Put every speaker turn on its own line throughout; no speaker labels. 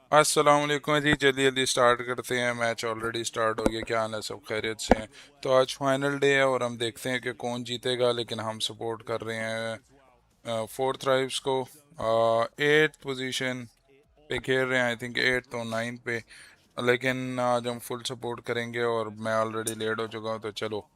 अस्सलाम वालेकुम जी। जल्दी जल्दी स्टार्ट करते हैं। मैच ऑलरेडी स्टार्ट हो गया। क्या हाल है? सब खैरियत से हैं? तो आज फाइनल डे है और हम देखते हैं कि कौन जीतेगा, लेकिन हम सपोर्ट कर रहे हैं फोर्थ थ्राइव्स को। 8th पोजीशन पे खेल रहे हैं, आई थिंक 8th और 9th पे, लेकिन आज हम फुल सपोर्ट करेंगे और मैं ऑलरेडी लेट हो चुका हूँ। तो चलो,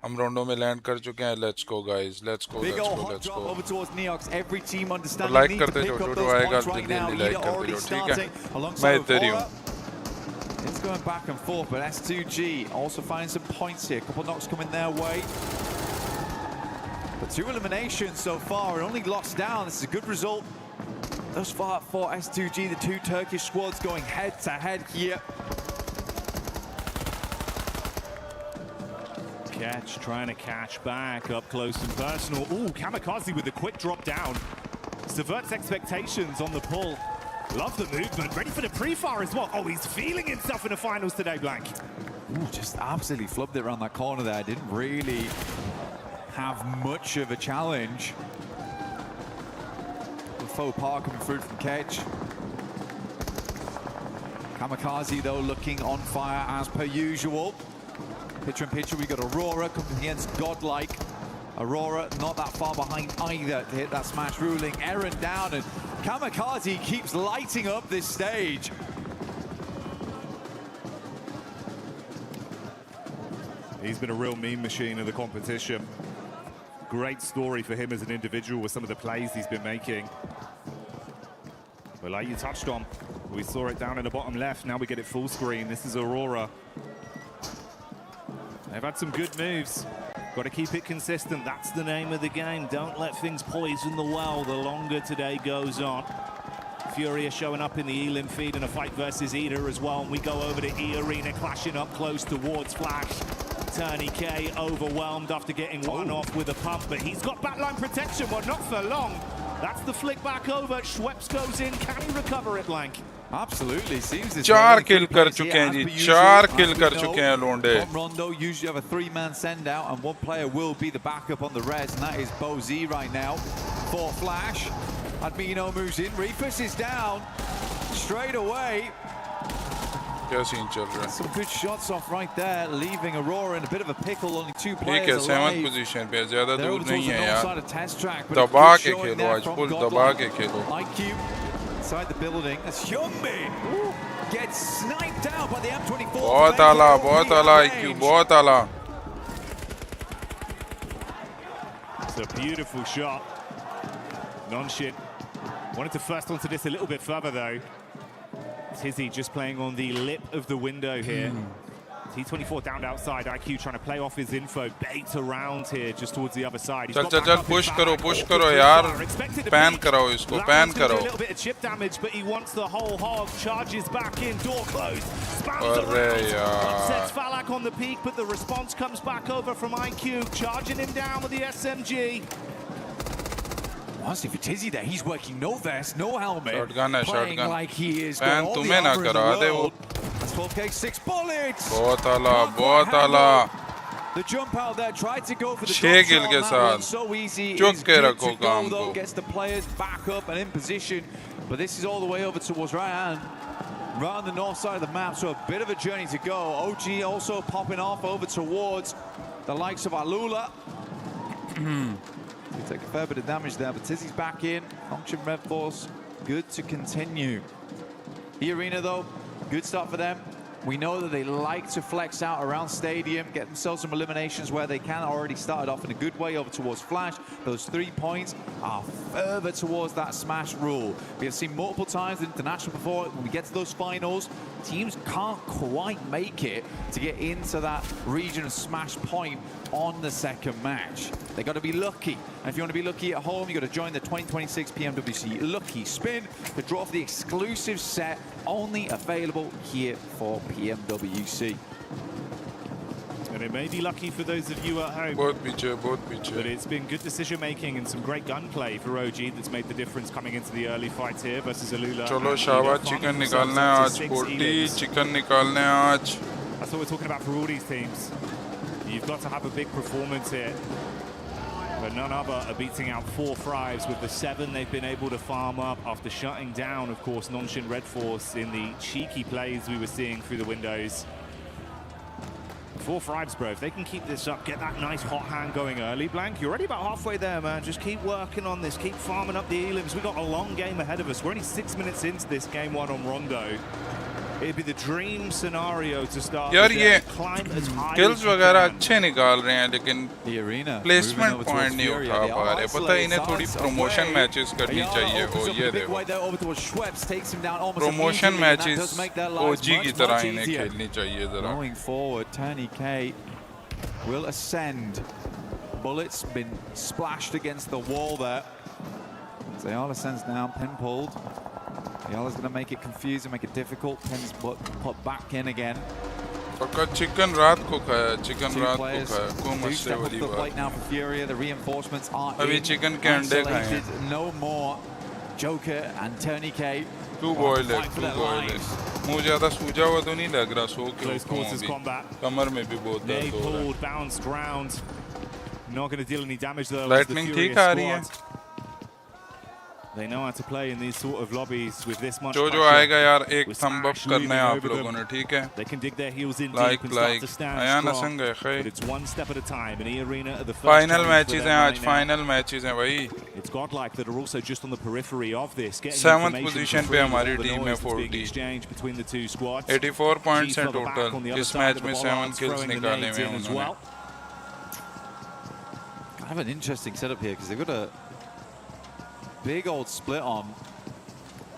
हम राउंडों में लैंड कर चुके हैं। Let's go guys, let's go
Big
let's
old
go
hot
let's
drop
go.
over towards Neox. Every team
और
understanding
लाइक
need to
करते जाओ,
pick up
जो
those
आएगा
points right
जल्दी
now.
जल्दी लाइक
Leader
करते
already
जाओ, ठीक है?
starting
मैं
alongside
इधर ही हूँ।
Aurora. It's going back and forth, but S2G also finding some points here. A couple knocks coming their way. But 2 eliminations so far and only lost down. This is a good result thus far for S2G. The 2 Turkish squads going head to head here.
Catch, trying to catch back up close and personal. Ooh, Kamikaze with a quick drop down. Subverts expectations on the pull. Love the movement, ready for the pre-fire as well. Oh, he's feeling himself in the finals today, Blank.
Ooh, just absolutely flubbed it around that corner there. Didn't really have much of a challenge. The faux pas coming through from Kedge. Kamikaze, though, looking on fire as per usual. Picture in picture, we got Aurora coming against Godlike. Aurora not that far behind either to hit that smash ruling. Aaron down, and Kamikaze keeps lighting up this stage.
He's been a real meme machine of the competition. Great story for him as an individual with some of the plays he's been making. But like you touched on, we saw it down in the bottom left. Now we get it full screen. This is Aurora. They've had some good moves. Got to keep it consistent. That's the name of the game. Don't let things poison the well the longer today goes on. Furia showing up in the Elim feed in a fight versus Eder as well. And we go over to E Arena, clashing up close towards Flash. Turney K overwhelmed after getting one off with a pump, but he's got backline protection. Well, not for long. That's the flick back over. Schweppes goes in. Can he recover it, Blank?
Absolutely, seems this
4 किल कर चुके हैं जी, 4 किल कर चुके हैं लोंडे।
On Rondo, usually have a 3-man send out, and one player will be the backup on the res, and that is Bo Z right now. For Flash, Admino moves in, Reefus is down straight away.
क्या scene चल रहा है?
Some good shots off right there, leaving Aurora in a bit of a pickle. Only 2
ठीक
players
है, 7th
alive.
Position पे, ज्यादा
They're
दूर
over
नहीं
towards the
है
north
यार।
side of test track, but a
दबा
good
के
showing
खेलो
there
आज,
from
फुल दबा
Godlike.
के खेलो।
IQ inside the building as Hyunbin gets sniped out by the M24.
बहुत आला, बहुत आला IQ, बहुत आला।
It's a beautiful shot. Non-shit. Wanted to first onto this a little bit further, though. Tizzy just playing on the lip of the window here. T24 down outside. IQ trying to play off his info. Bait around here just towards the other side.
चल चल चल, push करो यार। Pan कराओ इसको, pan करो।
A little bit of chip damage, but he wants the whole hog. Charges back in, door closed. Spams
अरे
around.
यार।
Upsets Falak on the peak, but the response comes back over from IQ. Charging him down with the SMG.
Honestly, for Tizzy there, he's working no vest, no helmet.
Shotgun है,
playing
shotgun।
like he is
Pan
got all the
तुम्हें ना
armor in the
करा दे वो।
world. That's 12K, 6 bullets.
बहुत आला,
Not quite
बहुत आला।
handled. The jump out there, tried to go for the
6
drop
kill
shot
के
on that
साथ।
one. So easy.
चुक
It's
के
good
रखो
to go,
काम
though,
को।
gets the players back up and in position. But this is all the way over towards Ryan. Right on the north side of the map, so a bit of a journey to go. OG also popping off over towards the likes of Alula. We take a fair bit of damage there, but Tizzy's back in. Function Red Force, good to continue. The arena, though, good start for them. We know that they like to flex out around stadium, get themselves some eliminations where they can. Already started off in a good way over towards Flash. Those 3 points are further towards that smash rule. We have seen multiple times in international before, when we get to those finals, teams can't quite make it to get into that region of smash point on the second match. They got to be lucky. And if you want to be lucky at home, you got to join the 2026 PMWC Lucky Spin to draw for the exclusive set only available here for PMWC.
And it may be lucky for those of you at home.
बहुत पीछे, बहुत पीछे।
But it's been good decision making and some great gunplay for OG that's made the difference coming into the early fights here versus Alula.
चलो शाबाश, chicken निकालना है आज। 40 chicken निकालना है आज।
That's what we're talking about for all these teams. You've got to have a big performance here. But none other are beating out 4THRIVES with the 7 they've been able to farm up after shutting down, of course, Nongshim Red Force in the cheeky plays we were seeing through the windows. 4THRIVES, bro, if they can keep this up, get that nice hot hand going early, Blank, you're already about halfway there, man. Just keep working on this, keep farming up the elims. We've got a long game ahead of us. We're only 6 minutes into this game 1 on Rondo. It'd be the dream scenario to start.
यार ये
climb as high
kills
as you
वगैरह
can.
अच्छे निकाल रहे हैं लेकिन
The arena
placement
moving over
point
towards
नहीं
Fury.
उठा
They
पा
are
रहे पता है इन्हें
isolated.
थोड़ी
Silence
प्रमोशन
away.
मैचेस करनी
Ayala
चाहिए
opens
हो
up
ये
a big
देखो
way there over towards Schweppes, takes him down almost
promotion
immediately, and that
matches
does make their lives
ओजी की
much,
तरह
much
इन्हें
easier.
खेलनी चाहिए जरा
Going forward, Tony K will ascend. Bullets been splashed against the wall there. So Ayala sends down, pin pulled. Ayala's going to make it confusing, make it difficult. Pin's put back in again.
पक्का chicken रात को खाया chicken
Two
रात को
players
खाया कोई
do
मसले
step up
वाली
the plate
बात
now for Furia. The reinforcements are
अभी
in.
चिकन के अंडे खाए हैं
Isolated, no more. Joker and Tony K.
टू बॉयल है टू बॉयल है मुझे ज़्यादा सूजा हुआ तो नहीं लग रहा सो के
Close
उठा हूँ
quarters
अभी
combat.
कमर में भी बहुत
They
दर्द हो रहा है
pulled, bounced round. Not going to deal any damage though.
Lightning
as the
ठीक आ रही
Furious
है
squad. They know how to play in these sort of lobbies with this much
जो
pressure.
आएगा यार एक
With
थंब अप
Smash
करना है
looming
आप
over
लोगों
them.
ने ठीक है
They can dig their heels in
Like,
deep and start
like.
to stand
आया ना
strong.
संग है खै
But it's one step at a time. In E-Arena at the first
final
challenge for
matches
them
हैं आज
right now.
Final matches हैं भाई
It's Godlike that are also just on the periphery of this. Getting
7th
information
position
for
पे
free with
हमारी
all the
team है
noise that's being
40
exchanged between the two squads.
84 points हैं
G further back on the
total
other
इस
side
match
of the
में
bollards,
7 kills
throwing the
निकाले
nades
हुए
in
हैं
as
उन्होंने
well.
Kind of an interesting setup here because they've got a big old split on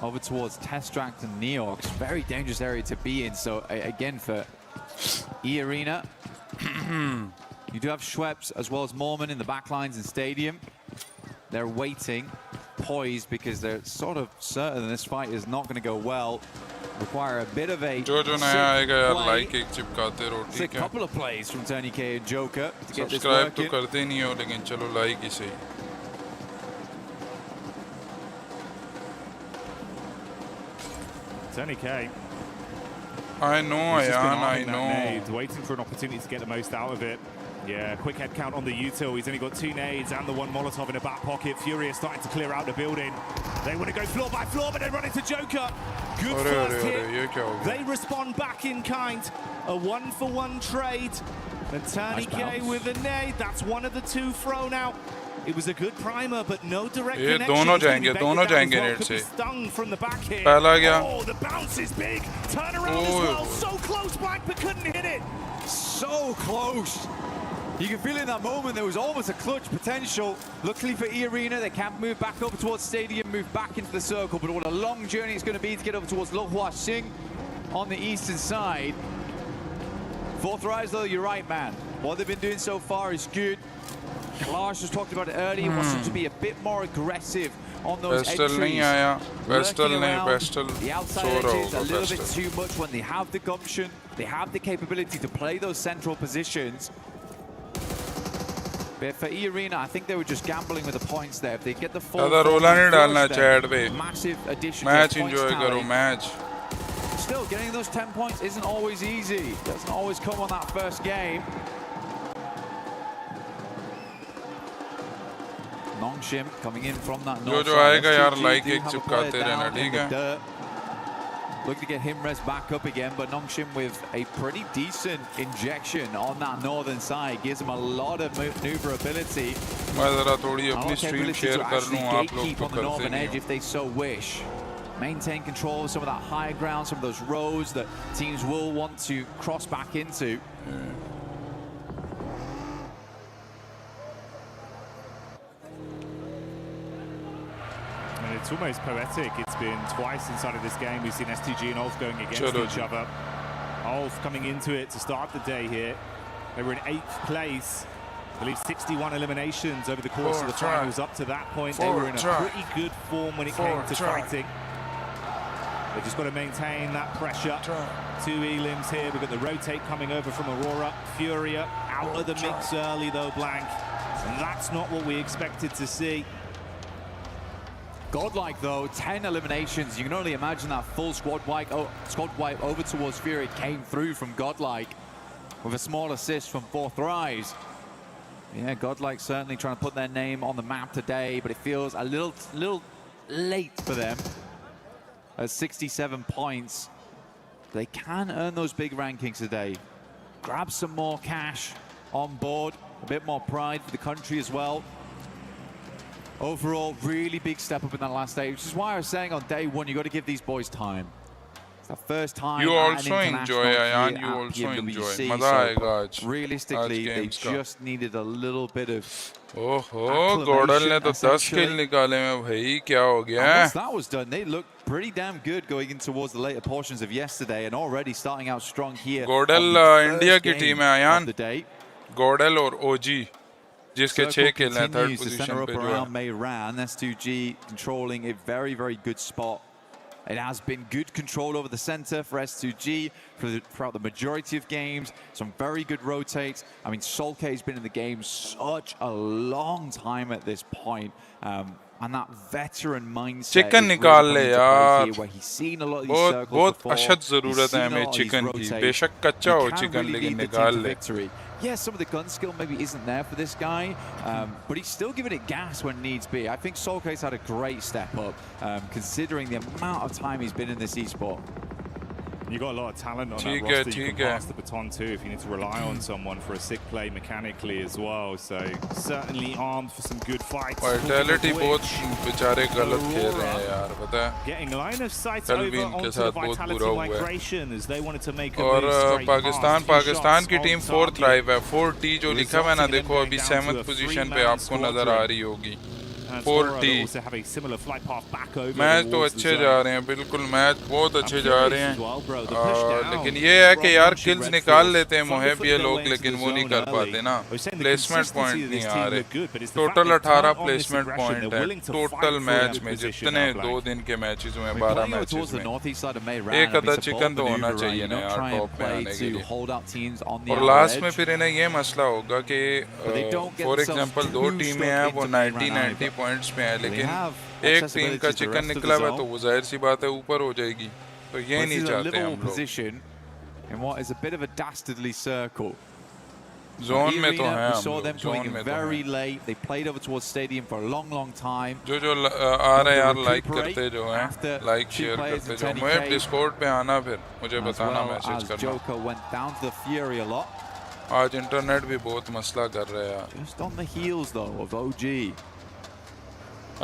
over towards Testract and Neox. Very dangerous area to be in. So again for E-Arena, you do have Schweppes as well as Mormon in the back lines in Stadium. They're waiting, poised, because they're sort of certain that this fight is not going to go well. Require a bit of a
जो जो नया आएगा यार
play.
Like एक चिपकाते रहो
It's a
ठीक है
couple of plays from Tony K and Joker to get this
subscribe तो
working.
करते नहीं हो लेकिन चलो लाइक ही सही
Tony K.
I know
He's just been
Ayan I
eyeing that
know
nade, waiting for an opportunity to get the most out of it. Yeah, quick head count on the util. He's only got 2 nades and the 1 Molotov in the back pocket. Fury is starting to clear out the building. They want to go floor by floor, but they run into Joker. Good
अरे
first
अरे
hit.
अरे ये क्या हो गया
They respond back in kind. A 1-for-1 trade. And Tony
Nice
K
bounce.
with a nade. That's one of the 2 thrown out. It was a good primer, but no direct
ये
connection.
दोनों
He's gonna
जाएंगे,
be
दोनों
baited down
जाएंगे
as well.
Net
Could be
से।
stung from the back here.
पहला गया
Oh, the bounce is big. Turn around as
ओए
well.
होए।
So close back, but couldn't hit it.
So close. You can feel in that moment there was almost a clutch potential. Luckily for E-Arena, they can move back over towards Stadium, move back into the circle. But what a long journey it's going to be to get over towards Lo Hua Sing on the eastern side. 4THRIVES, though, you're right, man. What they've been doing so far is good. Kalash was talked about it earlier. Wants them to be a bit more aggressive on those
Vestal
entries.
नहीं आया Vestal
Lurking
नहीं
around
Vestal
the outside
सो रहा
edges a
होगा
little bit
Vestal
too much when they have the gumption. They have the capability to play those central positions. But for E-Arena, I think they were just gambling with the points there. If they get the full
ज़्यादा रोला नहीं डालना chat पे
massive addition
match
to the points
enjoy करो
tally.
Match
Still, getting those 10 points isn't always easy. Doesn't always come on that first game. Nongshim coming in from that
जो
north
जो
side.
आएगा यार
STG
like
do
एक
have a
चिपकाते
player
रहना
down in
ठीक
the
है
dirt. Look to get Himres back up again, but Nongshim with a pretty decent injection on that northern side. Gives him a lot of maneuverability.
मैं ज़रा थोड़ी
A lot
अपनी
of
stream
capability
share
to
कर
actually
लूँ आप लोग
gatekeep
तो
on the
करते
northern
नहीं
edge
हो
if they so wish. Maintain control of some of that higher ground, some of those roads that teams will want to cross back into.
And it's almost poetic. It's been twice inside of this game. We've seen STG and Ulf going against
Chalo
each
ji.
other. Ulf coming into it to start the day here. They were in 8th place. I believe 61 eliminations over the course of the
4THRIVES.
finals up to that point. They were in a
4THRIVES.
pretty good form when it came to
4THRIVES.
fighting. They've just got to maintain that pressure. 2 elims here. We've got the rotate coming over from Aurora. Furia out of the mix early though, Blank. And that's not what we expected to see.
Godlike though, 10 eliminations. You can only imagine that full squad wipe over towards Fury came through from Godlike with a small assist from 4THRIVES. Yeah, Godlike certainly trying to put their name on the map today, but it feels a little late for them. At 67 points, they can earn those big rankings today. Grab some more cash on board, a bit more pride for the country as well. Overall, really big step up in that last day, which is why I was saying on day one, you got to give these boys time. It's the first time.
You also enjoy, Ayan. You also enjoy. Maza aayega aaj.
Realistically, they just needed a little bit of.
Oh, Gordel ने तो 10 kill निकाले हैं भाई, क्या हो गया?
Once that was done, they looked pretty damn good going in towards the later portions of yesterday, and already starting out strong here.
Gordel India की team है Ayan. Gordel और OG. जिसके 6 kill हैं third position पे जो है.
Mayran, S2G controlling a very, very good spot. It has been good control over the center for S2G throughout the majority of games. Some very good rotates. I mean, Solke has been in the game such a long time at this point. And that veteran mindset
chicken निकाल ले यार
बहुत
अशद जरूरत है हमें chicken की बेशक कच्चा हो चिकन लेकिन निकाल ले
Yeah, some of the gun skill maybe isn't there for this guy, but he's still giving it gas when needs be. I think Solke's had a great step up, considering the amount of time he's been in this esport.
You got a lot of talent on that roster. You can pass the baton too if you need to rely on someone for a sick play mechanically as well. So certainly armed for some good fights.
Vitality बहुत बेचारे गलत खेल रहे हैं यार पता है.
Getting line of sight over onto the Vitality migration as they wanted to make a
और
move
पाकिस्तान की टीम 4THRIVE है. 4T जो लिखा हुआ है ना देखो अभी 7th पोजीशन पे आपको नजर आ रही होगी. 4T मैच तो अच्छे जा रहे हैं बिल्कुल मैच बहुत अच्छे जा रहे हैं लेकिन ये है कि यार किल्स निकाल लेते हैं मोहब ये लोग लेकिन वो नहीं कर पाते ना प्लेसमेंट पॉइंट नहीं आ रहे टोटल 18 प्लेसमेंट पॉइंट है टोटल मैच में जितने 2 दिन के मैचेस में 12 मैचेस में एक आधा चिकन तो होना चाहिए ना यार टॉप में आने के लिए और लास्ट में फिर इन्हें ये मसला होगा कि फॉर एग्जांपल 2 टीमें हैं वो 90 पॉइंट्स पे है लेकिन एक टीम का चिकन निकला हुआ तो वो जाहिर सी बात है ऊपर हो जाएगी तो ये नहीं चाहते हम लोग जोन में तो हैं हम जोन में तो जो आ रहे यार लाइक करते जो हैं लाइक शेयर करते जो मैं डिस्कॉर्ड पे आना फिर मुझे बताना मैसेज करना आज इंटरनेट भी बहुत मसला कर रहा है यार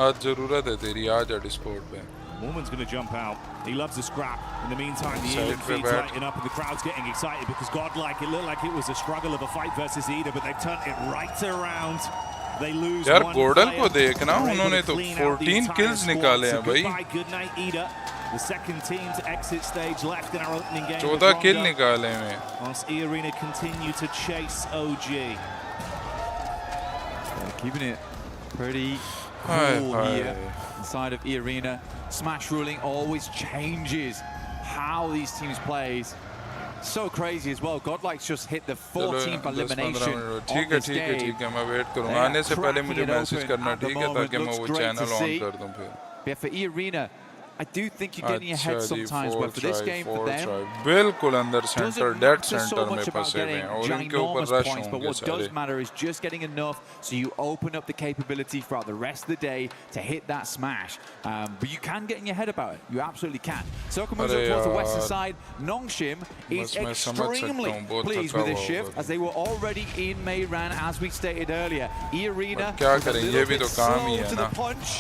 आज जरूरत है तेरी आ जा डिस्कॉर्ड पे
Mormon's going to jump out. He loves a scrap. In the meantime, the Ewc feed's lighting up and the crowd's getting excited because Godlike, it looked like it was a struggle of a fight versus Ida, but they've turned it right around. They lose
यार
one
Godal
player.
को देखना उन्होंने तो 14 kills निकाले हैं भाई.
Good night, Ida. The second team's exit stage left in our opening game.
14 kill niकाले हैं.
Whilst E Arena continue to chase OG.
Keeping it pretty cool here inside of E Arena. Smash ruling always changes how these teams play. So crazy as well. Godlike's just hit the 14th elimination.
ठीक है मैं wait करूंगा आने से पहले मुझे message करना ठीक है ताकि मैं वो चैनल ऑन कर दूं फिर.
Yeah, for E Arena, I do think you're getting ahead sometimes, but for this game, for them,
बिल्कुल अंदर सेंटर डेड सेंटर में फंसे हुए हैं और इनके ऊपर रश होंगे
but what does matter is just getting enough so you open up the capability throughout the rest of the day to hit that smash. But you can get in your head about it. You absolutely can. Soka moves up towards the western side. Nongshim is extremely pleased with his shift as they were already in Mayran as we stated earlier. E Arena was a little bit slow to the punch.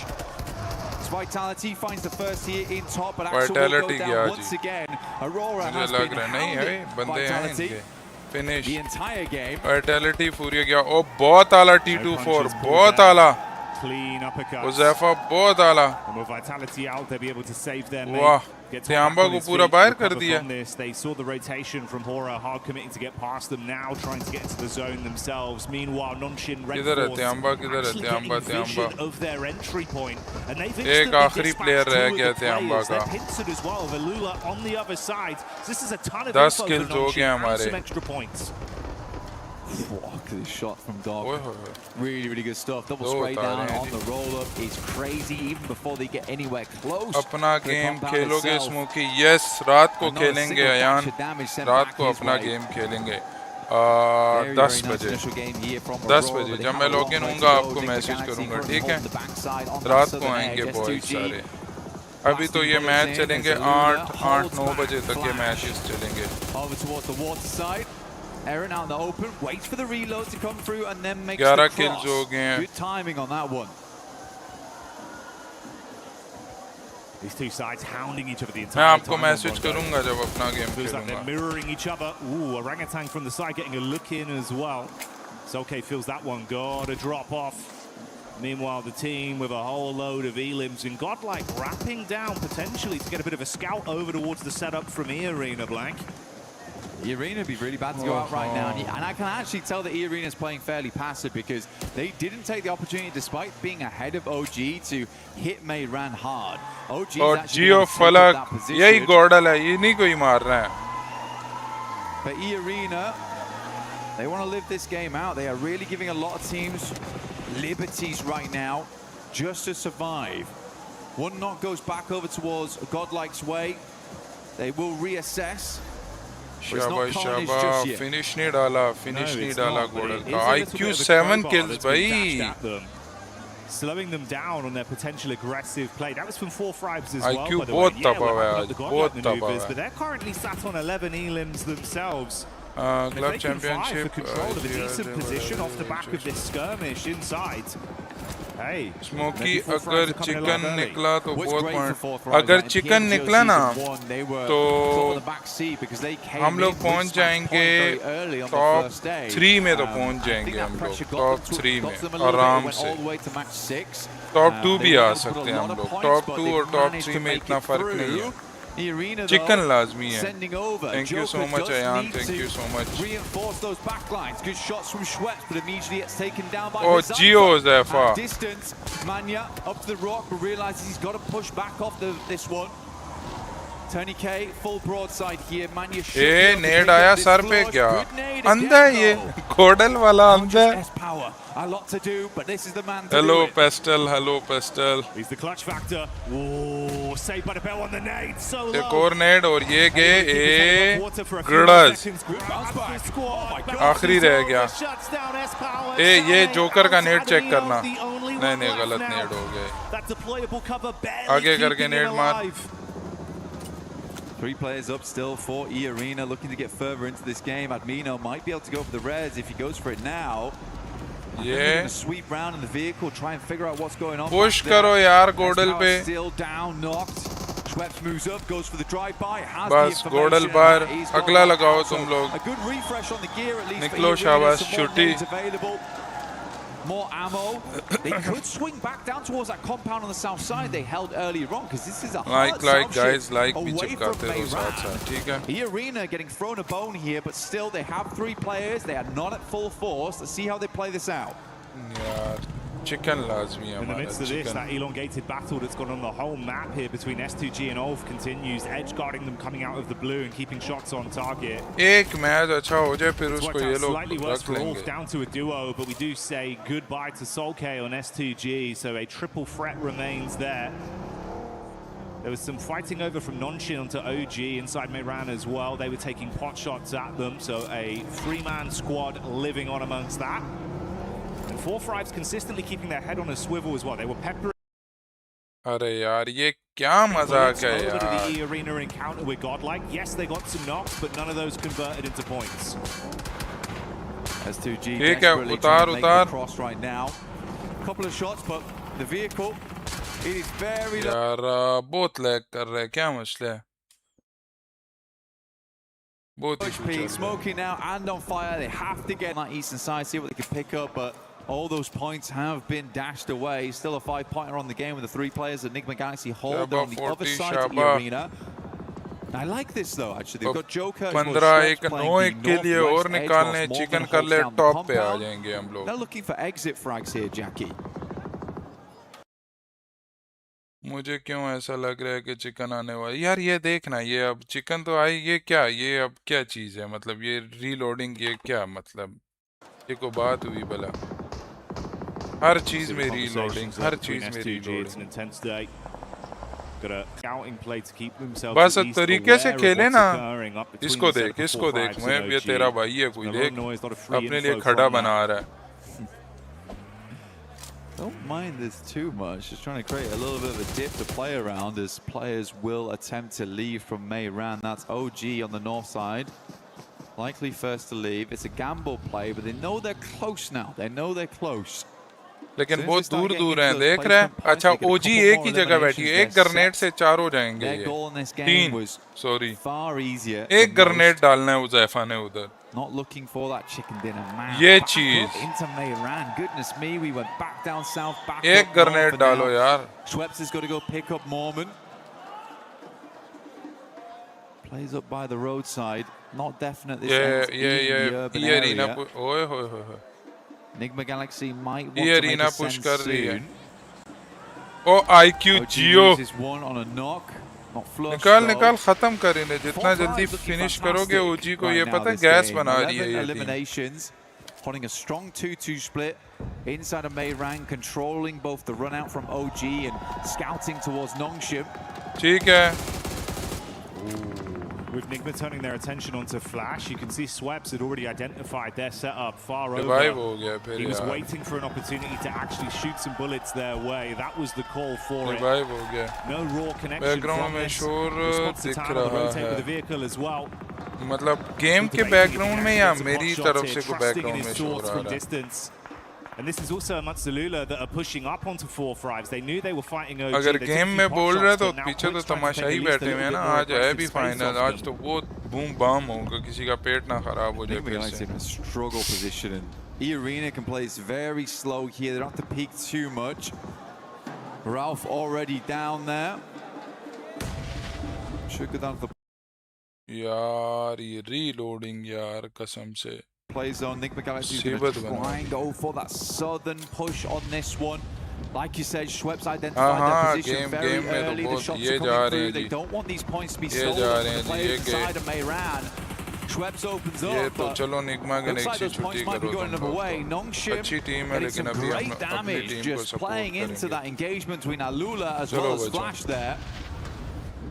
Vitality finds the first here in top, but Axel will go down once again. Aurora has been hounding Vitality
finish
the entire game.
Vitality Furia गया ओ बहुत आला T24 बहुत आला
clean uppercut.
Uzefa बहुत आला
And with Vitality out, they'll be able to save their
वाह Tiamba को पूरा बाहर कर दिया.
They saw the rotation from Hora, hard committing to get past them now, trying to get into the zone themselves. Meanwhile, Nonshin Red Force actually getting vision of their entry point. And they've instantly dispatched 2 of the players. They're pincered as well. Velula on the other side. This is a ton of info for Nonshin and some extra points.
Look at this shot from Dog. Really, really good stuff. Double spray down on the roll-up is crazy even before they get anywhere close.
अपना game खेलोगे smoky. Yes रात को खेलेंगे अयान रात को अपना game खेलेंगे
Very,
10
very nice
बजे
initial game here from
10
Aurora,
बजे
but they
जब
have
मैं
a long
login
way to
होऊंगा
go.
आपको
Nick
मैसेज
Galaxy
करूंगा,
couldn't
ठीक
hold
है?
the backside on that
रात को
southern
आएंगे
edge.
बॉयज
S2G
सारे। अभी तो
blasting
ये
bullets
मैच
in
चलेंगे
as Luna
8
holds
9
back
बजे तक ये
Flash.
मैचेस चलेंगे।
Over towards the water side. Aaron out in the open, waits for the reload to come through and then makes
11
the
kills
cross.
हो गए हैं।
Good timing on that one.
These two sides hounding each other the
मैं
entire
आपको
time.
Message करूंगा जब अपना game
Feels like they're
खेलूंगा।
mirroring each other. Ooh, Orangutan from the side getting a look in as well. Soke feels that one. Gotta drop off. Meanwhile, the team with a whole load of elims and Godlike wrapping down potentially to get a bit of a scout over towards the setup from E-Arena, Blank.
E-Arena would be really bad to go out right now. And I can actually tell that E-Arena is playing fairly passive because they didn't take the opportunity, despite being ahead of OG, to hit Mayran hard. OG is
और
actually
Jio
going to take up that
फलक
position.
यही गॉडल है, ये नहीं कोई मार रहा है।
But E-Arena, they want to live this game out. They are really giving a lot of teams liberties right now just to survive. One knock goes back over towards Godlike's way. They will reassess.
शाबाश शाबाश, finish नहीं डाला, finish नहीं डाला गॉडल का। IQ 7 kills भाई।
Slowing them down on their potential aggressive play. That was from 4THRIVES as well.
IQ
by the
बहुत
way.
तबाह है
we're
आज,
the
बहुत
godlike
तबाह
maneuvers,
है।
but they're currently sat on 11 elims themselves.
Club
If they can vie
championship
for control of a decent position off the back of this skirmish inside. Hey,
smoky
maybe 4THRIVES
अगर
are coming
chicken
along early.
निकला तो
What's
बहुत
great for
point,
4THRIVES,
अगर
in
chicken
PMGO
निकला ना
Season 1, they were
तो
top of the back seat because they came
हम लोग
in with
पहुंच
smash
जाएंगे
point very early on the
top
first day.
3 में तो पहुंच
I think
जाएंगे
that
हम लोग
pressure got
top
them to-
3
got to them a
में
little bit. It
आराम
went
से।
all the way to match 6.
Top 2
They
भी
were
आ
able to put
सकते
a
हैं
lot
हम
of
लोग,
points,
टॉप
but
2
they
और टॉप
managed
3
to
में
make
इतना
it
फर्क नहीं
through.
है।
The Arena,
चिकन
though,
लाजमी है।
sending over.
Thank you so
Joker
much,
does
Ayan.
need
Thank
to
you so much.
reinforce those backlines. Good shots from Schweppes, but immediately it's taken down by
Oh,
Hazanfa.
Gio Zephyr.
At distance, Manya up to the rock, but realizes he's got to push back off this one. Tony K, full broadside here. Manya should be
ए
able to
नेड
pick
आया
up this
सर पे
flush.
क्या?
Good nade
अंधा है
again,
ये,
though.
गॉडल वाला
Not
अंधा
just
है।
S-Power. A lot to do, but this is the man to
hello
do it.
Pastel, hello pastel.
He's the clutch factor. Oh, saved by the bell on the nade. So low.
एक और नेड और ये गए
Hey,
A
water for a few more
ग्रडस।
seconds.
Bounce back.
Squad.
आखिरी रह गया।
Shuts down S-Power.
ए ये
Sally
जोकर का
out
नेड
at
चेक
Neo,
करना।
the only
नहीं
one
नहीं,
left
गलत
now.
नेड हो गए।
That deployable cover barely
आगे करके
keeping
नेड
him
मार।
alive.
3 players up still for E-Arena, looking to get further into this game. Admino might be able to go for the res if he goes for it now.
ये
Sweep round in the vehicle, try and figure out what's going on.
Push
back there.
करो यार गॉडल
S-Power
पे।
still down, knocked. Schweppes moves up, goes for the drive-by. Has
बस
the
गॉडल
information.
Bar,
He's got
अगला
that
लगाओ
out.
तुम
So
लोग।
A good refresh on the gear at least
निकलो
for E-Arena.
शाबाश,
Some more
छुट्टी।
nades available. More ammo. They could swing back down towards that compound on the south side they held earlier on, because this is a hard
like
south
guys,
shift
like भी
away from
चिपकाते रहो साथ
Mayran.
साथ, ठीक है?
E-Arena getting thrown a bone here, but still they have 3 players. They are not at full force. Let's see how they play this out.
यार chicken लाजमी है
In the
हमारा
midst of this,
chicken.
that elongated battle that's gone on the whole map here between S2G and Ulf continues, edge guarding them coming out of the blue and keeping shots on target.
एक match अच्छा हो जाए फिर
It's
उसको
worked
ये
out
लोग
slightly worse
रख
for Ulf,
लेंगे।
down to a duo, but we do say goodbye to Solke on S2G, so a triple threat remains there. There was some fighting over from Nonshin onto OG inside Mayran as well. They were taking pot shots at them, so a 3-man squad living on amongst that. And 4THRIVES consistently keeping their head on a swivel as well. They were peppering
अरे यार ये क्या मजाक है
over to
यार।
the E-Arena encounter with Godlike. Yes, they got some knocks, but none of those converted into points.
S2G
ठीक है,
desperately
उतार,
trying to make
उतार।
the cross right now. Couple of shots, but the vehicle, it is very low.
यार बहुत lag कर रहा है, क्या मसला है? बहुत इशू चल रहा है।
Smokii now and on fire. They have to get on that eastern side, see what they can pick up, but all those points have been dashed away. Still a 5-pointer on the game with the 3 players that Enigma Galaxy hold
Shaba
on the other
40,
side of the
Shaba.
arena. I like this though, actually. They've got Joker as well as
15
Schweppes
एक
playing
9
the
के लिए और
northwest edge
निकालने,
whilst
chicken
Morgan
कर
holds
ले,
down the
top पे आ
compound.
जाएंगे हम लोग।
They're looking for exit frags here, Jackie.
मुझे क्यों ऐसा लग रहा है कि चिकन आने वाला? यार ये देखना, ये अब चिकन तो आई, ये क्या, ये अब क्या चीज़ है? मतलब ये रीलोडिंग, ये क्या मतलब? ये को बात हुई भला? हर चीज़ में रीलोडिंग, हर चीज़ में
S2G, it's an
reloading.
intense day. got a scouting play to keep themselves
बस
at least
तरीके से
aware of
खेले
what's
ना
occurring up between
इसको
the set
देख
of
इसको देख
4-5s
मैं
and
ये
OG.
तेरा भाई है कोई
A lot
देख
of noise, a lot of free
अपने लिए
info
खड़ा
from
बना
that.
रहा है
Don't mind this too much. Just trying to create a little bit of a dip to play around as players will attempt to leave from Meiran. That's OG on the north side. Likely first to leave. It's a gamble play, but they know they're close now. They know they're close.
लेकिन
Soon as
बहुत
they start
दूर
getting
दूर
into
हैं
those
देख रहे हैं
placement points,
अच्छा
they get a
OG
couple
एक
more
ही जगह बैठी
eliminations.
है एक
They're
ग्रेनेड
set.
से चार हो जाएंगे
Their
ये
goal in this game
तीन
was
सॉरी
far easier.
एक
than
ग्रेनेड
most.
डालना है उज़ैफा ने उधर
Not looking for that chicken dinner, man.
ये
Back
चीज
up into Meiran. Goodness me, we went back down south, back
एक
up north,
ग्रेनेड
and
डालो
now
यार
Schweppes has got to go pick up Mormon. Plays up by the roadside. Not definite this ends in the urban
ये arena
area.
ओए होए होए
Enigma Galaxy might want
ये
to make
Arena
a
push
send
कर रही है
soon.
ओ IQ
OG
Jio
uses one on a knock. Not flush
निकाल
though.
निकाल खत्म कर इन्हें जितना
4-5
जल्दी
looking
फिनिश
fantastic
करोगे ओजी को
right
ये
now
पता
this
गैस
game.
बना रही
11
है ये team
eliminations, holding a strong 2-2 split inside of Meiran, controlling both the run out from OG and scouting towards Nongshim.
ठीक है
With Nigma turning their attention onto Flash, you can see Schweppes had already identified their setup far
revive
over.
हो गया फिर
He was
यार
waiting for an opportunity to actually shoot some bullets their way. That was the call for it.
Revive हो गया
No raw connection
background
from
में
this.
शोर
Response to
दिख
time to
रहा
rotate with the
है
vehicle as well.
मतलब game के
Debating if he
background में
actually
या
gets a
मेरी
pot shot
तरफ
here,
से कोई
trusting in
बैकग्राउंड
his
में शोर
thoughts
आ
from
रहा है
distance. And this is also amongst the Lula that are pushing up onto 4-5s. They knew they were fighting OG.
अगर
They took a
game
few
में
pot
बोल
shots,
रहे तो
but now
पीछे तो
Twitch trying to take
तमाशाई
at least
बैठे
a
हुए हैं
little
ना
bit more
आज है
aggressive
भी
space
फाइनल
off
आज
them.
तो वो बूम बाम होगा किसी का पेट ना खराब हो जाए
Enigma
फिर
Galaxy
से
in a struggle position, and E-Arena can play this very slow here. They don't have to peek too much. Ralph already down there. Should go down to the
यार ये रीलोडिंग यार कसम से
play zone. Enigma Galaxy is going
मुसीबत
to
बना
try and go for that southern push on this one. Like you said, Schweppes identified their
हाँ
position
game
very
game में तो
early. The
बहुत
shots
ये
are
जा
coming
रहे
through.
हैं
They
ji
don't want these points to be
ये
stolen
जा
from
रहे
the
हैं जी
players
ये
inside of Meiran. Schweppes opens
ये
up,
तो
but
चलो Nigma
looks
Galaxy
like those
छुट्टी
points might be
करो
going
तुम
another
लोग
way.
तो
Nongshim
अच्छी टीम है
getting
लेकिन
some
अभी हम
great
अपनी
damage
टीम को
just playing
सपोर्ट
into
करेंगे
that engagement between Alula as
चलो
well as
बच्चों
Flash there.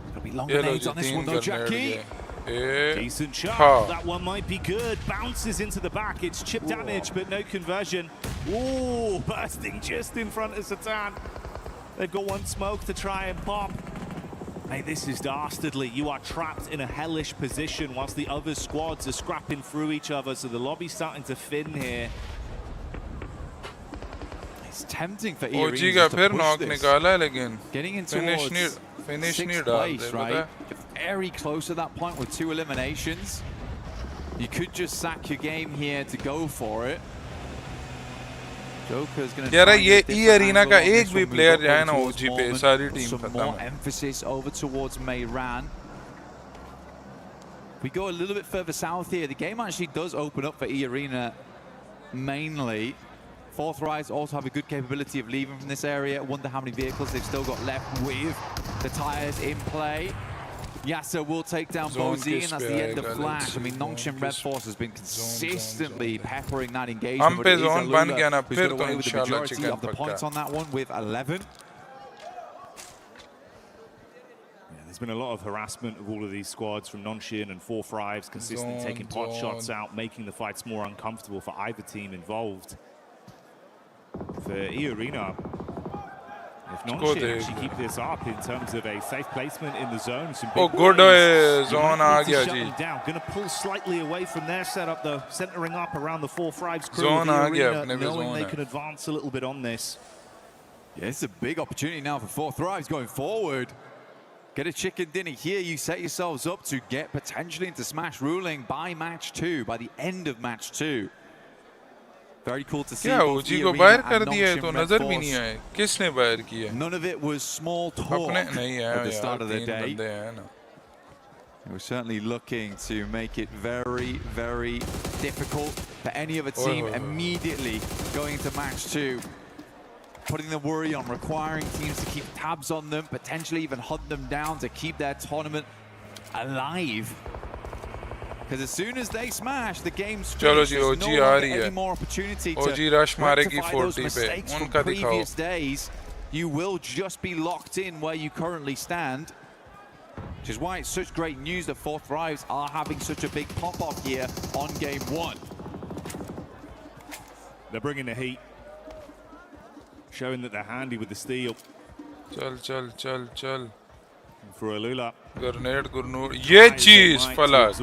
Gonna be long
ये लो
grenades
जी
on this
तीन
one though,
ग्रेनेड
Jackie.
गए ए
Decent shot.
हाँ
That one might be good. Bounces into the back. It's chip damage, but no conversion. Ooh, bursting just in front of Satan. They've got one smoke to try and pop. Mate, this is dastardly. You are trapped in a hellish position whilst the other squads are scrapping through each other. So the lobby's starting to thin here.
It's tempting for
OG
E-Arena
का
to
फिर
push
knock
this.
निकाला है लेकिन
Getting in
finish
towards
नहीं finish नहीं
sixth
डालते
place,
पता
right?
है
You're very close at that point with 2 eliminations. You could just sack your game here to go for it. Joker's going to
यार
try and
ये
get a
E
different
Arena
angle
का
on
एक
this
भी
one, move
player
up
जाए
over
ना
towards
OG पे
Mormon.
सारी team
Some
खत्म
more
है
emphasis over towards Meiran. We go a little bit further south here. The game actually does open up for E-Arena mainly. 4THRIVES also have a good capability of leaving from this area. Wonder how many vehicles they've still got left with the tires in play. Yasser will take down
Zone
Bozy, and that's the end of
kiss पे
Flash. I
आएगा,
mean,
zone
Nongshim
kiss.
Red Force has been consistently
zone.
peppering that
हम
engagement, but
पे
it is
zone बन
Alula
गया ना
who's
फिर
got
तो
away with the
इंशाल्लाह
majority
चिकन
of the
पक्का
points on that one with 11.
Yeah, there's been a lot of harassment of all of these squads from Nonshin and 4THRIVES, consistently
Zone,
taking pot shots
zone.
out, making the fights more uncomfortable for either team involved. For E-Arena, if Nonshin
देख
actually keep this up in terms of a safe placement in the zone, some
ओ
big
good
plays, you
zone
might
आ
need to
गया
shut
जी
them down. Going to pull slightly away from their setup, though, centering up around the 4THRIVES crew
Zone
of
आ गया
E-Arena,
अपने पे
knowing
zone
they
है
can advance a little bit on this.
Yeah, it's a big opportunity now for 4THRIVES going forward. Get a chicken dinner here. You set yourselves up to get potentially into Smash ruling by match 2, by the end of match 2. Very cool to see.
क्या
both
ओजी को
E-Arena
बाहर
and
कर दिया है
Nongshim
तो
Red
नजर भी
Force.
नहीं आए किसने बाहर किया
None of it was small talk
अपने नहीं है
at the start
यार
of the
तीन
day.
बंदे हैं ना
We're certainly looking to make it very, very difficult for any other team immediately going into match 2. Putting the worry on, requiring teams to keep tabs on them, potentially even hunt them down to keep their tournament alive. Because as soon as they smash, the game's
चलो
finished.
जी
There's no
ओजी आ
longer
रही
any
है
more opportunity
OG
to
rush मारेगी
rectify those
40 पे
mistakes from
उनका दिखाओ
previous days. you will just be locked in where you currently stand. Which is why it's such great news that 4THRIVES are having such a big pop-off here on game 1.
They're bringing the heat, showing that they're handy with the steel.
चल
For Alula.
Grenade Gurnoor ये चीज फलक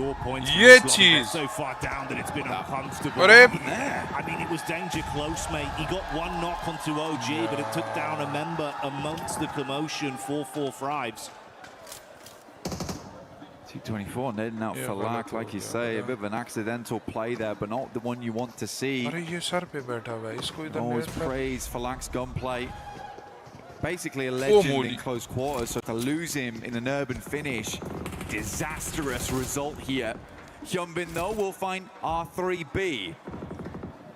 ये चीज
So far down that it's been uncomfortable.
अरे
I mean, it was danger close, mate. He got one knock onto OG, but it took down a member amongst the commotion for 4THRIVES.
224 netting out for Lack, like you say, a bit of an accidental play there, but not the one you want to see.
अरे ये sir पे बैठा हुआ है इसको इधर
Always
net कर
praise for Lack's gunplay. Basically a legend in close quarters, so to lose him in an urban finish, disastrous result here. Hyunbin though will find R3B.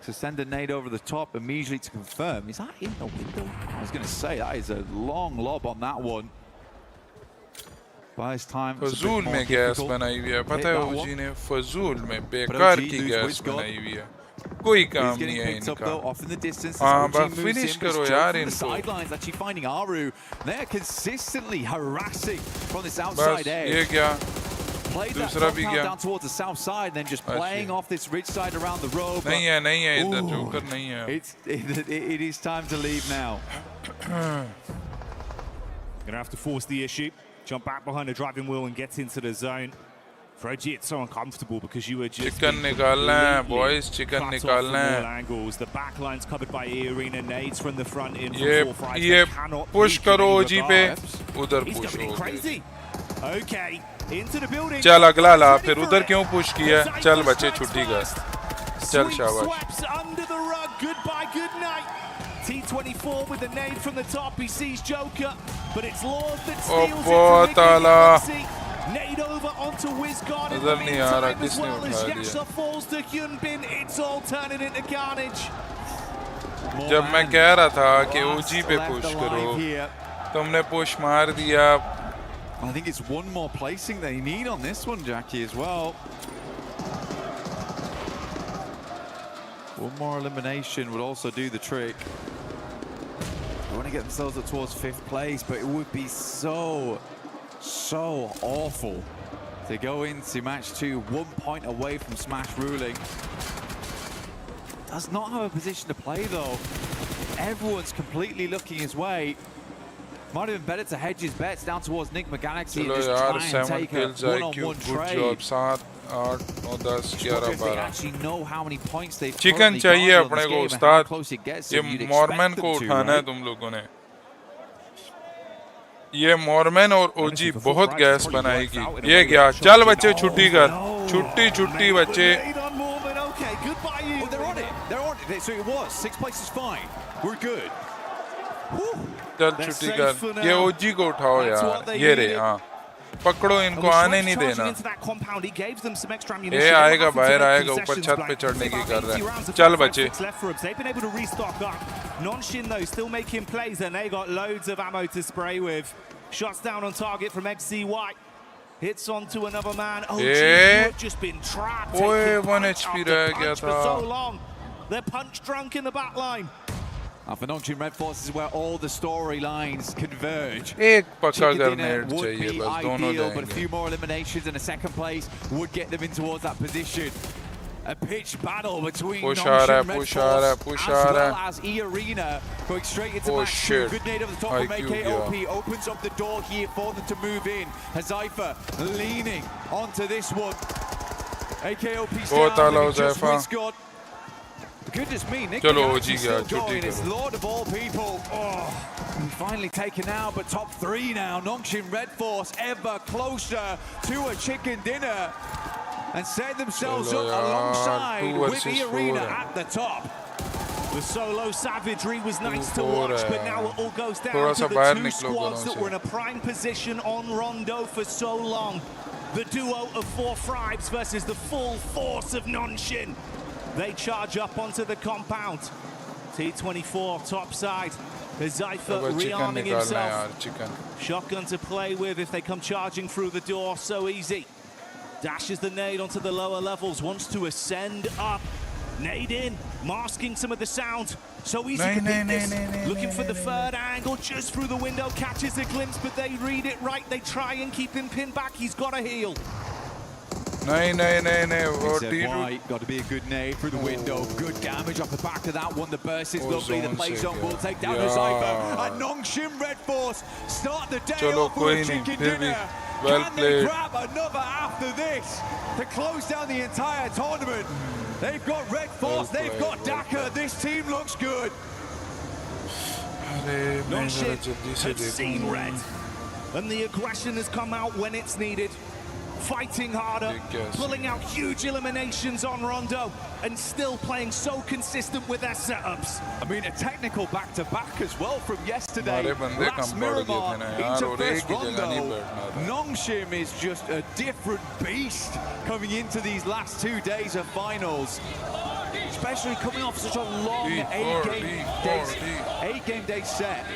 To send a nade over the top immediately to confirm. Is that in the window? I was going to say, that is a long lob on that one. Buys time.
फजूल में gas बनाई हुई है पता है ओजी ने फजूल में बेकार की गैस बनाई हुई है कोई काम नहीं है इनका हाँ बस फिनिश करो यार इनको
sidelines actually finding Aru. They're consistently harassing from this outside
बस
edge.
ये क्या
Played that
दूसरा भी
compound
क्या
down towards the south side, then just playing off this ridge side around the road.
नहीं है इधर जोकर नहीं है
It is time to leave now.
Gonna have to force the issue. Jump back behind the driving wheel and get into the zone. For OG, it's so uncomfortable because you were just
chicken निकालना है boys chicken निकालना है
angles. The back line's covered by Arena nades from the front in.
ये push करो OG पे उधर push हो
crazy. Okay, into the building.
चल अगला ला फिर उधर क्यों push किया चल बच्चे छुट्टी कर चल शाबाश
Under the rug. Goodbye, good night. T24 with the nade from the top. He sees Joker, but it's Lord that steals it from Ricky. Nade over onto Wizgod in the meantime as well as Yasha falls to Hyunbin. It's all turning into carnage.
जब मैं कह रहा था कि OG पे push करो तुमने push मार दिया
I think it's one more placing they need on this one, Jackie, as well. One more elimination would also do the trick. They want to get themselves up towards 5th place, but it would be so awful to go into match 2 1 point away from Smash ruling. Does not have a position to play though. Everyone's completely looking his way. Might have been better to hedge his bets down towards Nick Galaxy and just try and take a one-on-one trade.
7 8 9 10 11
They actually know how many points they've
chicken
currently
चाहिए
garnered on
अपने
this
को
game and how
Ustad
close it gets
ये
them. You'd
Mormon
expect
को
them to,
उठाना है
right?
तुम लोगों ने ये मॉर्मन और ओजी बहुत गैस बनाएगी ये क्या चल बच्चे छुट्टी कर छुट्टी बच्चे
Oh, they're on it. So it was 6th place is fine. We're good.
चल छुट्टी कर ये ओजी को उठाओ यार ये रे हाँ पकड़ो इनको आने नहीं देना ये आएगा बाहर आएगा ऊपर छत पे चढ़ने की कर रहा है चल बच्चे
Nonshin though still making plays and they got loads of ammo to spray with. Shots down on target from XCY. Hits onto another man. Oh, geez, you have just been trapped.
ओए 1 HP रह गया
for so long. They're punch drunk in the back line.
For Nonshin Red Force is where all the storylines converge.
एक पक्का
Chicken dinner
grenade
would
चाहिए
be
बस दोनों
ideal, but a
देंगे
few more eliminations and a 2nd place would get them in towards that position. A pitched battle between
push
Nonshin Red
push
Force
uh
as
रहा
well as E-Arena going straight into
Oh,
match 2.
shit.
Good nade over the top from
IQ
AKOP. Opens up the door here for them to move in. Hazaifa leaning onto this one. AKOP's
बहुत
down,
आला
and it just
Hazaifa।
Wizgod. Goodness me, Nick
चलो
Galaxy
OG गया
still
छुट्टी
going. It's
करो
Lord of all people. Finally taken out, but top 3 now. Nonshin Red Force ever closer to a chicken dinner and set themselves
Chalo
up
yaar,
alongside
2
with
versus
the
4
Arena
hai।
at the top.
The solo savagery was nice to
2-4
watch, but
hai।
now it all goes down
थोड़ा
to
सा
the
बाहर
2
निकलो
squads
घरों
that
से।
were in a prime position on Rondo for so long. The duo of 4THRIVES versus the full force of Nonshin. They charge up onto the compound. T24 top side. Hazaifa
अब chicken
rearming
निकालना है
himself.
यार chicken
Shotgun to play with if they come charging through the door. So easy. Dashes the nade onto the lower levels. Wants to ascend up. Nade in, masking some of the sound. So easy
Nahi,
to
nahi,
pick this.
nahi, nahi,
Looking
nahi,
for the
nahi,
third angle, just through the window, catches a glimpse, but they read it right. They try and keep him pinned back. He's got to heal.
वो
Why? Got to be a good nade through the window. Good damage off the back of that one. The burst is lovely. The play zone will take down the Cypher. And Nongshim Red Force start the day off with a chicken dinner. Can they grab another after this to close down the entire tournament? They've got Red Force. They've got Dhaka. This team looks good.
Nongshim have seen red, and the aggression has come out when it's needed. Fighting harder, pulling out huge eliminations on Rondo, and still playing so consistent with their setups.
I mean, a technical back-to-back as well from yesterday. Last Miramar into first Rondo. Nongshim is just a different beast coming into these last 2 days of finals. Especially coming off such a long eight-game day set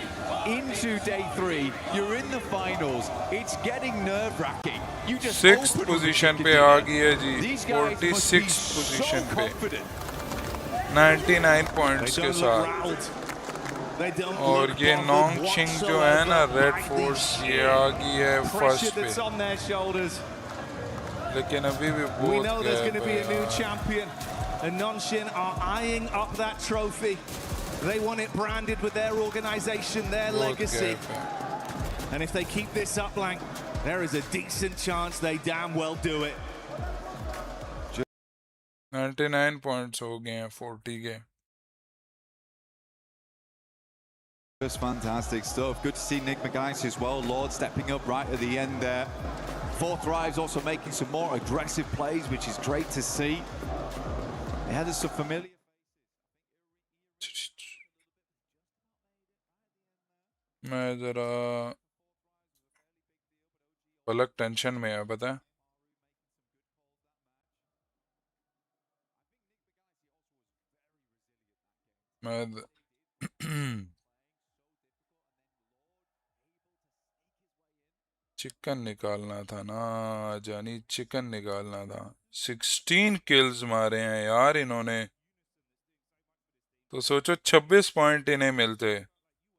into day 3. You're in the finals. It's getting nerve-wracking. You just
6th position पे आ गई है जी 46th position पे 99 points के साथ और ये नोंगशिंग जो है ना रेड फोर्स ये आ गई है फर्स्ट पे लेकिन अभी भी बहुत गैप है
And Nongshim are eyeing up that trophy. They want it branded with their organization, their legacy. And if they keep this up, Blank, there is a decent chance they damn well do it.
99 points हो गए हैं 40 के
Just fantastic stuff. Good to see Nick McGuice as well. Lord stepping up right at the end there. 4THRIVES also making some more aggressive plays, which is great to see. They had some familiar.
मैं जरा पलक tension में है पता है मैं chicken निकालना था ना जानी चिकन निकालना था 16 किल्स मारे हैं यार इन्होंने तो सोचो 26 पॉइंट इन्हें मिलते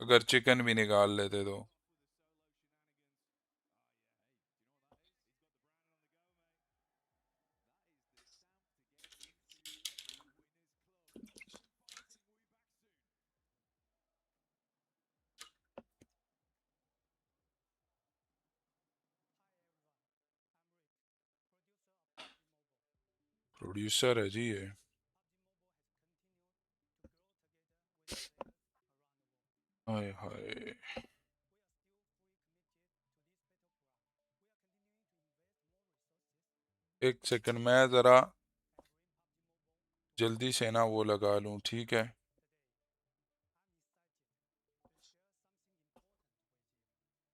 अगर चिकन भी निकाल लेते तो प्रोड्यूसर है जी ये हाय हाय एक सेकंड मैं जरा जल्दी से ना वो लगा लूं ठीक है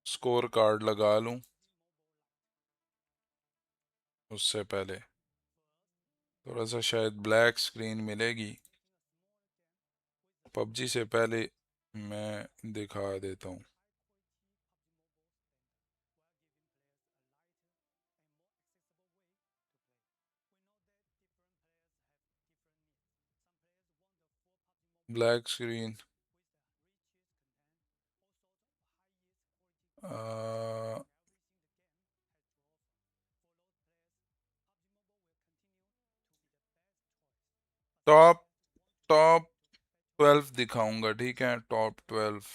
स्कोर कार्ड लगा लूं उससे पहले थोड़ा सा शायद ब्लैक स्क्रीन मिलेगी पबजी से पहले मैं दिखा देता हूँ ब्लैक स्क्रीन टॉप टॉप 12 दिखाऊंगा ठीक है टॉप 12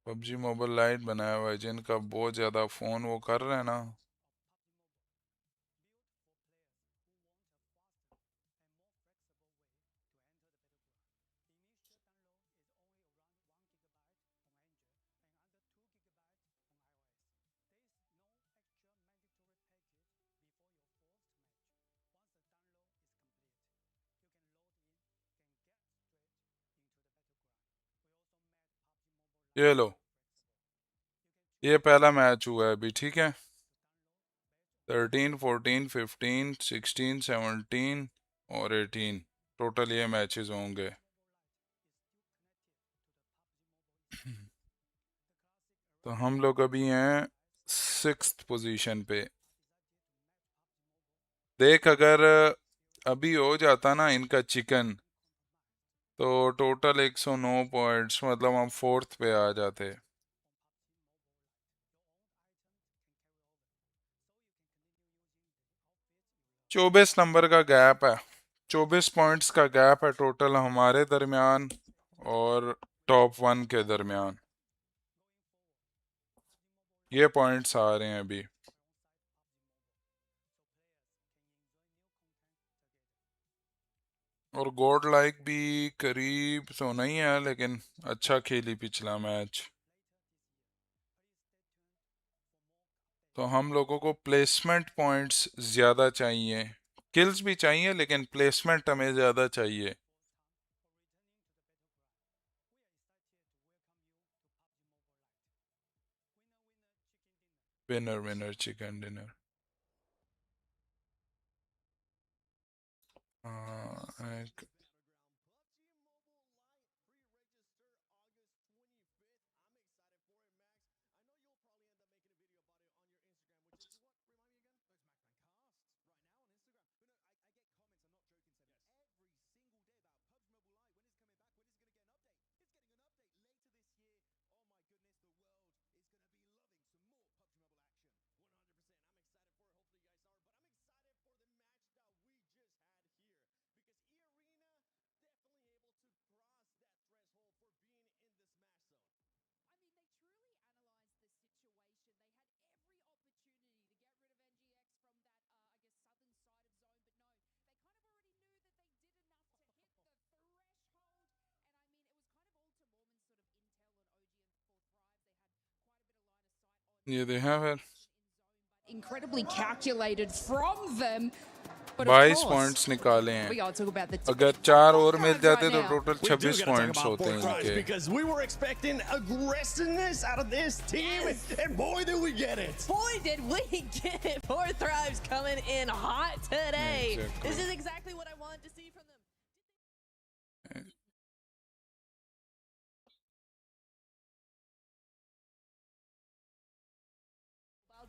पबजी मोबाइल लाइट बनाया हुआ है जिनका बहुत ज़्यादा फ़ोन वो कर रहे हैं ना ये लो ये पहला मैच हुआ है अभी ठीक है 13 14 15 16 17 और 18 टोटल ये मैचेस होंगे तो हम लोग अभी हैं 6th पोजीशन पे। देख अगर अभी हो जाता ना इनका चिकन तो टोटल 109 पॉइंट्स, मतलब हम 4th पे आ जाते। चौबीस नंबर का गैप है, 24 पॉइंट्स का गैप है टोटल हमारे दरमियान और टॉप 1 के दरमियान। ये पॉइंट्स आ रहे हैं अभी। और गॉड लाइक भी करीब तो नहीं है, लेकिन अच्छा खेली पिछला मैच। तो हम लोगों को प्लेसमेंट पॉइंट्स ज़्यादा चाहिए, किल्स भी चाहिए लेकिन प्लेसमेंट हमें ज़्यादा चाहिए। Winner winner chicken dinner. एक ये देखा फिर
incredibly calculated from them. But of
22
course,
points निकाले
we
हैं।
gotta talk about the
अगर 4 और मिल
right
जाते तो
now.
Total
We do
26
gotta talk
points
about
होते
4THRIVES
इनके।
because we were expecting aggressiveness out of this team,
Yes.
and boy, did we get it.
Boy, did we get it. 4THRIVES coming in hot today.
Exactly.
This is exactly what I wanted to see from them.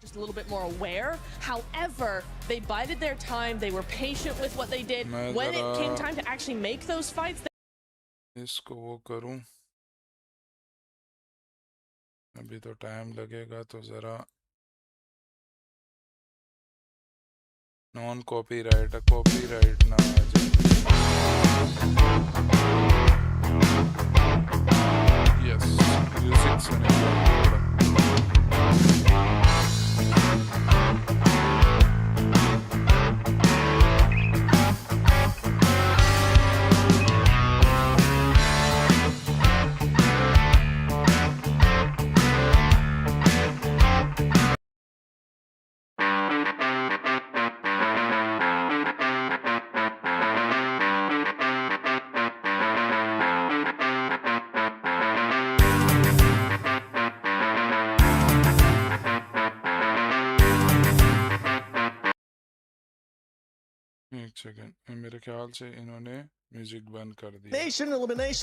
Just a little bit more aware. However, they bided their time. They were patient with what they did.
मैं
When it came
जरा
time to actually make those fights,
इसको वो करूं, अभी तो time लगेगा, तो ज़रा नॉन कॉपीराइट कॉपीराइट ना आ जाए। यस, म्यूजिक सुनेंगे थोड़ा। एक सेकंड, मेरे ख्याल से इन्होंने म्यूजिक बंद कर दिया।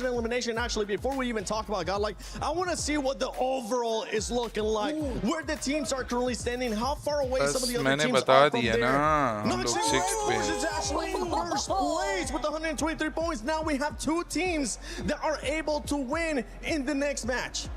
Elimination. Actually, before we even talk about Godlike, I want to see what the overall is looking like. Where the teams are currently standing, how far away some of the other
मैंने
teams
बता
are from
दिया
there.
ना, हम
Number
लोग
6
6th पे
is actually in first place with 123 points. Now we have two teams that are able to win in the next match.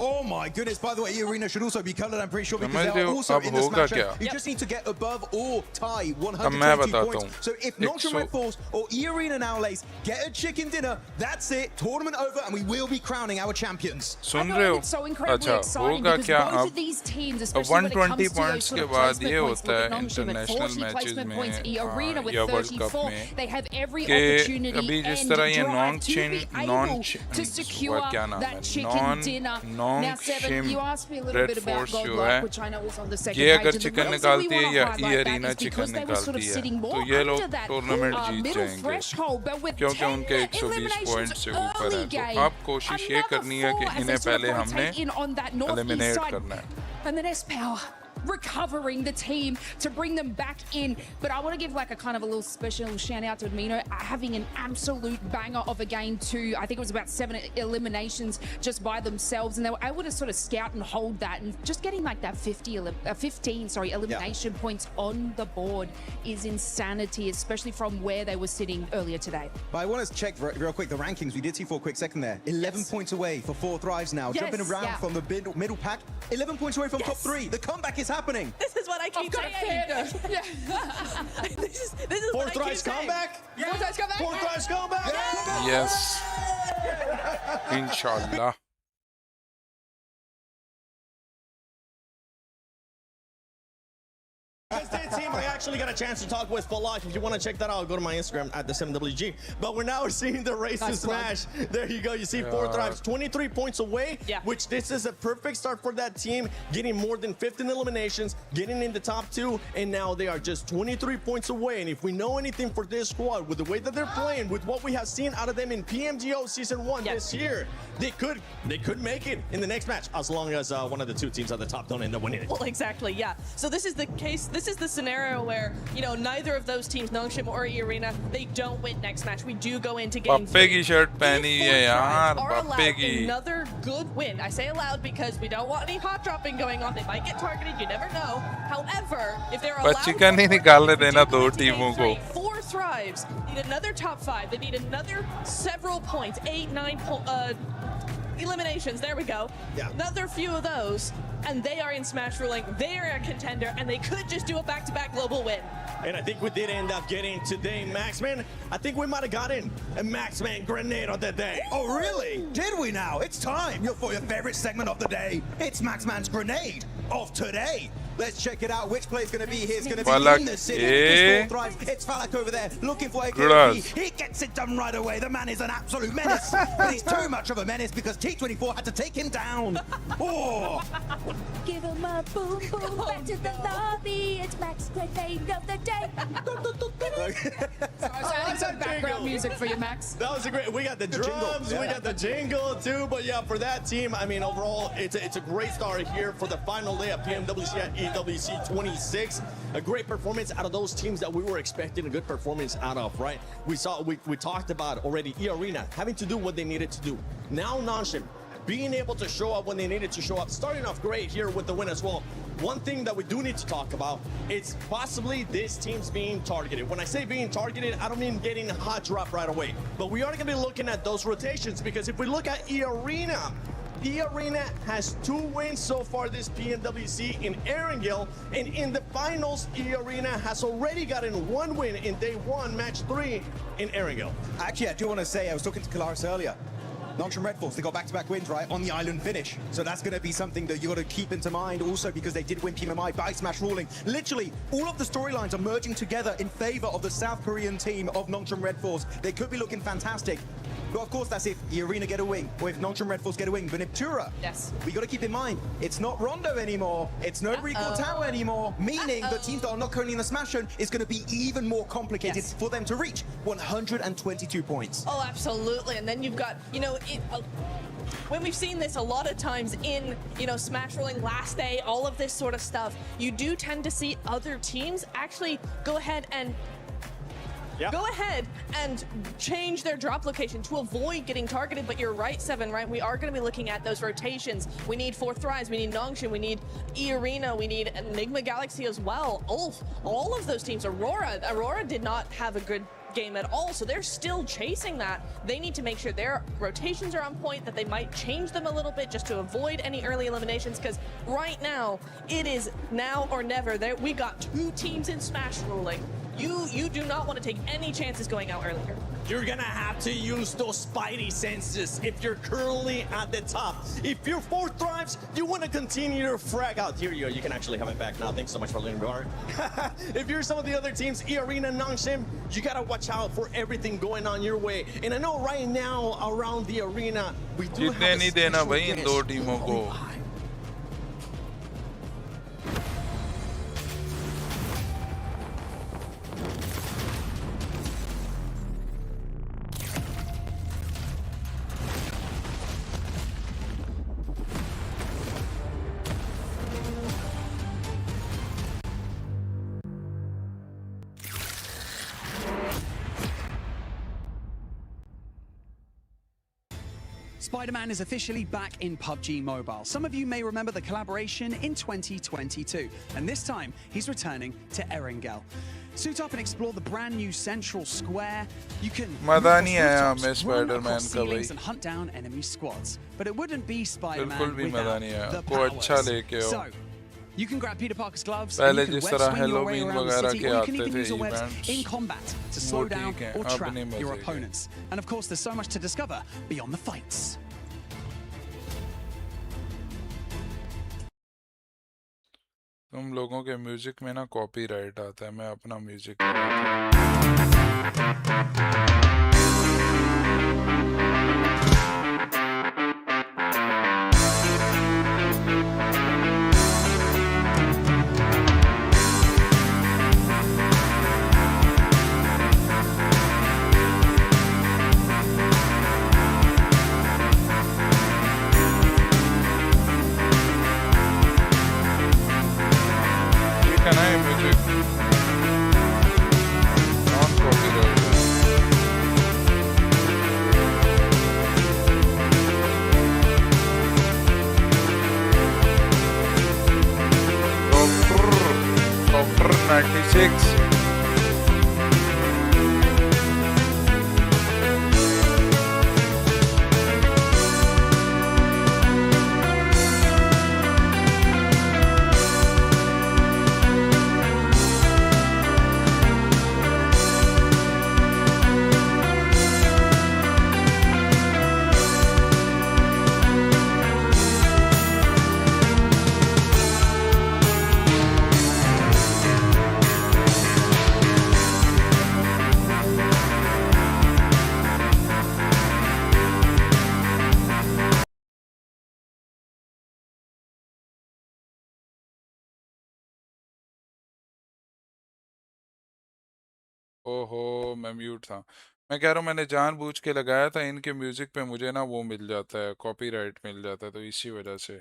Oh my goodness, by the way, Arena should also be coloured, I'm pretty sure, because
समझ
they
रहे
are
हो
also
अब
in this
होगा
matchup.
क्या?
You just need to get above or tie
अब मैं
122
बताता
points.
हूँ।
So if Nocturne Red Force or E-Arena now lays get a chicken dinner, that's it, tournament over, and we will be crowning our champions.
Soon
I
रहे
find
हो?
it so incredibly
अच्छा
exciting
होगा
because
क्या
both
अब?
of these teams, especially when it
120
comes to
points
those sort
के
of
बाद
placement
ये
points,
होता
look
है
at Nongshim at
international
40
matches
placement
में
points, Arena with
या वर्ल्ड कप
34.
में
They have every
कि
opportunity
अभी जिस
and
तरह ये
drive to be able to secure
क्या नाम
that
है,
chicken dinner. Now, Seven, you asked me a little
red
bit about
force जो
Godlike,
है,
which I know was on the second
ये
page
अगर
of the
chicken
reason we
निकालती है
want to
या
highlight
ये
that
Arena
is
chicken
because they were sort of
निकालती है
sitting
तो
more
ये लोग
under that
tournament Jeet
middle
जाएंगे,
threshold, but with
क्योंकि
10
उनके 120 पॉइंट
eliminations
से ऊपर
early
है। तो
game,
अब कोशिश ये
another
करनी है कि
4 as
इन्हें
they sort of
पहले हमने
rotate in on that northeast
eliminate
side.
करना है।
And then S-Power recovering the team to bring them back in. But I want to give like a kind of a little special shout out to Admino having an absolute banger of a game too. I think it was about 7 eliminations just by themselves, and they were able to sort of scout and hold that, and just getting like that 15 elimination points on the board is insanity, especially from where they were sitting earlier today.
But I want to check real quick the rankings. We did see for a quick second there. 11 points away for 4THRIVES now. Jumping around from the middle pack. 11 points away from top 3. The comeback is happening.
This is what I keep saying. This is
4THRIVES comeback?
4THRIVES comeback?
4THRIVES comeback?
Yes. Inshallah.
Team, I actually got a chance to talk with Falak. If you want to check that out, go to my Instagram at the 7WG. But we're now seeing the race to smash. There you go. You see 4THRIVES 23 points away, which this is a perfect start for that team, getting more than 15 eliminations, getting in the top 2, and now they are just 23 points away. And if we know anything for this squad, with the way that they're playing, with what we have seen out of them in PMGO Season 1 this year, they could make it in the next match, as long as one of the 2 teams at the top don't end up winning it.
Well, exactly, yeah. So this is the case. This is the scenario where, you know, neither of those teams, Nongshim or Arena, they don't win next match. We do go into game 2.
Pupgi shirt pehni hai yaar, Pupgi.
Another good win. I say aloud because we don't want any hot dropping going on. They might get targeted. You never know. However, if they're allowed,
chicken hi nikal dena do teamon ko.
4THRIVES need another top 5. They need another several points, 8, 9 eliminations. There we go.
Yeah.
Another few of those, and they are in Smash Ruling. They are a contender, and they could just do a back-to-back global win.
And I think we did end up getting today, Maxman. I think we might have gotten a Maxman grenade on that day.
Oh, really? Did we now? It's time for your favorite segment of the day. It's Maxman's grenade of today. Let's check it out. Which play is going to be here? It's going to be in the city. It's 4THRIVES. It's Falak over there looking for a KP. He gets it done right away. The man is an absolute menace. But he's too much of a menace because T24 had to take him down. Oh!
Give him a boom boom back to the lobby. It's Max grenade of the day.
So I was adding some background music for you, Max.
That was a great. We got the drums, we got the jingle too. But yeah, for that team, I mean, overall, it's a great start here for the final day of PMWC at EWC 26. A great performance out of those teams that we were expecting a good performance out of, right? We talked about already Arena having to do what they needed to do. Now Nongshim being able to show up when they needed to show up, starting off great here with the win as well. One thing that we do need to talk about is possibly this team's being targeted. When I say being targeted, I don't mean getting a hot drop right away, but we are going to be looking at those rotations, because if we look at Arena has 2 wins so far this PMWC in Erangel, and in the finals, Arena has already gotten 1 win in day 1, match 3 in Erangel.
Actually, I do want to say, I was talking to Kalaris earlier. Nongshim Red Force, they got back-to-back wins, right, on the island finish. So that's going to be something that you got to keep into mind also, because they did win PMMI by Smash Ruling. Literally, all of the storylines are merging together in favor of the South Korean team of Nongshim Red Force. They could be looking fantastic. But of course, that's if Arena get a win, or if Nongshim Red Force get a win. But Niptura, we got to keep in mind, it's not Rondo anymore. It's no Recall Tower anymore, meaning the teams that are not currently in the Smash Zone is going to be even more complicated for them to reach 122 points.
Oh, absolutely. And then you've got, you know, when we've seen this a lot of times in, you know, Smash Rolling last day, all of this sort of stuff, you do tend to see other teams actually go ahead and change their drop location to avoid getting targeted. But you're right, Seven, right? We are going to be looking at those rotations. We need 4THRIVES, we need Nongshim, we need Arena, we need Enigma Galaxy as well. All of those teams. Aurora did not have a good game at all, so they're still chasing that. They need to make sure their rotations are on point, that they might change them a little bit just to avoid any early eliminations, because right now it is now or never. We got 2 teams in Smash Ruling. You do not want to take any chances going out earlier.
You're gonna have to use those spidey senses if you're currently at the top. If you're 4THRIVES, you want to continue your frag out. Here you go. You can actually have it back now. Thanks so much for letting me go. If you're some of the other teams, Arena, Nongshim, you gotta watch out for everything going on your way. And I know right now around the arena, we do have a special guest.
Spider-Man is officially back in PUBG Mobile. Some of you may remember the collaboration in 2022, and this time he's returning to Erangel. Suit up and explore the brand new Central Square. You can
मजा नहीं आया हमें
run
Spiderman
across
का भाई
ceilings and hunt down enemy squads. But it wouldn't be Spider-Man
बिल्कुल भी मजा
without
नहीं आया
the
कोई अच्छा
powers.
लेके आओ
So, you can grab Peter Parker's gloves, and
पहले
you can
जिस
web
तरह
swing your way
Halloween
around the
वगैरह
city,
के
or you
आते
can even
थे
use your webs
events
in combat to
वो
slow down
ठीक है
or
अब
trap
नहीं
your
मजे के
opponents. And of course, there's so much to discover beyond the fights.
तुम लोगों के म्यूजिक में ना कॉपीराइट आता है मैं अपना music Can I music? Non-copyright. Doctor 96. ओहो मैं म्यूट था मैं कह रहा हूँ मैंने जानबूझ के लगाया था इनके म्यूजिक पे मुझे ना वो मिल जाता है कॉपीराइट मिल जाता है तो इसी वजह से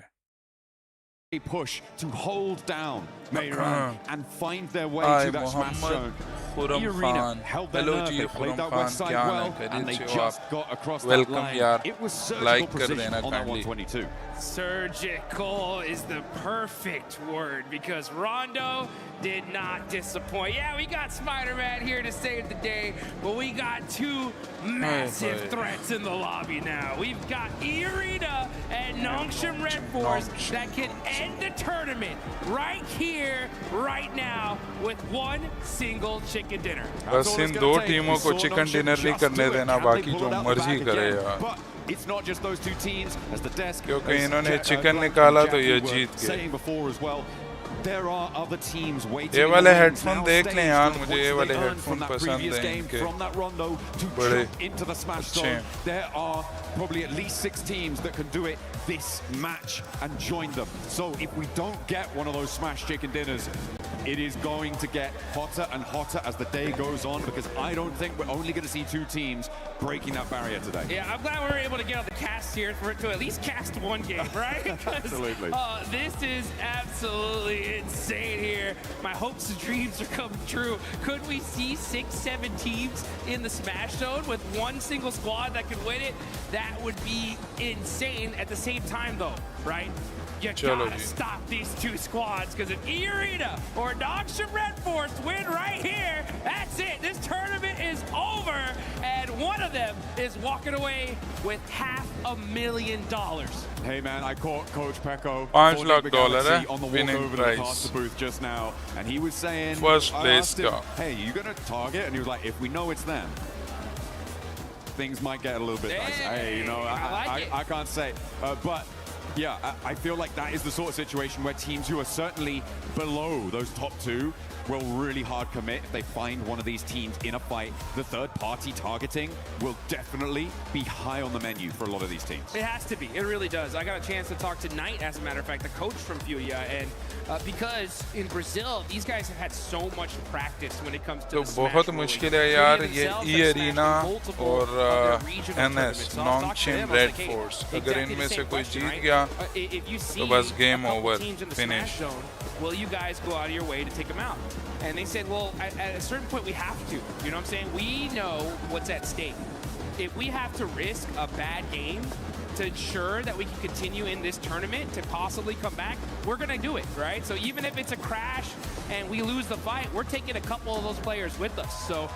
push to hold down Mehran and find their way
Hi,
to that smash
Mohammed
zone.
Khurram
Arena
Khan.
held their
Hello
nerve.
Ji
They played
Khurram
that
Khan
west side
क्या
well,
हाल है
and they
खैरियत से हो
just
आप
got across that
welcome
line.
यार
It was surgical
like कर
precision
देना
on that
kindly
122.
Surgical is the perfect word because Rondo did not disappoint. Yeah, we got Spider-Man here to save the day, but we got two massive threats in the lobby now. We've got Irina and Nongshim Red Force that can end the tournament right here, right now, with one single chicken dinner.
बस इन दो टीमों को chicken dinner नहीं करने देना बाकी जो मर्जी करे यार
It's not just those two teams as the desk
क्योंकि इन्होंने चिकन निकाला तो ये जीत गए
saying before as well. There are other teams waiting.
ये वाले हेडफोन देख लें यार मुझे ये वाले हेडफोन पसंद हैं इनके
from that rondo to
बड़े
jump into the smash
अच्छे
zone.
हैं
There are probably at least 6 teams that can do it this match and join them. So if we don't get one of those smash chicken dinners, it is going to get hotter and hotter as the day goes on because I don't think we're only going to see 2 teams breaking that barrier today.
Yeah, I'm glad we were able to get on the cast here for it to at least cast one game, right?
Absolutely.
This is absolutely insane here. My hopes and dreams are coming true. Could we see 6, 7 teams in the Smash Zone with one single squad that could win it? That would be insane at the same time, though, right? You gotta stop these 2 squads because if E-Arena or Nongshim Red Force win right here, that's it. This tournament is over, and one of them is walking away with $500,000.
Hey man, I caught Coach Pecco
$5 lakh
on the walk
winning
over to the
prize.
caster booth just now, and he was saying,
First
I
place
asked him,
का
hey, you gonna target? And he was like, if we know it's them, things might get a little bit nicer. Hey, you know, I can't say, but yeah, I feel like that is the sort of situation where teams who are certainly below those top 2 will really hard commit if they find one of these teams in a fight. The third-party targeting will definitely be high on the menu for a lot of these teams.
It has to be. It really does. I got a chance to talk to Knight, as a matter of fact, the coach from Furia, and because in Brazil, these guys have had so much practice when it comes to the Smash
बहुत
ruling.
मुश्किल है यार ये
Furia
E
themselves
arena
have smashed multiple
और
of their regional
NS
tournaments. So I was talking to
नॉन्गशिम
them, I was
red
like, hey,
force अगर
exactly the
इनमें से
same
कोई
question,
जीत
right?
गया
If you see
तो बस
a
game
couple
over
teams in the
finish
Smash Zone, will you guys go out of your way to take them out? And they said, well, at a certain point we have to. You know what I'm saying? We know what's at stake. if we have to risk a bad game to ensure that we can continue in this tournament to possibly come back, we're gonna do it, right? So even if it's a crash and we lose the fight, we're taking a couple of those players with us. So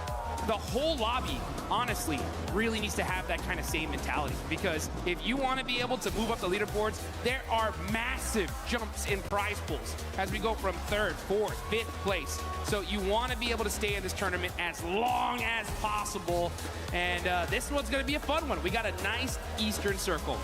the whole lobby, honestly, really needs to have that kind of same mentality, because if you want to be able to move up the leaderboards, there are massive jumps in prize pools as we go from 3rd, 4th, 5th place. So you want to be able to stay in this tournament as long as possible, and this one's going to be a fun one. We got a nice Eastern Circle.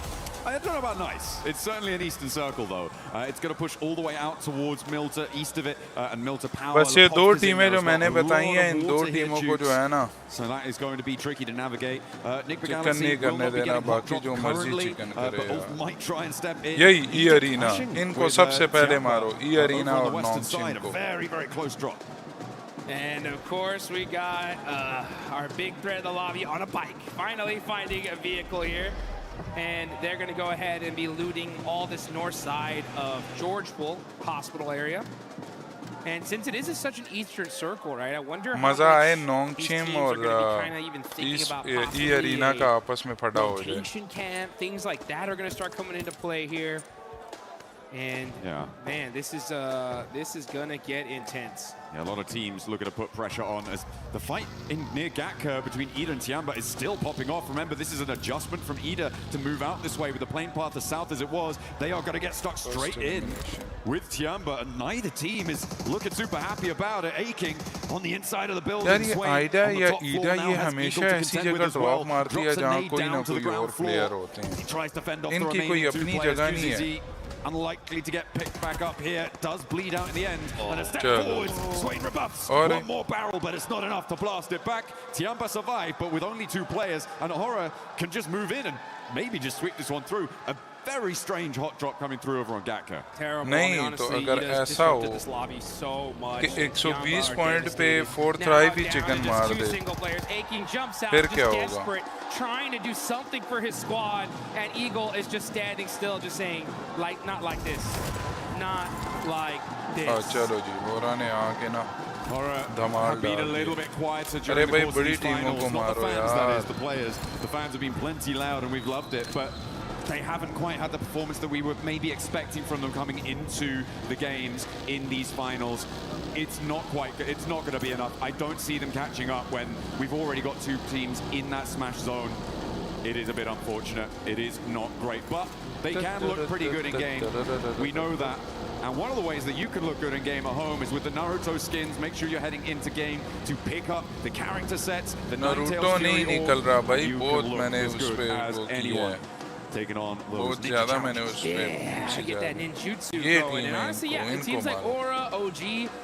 I don't know about nice. It's certainly an Eastern Circle, though. It's going to push all the way out towards Milta, east of it, and Milta Power.
बस ये दो टीमें जो मैंने बताई हैं, इन दो टीमों को जो है ना,
so that is going to be tricky to navigate. Nick
chicken नहीं करने देना, बाकी जो मर्जी चिकन करे
but might try and step in.
यही ई अरीना, इनको सबसे पहले मारो, ई अरीना और नॉन्गशिन को.
Very, very close drop.
And of course, we got our big threat of the lobby on a bike, finally finding a vehicle here. And they're going to go ahead and be looting all this north side of Georgeville Hospital area. And since it is such an Eastern Circle, right, I wonder how
मजा आए
much
नॉन्गशिन
these teams are
और
going to be kind of even thinking about
E Arena
possibly
का आपस में फटा हो जाए.
rotation camp, things like that are going to start coming into play here. And
yeah,
man, this is gonna get intense.
Yeah, a lot of teams looking to put pressure on as the fight in near Gatka between Ida and Tiamba is still popping off. Remember, this is an adjustment from Ida to move out this way with the plane path as south as it was. They are going to get stuck straight in with Tiamba, and neither team is looking super happy about it. Aching on the inside of the building.
यार ये Aida या ईडा ये हमेशा ऐसी जगह drop मारती है जहाँ कोई ना कोई और प्लेयर होते हैं. इनकी कोई अपनी जगह नहीं है.
Unlikely to get picked back up here. Does bleed out in the end. And a step forward. Swain rebuffs. One more barrel, but it's not enough to blast it back. Tiamba survived, but with only 2 players. And Horror can just move in and maybe just sweep this one through. A very strange hot drop coming through over on Gatka.
Terrible.
नहीं तो अगर ऐसा हो कि 120 point पे 4THRIVES ही chicken मार दे, फिर क्या होगा?
Trying to do something for his squad, and Eagle is just standing still, just saying, like, not like this, not like this.
चलो जी, होरा ने आके ना
Horror been a little bit quieter during the course of these finals. Not the fans, that is, the players. The fans have been plenty loud, and we've loved it, but they haven't quite had the performance that we were maybe expecting from them coming into the games in these finals. It's not going to be enough. I don't see them catching up when we've already got 2 teams in that smash zone. It is a bit unfortunate. It is not great, but they can look pretty good in game. We know that. And one of the ways that you can look good in game at home is with the Naruto skins. Make sure you're heading into game to pick up the character sets. The
Naruto नहीं निकल रहा भाई, बहुत मैंने उस पे वो किया है.
Taking on
बहुत ज़्यादा मैंने उस पे
I get that ninjutsu going, and honestly, yeah, it seems like Aura, OG,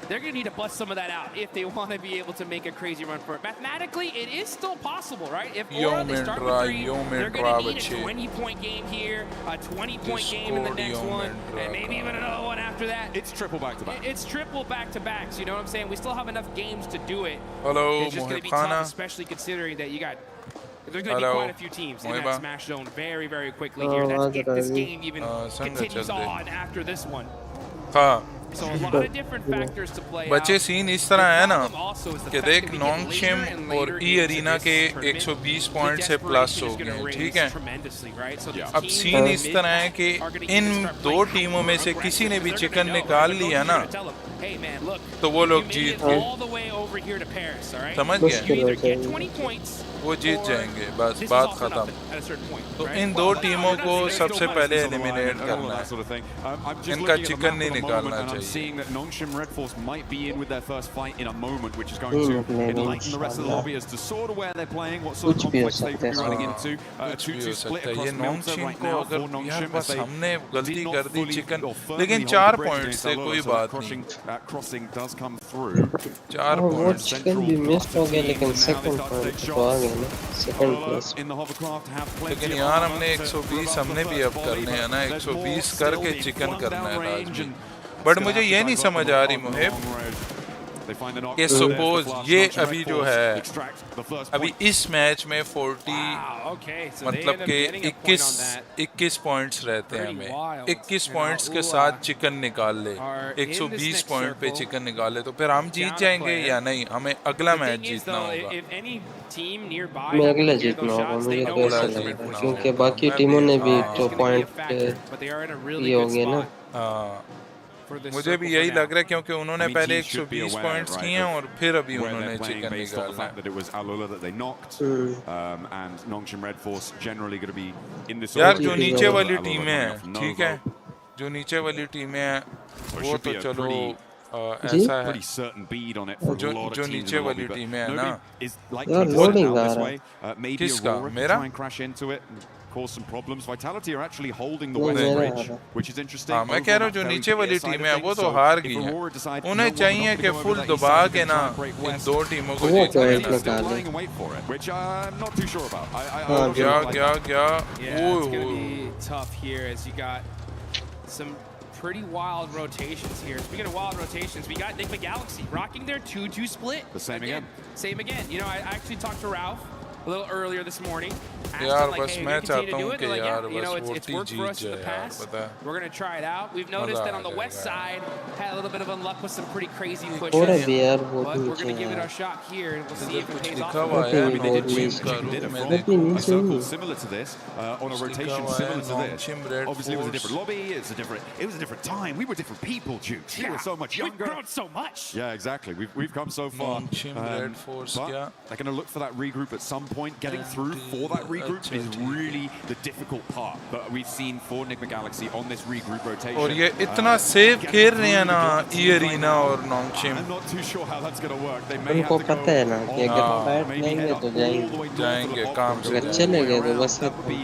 they're gonna need to bust some of that out if they want to be able to make a crazy run for it. Mathematically, it is still possible, right? If Aura they start with 3, they're gonna need a 20-point game here, a 20-point game in the next one, and maybe even another one after that.
It's triple back-to-back.
It's triple back-to-backs. You know what I'm saying? We still have enough games to do it.
Hello,
it's just gonna be tough, especially considering that you got. There's going to be quite a few teams in that smash zone very, very quickly here. That's if this game even continues on after this one. So a lot of different factors to play
बच्चे
out.
Scene इस तरह है ना कि देख नॉन्गशिम और ई arena के 120 point से प्लस हो गए, ठीक है? अब सीन इस तरह है कि इन 2 टीमों में से किसी ने भी चिकन निकाल लिया ना तो वो लोग जीत गए, समझ गए? वो जीत जाएंगे, बस बात खत्म. तो इन 2 टीमों को सबसे पहले एलिमिनेट करना है, इनका चिकन नहीं निकालना चाहिए.
Seeing that Nongshim Red Force might be in with their first fight in a moment, which is going to enlighten the rest of the lobby as to sort of where they're playing, what sort of conflicts they could be running into. A 2-2 split across Milta right now for Nongshim as they did not fully
लेकिन 4 points से कोई बात नहीं.
Crossing does come through.
4 points.
Chicken भी miss हो गया, लेकिन second point तो आ गया ना, सेकंड प्लेस.
लेकिन यार हमने 120 हमने भी अब करने हैं ना, 120 करके चिकन करना है आज भी. बट मुझे ये नहीं समझ आ रही मुहिब कि सपोज ये अभी जो है अभी इस मैच में 40 मतलब कि 21 पॉइंट्स रहते हैं हमें 21 पॉइंट्स के साथ चिकन निकाल ले 120 पॉइंट पे चिकन निकाले तो फिर हम जीत जाएंगे या नहीं हमें अगला मैच जीतना होगा
मैं अगला जीतना होगा मुझे तो ऐसा लग रहा है क्योंकि बाकी टीमों ने भी तो पॉइंट ये हो गए ना
मुझे भी यही लग रहा है क्योंकि उन्होंने पहले 120 पॉइंट्स किए हैं और फिर अभी उन्होंने चिकन निकाला यार जो नीचे वाली टीमें हैं ठीक है जो नीचे वाली टीमें हैं वो तो चलो ऐसा है जो नीचे वाली टीमें हैं ना
यार लोडिंग आ रहा है
किसका मेरा
cause some problems. Vitality are actually holding the
No,
West
no,
Bridge,
no.
which is interesting.
हाँ मैं कह रहा हूँ जो नीचे वाली टीमें हैं वो तो हार गई हैं उन्हें चाहिए कि फुल दबा के ना इन दो टीमों को
निकाले
which I'm not too sure about.
It's gonna be tough here as you got some pretty wild rotations here. Speaking of wild rotations, we got Enigma Galaxy rocking their 2-2 split.
The same again.
Same again. You know, I actually talked to Ralph a little earlier this morning.
यार बस मैं चाहता हूँ कि यार बस 40 जीत जाए यार पता है
We're gonna try it out. We've noticed that on the west side had a little bit of unluck with some pretty crazy
थोड़ा
pushes.
भी यार
But
बहुत
we're gonna
नीचे
give it
है
our shot here and we'll see if it pays
लिखा
off.
हुआ है
बहुत
मैंने
नीचे
जिम का रूम में
बहुत नीचे
circle similar to this, on a rotation similar to this.
Red
Obviously, it was a different
Force.
lobby. It was a different time. We were different people, Jukes. We were so much
We've
younger.
grown so much.
Yeah, exactly. We've come so far.
Red Force,
But
yeah.
they're going to look for that regroup at some point. Getting through for that regroup is really the difficult part that we've seen for Enigma Galaxy on this regroup rotation.
और ये इतना safe खेल रहे हैं ना ई arena और नोंगशिम
I'm not too sure how that's going to work. They may have
उनको
to go
पता है ना कि अगर
all-
फाइट
maybe
लेंगे
head
तो
up all the way
जाएंगे
north
जाएंगे,
for the
काम
Hawk
से
Bridge
अगर
all the
चले
way
गए तो
around.
बस
That would be,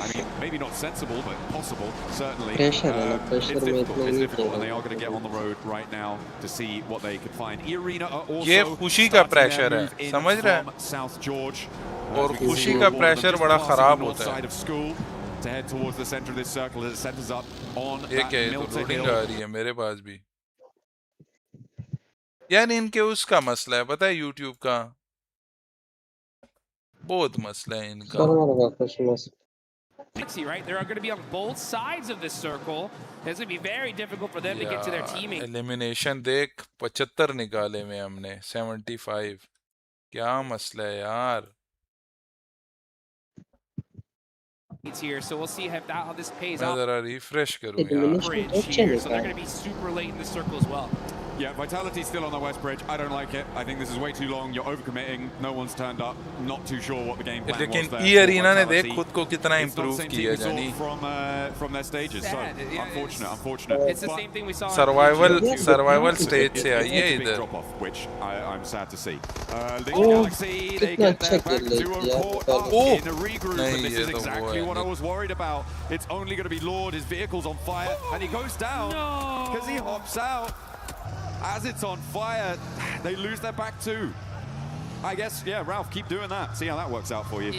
I mean, maybe not sensible, but possible, certainly.
Pressure है ना
It's
प्रेशर में
difficult,
इतना
it's
नहीं
difficult, and they are
खेलना
going to get on the road right now to see what they can find. Arena are also
ये खुशी का
starting their
pressure है,
move in
समझ रहे हैं?
from South George.
और
We can
खुशी
see
का
all of them
pressure
just
बड़ा
passing
खराब
the north
होता है।
side of school to head towards the center of this circle as it centers up on
ये
that
क्या है तो
Milton
लोडिंग
Hill.
आ रही है मेरे पास भी यार इनके उसका मसला है पता है यूट्यूब का बहुत मसला है इनका
सर्वर का कुछ मसला
Galaxy, right? They're going to be on both sides of this circle. It's going to be very difficult for them to get to their teammates.
Elimination देख 75 निकाले में हमने 75 क्या मसला है यार
Here, so we'll see how this pays
मैं
off.
जरा रिफ्रेश करूं यार
एलिमिनेशन
Bridge
तो अच्छा
here, so they're
निकाला
going to be super late in the circle as well.
Yeah, Vitality's still on the West Bridge. I don't like it. I think this is way too long. You're overcommitting. No one's turned up. Not too sure what the game plan was
लेकिन
there.
E arena ने देख खुद को कितना
It's not the
improve
same team
किया
we saw
जानी
from their stages. So
Sad. Yeah,
unfortunate.
It's the same thing we saw.
Survival stage से आई है
It's a big
इधर
drop off, which I'm sad to see. The
Oh,
Galaxy, they
कितना
get
अच्छा
their back
खेल
duo
रही थी
caught
यार
up in a regroup,
नहीं,
and this
ये
is
तो वो
exactly
है
what I
नहीं।
was worried about. It's only going to be Lord. His vehicle's on fire, and he goes down because he hops out. As it's on fire, they lose their back too. I guess, yeah, Ralph, keep doing that. See how that works out for you.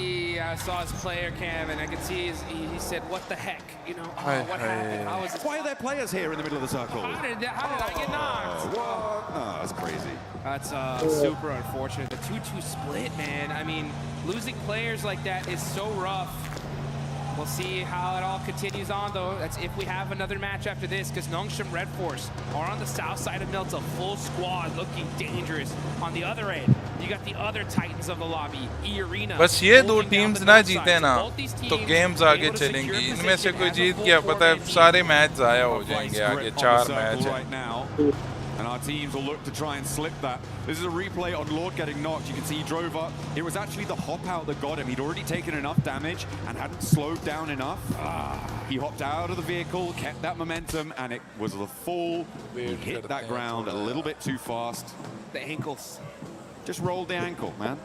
I saw his player cam, and I could see he said, "What the heck? You know,
Hi,
what
hi.
happened? How was
Why are there players here in the middle of the circle?
How did I get knocked?"
What? No, that's crazy.
That's super unfortunate. The 2-2 split, man. I mean, losing players like that is so rough. We'll see how it all continues on, though. That's if we have another match after this, because Nongshim Red Force are on the south side of Milta, full squad, looking dangerous. On the other end, you got the other Titans of the lobby, E-Arena.
बस ये दो
holding down
teams
the
ना
north
जीते
side.
ना
So both these
तो
teams
games
able
आगे
to
चलेंगी
secure
इनमें से
position
कोई
as a
जीत
full
गया पता है
four-man
सारे मैच जाया हो
Vice
जाएंगे आगे
grip on
4
the
match
circle
है
right now. And our teams will look to try and slip that. This is a replay on Lord getting knocked. You can see he drove up. It was actually the hop out that got him. He'd already taken enough damage and hadn't slowed down enough. He hopped out of the vehicle, kept that momentum, and it was the fall. He hit that ground a little bit too fast.
The ankles.
Just rolled the ankle, man.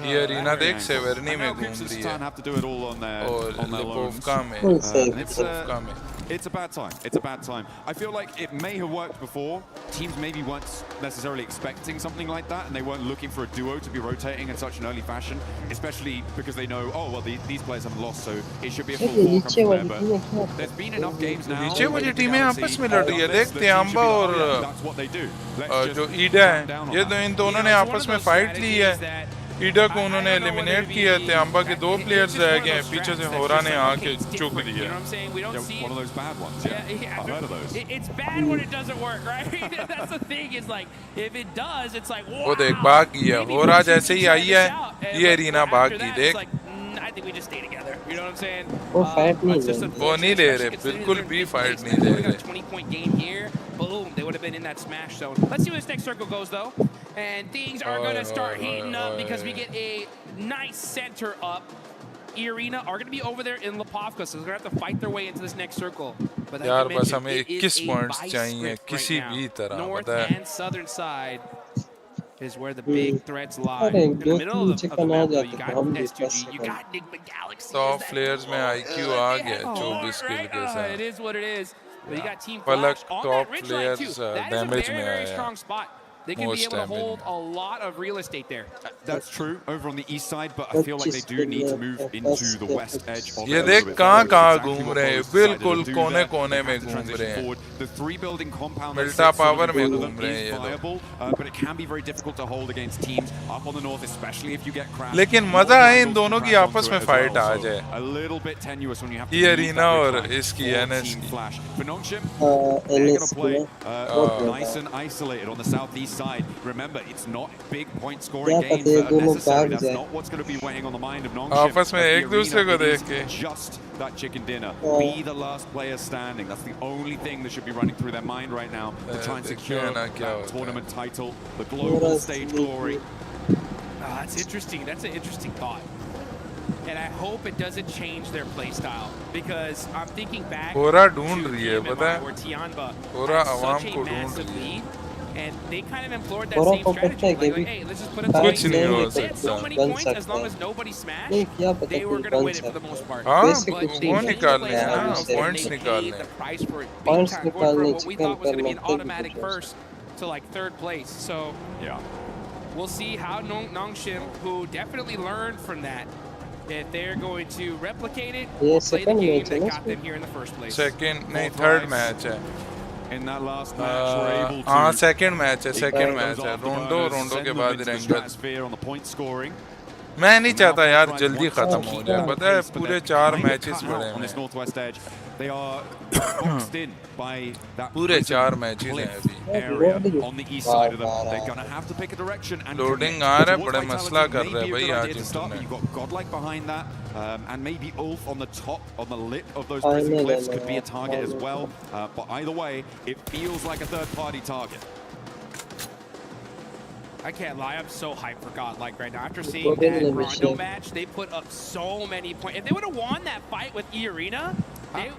ये arena देख सेवर्नी
And
में
now
घूम
Crimson
रही
Titan
है
have to do it all on their
और
own.
लिपोवका में
कौन से
And it's
लिपोवका में
It's a bad time. It's a bad time. I feel like it may have worked before. Teams maybe weren't necessarily expecting something like that, and they weren't looking for a duo to be rotating in such an early fashion, especially because they know, oh, well, these players haven't lost, so it should be a full 4 come from there. But there's been enough games now.
नीचे वो जो टीमें आपस में लड़ रही है देखते हैं अम्बा और जो ईडा है ये तो इन दोनों ने आपस में फाइट ली है ईडा को उन्होंने एलिमिनेट किया थे अम्बा के 2 प्लेयर्स रह गए हैं पीछे से होरा ने आके चुक दिया
one of those bad ones. Yeah, I've heard of those.
It's bad when it doesn't work, right? That's the thing. Is like if it does, it's like wow.
वो देख भाग गया होरा जैसे ही आई है ये एरिना भाग गई देख
I think we just stay together. You know what I'm saying?
वो फाइट नहीं ले
वो नहीं ले रहे बिल्कुल भी फाइट नहीं ले रहे
20-point game here. Boom, they would have been in that smash zone. Let's see where this next circle goes, though. And things are going to start heating up because we get a nice center up. Arena are going to be over there in Lipovka, so they're going to have to fight their way into this next circle. But like
यार
I
बस
mentioned,
हमें
it
21
is a
points
vice
चाहिए
script
किसी
right
भी
now.
तरह
North
पता है
and southern side is where the big threats lie.
अरे
In the
दो
middle
तीन
of the
चिकन आ
map, though,
जाते
you
तो
got
हम भी
S2G,
फंस
you
सकते
got Enigma Galaxy.
Top players में आईक्यू आ गया 24 किल
Right?
के साथ
It is what it is. But you got Team
Palak
Flash on
top
that ridge line too.
players,
That is a
damage
very,
में
very
आया
strong spot. They can be
most
able to
damage
hold a lot of real estate there.
That's true over on the east side, but I feel like they do need to move into the west edge of
ये
it a
देख
little bit
कहाँ
further.
कहाँ
Exactly
घूम
what
रहे हैं
Bo's decided
बिल्कुल
to do
कोने
there.
कोने
They
में
have to
घूम
transition
रहे हैं
forward. The 3 building compound that
मिल्टा
sits sort
power
of
में
in front of
घूम
them
रहे हैं
is
ये लोग
viable, but it can be very difficult to hold against teams up on the north, especially if you get crashed.
लेकिन मजा है इन दोनों की आपस में फाइट आ जाए
A little bit tenuous when you have to
ये
leave
अरीना
that
और
ridge line
इसकी
for
एनएस
Team
की
Flash. For Nongshim, they're going to play nice and isolated on the southeast side. Remember, it's not big point scoring games that are necessary. That's not what's going to be weighing on the mind of Nongshim.
आपस में एक दूसरे को देख के
Just that chicken dinner. Be the last player standing. That's the only thing that should be running through their mind right now to try and secure that tournament title, the global stage glory.
That's interesting. That's an interesting thought. And I hope it doesn't change their play style because I'm thinking back
होरा ढूंढ रही है पता है
where Tianba
होरा
had
Awam
such a
को ढूंढ
massive
रही है
lead. And they kind of implored that
होरा
same
को पता
strategy.
है कि
Like,
भी
hey, let's just put up
कुछ नहीं हो
they had so
सकता
many
बन
points as long
सकता
as nobody smashed.
नहीं क्या पता
They were
कोई
going to
बन
win it for the
सकता
most part.
हाँ
वैसे
But
कुछ
they
वो
नहीं
changed the
निकालने
play
हैं
style,
ना
and they
पॉइंट्स
paid
निकालने
the
हैं
price for it big
Points
time, going from
निकालने,
what we
chicken
thought was going to be an
करना,
automatic
कुछ
first to like 3rd place. So
Yeah.
we'll see how Nongshim, who definitely learned from that, if they're going to replicate it
ये
or play the
second
game
match है
that
ना
got them here in the first place.
Second नहीं third match है
In that last match, we're able to
हाँ second match है second
those
match है
off the
रोंडो
burners,
रोंडो
send
के
them
बाद
into the
रेंगल
stratosphere on the point scoring.
मैं नहीं चाहता यार जल्दी खत्म हो जाए पता है पूरे 4 मैचेस पड़े
on this
हैं
northwest edge. They are boxed in by that
पूरे
prison
4 मैचेस हैं
cliff
अभी
area on the east side of them. They're gonna have to pick a direction and
Loading
commit
आ रहा है,
towards
बड़े
vitality.
मसला कर
Maybe
रहा है
a
भाई
good
आज
idea to start, but
इन्होंने।
you've got Godlike behind that, and maybe Ulf on the top, on the lip of those
I
prison
know,
cliffs
I
could be a
know.
target as well. But either way, it feels like a third-party target.
I can't lie, I'm so hyped for Godlike right now. After seeing
Put in
that
the
Rondo
machine.
match, they put up so many points. If they would have won that fight with E-Arena,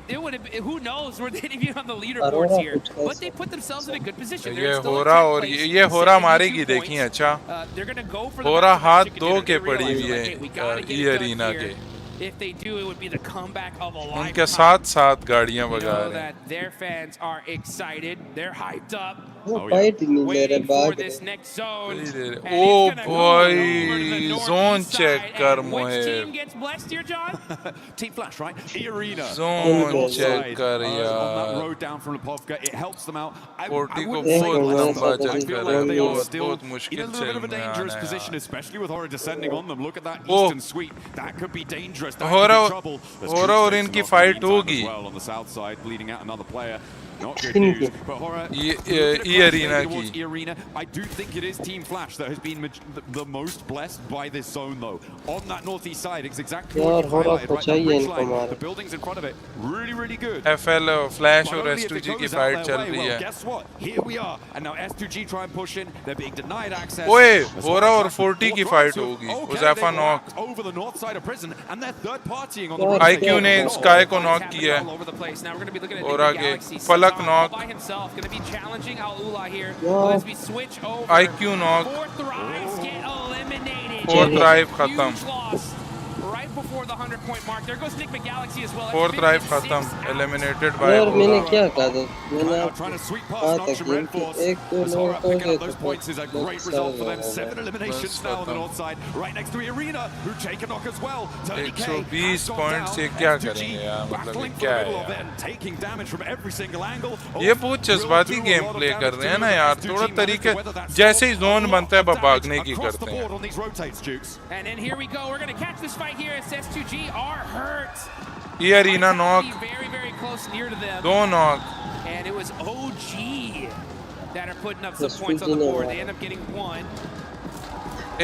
they would have been, who knows where they'd be on the leaderboards
Aurora
here.
कुछ कैसे?
But they put themselves in a good position.
ये
They're still
हो
in
रहा
10th
और
place,
ये हो रहा
72
मारेगी
points.
देखिए अच्छा
They're going to go for the
हो रहा
match
हाथ
chicken
दो
dinner.
के
They
पड़ी
realize,
हुई
like, hey, we gotta
है
get
ये
it done
अरीना
here.
के
If they do, it would be the comeback of a lifetime.
उनके साथ साथ गाड़ियां
You
भगा
know
रहे हैं
that their fans are excited. They're hyped up.
वो फाइट ही नहीं ले रहे
Waiting for
भाग
this
रहे
next zone.
नहीं दे रहे।
And
ओ
it's gonna go over to the
भाई
northeast
जोन
side.
चेक कर
And which
मोहे
team gets blessed here, John?
Team Flash, right? E-Arena.
Zone
North
check
side,
कर
on that
यार
road down from Lipovka, it helps them out. I
40 को
wouldn't say
बहुत
less
लंबा
than that. I
check
feel
कर
like
रहे
they
हैं
are
बहुत
still
बहुत
in
मुश्किल
a
से
little bit of a
में
dangerous
आना
position,
यार
especially with Horror descending on them. Look at that
Oh.
eastern sweep. That could be dangerous. That
हो
could be
रहा
trouble. There's
हो रहा
troops
और
facing
इनकी
off in the
fight
meantime
होगी
as well on the south side, bleeding out another player. Not good
किनकी?
news. But Horror,
E-Arena
towards
की
E-Arena. I do think it is Team Flash that has been the most blessed by this zone, though. On that northeast side, it's exactly what
यार
you
Horror
highlighted,
को
right? That
चाहिए
bridge
इनको
line,
मारे
the buildings in front of it, really, really good.
FL flash
But
और
only if it
S2G की
goes out
fight
their
चल
way.
रही
Well,
है
guess what? Here we are. And now S2G try and push in. They're being denied access.
ओए
That's
हो
what
रहा
they
और
try to
40 की
force
fight
right.
होगी
Okay,
उज़ैफा
they
knock
wrapped over the north side of prison, and they're third partying on the
Oh,
road.
IQ ने sky को knock
Happening
किया
all over the place. Now we're going to be looking at
और
Enigma
आगे
Galaxy.
फलक
Cesar
knock
all by himself. Going to be challenging Al-Ula here.
Yeah.
As we switch over.
IQ knock
4THRIVES get eliminated.
4 thrive खत्म
Huge loss. Right before the 100-point mark. There goes Nick McGalaxy as well.
4THRIVES खत्म, eliminated by
यार मैंने
Aurora.
क्या कहा था मैंने
Trying to sweep
कहा
past
था
Noxian
कि
Red Force.
एक दो
As
लोगों
Horror
को
picking
ये
up those
तो
points is a great
sir
result for them.
लगा
7 eliminations now on the north side, right next to Arena, who take a knock as well.
120 point से क्या करेंगे यार, मतलब ये क्या है यार?
taking damage from every single angle.
ये बहुत जज्बाती गेम प्ले कर रहे हैं ना यार, थोड़ा तरीके जैसे ही जोन बनता है बस भागने की करते हैं.
And then here we go. We're going to catch this fight here as S2G are hurt.
ये Arena knock,
Very, very close near to them.
2 knock.
And it was OG that are putting up some points on the board. They end up getting one.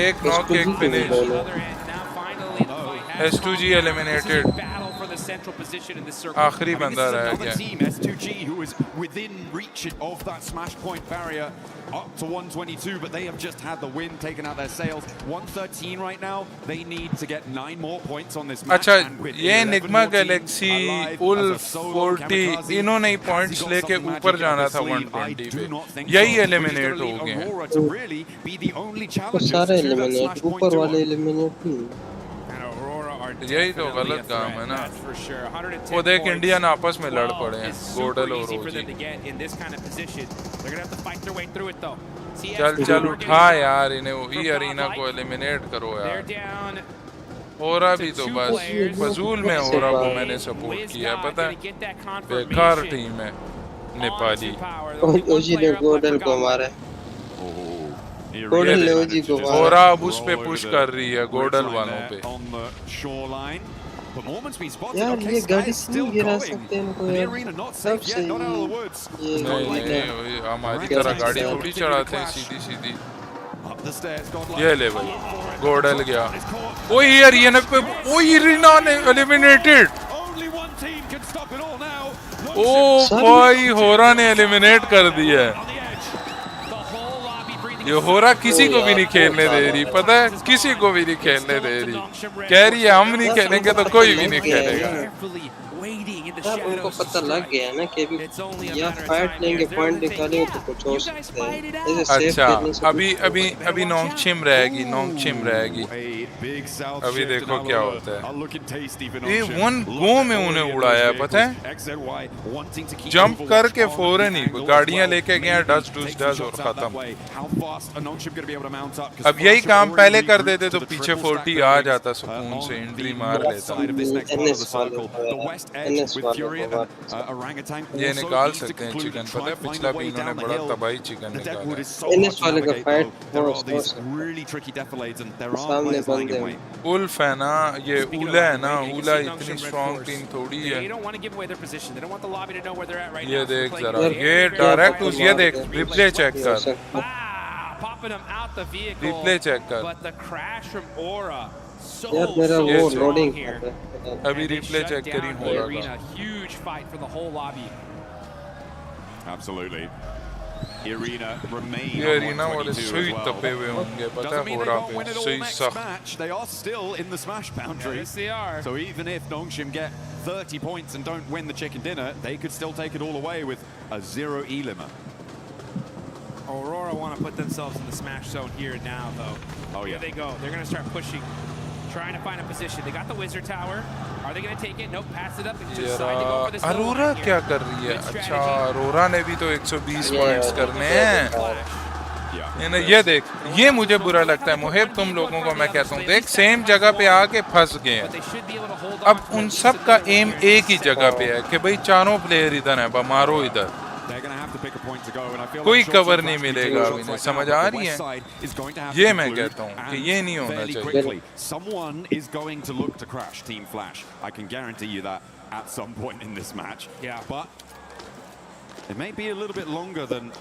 एक knock, एक finish.
Now finally the fight has
S2G eliminated.
battle for the central position in this circle.
आखिरी बंदा रह गया.
Team S2G who is within reach of that smash point barrier up to 122, but they have just had the win, taken out their sails. 113 right now. They need to get 9 more points on this match.
अच्छा, ये Enigma Galaxy, Ulf, 40 इन्होंने ही points लेके ऊपर जाना था 120 पे, यही eliminate हो गए हैं.
वो सारे एलिमिनेट, ऊपर वाले एलिमिनेट नहीं.
यही तो गलत काम है ना. वो देख इंडियन आपस में लड़ पड़े हैं, गोडल और ओजी. चल चल उठा यार इन्हें, वही अरीना को एलिमिनेट करो यार. होरा भी तो बस फजूल में होरा को मैंने सपोर्ट किया, पता है बेकार टीम है नेपाली.
ओजी ने गोडल को मारा. गोडल ने ओजी को मारा.
होरा अब उस पे पुश कर रही है गोडल वालों पे.
यार ये गाड़ी से नहीं गिरा सकते इनको यार, सब सही.
नहीं, हमारी तरह गाड़ी थोड़ी चढ़ाते हैं सीधी सीधी. ये ले भाई, गोडल गया. ओही अरीना पे, ओही अरीना ने एलिमिनेटेड. ओ भाई होरा ने एलिमिनेट कर दिया. ये होरा किसी को भी नहीं खेलने दे रही, पता है, किसी को भी नहीं खेलने दे रही. कह रही है हम नहीं खेलेंगे तो कोई भी नहीं खेलेगा.
तब उनको पता लग गया ना कि या फाइट लेंगे, पॉइंट निकालेंगे तो कुछ हो सकता है.
अच्छा, अभी नोंगचिम रहेगी, नोंगचिम रहेगी. अभी देखो क्या होता है. ये 1 गो में उन्हें उड़ाया है, पता है, जंप करके फौरन ही गाड़ियां लेके गए, डस डूस डस और खत्म. अब यही काम पहले कर देते तो पीछे 40 आ जाता, सुकून से एंट्री मार लेता. ये निकाल सकते हैं चिकन, पता है पिछला भी इन्होंने बड़ा तबाही चिकन निकाला.
एनएस वाले का फाइट सामने बंद है.
उल्फ है ना, ये उला है ना, उला इतनी स्ट्रॉन्ग टीम थोड़ी है. ये देख जरा, ये डायरेक्ट उस, ये देख रिप्ले चेक कर, रिप्ले चेक कर.
यार मेरा वो लोडिंग कर रहा है.
अभी रिप्ले चेक करी हो रहा है.
Absolutely. Arena remain.
ये अरीना वाले सही तपे हुए होंगे, पता है हो रहा है सही सख्त.
They are still in the smash boundary.
Yes, they are.
So even if Nongshim get 30 points and don't win the chicken dinner, they could still take it all away with a 0 E-limmer.
Aurora want to put themselves in the smash zone here now, though.
Oh, yeah.
Here they go. They're going to start pushing, trying to find a position. They got the wizard tower. Are they going to take it? Nope, pass it up and just decide to go for this.
Arora क्या कर रही है? अच्छा, अरोरा ने भी तो 120 points करने हैं. ये देख, ये मुझे बुरा लगता है मुहेब, तुम लोगों को मैं कहता हूँ, देख सेम जगह पे आके फंस गए हैं. अब उन सब का एम एक ही जगह पे है कि भाई चारों प्लेयर इधर हैं, मारो इधर. कोई कवर नहीं मिलेगा अभी, नहीं समझ आ रही है. ये मैं कहता हूँ कि ये नहीं होना चाहिए.
Someone is going to look to crash Team Flash. I can guarantee you that at some point in this match.
Yeah.
But it may be a little bit longer than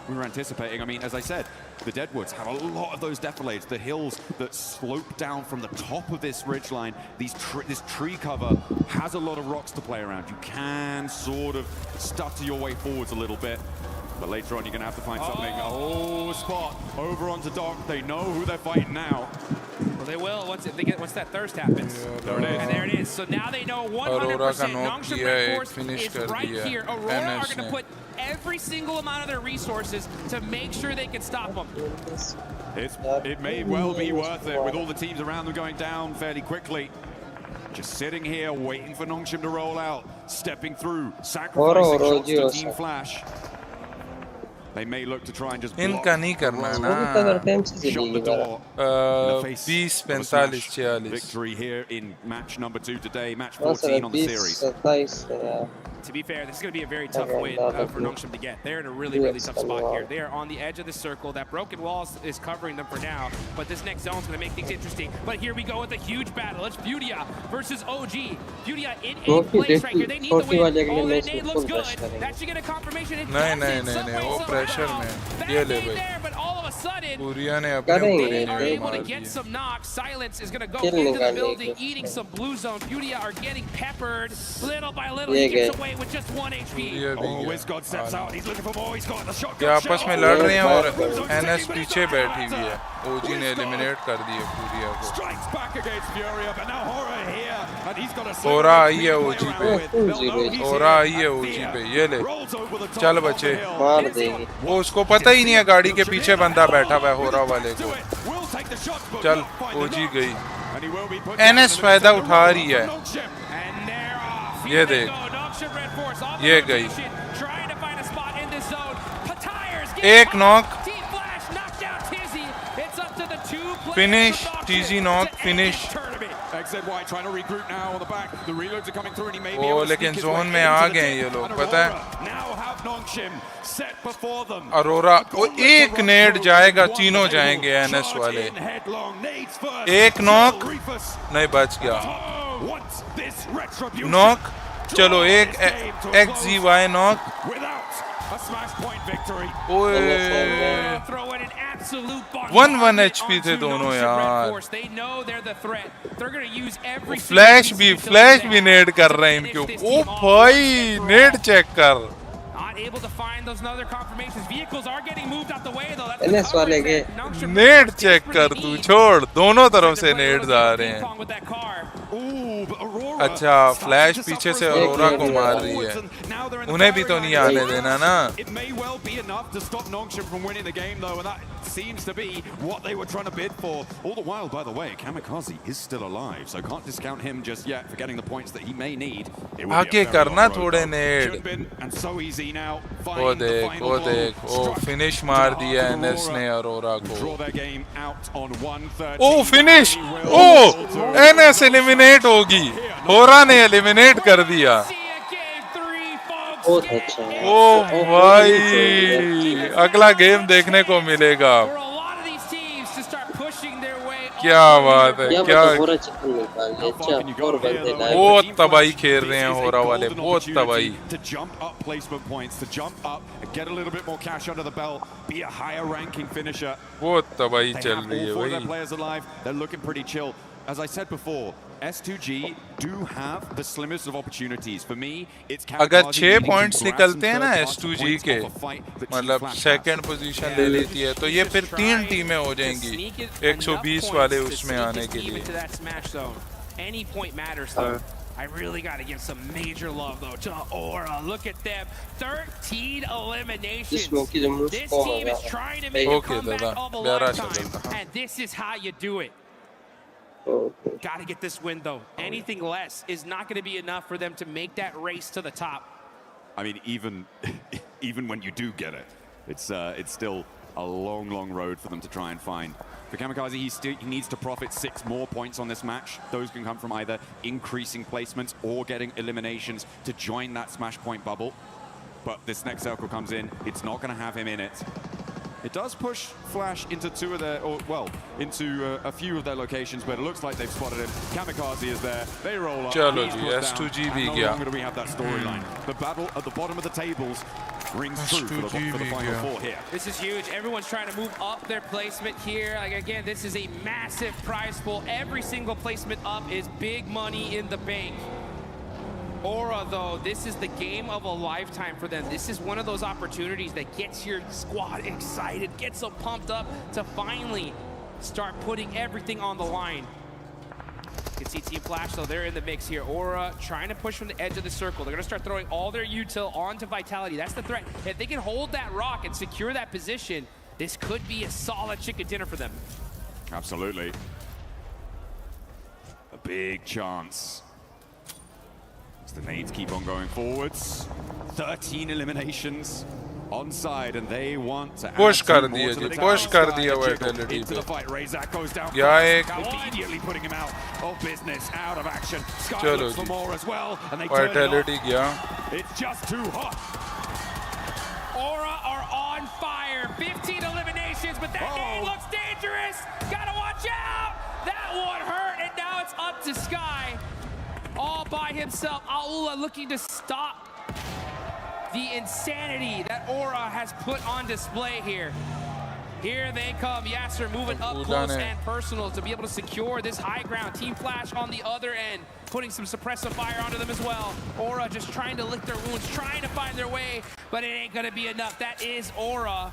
we were anticipating. I mean, as I said, the Deadwoods have a lot of those defilades, the hills that slope down from the top of this ridgeline. This tree cover has a lot of rocks to play around. You can sort of stutter your way forwards a little bit, but later on you're going to have to find something. Oh, spot over onto Doc. They know who they're fighting now.
Well, they will once that thirst happens.
There it is.
And there it is. So now they know 100% Nongshim Red Force is right here. Aurora are going to put every single amount of their resources to make sure they can stop them.
It may well be worth it with all the teams around them going down fairly quickly. just sitting here waiting for Nongshim to roll out, stepping through, sacrificing shots to Team Flash. They may look to try and just
इनका नहीं करना है ना 20-45-46
victory here in match number 2 today, match 14 on the series.
To be fair, this is going to be a very tough win for Nongshim to get. They're in a really, really tough spot here. They are on the edge of the circle. That broken wall is covering them for now, but this next zone is going to make things interesting. But here we go with a huge battle. It's Furia versus OG. Furia in a place right here. They need the win. Oh, that nade looks good. That should get a confirmation. It
नहीं वो pressure में ये ले भाई
but all of a sudden,
पूरिया ने अपने
are able to get some knocks. Silence is going to go into the building, eating some blue zone. Furia are getting peppered little by little. He gets away with just 1 HP.
Oh, WizGod steps out. He's looking for more. He's got the shotgun.
ये आपस में लड़ रहे हैं और NS पीछे बैठी हुई है. ओजी ने एलिमिनेट कर दिया पूरिया को.
Strikes back against Furia, but now Horror here, and he's got a
होरा आई है ओजी पे. होरा आई है ओजी पे. ये ले. चल बच्चे.
मार देंगे.
वो उसको पता ही नहीं है गाड़ी के पीछे बंदा बैठा हुआ है होरा वाले को. चल ओजी गई. एनएस फायदा उठा रही है. ये देख. ये गई. एक knock. Finish. TG knock. Finish. ओ लेकिन जोन में आ गए ये लोग पता है. अरोरा वो एक नेड जाएगा. तीनों जाएंगे एनएस वाले. एक नॉक. नहीं बच गया. नॉक. चलो एक XZY नॉक. ओए 1-1 HP थे दोनों यार. फ्लैश भी नेड कर रहे हैं इनके ऊपर. ओ भाई नेड चेक कर.
एनएस वाले के
नेड चेक कर तू. छोड़ दोनों तरफ से नेड आ रहे हैं. अच्छा फ्लैश पीछे से अरोरा को मार रही है. उन्हें भी तो नहीं आने देना ना.
Seems to be what they were trying to bid for. All the while, by the way, Kamikaze is still alive, so can't discount him just yet for getting the points that he may need.
आगे करना थोड़े नेड.
And so easy now.
वो देख वो देख. ओ finish मार दिया NS ने अरोरा को.
Draw their game out on 1/3.
ओ फिनिश. ओ एनएस एलिमिनेट होगी. होरा ने एलिमिनेट कर दिया.
बहुत अच्छा.
ओ भाई अगला गेम देखने को मिलेगा. क्या बात है. क्या बहुत तबाही खेल रहे हैं होरा वाले. बहुत तबाही. बहुत तबाही चल रही है भाई.
As I said before, S2G do have the slimmest of opportunities. For me, it's
अगर 6 पॉइंट्स निकलते हैं ना S2G के, मतलब सेकंड पोजीशन ले लेती है, तो ये फिर 3 टीमें हो जाएंगी 120 वाले उसमें आने के लिए.
Any point matters though. I really got to give some major love though to Aura. Look at them, 13 eliminations. This team is trying to make a comeback of a lifetime, and this is how you do it. Got to get this win though. Anything less is not going to be enough for them to make that race to the top.
I mean, even when you do get it, it's still a long road for them to try and find. For Kamikaze, he needs to profit 6 more points on this match. Those can come from either increasing placements or getting eliminations to join that smash point bubble. But this next circle comes in, it's not going to have him in it. It does push Flash into into a few of their locations, but it looks like they've spotted him. Kamikaze is there. They roll up.
Chalo ji, S2G bhi gaya.
No longer do we have that storyline. The battle at the bottom of the tables rings true for the final 4 here.
This is huge. Everyone's trying to move up their placement here. Like again, this is a massive prize pool. Every single placement up is big money in the bank. Aura, though, this is the game of a lifetime for them. This is one of those opportunities that gets your squad excited, gets them pumped up to finally start putting everything on the line. You can see Team Flash, though, they're in the mix here. Aura trying to push from the edge of the circle. They're going to start throwing all their util onto Vitality. That's the threat. If they can hold that rock and secure that position, this could be a solid chicken dinner for them.
Absolutely. big chance. As the nades keep on going forwards. 13 eliminations on side, and they want to
push kar
add two more
diya
to
ji,
the
push
table.
kar
Sky
diya
Jiggle
Vitality
into the
pe.
fight. Razak goes down
Ya
first.
ek
Immediately putting him out of business, out of action. Sky
Chalo
looks for
ji.
more as well, and they turn it
Vitality
off.
gaya.
It's just too hot.
Aura are on fire. 15 eliminations, but that game looks dangerous. Gotta watch out. That one hurt, and now it's up to Sky. All by himself. Aula looking to stop the insanity that Aura has put on display here. Here they come. Yasser moving up close and personal to be able to secure this high ground. Team Flash on the other end, putting some suppressive fire onto them as well. Aura just trying to lick their wounds, trying to find their way, but it ain't gonna be enough. That is Aura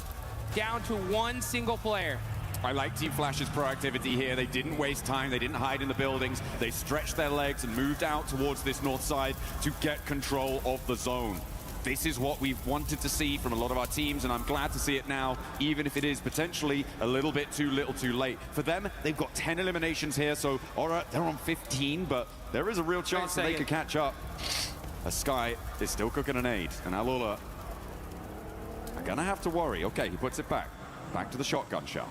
down to one single player.
I like Team Flash's proactivity here. They didn't waste time. They didn't hide in the buildings. They stretched their legs and moved out towards this north side to get control of the zone. This is what we've wanted to see from a lot of our teams, and I'm glad to see it now, even if it is potentially a little bit too little too late. For them, they've got 10 eliminations here, so Aura, they're on 15, but there is a real chance that they could catch up. A Sky is still cooking an aid, and Alula are gonna have to worry. Okay, he puts it back to the shotgun shell.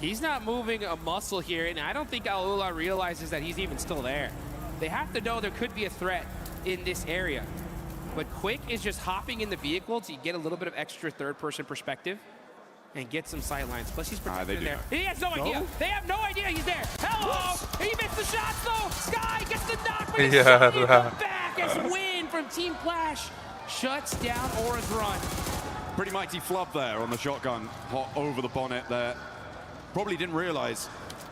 He's not moving a muscle here, and I don't think Alula realizes that he's even still there. They have to know there could be a threat in this area. But Quick is just hopping in the vehicle to get a little bit of extra third-person perspective and get some sightlines. Plus, he's protected in there. He has no idea. They have no idea he's there. Hello! He missed the shots, though. Sky gets the knock, but he's back as win from Team Flash shuts down Aura's run.
Pretty mighty flub there on the shotgun, hot over the bonnet there. Probably didn't realize,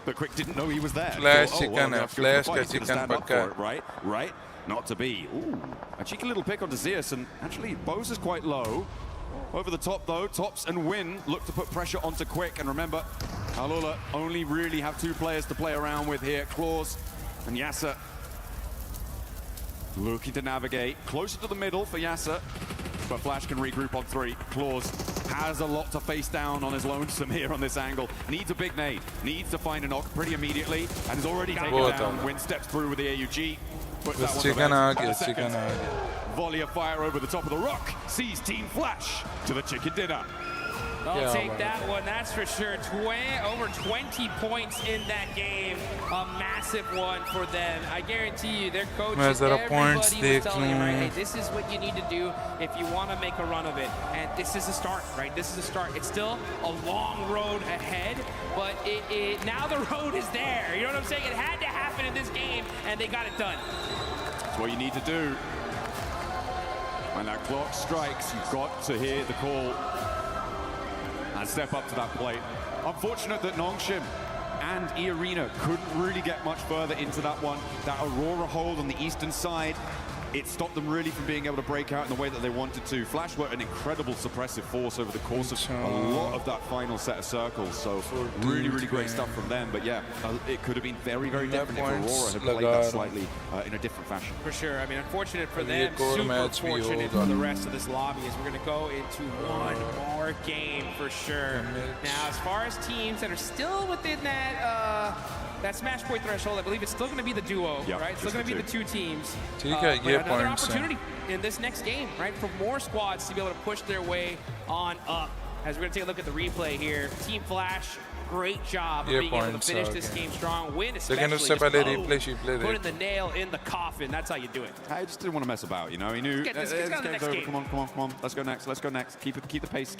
but Quick didn't know he was there.
Flash
thought,
chicken hai, Flash ka chicken pakka.
Right, not to be. Ooh, a cheeky little pick onto Zeus, and actually Bose is quite low. Over the top though, Tops and Win look to put pressure onto Quick, and remember, Alula only really have two players to play around with here, Claws and Yasser. Looking to navigate closer to the middle for Yasser, but Flash can regroup on three. Claws has a lot to face down on his lonesome here on this angle. Needs a big nade, needs to find a knock pretty immediately, and is already taken down. Win steps through with the AUG. Puts that one to bed.
Chicken
Volley of fire over the top of the rock sees Team Flash to the chicken dinner.
I'll take that one, that's for sure. Over 20 points in that game. A massive one for them. I guarantee you, their coach, everybody was telling them, right, hey, this is what you need to do if you want to make a run of it. And this is a start, right? This is a start. It's still a long road ahead, but now the road is there. You know what I'm saying? It had to happen in this game, and they got it done.
That's what you need to do. When that clock strikes, you've got to hear the call and step up to that plate. Unfortunate that Nongshim and E-Arena couldn't really get much further into that one. That Aurora hold on the eastern side, it stopped them really from being able to break out in the way that they wanted to. Flash were an incredible suppressive force over the course of a lot of that final set of circles. So really, really great stuff from them. But yeah, it could have been very, very different if Aurora had played that slightly in a different fashion.
For sure. I mean, unfortunate for them, super fortunate for the rest of this lobby as we're going to go into one more game for sure. Now, as far as teams that are still within that Smash Point threshold, I believe it's still going to be the duo, right? It's still going to be the two teams. But another opportunity in this next game, right, for more squads to be able to push their way on up. As we're going to take a look at the replay here, Team Flash, great job of being able to finish this game strong. Win especially, putting the nail in the coffin. That's how you do it.
I just didn't want to mess about, you know. He knew,
Let's get the next game.
Come on. Let's go next. Keep the pace,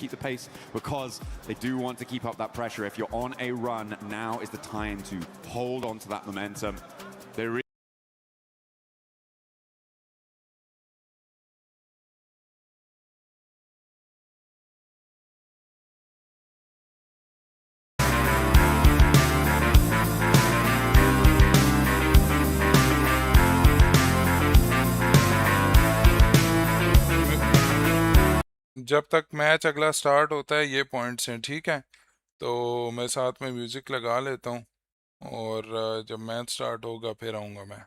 because they do want to keep up that pressure. If you're on a run, now is the time to hold on to that momentum. They really
जब तक match अगला start होता है ये points हैं, ठीक है? तो मैं साथ में म्यूजिक लगा लेता हूँ और जब मैच स्टार्ट होगा फिर आऊँगा मैं।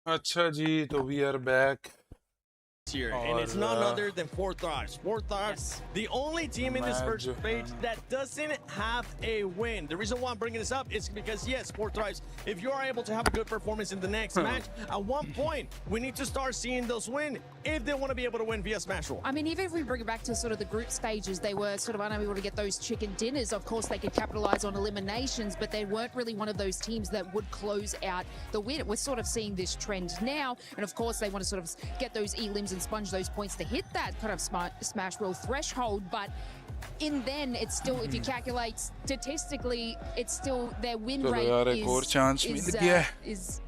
अच्छा जी, तो we are back.
Here, and it's none other than 4THRIVES. 4THRIVES, the only team in this first stage that doesn't have a win. The reason why I'm bringing this up is because, yes, 4THRIVES, if you are able to have a good performance in the next match, at one point, we need to start seeing those win if they want to be able to win via Smash Roll.
I mean, even if we bring it back to sort of the group stages, they were sort of unable to get those chicken dinners. Of course, they could capitalize on eliminations, but they weren't really one of those teams that would close out the win. We're sort of seeing this trend now, and of course, they want to sort of get those elims and sponge those points to hit that kind of smash roll threshold, but in then it's still, if you calculate statistically, it's still their win rate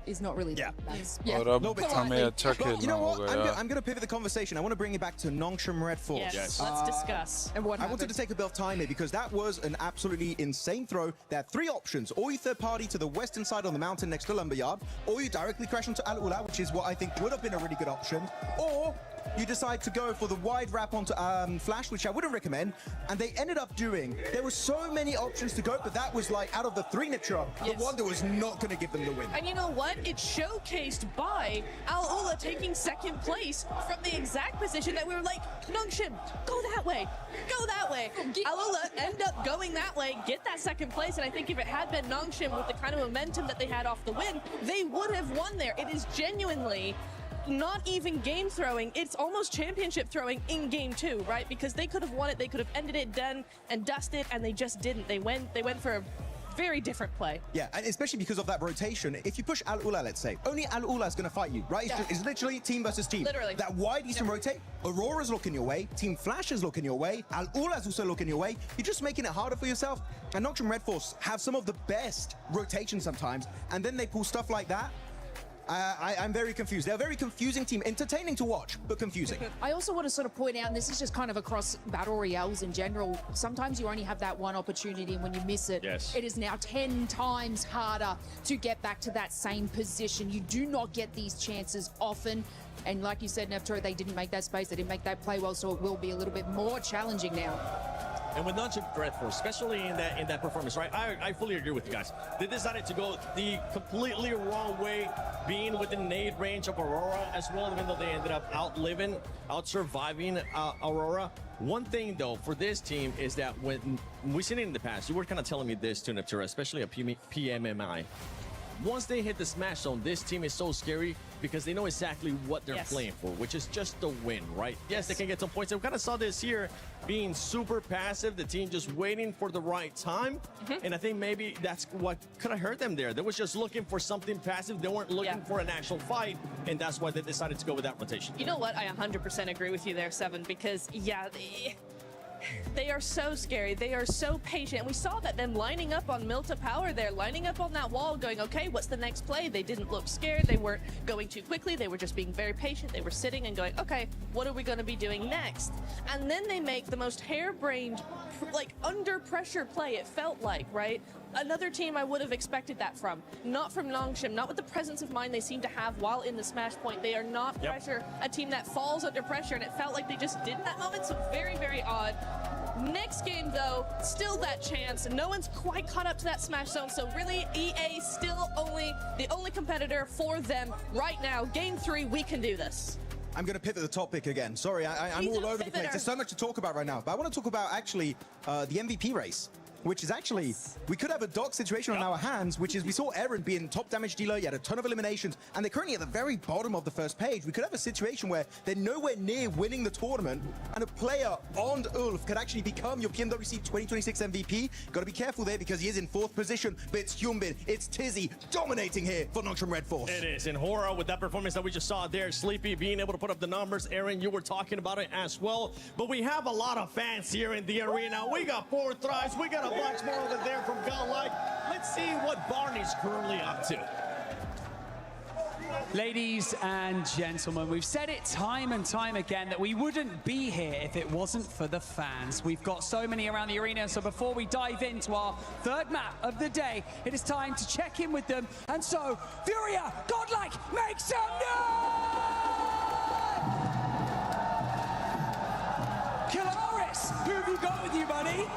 is not really that nice.
और अब हमें अच्छा खेलना होगा यार.
I'm going to pivot the conversation. I want to bring it back to Nongshim Red Force.
Yes, let's discuss.
And what
I wanted to take a bit of time here because that was an absolutely insane throw. There are 3 options. Or you third party to the western side on the mountain next to Lumberyard, or you directly crash onto Al Ula, which is what I think would have been a really good option, or you decide to go for the wide wrap onto Flash, which I wouldn't recommend, and they ended up doing. There were so many options to go, but that was like, out of the 3 Nitra, the one that was not going to give them the win.
And you know what? It's showcased by Al Ula taking second place from the exact position that we were like, Nongshim, go that way, go that way. Al Ula end up going that way, get that second place, and I think if it had been Nongshim with the kind of momentum that they had off the win, they would have won there. It is genuinely not even game throwing, it's almost championship throwing in game 2, right? Because they could have won it, they could have ended it, done and dusted, and they just didn't. They went for a very different play.
Yeah, and especially because of that rotation. If you push Al Ula, let's say, only Al Ula is going to fight you, right? It's literally team versus team.
Literally.
That wide Eastern rotate, Aurora's looking your way, Team Flash is looking your way, Al Ula's also looking your way. You're just making it harder for yourself. And Nongshim Red Force have some of the best rotations sometimes, and then they pull stuff like that. I'm very confused. They're a very confusing team. Entertaining to watch, but confusing.
I also want to sort of point out, and this is just kind of across Battle Royales in general, sometimes you only have that one opportunity, and when you miss it, it is now 10 times harder to get back to that same position. You do not get these chances often. And like you said, Neftro, they didn't make that space, they didn't make that play well, so it will be a little bit more challenging now.
And with Nongshim Red Force, especially in that performance, right? I fully agree with you guys. They decided to go the completely wrong way, being within nade range of Aurora as well, even though they ended up out-surviving Aurora. One thing, though, for this team is that when we've seen it in the past, you were kind of telling me this too, Neptura, especially a PMMI. Once they hit the smash zone, this team is so scary because they know exactly what they're playing for, which is just the win, right? Yes, they can get some points. And we kind of saw this here being super passive, the team just waiting for the right time. And I think maybe that's what could have hurt them there. They was just looking for something passive. They weren't looking for an actual fight, and that's why they decided to go with that rotation.
You know what? I 100% agree with you there, Seven, because, yeah, they are so scary. They are so patient. And we saw that them lining up on Milta Power there, lining up on that wall, going, okay, what's the next play? They didn't look scared. They weren't going too quickly. They were just being very patient. They were sitting and going, okay, what are we going to be doing next? And then they make the most harebrained, like, under pressure play, it felt like, right? Another team I would have expected that from. Not from Nongshim, not with the presence of mind they seem to have while in the smash point. They are not a team that falls under pressure, and it felt like they just did in that moment, so very, very odd. Next game, though, still that chance. No one's quite caught up to that smash zone, so really, EA still the only competitor for them right now. Game 3, we can do this.
I'm going to pivot the topic again. Sorry, I'm all over the place. There's so much to talk about right now, but I want to talk about actually the MVP race, which is actually, we could have a dark situation on our hands, which is we saw Eren being top damage dealer, he had a ton of eliminations, and they're currently at the very bottom of the first page. We could have a situation where they're nowhere near winning the tournament, and a player on Ulf could actually become your PMWC 2026 MVP. Got to be careful there because he is in 4th position, but it's Hyunbin, it's Tizzy dominating here for Nongshim Red Force.
It is, and Hora with that performance that we just saw there, Sleepy being able to put up the numbers. Aaron, you were talking about it as well, but we have a lot of fans here in the arena. We got 4THRIVES, we got a bunch more over there from Godlike. Let's see what Barney's currently up to.
Ladies and gentlemen, we've said it time and time again that we wouldn't be here if it wasn't for the fans. We've got so many around the arena, so before we dive into our third map of the day, it is time to check in with them. And so, Furia, Godlike, make some noise! Kilaris, who have you got with you, buddy?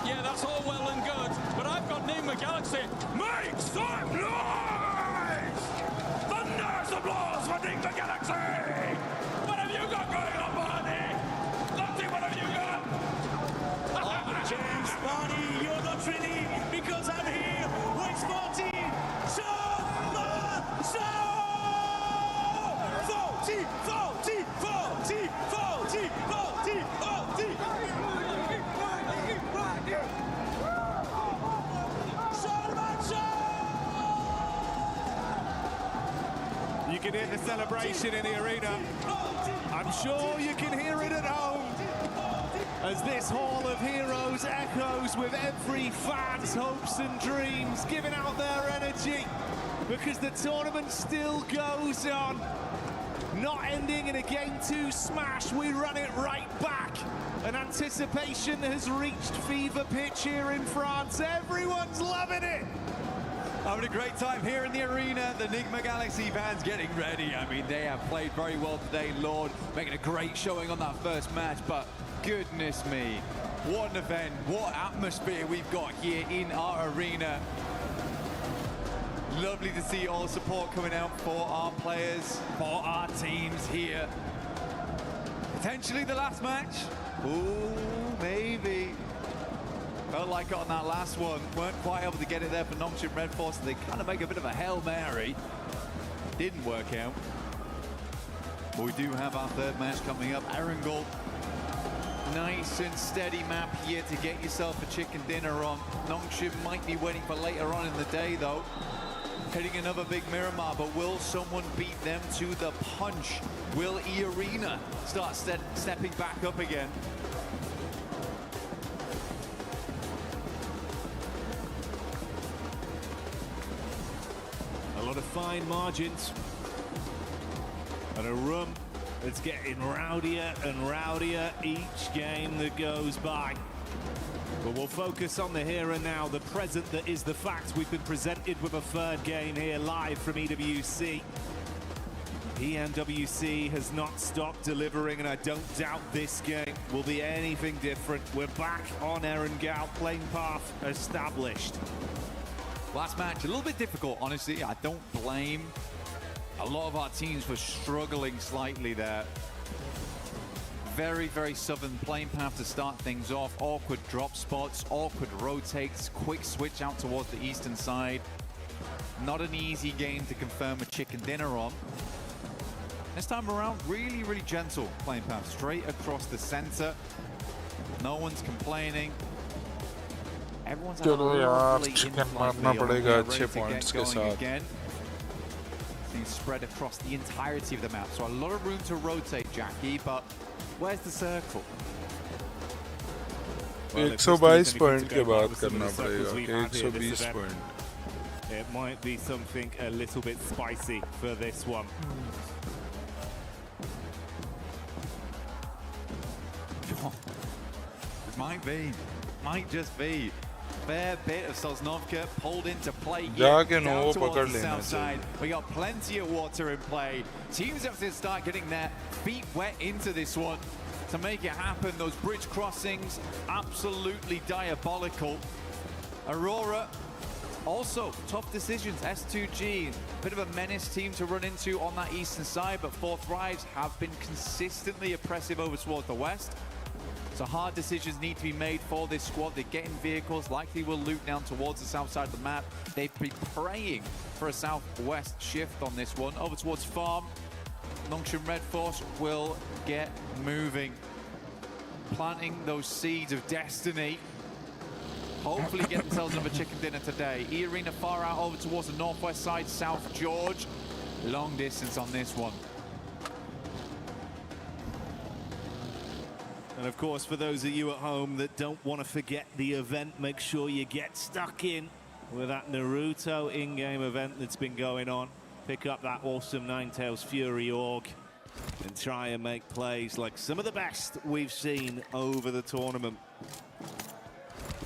Yeah, that's all well and good, but I've got Nigma Galaxy. Make some noise! Thunder applause for Enigma Galaxy! What have you got going on, Barney? Lottie, what have you got?
Oh, James, Barney, you're not really, because I'm here with 14.
You can hear the celebration in the arena. I'm sure you can hear it at home as this Hall of Heroes echoes with every fan's hopes and dreams, giving out their energy because the tournament still goes on. Not ending in a Game 2 smash, we run it right back. And anticipation has reached fever pitch here in France. Everyone's loving it.
Having a great time here in the arena. The Enigma Galaxy fans getting ready. I mean, they have played very well today, Lord, making a great showing on that first match, but goodness me, what an event, what atmosphere we've got here in our arena. Lovely to see all the support coming out for our players, for our teams here. Potentially the last match. Ooh, maybe. Felt like it on that last one. Weren't quite able to get it there for Nongshim Red Force. They kind of make a bit of a Hail Mary. Didn't work out. But we do have our third match coming up. Erangel. Nice and steady map here to get yourself a chicken dinner on. Nongshim might be waiting for later on in the day though. Hitting another big Miramar, but will someone beat them to the punch? Will E-Arena start stepping back up again?
A lot of fine margins and a room that's getting rowdier and rowdier each game that goes by. But we'll focus on the here and now, the present that is the fact. We've been presented with a third game here live from EWC. ENWC has not stopped delivering, and I don't doubt this game will be anything different. We're back on Erangel, playing path established.
Last match, a little bit difficult, honestly. I don't blame a lot of our teams for struggling slightly there. Very, very southern playing path to start things off. Awkward drop spots, awkward rotates, quick switch out towards the eastern side. Not an easy game to confirm a chicken dinner on. This time around, really, really gentle playing path. Straight across the center. No one's complaining. Everyone's had a lovely in-flight feel. Ready to get going again. Things spread across the entirety of the map. So a lot of room to rotate, Jackie, but where's the circle?
122 point के बाद करना पड़ेगा 120 point.
It might be something a little bit spicy for this one.
It might be, might just be. Fair bit of Sosnovka pulled into play here down towards the south side. We got plenty of water in play. Teams have to start getting their feet wet into this one to make it happen. Those bridge crossings, absolutely diabolical. Aurora, also tough decisions. S2G, bit of a menace team to run into on that eastern side, but 4THRIVES have been consistently oppressive over towards the west. So hard decisions need to be made for this squad. They're getting vehicles, likely will loop down towards the south side of the map. They've been praying for a southwest shift on this one. Over towards farm, Nongshim Red Force will get moving. Planting those seeds of destiny. Hopefully get themselves another chicken dinner today. E-Arena far out over towards the northwest side, South George. Long distance on this one.
And of course, for those of you at home that don't want to forget the event, make sure you get stuck in with that Naruto in-game event that's been going on. Pick up that awesome Ninetales Fury org and try and make plays like some of the best we've seen over the tournament.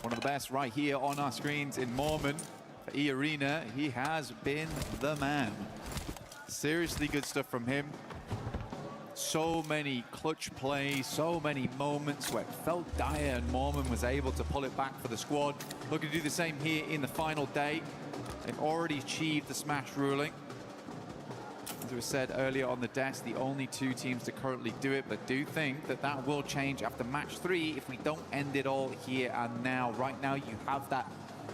One of the best right here on our screens in Mormon. For E-Arena, he has been the man. Seriously good stuff from him. So many clutch plays, so many moments where it felt dire and Mormon was able to pull it back for the squad. Looking to do the same here in the final day. They've already achieved the smash ruling.
As it was said earlier on the desk, the only 2 teams to currently do it, but do think that that will change after match 3 if we don't end it all here and now. Right now, you have that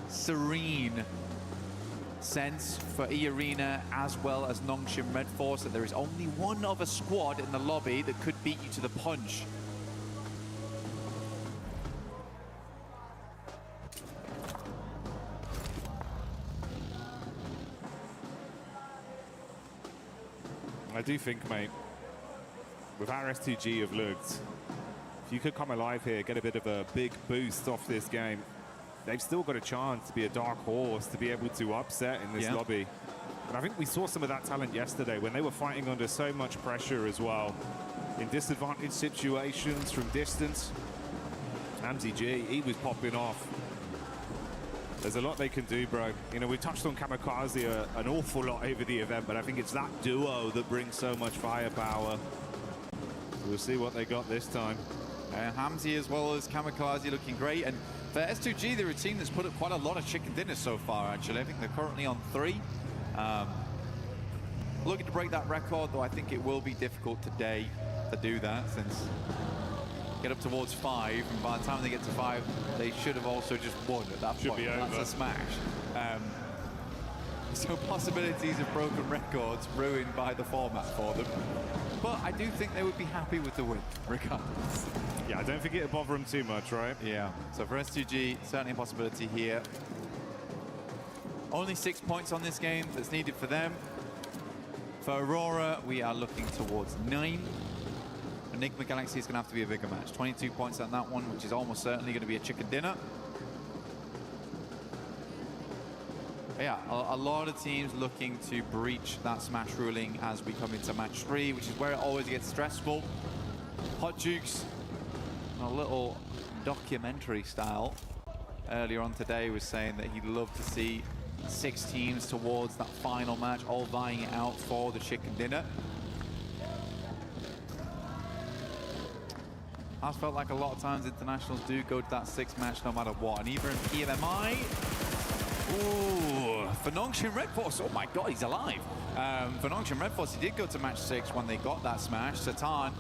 serene sense for E-Arena as well as Nongshim Red Force that there is only one other squad in the lobby that could beat you to the punch.
I do think, mate, with how S2G have looked, if you could come alive here, get a bit of a big boost off this game, they've still got a chance to be a dark horse, to be able to upset in this lobby. And I think we saw some of that talent yesterday when they were fighting under so much pressure as well. In disadvantaged situations from distance, Hamzy G, he was popping off. There's a lot they can do, bro. You know, we touched on Kamikaze an awful lot over the event, but I think it's that duo that brings so much firepower. We'll see what they got this time.
Hamzy as well as Kamikaze looking great. And for S2G, they're a team that's put up quite a lot of chicken dinners so far, actually. I think they're currently on 3. Looking to break that record, though I think it will be difficult today to do that, since get up towards 5, and by the time they get to 5, they should have also just won at that point. That's a smash. So possibilities of broken records ruined by the format for them. But I do think they would be happy with the win, regardless.
Yeah, I don't think it'll bother them too much, right?
Yeah, so for S2G, certainly a possibility here. Only 6 points on this game that's needed for them. For Aurora, we are looking towards 9. Enigma Galaxy is going to have to be a bigger match. 22 points on that one, which is almost certainly going to be a chicken dinner. But yeah, a lot of teams looking to breach that smash ruling as we come into match 3, which is where it always gets stressful. Hot Jukes, a little documentary style, earlier on today was saying that he'd love to see 6 teams towards that final match, all vying it out for the chicken dinner. Has felt like a lot of times internationals do go to that 6th match no matter what. And even in PMMI, ooh, for Nongshim Red Force, oh my God, he's alive. For Nongshim Red Force, he did go to match 6 when they got that smash. Satan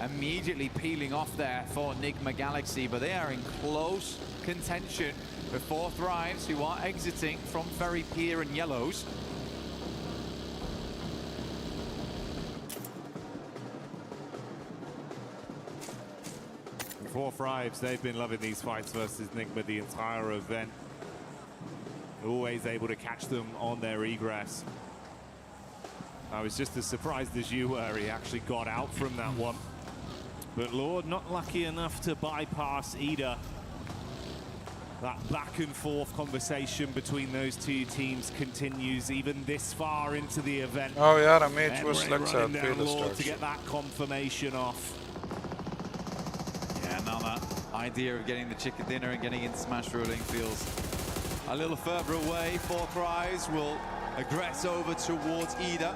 immediately peeling off there for Enigma Galaxy, but they are in close contention with 4THRIVES, who are exiting from Ferry Pier and Yellows.
4THRIVES, they've been loving these fights versus Enigma the entire event. Always able to catch them on their egress. I was just as surprised as you were. He actually got out from that one. But Lord, not lucky enough to bypass either. That back and forth conversation between those 2 teams continues even this far into the event.
Oh yeah, a match was
running
like
down Lord to get that confirmation off.
Yeah, now that idea of getting the chicken dinner and getting into smash ruling feels a little further away. 4THRIVES will aggress over towards Ida.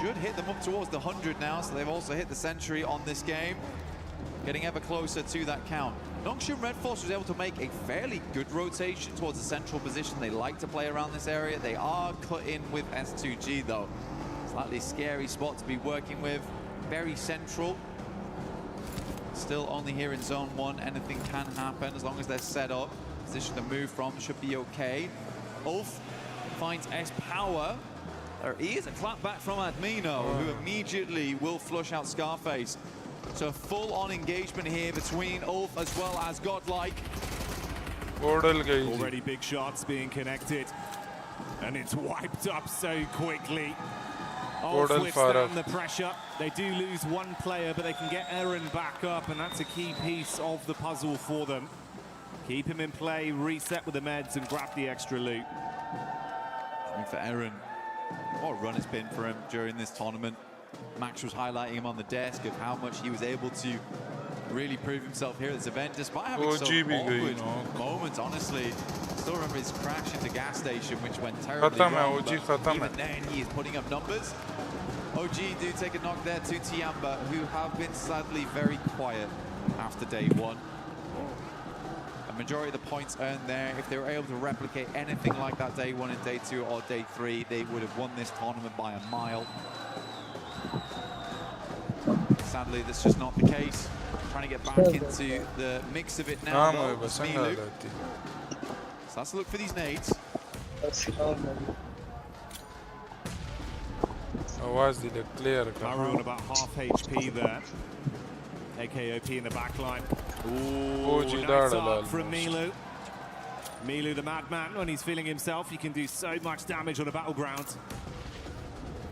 Should hit them up towards the 100 now, so they've also hit the century on this game. Getting ever closer to that count. Nongshim Red Force was able to make a fairly good rotation towards the central position. They like to play around this area. They are cut in with S2G though. Slightly scary spot to be working with. Very central. Still only here in zone 1. Anything can happen as long as they're set up. Position to move from should be okay. Ulf finds S-Power. There is a clap back from Admino, who immediately will flush out Scarface. So full-on engagement here between Ulf as well as Godlike.
Already big shots being connected. And it's wiped up so quickly. Ulf withstand the pressure. They do lose 1 player, but they can get Eren back up, and that's a key piece of the puzzle for them. Keep him in play, reset with the meds, and grab the extra loot.
Coming for Eren. What a run it's been for him during this tournament. Max was highlighting him on the desk of how much he was able to really prove himself here at this event, despite having some awkward moments, honestly. Still remember his crash into gas station, which went terribly wrong, but even then he is putting up numbers. OG do take a knock there to Tiamba, who have been sadly very quiet after day 1. majority of the points earned there, if they were able to replicate anything like that day 1 and day 2 or day 3, they would have won this tournament by a mile. Sadly, that's just not the case. Trying to get back into the mix of it now. Milu starts to look for these nades.
Maroon about half HP there. AKOP in the back line. Ooh, nice arc from Milu. Milu the madman, when he's feeling himself, he can do so much damage on a battleground.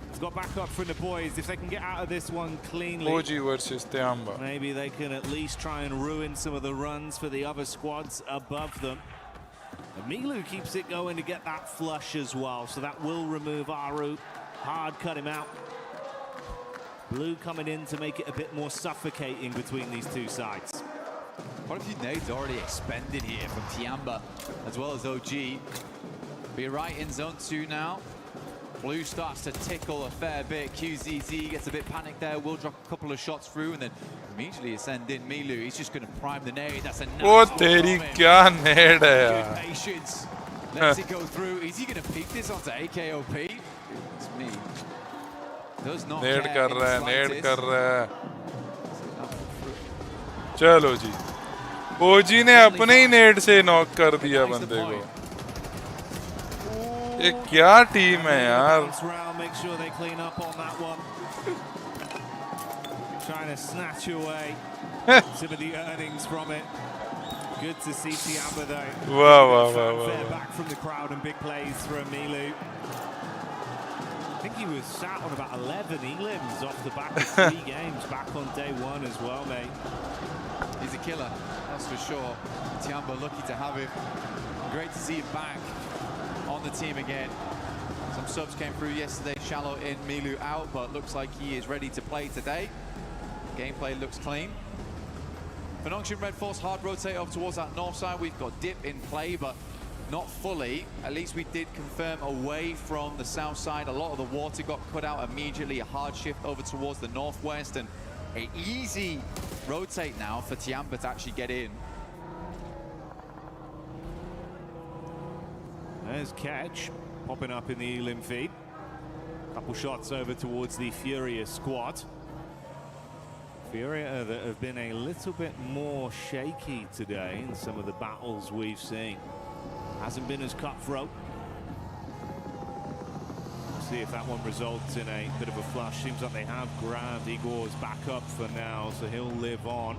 He's got back up from the boys. If they can get out of this one cleanly,
OG versus Tiamba.
Maybe they can at least try and ruin some of the runs for the other squads above them. And Milu keeps it going to get that flush as well, so that will remove Aru. Hard cut him out. Blue coming in to make it a bit more suffocating between these two sides.
Quite a few nades already expended here from Tiamba as well as OG. Be right in zone 2 now. Blue starts to tickle a fair bit. QZZ gets a bit panicked there. Will drop a couple of shots through and then immediately ascend in. Milu, he's just going to prime the nade. That's a nice
Oh, teri kya nade hai
yaar. Good patience. Lets it go through. Is he going to peek this onto AKOP? It's me. Does not
नेड
care
कर
in
रहा है,
the
Ned
slightest.
कर रहा है. चलो जी, ओजी ने अपने ही नेड से नॉक कर दिया बंदे को. ये क्या टीम है यार.
Make sure they clean up on that one. Trying to snatch away some of the earnings from it. Good to see Tiamba though.
Wow.
Back from the crowd and big plays from Milu. I think he was sat on about 11 elims off the back of 3 games back on day 1 as well, mate.
He's a killer, that's for sure. Tiamba lucky to have him. Great to see him back on the team again. Some subs came through yesterday, Shallow in, Milu out, but looks like he is ready to play today. Gameplay looks clean. For Nongshin Red Force, hard rotate up towards that north side. We've got Dip in play, but not fully. At least we did confirm away from the south side. A lot of the water got cut out immediately. A hard shift over towards the northwest, and an easy rotate now for Tiamba to actually get in.
There's Catch popping up in the elim feed. Couple shots over towards the Furia squad. Furia that have been a little bit more shaky today in some of the battles we've seen. Hasn't been as cutthroat. We'll see if that one results in a bit of a flush. Seems like they have grabbed Igor's back up for now, so he'll live on.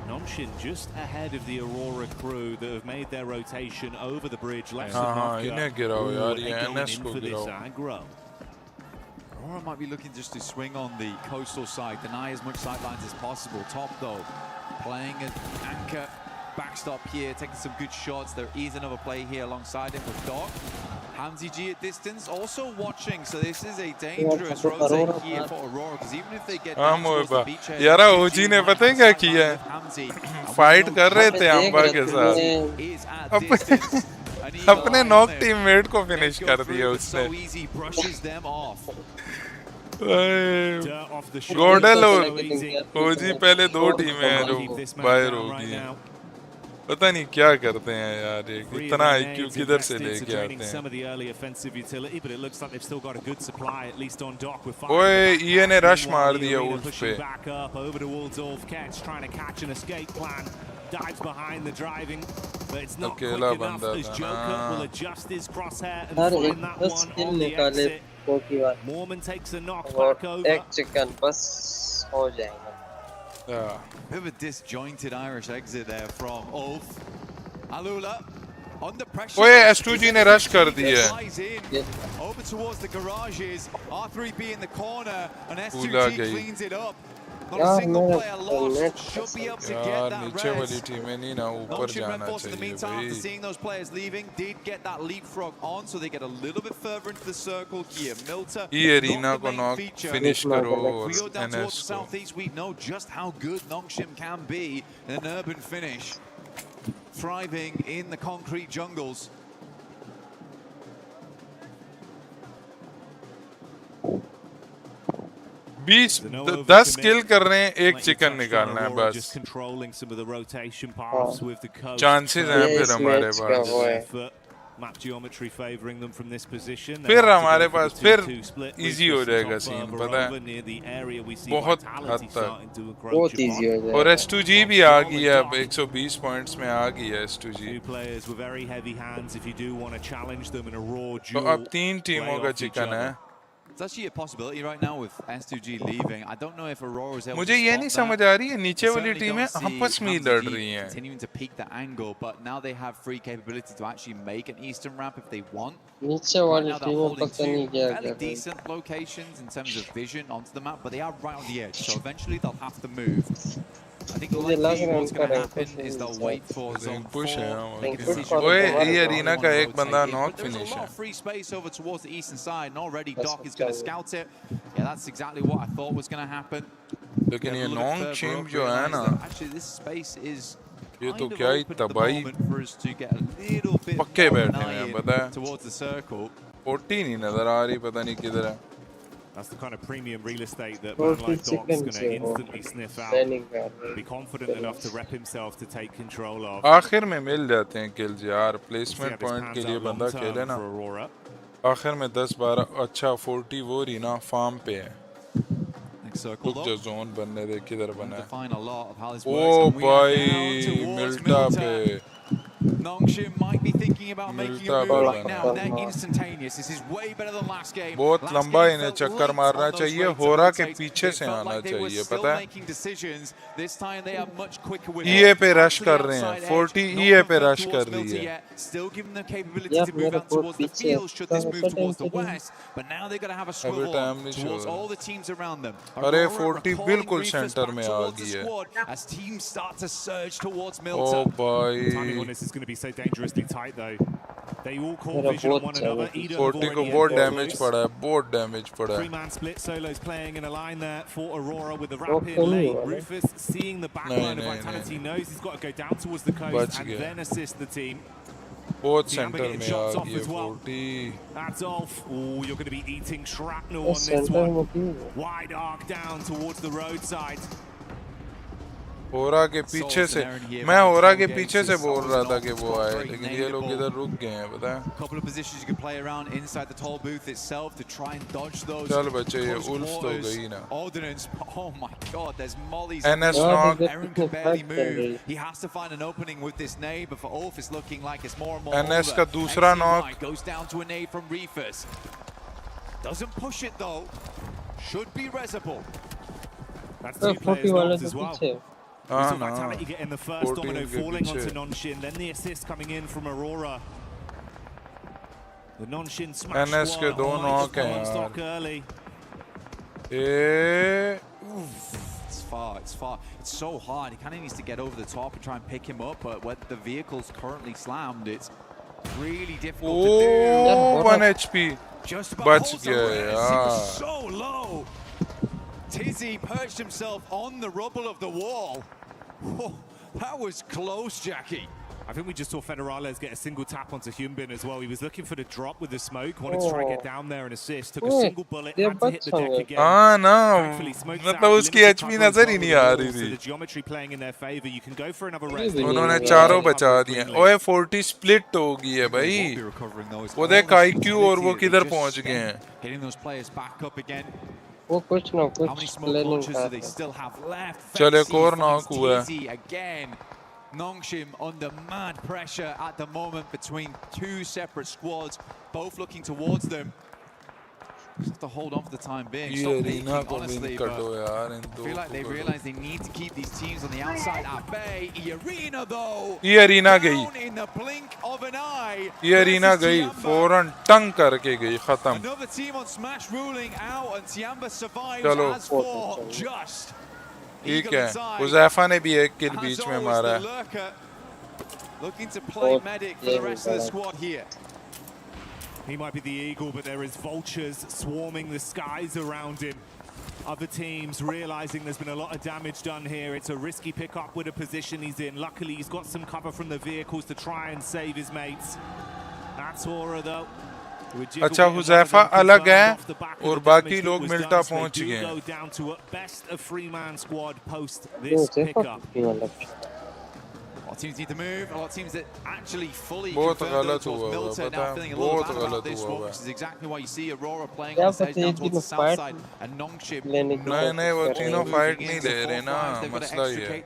Nongshin just ahead of the Aurora crew that have made their rotation over the bridge. Left
इन्हें गिराओ यार, ये NS को
for this
गिराओ.
aggro.
Aurora might be looking just to swing on the coastal side, deny as much sightlines as possible. Top though, playing an anchor backstop here, taking some good shots. There is another play here alongside him with Dog. Hamzy G at distance, also watching. So this is a dangerous rotate here for Aurora, because even if they get down towards the beachhead,
यार ओजी ने पता है क्या किया है? Fight कर रहे थे अंबा के साथ. अपने नॉक टीममेट को फिनिश कर दिया उसने. गोडल और ओजी पहले 2 टीमें हैं जो बाहर होगी हैं. पता नहीं क्या करते हैं यार, इतना IQ किधर से लेके आते हैं. ओए ये ने रश मार दिया उल्ट पे. अकेला बंदा था ना.
बस किल निकाले
Mormon takes a knock
और
back over.
एक चिकन बस हो जाएगा.
Bit of a disjointed Irish exit there from Ulf. Alula under pressure.
ओए S2G ने रश कर दिया.
Over towards the garages. R3B in the corner, and S2G cleans it up. Not a single player lost. Should be able to get that
नीचे वाली टीमें नहीं ना ऊपर जाना
in the meantime,
चाहिए
after
भाई.
seeing those players leaving, did get that leapfrog on, so they get a little bit further into the circle here. Milta,
ये एरिना को नॉक फिनिश करो और
we go down towards the
NS को.
southeast, we know just how good Nongshim can be in an urban finish. Thriving in the concrete jungles.
20 10 किल कर रहे हैं, एक chicken निकालना है बस। चांसेस हैं फिर हमारे पास, फिर हमारे पास फिर इजी हो जाएगा सीन, पता है, बहुत हद तक।
बहुत इजी हो जाएगा।
और S2G भी आ गई है अब, 120 पॉइंट्स में आ गई है S2G। तो अब 3 टीमों का चिकन है।
It's actually a possibility right now with S2G leaving. I don't know if Aurora is able
मुझे
to
ये
spot
नहीं
that.
समझ आ रही है, नीचे वाली
Certainly
टीमें
don't see
आपस में ही लड़ रही हैं।
continuing to peak the angle, but now they have free capability to actually make an eastern ramp if they want.
नीचे
Right
वाली
now they're
टीमें
holding
पता नहीं
two
क्या
fairly
कर रही।
decent locations in terms of vision onto the map, but they are right on the edge, so eventually they'll have to move. I think
मुझे लग
likely
रहा है
what's
उनका
going to
rank
happen is they'll wait for zone 4,
push है।
make a decision.
ओए
on
ये
where
arena
they
का
wanna
एक बंदा
rotate in,
knock
but there is a
finish
lot
है।
of free space over towards the eastern side, and already Doc is going to scout it. Yeah, that's exactly what I thought was going to happen.
लेकिन ये
Get a little bit
नॉन्ग
further
Cheam
up,
जो है
realize
ना,
that actually this space is
ये तो
kind of
क्या ही
open at the
तबाही
moment for us to get a little bit
पक्के
more
बैठे
an
हैं,
eye
पता है।
in towards the circle.
40 नहीं नजर आ रही, पता नहीं किधर है।
That's the kind of premium real estate that
40
man like Doc's going
seconds
to instantly sniff out. Be confident enough to rep himself to take control of.
आखिर में मिल जाते हैं किल्स यार, प्लेसमेंट पॉइंट के लिए बंदा खेले ना, आखिर में 10-12। अच्छा 40 वो रही ना फार्म पे है। रुक जा, जोन बनने दे, किधर बना है। ओ भाई मिल्टा पे,
Nongshim might be thinking about making a
मिल्टा
move
पे
right now.
बना
They're
है।
instantaneous. This is way better than last game.
बहुत
Last
लंबा
game
इन्हें
felt
चक्कर
late
मारना
on those
चाहिए,
rates to
होरा के
rotate.
पीछे
It
से
felt
आना
like they were
चाहिए,
still
पता है।
making decisions. This time they are much quicker with
EA
it.
पे रश
To the
कर रहे हैं,
outside edge,
40
not
EA पे
confirmed
रश
towards
कर रही
Milty
है।
yet. Still giving them capability
यार
to move
मेरा
out
बहुत
towards the
पीछे
field should this move
time
towards the
चलेगा।
west. But now they're going to have a
अभी
swivel
टाइम
on
नहीं
towards
छोड़।
all the teams around them.
अरे
Aurora
40
recalling
बिल्कुल
Rufus
centre
back
में आ
towards the
गई है।
squad as teams start to surge towards
O
Milta.
Timing on
भाई
this is going to be so dangerously tight, though. They all call
मेरा
vision on
बहुत
one another.
चलेगा।
Eden have
40 को
already
बहुत
ended
damage
close.
पड़ा है, बहुत damage पड़ा है।
Three-man split, Solo's playing in a line there for Aurora with the
वो
wrap
तो
in
नहीं
late.
हुआ ना।
Rufus seeing the backline of
नहीं,
Vitality
नहीं।
knows he's got to go down towards the
बच
coast and
गया।
then assist the team.
बहुत
Tiamba
सेंटर
getting
में आ
shots off
गई है
as well.
40।
That's off. Oh, you're going to be eating shrapnel
ये
on this
centre
one.
में क्यों है?
Wide arc down towards the roadside.
होरा के पीछे से, मैं होरा के पीछे से बोल रहा था कि वो आए, लेकिन ये लोग इधर रुक गए हैं, पता है।
Couple of positions you can play around inside the toll booth itself to try and dodge those
चल बच्चे, ये
close
उल्फ तो
quarters
गई ना।
ordnance. Oh my god, there's mollies.
NS
everywhere.
knock.
Aaron can barely move. He has to find an opening with this nade, but for Ulf it's looking like it's more and more
NS
over.
का दूसरा
NCY
knock.
goes down to a nade from Refus. Doesn't push it though. Should be resable.
That's
तो
two players
40 वाले
knocked
तो
as well.
पीछे।
We saw
हाँ ना,
Vitality getting the first
14
domino
के
falling onto
पीछे।
Nonshin, then the assist coming in from Aurora. The Nonshin smash
NS के
squad
दो
on
knock हैं यार।
stock early.
It's far, it's far. It's so hard. He kind of needs to get over the top and try and pick him up, but with the vehicle's currently slammed, it's really difficult to do.
O 1 HP
Just about
बच
holds the
गया
rest. He was
यार।
so low. Tizzy perched himself on the rubble of the wall. Oh, that was close, Jackie.
I think we just saw Federales get a single tap onto Hyunbin as well. He was looking for the drop with the smoke, wanted to try and get down there and assist. Took a single bullet, had to hit the deck again.
हाँ ना,
Thankfully, Smoke's
मतलब
out,
उसकी
limited
HP
cover as
नजर
well
he
with
नहीं
the
uh
walls,
रही
so
थी।
the geometry playing in their favor. You can go for another rest.
उन्होंने चारों बचा दिए। ओए 40 स्प्लिट हो गई है भाई। वो देख IQ और वो किधर पहुंच गए हैं।
Getting those players back up again.
वो कुछ ना
How many
कुछ
smoke
प्लानिंग
launchers
कर
do they still have left?
चल एक
Fexi
और
finds
knock हुआ है।
Tizzy again. Nongshim under mad pressure at the moment between two separate squads, both looking towards them. Just have to hold on for the time being.
ये
Stop
arena
peeking,
को भी
honestly,
कटो
but
यार, इन
I
दो
feel like
को
they've
कटो।
realized they need to keep these teams on the outside at bay. Arena though,
ये arena गई,
down in the blink of an eye.
ये अरीना
versus
गई,
Tiamba.
फौरन टंग करके गई, खत्म।
Another team on Smash ruling out, and Tiamba survives
चलो।
as for just.
ठीक है, उज़ैफा ने भी एक किल बीच में मारा है।
Looking to play medic for the rest of the squad here.
He might be the eagle, but there is vultures swarming the skies around him. Other teams realizing there's been a lot of damage done here. It's a risky pickup with the position he's in. Luckily, he's got some cover from the vehicles to try and save his mates. That's Aura, though.
अच्छा हुज़ैफा अलग है और बाकी लोग मिल्टा पहुंच गए हैं।
A lot of teams need to move. A lot of teams that actually fully
बहुत
converted
गलत
towards
हुआ हुआ
Milton
पता
now
है,
feeling a little
बहुत
bad about
गलत
this
हुआ
one,
हुआ
which is exactly why you see Aurora playing
क्या
on this edge
पता
down
एक
towards
दिन
the south
fight
side and Nongshim
लेने की
नहीं नहीं वो
कोशिश कर रहे
तीनों
हैं।
फाइट नहीं ले रहे ना, मसला ये है।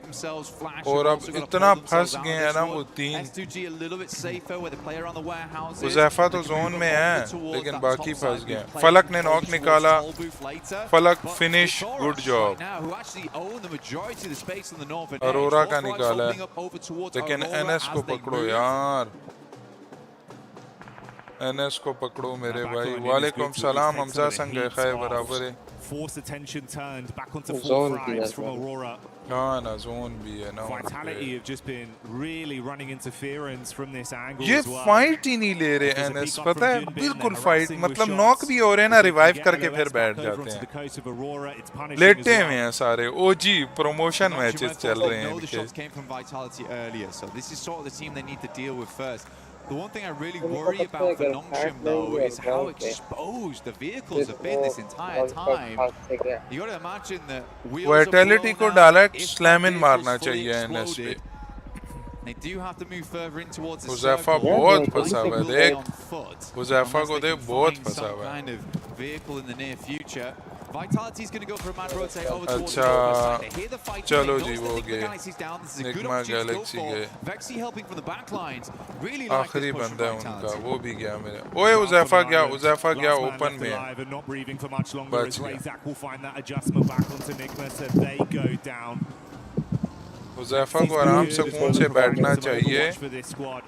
और अब इतना फंस गए हैं ना वो तीन। हुज़ैफा तो जोन में है लेकिन बाकी फंस गए हैं। फलक ने नॉक निकाला, फलक फिनिश, गुड जॉब। अरोरा का निकाला है लेकिन एनएस को पकड़ो यार, एनएस को पकड़ो मेरे भाई। वालेकुम सलाम हमजा संग खैर बराबर है।
Force attention turned back onto
Zone
4THRIVES from Aurora.
हाँ ना जोन भी है ना।
Vitality have just been really running interference from this angle
ये
as well.
फाइट ही नहीं ले रहे एनएस, पता है बिल्कुल फाइट, मतलब नॉक भी हो रहे हैं ना, रिवाइव करके फिर बैठ जाते हैं। लेटे हुए हैं सारे। ओजी प्रमोशन मैचेस चल रहे हैं इनके।
The one thing I really worry about for Nongshim though is how exposed the vehicles have been this entire time. You got to imagine that
vitality को डायरेक्ट स्लैम इन मारना चाहिए एनएस पे।
They do have to move further in towards the
Huzaifa
circle.
बहुत फंसा हुआ है देख, हुज़ैफा को देख बहुत फंसा
some
हुआ है।
kind of vehicle in the near future. Vitality is going to go for a mad rotate over towards the
अच्छा
side. They hear the fight.
चलो
They
जी
notice
वो
that
गए,
Galaxy's down. This is a good
Nigma
opportunity to go
Galaxy
for.
गए।
Vexy helping from the back lines. Really like
आखिरी
this push
बंदा है
from
उनका,
Vitality.
वो भी गया मेरा। ओए हुज़ैफा गया, हुज़ैफा गया ओपन में,
Alive and not breathing for much longer
बच
as
गया।
Razak will find that adjustment back onto Nigma, so they go down.
Huzaifa को आराम सुकून से बैठना चाहिए,
For this squad.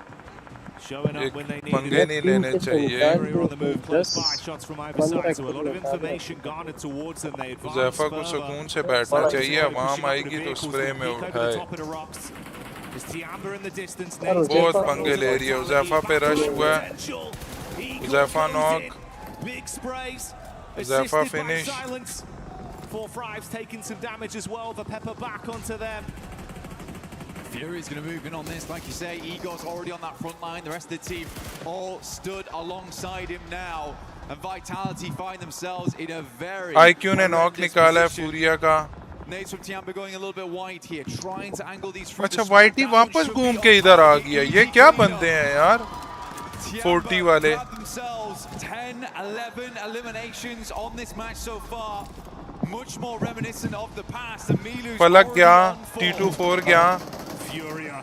Showing up
एक
when they need
पंगे
it.
नहीं लेने चाहिए।
Fury on the move close by, shots from either side, so a lot of information garnered towards them. They advance
Huzaifa को
further.
सुकून से बैठना चाहिए, आवाम आएगी तो स्प्रे में उठाए। बहुत पंगे ले रही है, हुज़ैफा पे रश हुआ है, Huzaifa knock, Huzaifa finish.
4THRIVES taking some damage as well. The pepper back onto them.
Fury is going to move in on this, like you say. Ego's already on that front line. The rest of the team all stood alongside him now, and Vitality find themselves in a very
IQ ने knock निकाला है फूरिया का।
Nades from Tiamba going a little bit wide here, trying to angle these through
अच्छा
the
वाइटी वापस घूम के इधर आ गया, ये क्या बंदे हैं यार 40 वाले।
themselves 10-11 eliminations on this match so far. Much more reminiscent of the past.
फलक गया, T24 गया,
Furia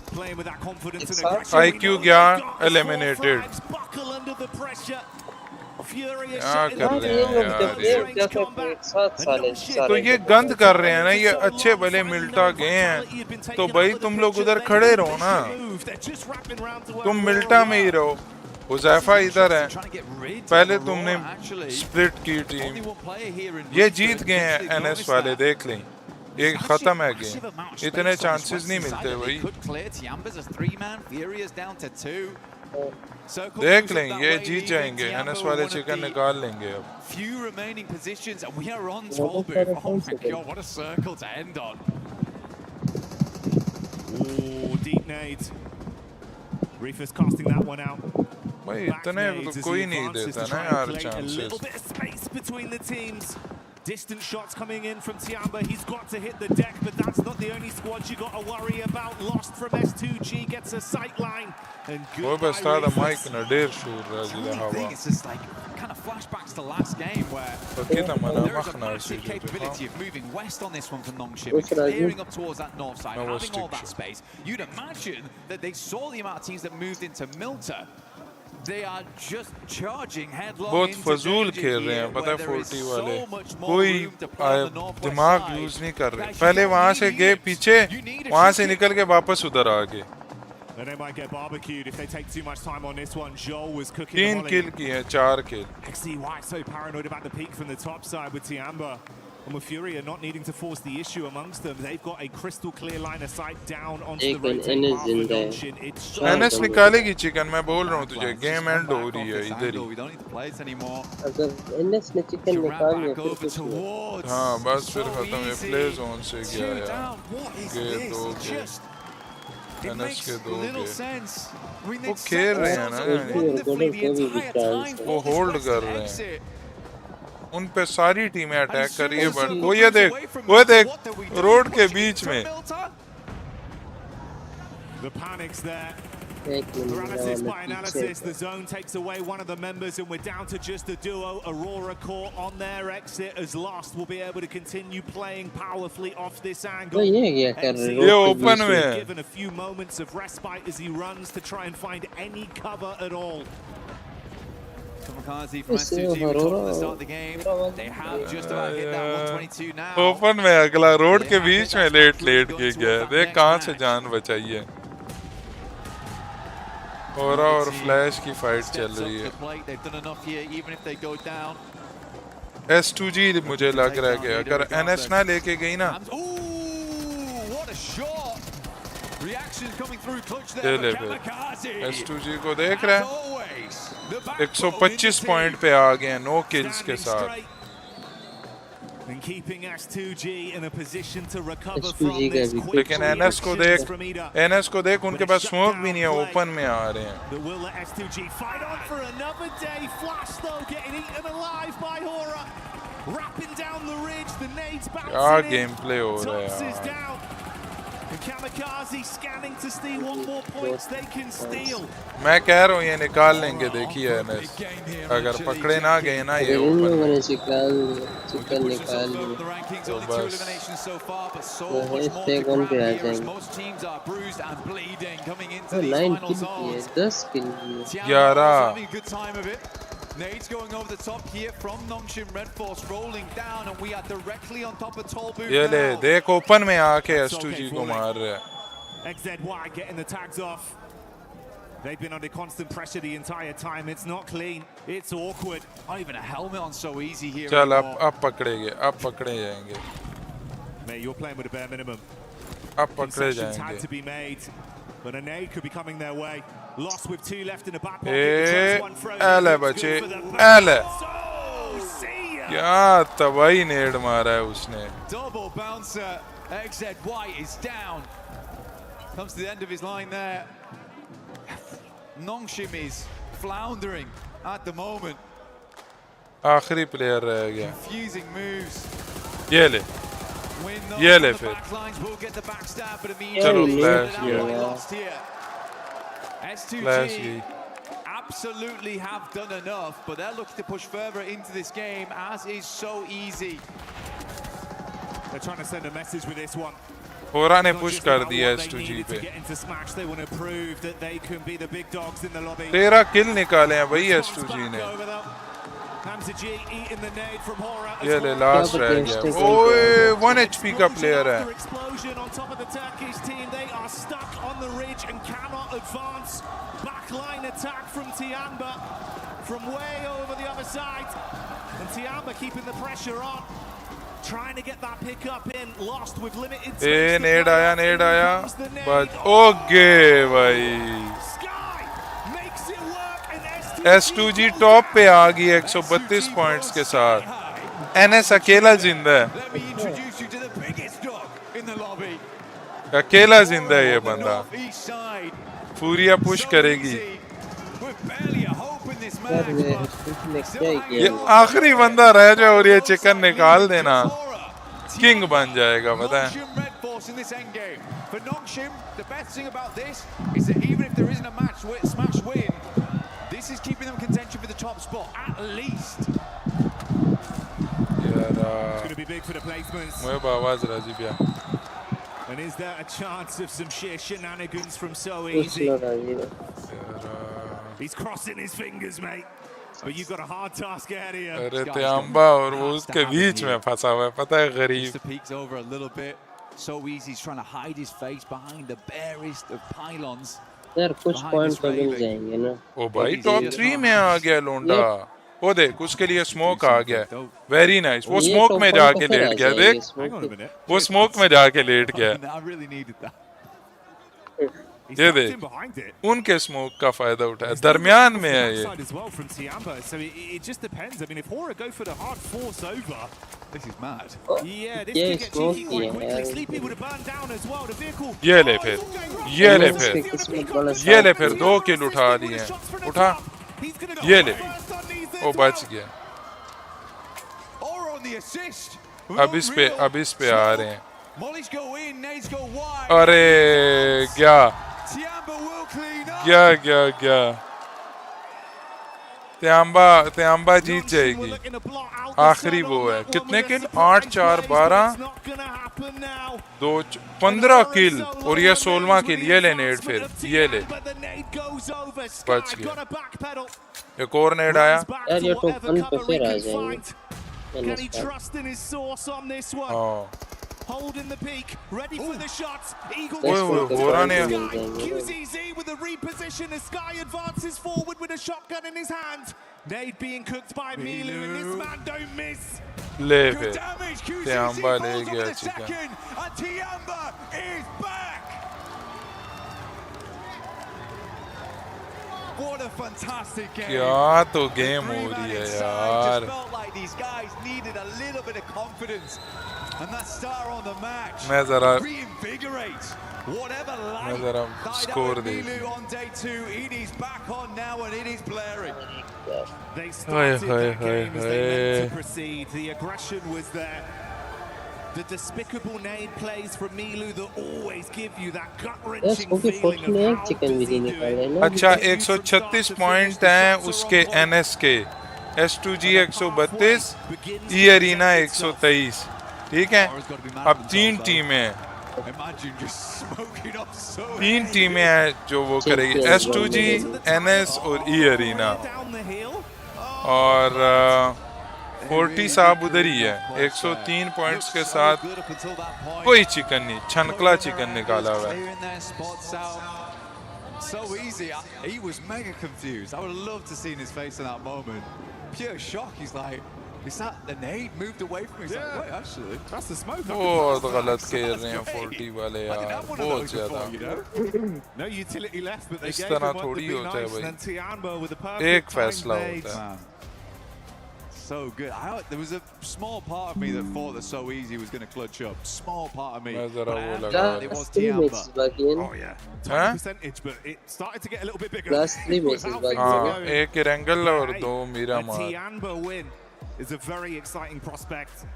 playing with that confidence and aggression.
IQ गया, eliminated।
Buckle under the pressure. Furia
क्या कर
यार
रहे
ये
हैं
लोग
यार
जब
ये?
एक जैसे एक साथ साले
तो
सारे
ये गंद कर रहे हैं ना, ये अच्छे भले मिल्टा गए हैं तो भाई तुम लोग उधर खड़े रहो ना, तुम मिल्टा में ही रहो। हुज़ैफा इधर है, पहले तुमने स्प्लिट की टीम, ये जीत गए हैं एनएस वाले, देख लें ये खत्म है गेम, इतने चांसेस नहीं मिलते भाई। देख लें ये जीत जाएंगे, एनएस वाले चिकन निकाल लेंगे अब।
Few remaining positions, and we are on 12 booth. Oh my god, what a circle to end on.
Ooh, deep nades. Reefers casting that one out.
भाई इतने तो कोई नहीं देता ना यार chances.
A little bit of space between the teams. Distant shots coming in from Tiamba. He's got to hit the deck, but that's not the only squad you got to worry about. Lost from S2G, gets a sight line. And
वो
good
बस था mic न der शूर रजिला हवा।
It's just like kind of flashbacks to last game where
बकी ना मना
there is a
मखना
massive
C
capability of moving west on this one for Nongshim, and clearing up towards that north side,
No
having all that
restriction.
space. You'd imagine that they saw the amount of teams that moved into Milta. They are just charging headlong
बहुत
into
फजूल
danger
खेल रहे
here,
हैं पता
where
है
there is
40
so
वाले,
much more
कोई
room to play on the northwest
दिमाग
side.
यूज नहीं कर रहे। पहले वहां से गए पीछे, वहां से निकल के वापस उधर आ गए।
And they might get barbecued if they take too much time on this one. Joel was cooking
3 किल किए, 4 किल।
I see why so paranoid about the peak from the top side with Tiamba. And with Furia not needing to force the issue amongst them, they've got a crystal clear line of sight down onto the rotate path for Nongshim. It's so
NS निकालेगी chicken, मैं बोल रहा हूँ तुझे, game and हो रही है इधर ही।
We don't need to play it anymore.
अगर एनएस ने चिकन निकाल लिया फिर कुछ नहीं।
हाँ बस फिर खत्म है, प्ले जोन से गया यार।
What is
गेट
this?
हो
It's
गए।
just
It
एनएस
makes
के दो
little
के
sense. I mean,
वो
they've
खेल
set
रहे हैं
themselves
ना
up wonderfully the entire time
वो
for this
होल्ड कर
western
रहे हैं
exit.
उन पे सारी टीमें
And
अटैक कर रही है
soon as
बट
the
वो
ball
ये
moves
देख
away from
वो
Milton,
देख
what do we do?
Road के
Push it
बीच
into
में
Milton?
The panic's there.
एक मिनट
Paralysis by
पीछे
analysis, the zone takes away one of the members and we're down to just the duo. Aurora Core on their exit as Lost will be able to continue playing powerfully off this angle.
तो ये क्या कर रहे
Exit
road के
open
बीच
में
में
है
given a few moments of respite as he runs to try and find any cover at all.
Kamikaze from
इससे
S2G were top at the start of the
हरोरा
game. They have just about hit that 122 now.
Open में अगला road के बीच में late late के गया देख कहाँ से जान बचाई है और फ्लैश की फाइट चल रही है
They've done enough here, even if they go down.
S2G मुझे लग रहा है कि अगर NS ना लेके गई ना
Ooh, what a shot! Reactions coming through clutch
ये
there
ले
for
फिर
Kamikaze.
S2G को देख रहे
As
हैं
always, the backbone in the
125
team.
Point पे आ गए हैं 9 किल्स के
Standing
साथ
straight and keeping S2G in a position to recover
S2G
from
का
this
भी
quick
लेकिन NS को
reactions
देख
from Ida.
NS को देख उनके पास स्मोक भी नहीं है ओपन में आ रहे हैं
That will let S2G fight on for another day. Flash though getting eaten alive by Hora. Wrapping down the ridge, the nades
क्या
bouncing in.
गेम प्ले हो रहा है
Tops is
यार
down. And Kamikaze scanning to steal one more points they can steal.
मैं कह रहा हूँ ये निकाल लेंगे देखिए NS अगर पकड़े ना गए ना ये
अगर इन
ओपन
लोगों
में
ने चिकन निकाल
The
लिया
rankings,
तो
only 2
बस
eliminations so far, but so
तो
much
है
more to
सेकंड
grab
पे आ
here as
जाएंगे
most teams are bruised and bleeding coming into
तो
these
9
final
किल किए
zones.
10 किल किए
Tiana also
11
having a good time of it. Nades going over the top here from Nongshim Red Force rolling down, and we are directly on top of Tolbu
ये ले
now.
देख open में आके S2G को मार रहे हैं
XZY getting the tags off. They've been under constant pressure the entire time. It's not clean. It's awkward.
Not even a helmet on so easy here
चल
anymore.
अब पकड़े जाएंगे
Mate, you're playing with a bare minimum.
अब पकड़े
Concessions had
जाएंगे
to be made, but a nade could be coming their way. Lost with 2 left in the back pocket.
A
The first one thrown
एले
in, it's
बचे
good for the
एले
Oh, see ya.
क्या तबाही नेड मारा है उसने
Double bouncer. XZY is down. Comes to the end of his line there. Nongshim is floundering at the moment.
आखिरी player रह गया
Confusing moves.
ये ले
Win though
ये
from
ले
the
फिर
backlines will get the backstab, but
चलो
immediately
flash
they
गया
lost here.
फ्लैश
S2G
गई
absolutely have done enough, but they're looking to push further into this game, as is so easy.
They're trying to send a message with this one.
होरा ने
Not
push
just
कर
about
दिया
what they
S2G
needed to
पे
get into Smash, they want to prove that they can be the big dogs in the lobby.
13 किल निकाले हैं भाई S2G ने
Hamza G eating the nade from Hora.
ये ले last रह गया ओए 1 HP का प्लेयर है
Explosion on top of the Turkish team. They are stuck on the ridge and cannot advance. Backline attack from Tiamba from way over the other side. And Tiamba keeping the pressure on. Trying to get that pick up in. Lost with limited space.
ए नेड आया
Comes the nade.
बस okay भाई
Sky makes it work and
S2G top पे आ गई 132 points के साथ NS अकेला जिंदा है
Let me introduce you to the biggest dog in the lobby.
अकेला जिंदा है ये बंदा
Northeast side.
फूरिया पुश करेगी
With barely a hope in this
यार
match,
ये
but
इसने क्या ही
ये
किया
आखिरी बंदा रह जाए और ये चिकन निकाल देना किंग बन जाएगा पता है
Nongshim Red Force in this end game. For Nongshim, the best thing about this is that even if there isn't a smash win, this is keeping them contention for the top spot, at least.
यार
It's going to be big for the placements.
मुझे आवाज राजी पिया
And is there a chance of some sheer shenanigans from So
कुछ
Easy?
लोग आ गए
He's crossing his fingers, mate. But you've got a hard task ahead of you.
अरे त्याम्बा और वो उसके बीच में फंसा हुआ है पता है गरीब
Just peeks over a little bit. So Easy's trying to hide his face behind the barest of pylons.
यार कुछ पॉइंट तो मिल जाएंगे ना
ओ भाई टॉप 3 में आ गया लोंडा वो देख उसके लिए स्मोक आ गया वेरी नाइस वो
ये
स्मोक
तो
में
पॉइंट
जाके
तो फिर
लेट
आ
गया
जाएंगे,
देख
smoke
Hang on a minute.
वो स्मोक में जाके लेट गया
I really needed that.
He's
ये
tucked
देख
in behind it.
उनके स्मोक का फायदा उठाया दरमियान में है ये
Side as well from Tiamba, so it just depends. I mean, if Hora go for the hard force over,
this is mad.
Yeah, this
ये
could get cheeky
smoky
quite
है
quickly.
यार
Sleepy would have burned down as well. The vehicle.
ये ले फिर ये ले
इसकी
फिर
किस्मत बड़ा
ये ले
साफ
फिर
है
2 किल उठा दिए उठा ये ले ओ बच गया
Aura on the assist.
अब इस पे आ रहे हैं
Mollies go in, nades go wide.
अरे क्या
Tiamba will clean up.
क्या त्यांबा जीत जाएगी आखिरी वो है कितने किल 8 4 12 2 15 किल और ये 16वां किल ये ले नेड फिर ये ले बच गया एक और नेड आया
यार ये टोकन पे फिर आ जाएंगे
Can he trust in his source on this one?
हाँ
Holding the peak, ready for the shots. Eagle
हो रहा नहीं
QZZ with a reposition as Sky advances forward with a shotgun in his hand. Nade being cooked by Milu and this man don't miss.
ले फिर त्यांबा ले गया chicken
And Tiamba is back. What a fantastic game.
क्या तो game हो रही है यार
Just felt like these guys needed a little bit of confidence. And that star on the match.
मैं जरा
Reinvigorate. Whatever
मैं
light
जरा
died out
स्कोर
of
देख
Milu on day 2, it is back on now and it is blaring.
They started that game as they meant to
hi
proceed. The aggression was there. The despicable nade plays from Milu that always give you that
यार
gut-wrenching
smoky
feeling
40
of
में
how
chicken भी
does he
नहीं
do
निकाले
it.
ना
अच्छा 136 point हैं उसके NS के S2G 132 ई अरीना 123 ठीक है अब 3 टीमें हैं
Imagine just smoking up so
3 टीमें हैं जो वो करेगी S2G NS और ई अरीना
Down the hill.
और 40 साहब उधर ही है 103 पॉइंट्स के साथ
good up until that point.
कोई चिकन नहीं छनकला चिकन निकाला हुआ है
Clearing their spots out. So easy. He was mega confused. I would have loved to see his face in that moment. Pure shock. He's like, is that the nade moved away from me? He's like, wait, actually,
That's the smoke.
बहुत गलत खेल रहे हैं 40 वाले यार बहुत ज्यादा
No utility left, but they
इस
gave him
तरह
what
थोड़ी
would be
होता है
nice.
भाई
And Tiamba with the perfect
एक
timed
फैसला
nades.
होता है
man. So good. There was a small part of me that thought that So Easy was going to clutch up. Small part of me.
मैं जरा
But I
वो
am
लगा
glad it was
3
Tiamba.
Matches बाकी हैं
Oh yeah,
Huh?
tiny percentage, but it started to get a little bit bigger.
Last 3
with
matches
how
back
things are
हाँ
going.
एक Erangel और 2 Meera
A
मार
Tiamba win is a very exciting prospect.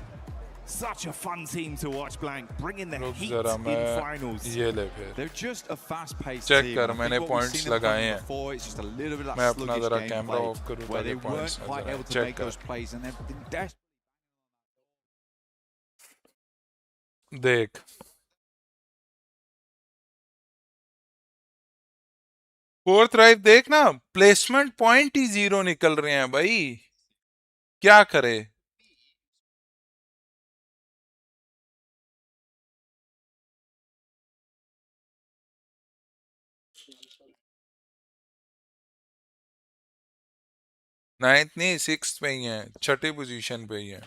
Such a fun team to watch, Blank. Bringing the
रुक
heat
जरा
in
मैं
finals.
ये ले फिर
They're just a fast-paced
Check
team.
कर,
I think
मैंने
what we've
points
seen them
लगाए
from
हैं।
before, it's just a little bit of
मैं
that
अपना
sluggish
जरा कैमरा
gameplay
ऑफ करूँ
where they
ताकि points
weren't quite able to
check
make
कर
those plays, and they've been desperate.
देख fourth drive देख ना प्लेसमेंट पॉइंट ही 0 निकल रहे हैं भाई क्या करे नाइन्थ नहीं 6th पे ही है 6ठी पोजीशन पे ही है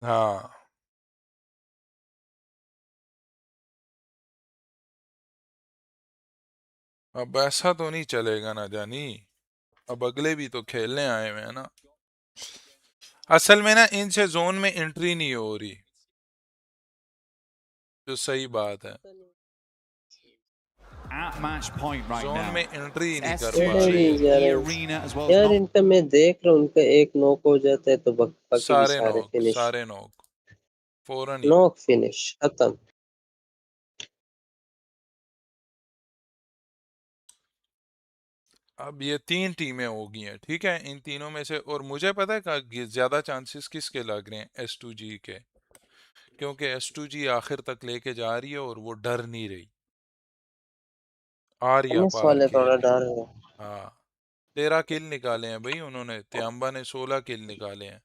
हाँ अब ऐसा तो नहीं चलेगा ना जानी अब अगले भी तो खेलने आए हुए हैं ना असल में ना इनसे जोन में एंट्री नहीं हो रही जो सही बात है
At match point right
zone
now.
में एंट्री ही नहीं कर
S2G,
पा रही
नहीं जा
the
रहा
arena as well.
यार
Not
इनका मैं देख रहा हूँ उनका एक नॉक हो जाता है तो बाकी
सारे
सारे
नॉक
फिनिश
सारे नॉक फौरन ही
नॉक फिनिश खत्म
अब ये 3 टीमें हो गई हैं ठीक है इन तीनों में से और मुझे पता है ज्यादा चांसेस किसके लग रहे हैं S2G के क्योंकि S2G आखिर तक लेके जा रही है और वो डर नहीं रही आर या
एनएस
पार
वाले
के
थोड़ा डर रहे हैं
हाँ 13 किल निकाले हैं भाई उन्होंने त्यांबा ने 16 किल निकाले हैं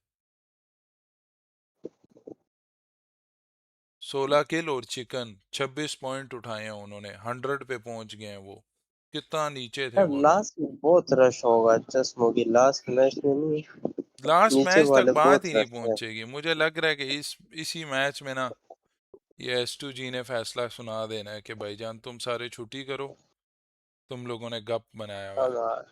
16 किल और चिकन 26 पॉइंट उठाए हैं उन्होंने 100 पे पहुंच गए हैं वो कितना नीचे थे
यार
वो
लास्ट में बहुत रश होगा अच्छा स्मोकी लास्ट मैच में नहीं
लास्ट
नीचे
मैच तक
वाले
बात
बहुत
ही नहीं
रश है
पहुंचेगी मुझे लग रहा है कि इसी मैच में ना ये S2G ने फैसला सुना देना है कि भाईजान तुम सारे छुट्टी करो, तुम लोगों ने गप बनाया हुआ है,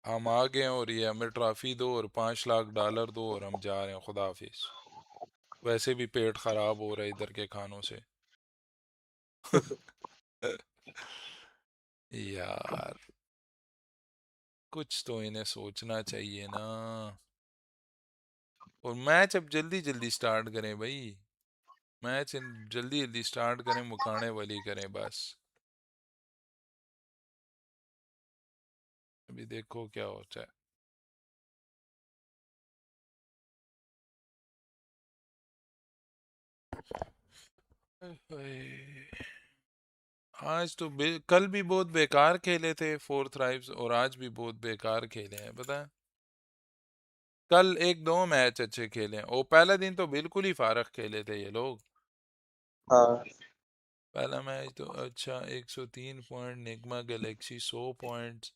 हम आ गए और ये हमें ट्रॉफी दो और $5 लाख दो और हम जा रहे हैं, खुदा हाफिज। वैसे भी पेट खराब हो रहा है इधर के खानों से। यार कुछ तो इन्हें सोचना चाहिए ना। और मैच अब जल्दी जल्दी स्टार्ट करें भाई, मैच जल्दी जल्दी स्टार्ट करें, मुकाने वाली करें बस। अभी देखो क्या होता है। आज तो कल भी बहुत बेकार खेले थे 4 थ्राइव्स, और आज भी बहुत बेकार खेले हैं पता है। कल एक दो मैच अच्छे खेले हैं, और पहला दिन तो बिल्कुल ही फारक खेले थे ये लोग।
हाँ
पहला मैच तो अच्छा 103 point, Nigma Galaxy 100 points,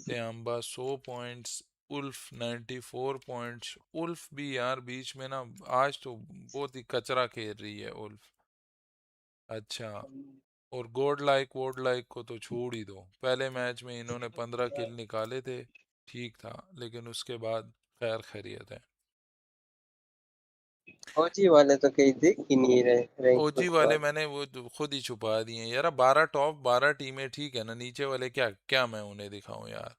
Temba 100 points, Ulf 94 points. Ulf भी यार बीच में ना आज तो बहुत ही कचरा खेल रही है उल्फ। अच्छा, और वोड लाइक को तो छोड़ ही दो, पहले मैच में इन्होंने 15 किल निकाले थे, ठीक था, लेकिन उसके बाद खैर खैरियत है।
फौजी वाले तो कहीं दिख ही नहीं रहे रैंक
ओजी
पुश
वाले
वाले।
मैंने वो तो खुद ही छुपा दिए यार, 12 टॉप 12 टीमें ठीक है ना, नीचे वाले क्या क्या मैं उन्हें दिखाऊं यार।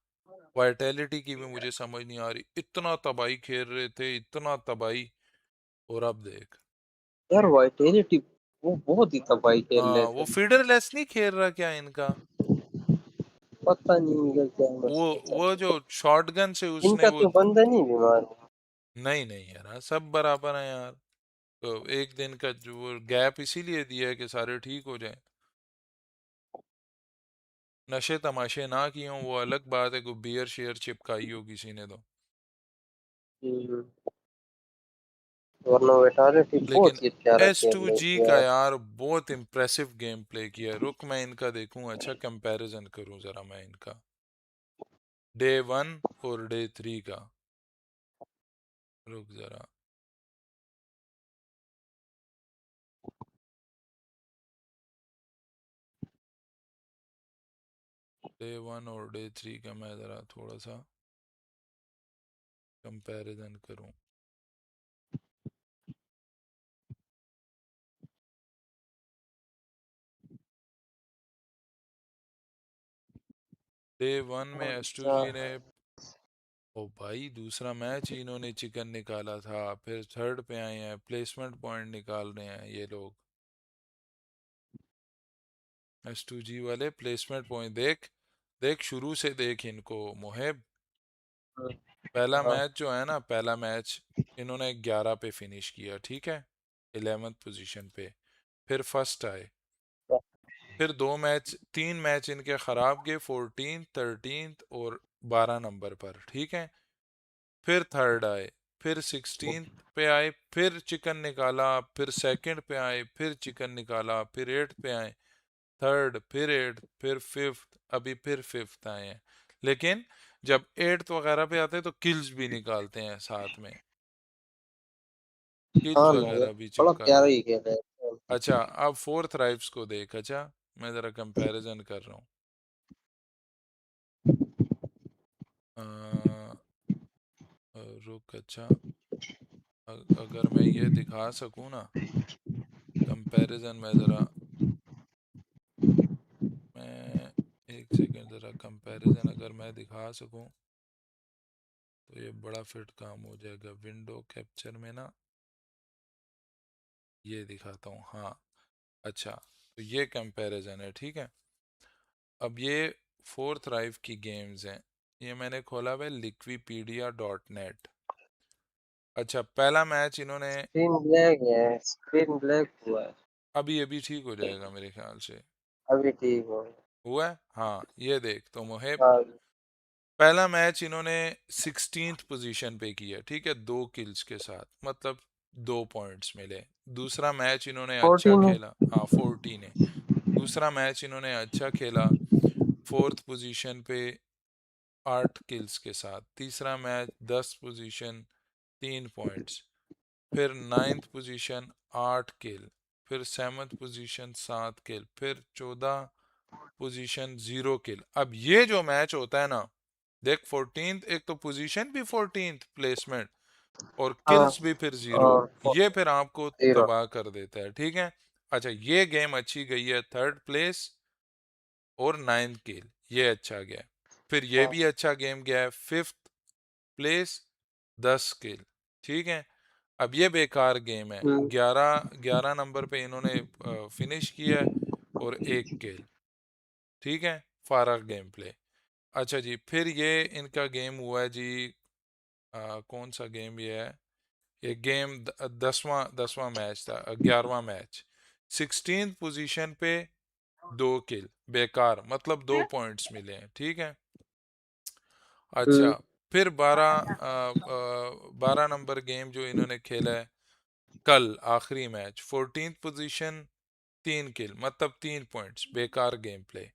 वाइटैलिटी की भी मुझे समझ नहीं आ रही, इतना तबाही खेल रहे थे, इतना तबाही, और अब देख।
यार वाइटैलिटी वो बहुत ही तबाही खेल रहे
हाँ वो
थे।
फीडरलेस नहीं खेल रहा क्या इनका?
पता नहीं इनका क्या
वो
मसला चल
वो
रहा
जो शॉटगन से
है।
उसने
इनका
वो,
तो बंदा नहीं बीमार है।
नहीं नहीं यार सब बराबर है यार। तो एक दिन का जो गैप इसीलिए दिया है कि सारे ठीक हो जाएं। नशे तमाशे ना किए हों वो अलग बात है, कोई बियर शेयर चिपकाई हो किसी ने तो।
हम्म, वरना वाइटैलिटी
लेकिन
बहुत ही प्यारा
एस
खेल
टू
रहे
जी
थे
का
यार।
यार बहुत इम्प्रेसिव गेम प्ले किया, रुक मैं इनका देखूं, अच्छा कंपैरिजन करूं जरा मैं इनका डे 1 और डे 3 का। रुक जरा, डे 1 और डे 3 का मैं जरा थोड़ा सा कंपैरिजन करूं। डे 1 में एस टू
अच्छा
जी ने, ओ भाई दूसरा मैच ही इन्होंने चिकन निकाला था, फिर थर्ड पे आए हैं, प्लेसमेंट पॉइंट निकाल रहे हैं ये लोग। S2G वाले प्लेसमेंट पॉइंट देख, देख शुरू से देख इनको मोहिब। पहला
हाँ
मैच जो है ना, पहला मैच इन्होंने 11 पे फिनिश किया, ठीक है, 11th पोजीशन पे, फिर फर्स्ट आए, फिर तीन मैच इनके खराब गए, 14, 13 और 12 नंबर पर, ठीक है, फिर थर्ड आए, फिर 16 पे आए, फिर चिकन निकाला, फिर सेकंड पे आए, फिर चिकन निकाला, फिर 8 पे आए, थर्ड, फिर 8, फिर फिफ्थ, अभी फिर फिफ्थ आए हैं। लेकिन जब 8th वगैरह पे आते हैं तो किल्स भी निकालते हैं साथ में, किल्स
हाँ ना यार
वगैरह भी
बड़ा
चिपका
प्यारा
देते।
ही खेल रहे थे।
अच्छा अब 4 थ्राइव्स को देख, अच्छा मैं जरा कंपैरिजन कर रहा हूँ, रुक, अच्छा अगर मैं ये दिखा सकूँ ना कंपैरिजन में जरा, मैं एक सेकेंड जरा कंपैरिजन अगर मैं दिखा सकूँ तो ये बड़ा फिट काम हो जाएगा विंडो कैप्चर में ना, ये दिखाता हूँ हाँ। अच्छा तो ये कंपैरिजन है, ठीक है। अब ये 4 थ्राइव की गेम्स हैं, ये मैंने खोला हुआ है liquipedia.net। अच्छा पहला मैच इन्होंने,
स्क्रीन ब्लैक है, स्क्रीन ब्लैक हुआ है।
अभी ठीक हो जाएगा मेरे ख्याल से।
अभी ठीक हो
हुआ है हाँ, ये देख तो मुहिब,
हाँ
पहला मैच इन्होंने 16th पोजीशन पे किया, ठीक है, 2 किल्स के साथ, मतलब 2 पॉइंट्स मिले। दूसरा मैच इन्होंने अच्छा
14 है।
खेला, हाँ 14 है। दूसरा मैच इन्होंने अच्छा खेला, 4th पोजीशन पे 8 किल्स के साथ। तीसरा मैच 10 पोजीशन, 3 पॉइंट्स। फिर 9th पोजीशन 8 किल, फिर 7th पोजीशन 7 किल, फिर 14 पोजीशन 0 किल। अब ये जो मैच होता है ना, देख 14th, एक तो पोजीशन भी 14th प्लेसमेंट और
हाँ
किल्स भी फिर 0,
और
ये फिर आपको
0।
तबाह कर देता है, ठीक है। अच्छा ये गेम अच्छी गई है, 3rd प्लेस और 9 किल, ये अच्छा गया। फिर ये भी अच्छा गेम गया है, 5th प्लेस 10 किल, ठीक है। अब ये बेकार गेम है, 11 नंबर पे इन्होंने फिनिश किया है और 1 किल, ठीक है, फारग गेम प्ले। अच्छा जी, फिर ये इनका गेम हुआ है जी, कौन सा गेम ये है, ये गेम 10वां मैच था, 11वां मैच, 16th पोजीशन पे 2 किल, बेकार, मतलब 2 पॉइंट्स मिले हैं, ठीक है। अच्छा फिर 12 नंबर गेम जो इन्होंने खेला है कल, आखिरी मैच, 14th पोजीशन 3 किल, मतलब 3 पॉइंट्स, बेकार गेम प्ले।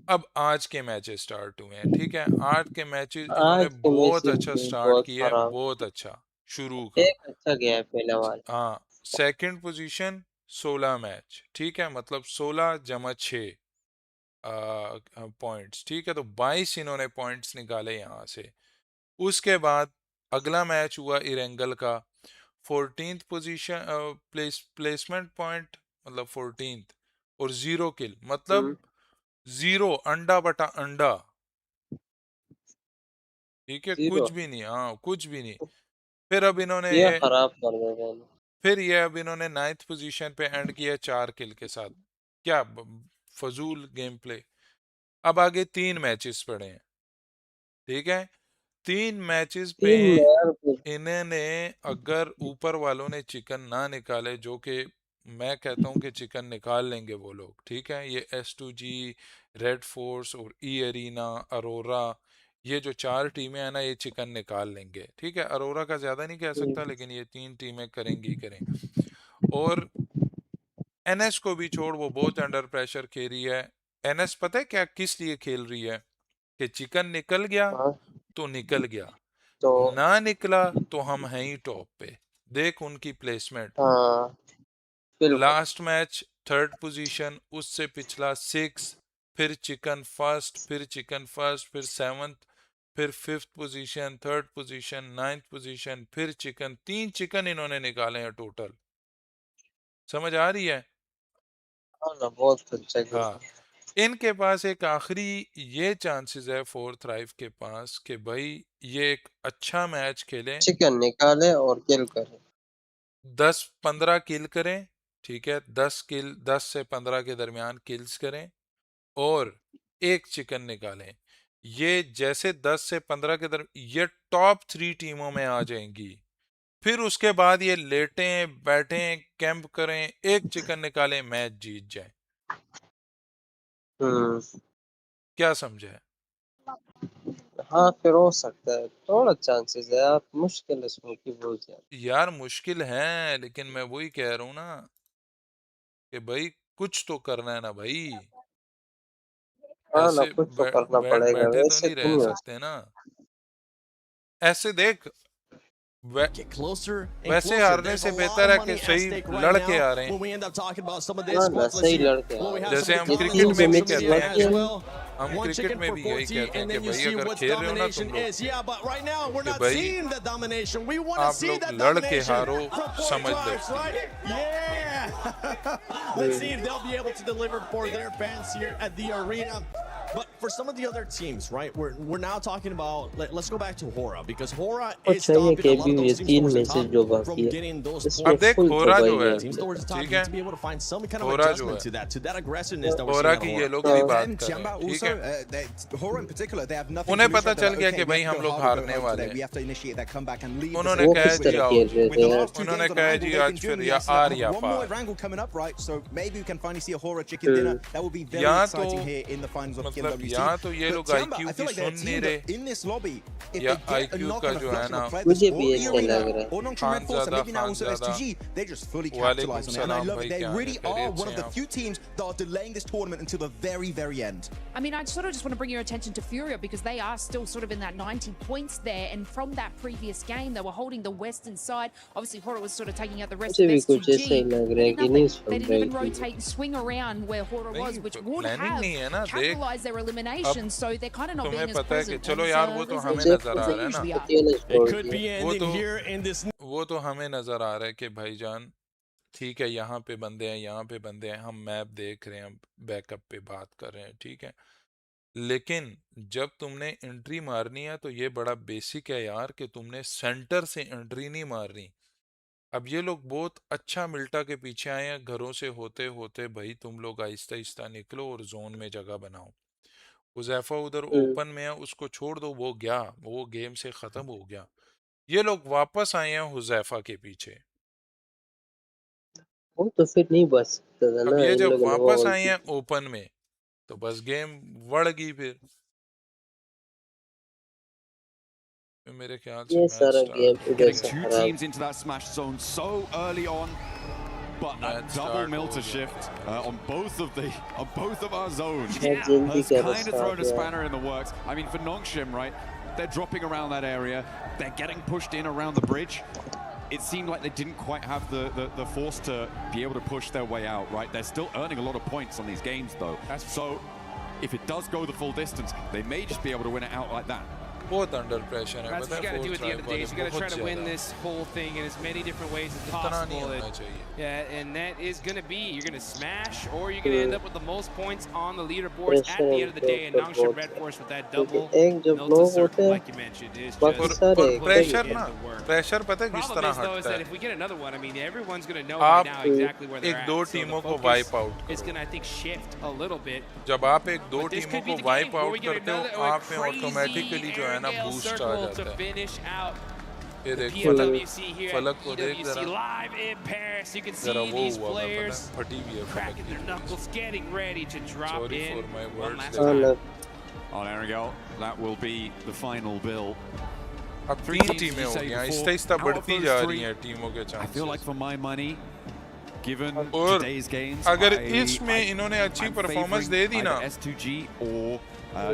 अब आज के मैचेस स्टार्ट हुए हैं, ठीक है। आज के मैचेस इन्होंने
आज के
बहुत
मैसेज
अच्छा स्टार्ट
बहुत
किया है,
खराब।
बहुत अच्छा शुरू का।
एक अच्छा गया है पहला वाला।
हाँ, 2nd पोजीशन 16 मैच, ठीक है, मतलब 16 जमा 6 पॉइंट्स, ठीक है, तो 22 इन्होंने पॉइंट्स निकाले यहाँ से। उसके बाद अगला मैच हुआ इरेंगल का, 14th पोजीशन प्लेसमेंट पॉइंट, मतलब 14th और 0 किल, मतलब 0, अंडा बटा अंडा, ठीक है,
0
कुछ भी नहीं, हाँ कुछ भी नहीं। फिर अब इन्होंने
ये खराब कर देते हैं।
फिर ये अब इन्होंने 9th पोजीशन पे एंड किया 4 किल के साथ, क्या फजूल गेम प्ले। अब आगे 3 मैचेस पड़े हैं, ठीक है, 3 मैचेस पे
तीन यार फिर
इन्होंने, अगर ऊपर वालों ने चिकन ना निकाले, जो कि मैं कहता हूं कि चिकन निकाल लेंगे वो लोग, ठीक है, ये S2G, रेड फोर्स और ई अरीना, अरोरा, ये जो 4 टीमें हैं ना, ये चिकन निकाल लेंगे, ठीक है। अरोरा का ज्यादा नहीं कह सकता, लेकिन ये 3 टीमें करेंगी ही करें। और एनएस को भी छोड़, वो बहुत अंडर प्रेशर खेल रही है। एनएस पता है क्या किस लिए खेल रही है, कि चिकन निकल गया
हाँ
तो निकल गया,
तो
ना निकला तो हम हैं ही टॉप पे। देख उनकी प्लेसमेंट,
हाँ बिल्कुल।
लास्ट मैच 3rd पोजीशन, उससे पिछला 6, फिर चिकन फर्स्ट, फिर चिकन फर्स्ट, फिर 7th, फिर 5th position, 3rd position, 9th position, फिर चिकन, 3 चिकन इन्होंने निकाले हैं टोटल, समझ आ रही है।
हाँ ना बहुत अच्छा गया।
हाँ, इनके पास एक आखिरी ये चांसेस है 4th थ्राइव के पास, कि भाई ये एक अच्छा मैच खेलें,
चिकन निकाले और किल करे।
10-15 किल करें, ठीक है, 10 किल, 10 से 15 के दरमियान किल्स करें और एक चिकन निकालें। ये जैसे 10 से 15 के ये टॉप 3 टीमों में आ जाएंगी। फिर उसके बाद ये लेटें बैठें कैंप करें, एक चिकन निकालें, मैच जीत जाए। क्या समझे?
हाँ फिर हो सकता है, थोड़ा चांसेस है, आप मुश्किल है स्मोकी बहुत ज्यादा।
यार मुश्किल है, लेकिन मैं वही कह रहा हूँ ना कि भाई कुछ तो करना है ना भाई,
हाँ ना
ऐसे
कुछ तो करना पड़ेगा,
बैठे तो
वैसे
नहीं
तो
रह
नहीं हो
सकते ना। ऐसे देख,
Get closer and
वैसे
closer.
हारने
There's
से
a lot
बेहतर
of
है कि
money at
सही
stake right
लड़के
now
आ रहे
when
हैं।
we end up talking about some of this.
हाँ ना
Let's
सही
see.
लड़के
Well, we have
जैसे
some
हम
of the
क्रिकेट
comments
में
on
भी
social
कहते
media
हैं
as
कि
well.
हम
One
क्रिकेट
chicken
में
for
भी यही
4T,
कहते हैं
and
कि
then you
भाई
see
अगर
what
खेल रहे हो ना
domination
तुम लोग,
is. Yeah, but right now we're
कि
not
भाई
seeing the domination. We want to
आप
see
लोग
that
लड़ के
domination
हारो,
from
समझ
4THRIVES,
low.
right? Yeah. Let's see if they'll be able to deliver for their fans here at the arena. But for some of the other teams, right? We're now talking about. Let's go back to Hora, because Hora is
अच्छा ये
stopping a lot
भी
of
ये
those teams
3
towards the
matches
top
जो
from
बाकी है
getting those
इसमें
अब
points.
देख
फुल
होरा जो
तबाही
है,
है
Teams towards the top
ठीक
need
है,
to be able to find some kind of
होरा जो
adjustment
है,
to that aggressiveness that we're
होरा
seeing
की
out
ये
of
लोग
Hora.
नहीं
And
बात कर रहे
Tiamba
हैं, ठीक
also,
है।
Hora in particular, they have nothing to
उन्हें
lose.
पता
Right? They're
चल
like,
गया
okay,
कि
we
भाई
have to
हम
go
लोग
hard, we go
हारने
home
वाले
today. We
हैं।
have to initiate that comeback and leave
उन्होंने
वो
this
कहा
किस
जी
तरह
आओ,
खेल रहे
with
थे
the
यार।
last 2
उन्होंने
games on
कहा
Angle,
जी
they've
आज
been
फिर
doing
या
this.
आर या
One more
par,
Erangel coming up, right? So maybe we can finally see a Hora chicken dinner. That will be very
या तो
exciting here in the finals of
मतलब
PMWC.
या तो ये
But
लोग
Tiamba,
IQ
I feel
की
like they're a
soon
team
नहीं
that
रहे
in this lobby, if
या
they get a
IQ
knock
का
on a
जो है
clutch on
ना
a player
मुझे
that's
भी
or
ऐसा
Arena
लग रहा है
or Nongshim
Khan
Red Force and
ज़्यादा
maybe now
खान
also
ज़्यादा
S2G, they just fully
वालेकुम
capitalize on it. And I
सलाम
love
भाई
it. They
क्या हाल है
really are
खैरियत
one
से
of the
हैं आप
few teams that are delaying this tournament until the very, very end.
I mean, I sort of just want to bring your attention to Furia because they are still sort of in that 90 points there. And from that previous game, they were holding the western side. Obviously, Hora was sort of taking out the rest
मुझे
of
भी कुछ ऐसा ही
S2G.
लग
They
रहा है
did
कि नहीं
nothing.
Soon
They didn't
रही
even
थी
rotate and swing around where Hora was, which would
planning
have
नहीं है ना देख
capitalized their elimination. So they're kind of not
तुम्हें
being as
पता है कि
present
चलो
as,
यार वो तो
as
हमें
they
नजर आ रहा है
usually
ना
are.
It could be ending here in this.
वो तो हमें नजर आ रहा है कि भाईजान ठीक है यहाँ पे बंदे हैं यहाँ पे बंदे हैं हम मैप देख रहे हैं बैकअप पे बात कर रहे हैं ठीक है लेकिन जब तुमने एंट्री मारनी है तो ये बड़ा बेसिक है यार कि तुमने सेंटर से एंट्री नहीं मारनी अब ये लोग बहुत अच्छा मिल्टा के पीछे आए हैं घरों से होते होते भाई तुम लोग आहिस्ता आहिस्ता निकलो और जोन में जगह बनाओ हुजैफा उधर ओपन में है उसको छोड़ दो वो गया वो गेम से खत्म हो गया ये लोग वापस आए हैं हुजैफा के पीछे
वो तो फिर नहीं बच सकता था
अब
ना
ये
इन
जब
लोगों ने वो
वापस आए
गलती
हैं ओपन में तो बस गेम बढ़ गई फिर मेरे ख्याल से
ये
मैच
सारा गेम
स्टार्ट हो
इधर
Getting
से
two
खराब
teams into that smash zone so early on, but a
Match
double
start
Milter
हो गया
shift on both of our zones
बहुत जल्दी
has
का
kind of
रास्ता आ
thrown a
गया
spanner in the works. I mean, for Nongshim, right? They're dropping around that area. They're getting pushed in around the bridge. It seemed like they didn't quite have the force to be able to push their way out, right? They're still earning a lot of points on these games, though. So if it does go the full distance, they may just be able to win it out like that.
बहुत under pressure है
That's what you got to do at the end of the day. Is you got to try to win this whole thing in as many different ways as
इतना नहीं
possible.
होना चाहिए
Yeah, and that is going to be you're going to smash or you're going to end up with the most points on the leaderboards at the end of the day. And Nongshim Red Force with that double
एक जब
Milta
लोग
circle,
होते
like you mentioned, is
बाकी
just
सारे
और
एकदम
pressure
in
ना
the work.
Pressure पता है किस
Problem
तरह
is though is
हटता
that
है
if we get another one, I mean everyone's going to know by
आप
now exactly where they're
एक
at.
दो
So the
टीमों को
focus
wipe out
is going to I think shift a little bit.
जब आप एक दो
But this
टीमों
could be
को
the
wipe
game where we
out
get
करते
another
हो आप में
crazy
ऑटोमेटिकली जो है ना
Airgale
बूस्ट आ
circle
जाता
to
है
finish out
ये देख
PUBG here
फलक
at
को देख
EWC
जरा
live in Paris. You can
जरा
see
वो
these
हुआ मैं
players
पता फटी हुई है फलक
cracking their
की
knuckles, getting ready to drop
Sorry
in
for my
one
words
last
there.
time.
On Erangel, that will be the final bill.
अब
Three
तीन
teams,
टीमें
you
हो
say
गई
before.
Aahista Aahista
Out of
बढ़ती
those
जा
three,
रही हैं टीमों के
I feel like
chances
for my money, given
और
today's games,
अगर
I,
इसमें इन्होंने अच्छी
I'm
परफॉर्मेंस
favoring
दे दी ना
either S2G or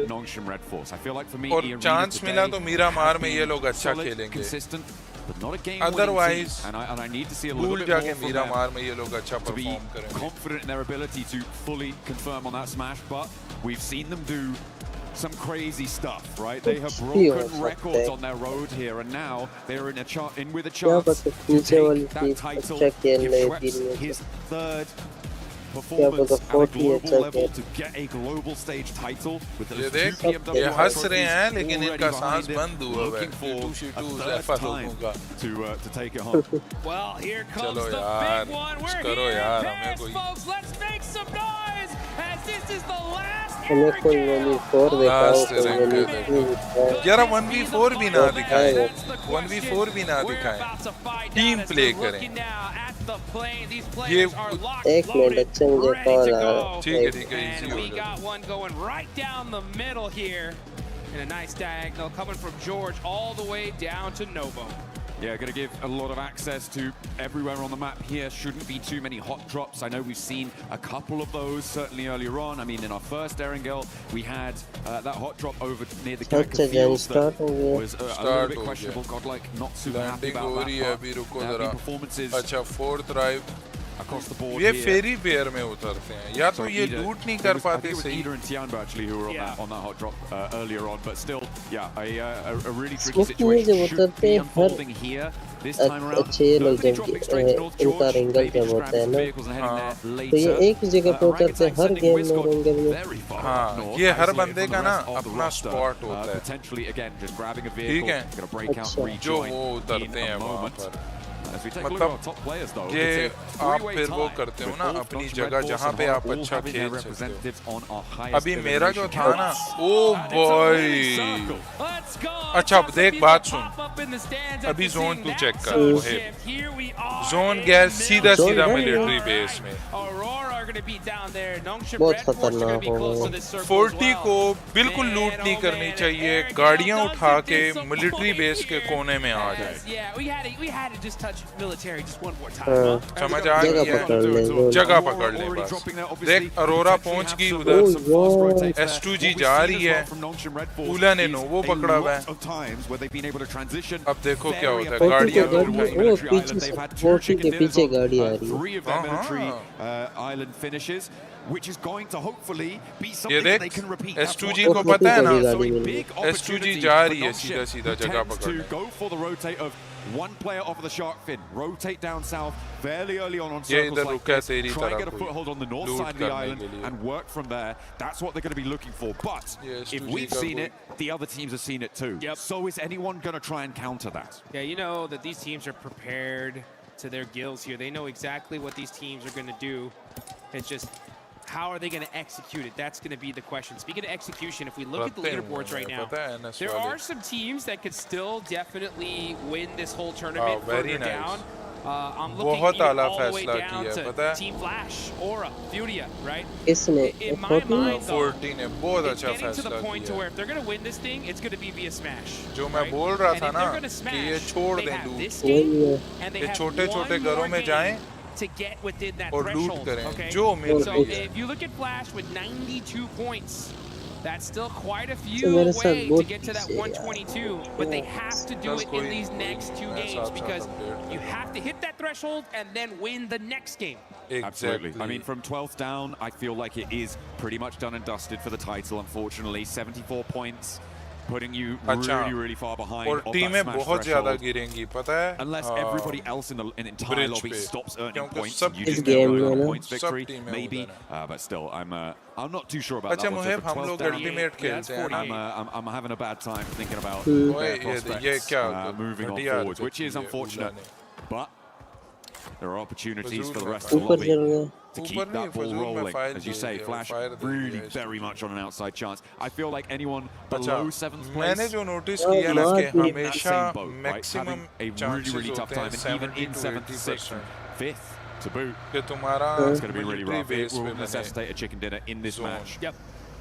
Nongshim Red Force. I feel like for me,
और
the arena
चांस मिला
today
तो मीरा मार
has
में ये
been
लोग अच्छा
solid,
खेलेंगे
consistent, but not a game-winning
Otherwise,
team. And I need to see a little
भूल
bit
जाके
more from
मीरा
them
मार में ये लोग अच्छा
to be
परफॉर्म करेंगे
confident in their ability to fully confirm on that smash. But we've seen them do some crazy stuff, right? They have broken records on their road here, and now they're in with a chance to take that title. Give Schweppes his third performance at a global level to get a global stage title with
ये
those two
देख
BMW
ये हंस
trophies
रहे हैं लेकिन
already
इनका
behind
सांस
him,
बंद हुआ है
looking for
T2
a third
ज़ैफा
time
लोगों का
to take it home.
Well, here comes
चलो
the
यार
big one.
कुछ
We're
करो
here
यार
in
हमें
Paris,
कोई
folks. Let's make some noise as this is the last
हमें कोई
Airgale
1v4 दिखाओ
लास्ट
कोई
रैंक
1v3 दिखाओ
यार 1v4 भी ना दिखाएं
That's the question.
1v4 भी ना
We're
दिखाएं
about to find
team
out as
play
we're
करें
looking now at the plane. These
ये
players are locked,
एक मिनट
loaded,
अच्छा मुझे
ready
कॉल
to
आ रहा
go.
ठीक है
है
ठीक है इजी
And
हो
we
गया
got one going right down the middle here. In a nice diagonal coming from George all the way down to Novo.
Yeah, going to give a lot of access to everywhere on the map here. Shouldn't be too many hot drops. I know we've seen a couple of those certainly earlier on. I mean, in our first Erangel, we had that hot drop over near the
अच्छा
Ganka
जन
fields that
start हो गया
was a little
Start
bit
हो
questionable.
गया
Godlike not super happy
landing
about
हो रही है
that.
अभी रुको
But there have
जरा
been performances
अच्छा 4th drive
across the board
ये
here.
फेरी पेयर में उतरते हैं या तो ये लूट नहीं कर
I
पाते
think it was
सही
Ida and Tianbo actually who were on that hot drop earlier on, but still, yeah, a really tricky
Smokii
situation
जब
should
उतरते
be
हैं
unfolding here this time around.
अच्छे ये लोग
Nobody
जब
dropping straight to North
इनका
George,
रिंगल
maybe
जब
just
होता है
grabbing some
ना
vehicles and heading there
तो ये
later.
एक जगह पे उतरते हैं हर गेम में रिंगल में
Very far up
हाँ
north,
ये हर
isolated
बंदे
from
का
the
ना
rest of the
अपना
roster.
स्पॉट होता है
Potentially again just grabbing a
ठीक
vehicle,
है
gonna break out,
अच्छा
जो
rejoin
वो
in
उतरते
a
हैं वहाँ
moment.
पर मतलब ये आप फिर वो करते हो ना अपनी जगह जहाँ पे आप अच्छा खेल सकते हो। अभी मेरा जो था ना, ओ बॉय, अच्छा अब देख बात सुन, अभी जोन तू चेक कर, जोन गया सीधा सीधा मिलिट्री बेस में,
बहुत खतरनाक होगा।
40 को बिल्कुल लूट नहीं करनी चाहिए, गाड़ियां उठा के मिलिट्री बेस के कोने में आ जाए। समझ आ गया, जगह पकड़ ले बस। देख अरोरा पहुंच गई उधर, S2G जा रही है, पूला ने नोवो पकड़ा हुआ है। अब देखो क्या होता है, गाड़ियां
पीछे के पीछे गाड़ी आ रही है।
which is going to hopefully be
ये
something
देख
that they can repeat.
S2G को पता है ना, S2G जा रही है सीधा सीधा जगह पकड़ने।
Go for the rotate of one player off of the shark fin, rotate down south fairly early on
ये
circles
इधर
like
रुका है
this,
तेरी
try and
तरह
get a
कोई
foothold on the north
लूट
side of the
करने
island
के लिए।
and work from there. That's what they're going to be looking for. But if we've seen it, the other teams have seen it too. So is anyone going to try and counter that?
Yeah, you know that these teams are prepared to their gills here. They know exactly what these teams are going to do. It's just how are they going to execute it? That's going to be the question. Speaking of execution, if we look at the leaderboards right now, there are some teams that could still definitely win this whole tournament further down. I'm looking even all the way down to Team Flash, Aura, Furia, right? In my mind, though, it's getting to the point to where if they're going to win this thing, it's going to be via Smash.
जो मैं बोल रहा था ना कि ये छोड़ दें लूट, ये छोटे-छोटे घरों में जाएं
to get within that
और लूट
threshold.
करें,
Okay?
जो मिल
So
रही है।
if you look at Flash with 92 points, that's still quite a
So
few
मेरे
away
साथ
to
बहुत
get to that
पीछे
122, but they have to do it in these next two games because you have to hit that threshold and then win the next game.
Absolutely. I mean, from 12th down, I feel like it is pretty much done and dusted for the title, unfortunately. 74 points, putting you really, really far behind.
और टीमें बहुत ज़्यादा गिरेंगी, पता है?
Unless everybody else in the entire lobby stops earning points,
सब
you just
game
go on
में
points victory, maybe. But still, I'm not too sure about
अच्छा
that.
मुहेब हम लोग अल्टीमेट खेलते हैं ना।
I'm having a bad time thinking about
ये
prospects
क्या
moving on forwards, which is unfortunate. But there are opportunities for the rest of the lobby to keep that ball rolling. As you say, Flash really very much on an outside chance. I feel like anyone below 7th place
मैंने जो notice किया ना कि हमेशा
having
maximum
a really, really tough time, and even in 7th, 6th, 5th to boot,
कि तुम्हारा
it's going to be really rough. It will necessitate a chicken dinner in this match.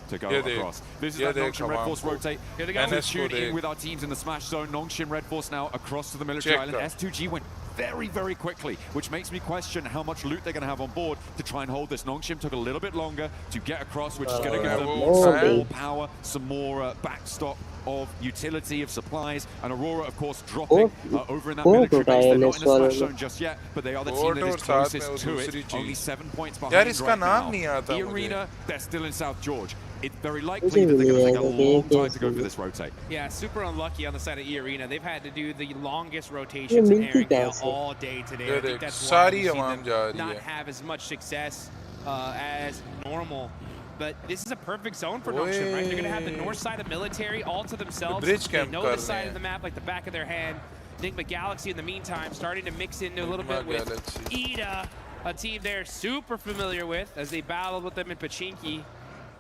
To go across. This is that Nongshin Red Force rotate. To tune in with our teams in the Smash Zone. Nongshin Red Force now across to the military island. S2G went very, very quickly, which makes me question how much loot they're going to have on board to try and hold this. Nongshim took a little bit longer to get across, which is going to give them some more power, some more backstop of utility of supplies, and Aurora, of course, dropping over in that military base. They're not in the Smash Zone just yet, but they are the team that is closest to it. Only 7 points behind right now. The arena, they're still in South George. It's very likely that they're going to take a long time to go for this rotate.
Yeah, super unlucky on the side of E Arena. They've had to do the longest rotations in Erangel all day today. I think that's why we've seen them not have as much success as normal. But this is a perfect zone for Nongshin, right? They're going to have the north side of military all to themselves. They know the side of the map like the back of their hand. Enigma Galaxy, in the meantime, starting to mix in a little bit with Ida, a team they're super familiar with as they battled with them in Pachinki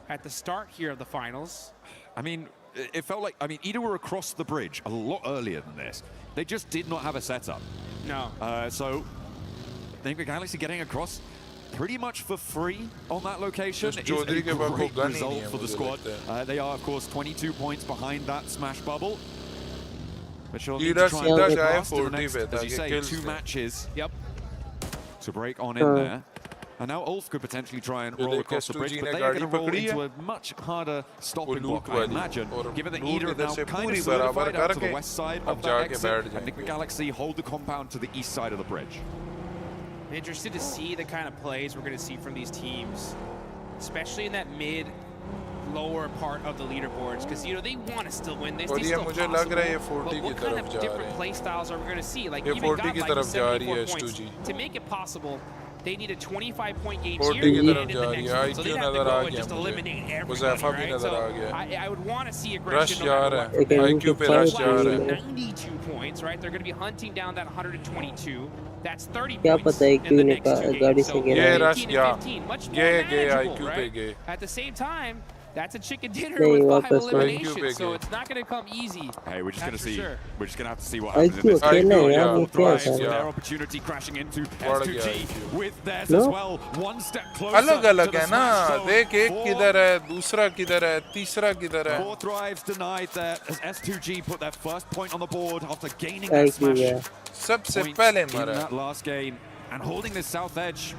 at the start here of the finals.
I mean, it felt like, Ida were across the bridge a lot earlier than this. They just did not have a setup.
No.
So, Enigma Galaxy getting across pretty much for free on that location is a great result for the squad. They are, of course, 22 points behind that Smash bubble. But she'll need to try and get past to the next, as you say, 2 matches to break on in there. And now Ulf could potentially try and roll across the bridge, but they are going to roll into a much harder stopping block, I imagine, given that Ida now kind of solidified out to the west side of that exit, and Enigma Galaxy hold the compound to the east side of the bridge.
Interested to see the kind of plays we're going to see from these teams, especially in that lower part of the leaderboards, because you know they want to still win this. They still possible, but what kind of different play styles are we going to see? Like even got like 74 points to make it possible. They need a 25-point game
40
here
की
and
तरफ
in the
जा रही
next
है,
one. So
IQ
they'd have to
नजर
go
uh
and
गया
just eliminate
मुझे,
everybody,
मुज़ैफ़ा भी
right?
नजर
So
आ गया,
I would want to see
rush
aggression no
जा
matter
रहा
what.
है, IQ पे रश जा रहा है,
92 points, right? They're going to be hunting down that 122. That's 30
क्या
points
पता है
in
क्यों
the
ने
next two
गाड़ी
games.
से
So
गिरा
ये
है।
रश
15
गया,
and 15, much more
गए
manageable,
IQ पे
right?
गए,
At the same time, that's a chicken dinner
नहीं
with 5
वापस नहीं,
eliminations, so it's not going to come easy.
Hey, we're just going to see.
Sure.
We're just going to have to see what happens in
IQ
this.
अकेला है
IQ,
यार, ये क्या
Thrives
कर
with
रहा
their
है?
opportunity crashing into
बढ़ गया
S2G
IQ,
with theirs
No?
as well. One step closer
अलग अलग
to the
है ना,
smash zone.
देख एक किधर है, दूसरा किधर है, तीसरा किधर है,
4THRIVES denied that as S2G put their first point on the board after gaining that
IQ
smash
है।
सबसे
point
पहले
in
मरा,
that last game and holding this south edge.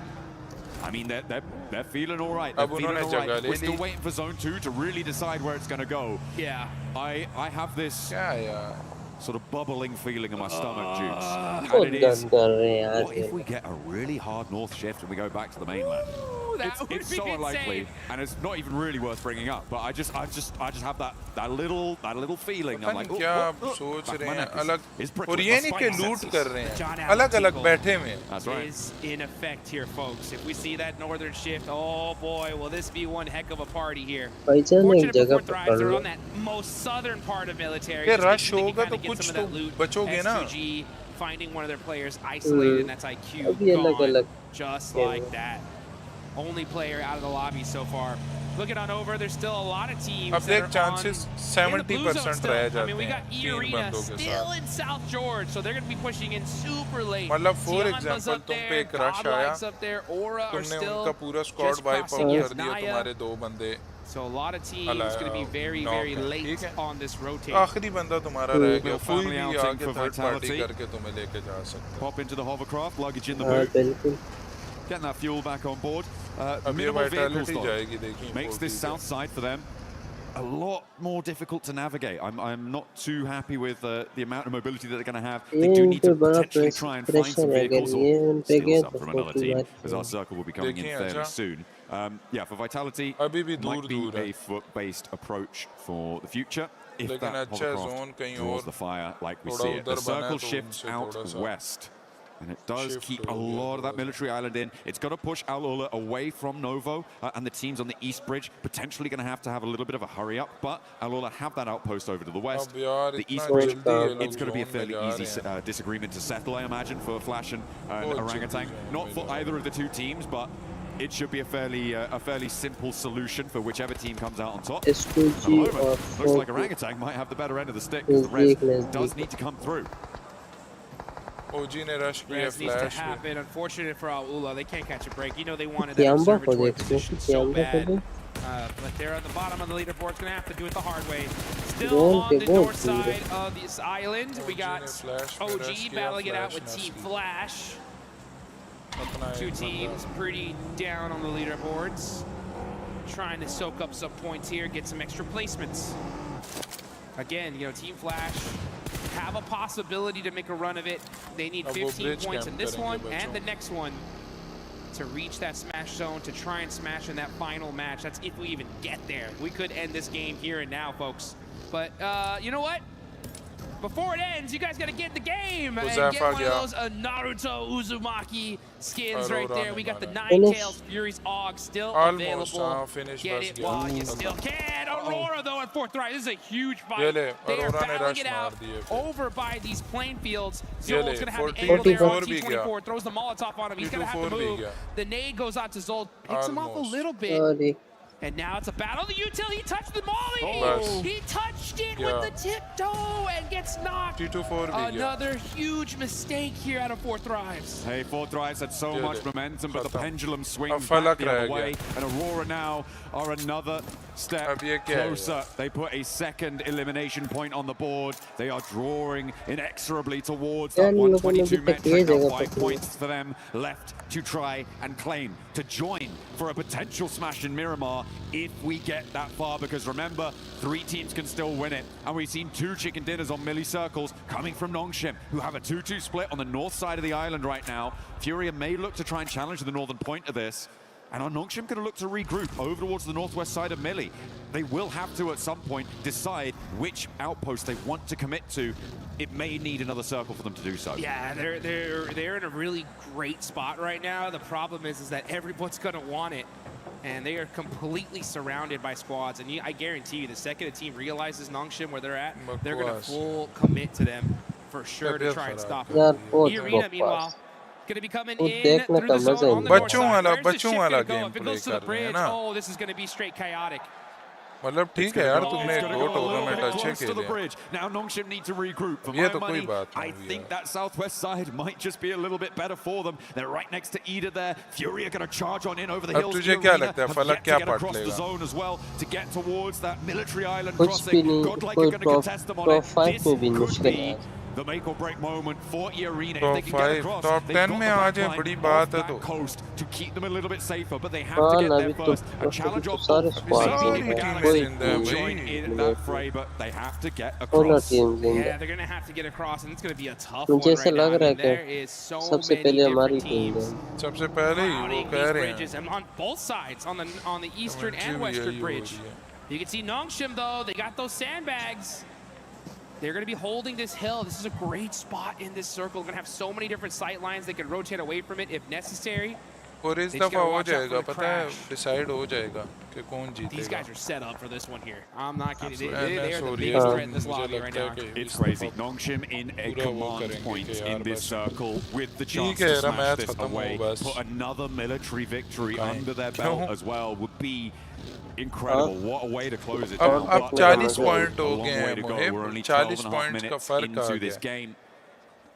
I mean, they're feeling all right. They're
अब
feeling
उन्होंने
all
जगह
right.
ले
We're still
Lee,
waiting for zone 2 to really decide where it's going to go.
Yeah.
I have this
क्या यार,
sort of bubbling feeling in my stomach, Jukes.
बहुत
And it is,
गंद कर रहे हैं यार
what
ये
if we get a really hard north shift and we go back to the mainland?
That would
It's
be
so unlikely,
insane.
and it's not even really worth bringing up. But I just have that little feeling. I'm like,
पता नहीं
oh,
क्या
oh, oh,
सोच
back of
रहे
my
हैं,
neck
अलग,
is
और
prickling.
ये
My
नहीं कि
spidey
लूट
senses.
कर रहे
John
हैं,
Allen
अलग अलग
Tinkle
बैठे हुए हैं,
That's right.
is in effect here, folks. If we see that northern shift, oh boy, will this be one heck of a party here.
भाईजान एक
Fortunate
जगह
for
पकड़
4THRIVES, they're
low,
on that most southern part of military.
कि
just
rush
thinking they
होगा
can
तो
kinda get
कुछ
some
तो
of that loot.
बचोगे ना,
S2G finding one of their players isolated, and that's IQ
अभी अलग
gone,
अलग
just
खेल
like that. Only player out of the lobby so far. Looking on over, there's still a lot of teams
अब
that
देख
are
chances
on in the blue zone
70%
still.
रह
I
जाते
mean, we
हैं
got
तीन
Arena
बंदों के
still
साथ,
in South George, so they're going to be pushing in super late.
मतलब for
Tianma's
example
up
तुम पे
there,
एक रश आया,
Godlike's up there, Aura are
तुमने
still
उनका पूरा squad
just
wipe
crossing.
Out
Yes,
कर दिया,
Naya.
तुम्हारे दो बंदे,
So a lot of teams going to be very,
knock
very
है,
late
ठीक है,
on this rotate.
आखिरी बंदा तुम्हारा रह गया,
Little
कोई
family
भी
outing
आके
for
थर्ड पार्टी
Vitality.
करके तुम्हें लेके जा सकता है,
Pop into the hovercraft, luggage in the
हाँ
boot,
बिल्कुल।
getting that fuel back on board.
अब ये
Minimal vehicles
वाइटैलिटी
though.
जाएगी, देखिए
Makes this
40
south side for them a lot more difficult to navigate. I'm not too happy with the amount of mobility that they're going to have.
ये
They do
उन
need
पे
to
बड़ा
potentially try and find
pressure
some
है, अगर
vehicles
ये
or
उन पे
steal
गए
some
तो
from another
40
team,
बात
as our
नहीं।
circle will be coming in
देखिए
fairly
अच्छा,
soon. Yeah, for Vitality,
अभी भी
might
दूर
be
दूर है,
a foot-based approach for the future. If
लेकिन
that
अच्छा
hovercraft
जोन कहीं
draws
और
the fire like we
थोड़ा
see it. The
उधर बना है
circle
तो
shifts
उनसे
out
थोड़ा सा
west. And it does
shift
keep a
हो गया
lot of that
थोड़ा सा,
military island in. It's got to push Al-Ula away from Novo, and the teams on the east bridge potentially going to have a little bit of a hurry up, but Al-Ula have that outpost over to the west.
अब यार
The
इतना
east bridge,
जल्दी ये लोग
it's going to be a
zone में
fairly
जा
easy
रहे हैं,
disagreement to settle, I imagine, for Flash and
बहुत
Orangutan.
जल्दी जोन
Not
में
for
जा रहे
either of the two teams, but it should be a fairly simple solution for whichever team comes out on top. At the
S2G
moment,
और
looks like
4T
Orangutan might have the better end of the stick because the res does need to come through.
ओजी ने rush किया,
Res needs to
flash भी,
happen. Unfortunate for Al-Ula, they can't catch a break. You know they wanted that
Kiamba को
observatory
देख
position
लो,
so
Kiamba को
bad.
देख,
But they're at the bottom of the leaderboard. It's going to have to do it the hard way. Still
zone
on
के
the
बहुत
north
दूर है।
side of this island, we got
ने flash में
OG
rush किया,
battling it out
flash
with
ने
Team
की,
Flash.
अपना
Two
एक
teams
बंदा,
pretty down on the leaderboards. Trying to soak up some points here, get some extra placements. Again, you know, Team Flash have a possibility to make a run of it. They need
अब वो
15
bridge
points in
camp
this
करेंगे
one
बच्चों,
and the next one to reach that smash zone, to try and smash in that final match. That's if we even get there. We could end this game here and now, folks. But you know what? Before it ends, you guys got to get in the game and get one of those Naruto Uzumaki skins right there. We got the Nine Tails Fury's AUG still available. Get it while you still can. Aurora, though, at 4THRIVES. This is a huge fight. They are battling it out over by these plain fields. Zol's going to have the angle there on T24. Throws the Molotov on him. He's going to have to move. The nade goes out to Zol. Picks him off a little bit.
Sorry.
And now it's a battle. The util, he touched the molly.
Oh.
He touched it with the tiptoe and gets knocked. Another huge mistake here out of 4THRIVES.
Hey, 4THRIVES had so much momentum, but the pendulum swings
अब
back
फलक
the
रह
other
गया,
way. And Aurora now are another step
अब ये क्या है
closer. They put a second elimination point on the board. They are drawing inexorably towards that
यार इन लोगों ने
122
अभी तक ये
metric. Now
जगह
5
पकड़ी है।
points for them left to try and claim, to join for a potential smash in Miramar if we get that far, because remember, 3 teams can still win it. And we've seen 2 chicken dinners on milli circles coming from Nongshim, who have a 2-2 split on the north side of the island right now. Furia may look to try and challenge the northern point of this. And are Nongshim going to look to regroup over towards the northwest side of Millie? They will have to, at some point, decide which outpost they want to commit to. It may need another circle for them to do so.
Yeah, they're in a really great spot right now. The problem is that everyone's going to want it. And they are completely surrounded by squads. And I guarantee you, the second a team realizes Nongshim where they're at, they're going to full commit to them for sure to try and stop them. Arena, meanwhile, going to be coming in through the zone on the north side. Where's the shift going to go? If it goes to the bridge, oh, this is going to be straight chaotic.
मतलब ठीक है यार तुमने दो tournament अच्छे खेले
Now Nongshim need to regroup. For my money, I think that southwest side might just be a little bit better for them. They're right next to Ida there. Fury are going to charge on in over the hills.
तुझे क्या लगता है फलक क्या part
across the
लेगा?
zone as well to get towards that military island
कुछ
crossing.
भी नहीं,
Godlike are going to contest them on it.
top 5 में भी मुश्किल है.
The make or break moment for Arena.
Top
If they can get
5,
across,
top
they've
10
got
में
the
uh
back
जाए
line
बड़ी
of
बात है
that
तो.
coast to keep them a little bit safer, but they have to get there first. A challenge of
सारे squads
Ewc
हैं.
join in that fray, but they have to get across.
Yeah, they're going to have to get across, and it's going to be a tough one
मुझे ऐसा
right now.
लग
I
रहा
mean,
है
there
कि
is so
सबसे
many
पहले हमारी
different
team
teams
है.
सबसे पहले ही वो
crowding
कह
these
रहे हैं.
bridges, and on both sides, on the eastern and western bridge. You can see Nongshim, though. They got those sandbags. They're going to be holding this hill. This is a great spot in this circle. We're going to have so many different sight lines. They can rotate away from it if necessary.
और इस दफा हो जाएगा पता है decide हो जाएगा कि कौन जीतेगा.
These guys are set up for this one here. I'm not kidding. They are the
sorry,
biggest threat in this lobby right now.
It's crazy. Nongshim in a command point in this circle with the chance to smash this away. Put another military victory under their belt as well would be incredible. What a way to close it down.
अब 40 point हो गए हैं
We're
Mohib.
only
40
12.5
points का
minutes
फर्क आ
into this
गया.
game.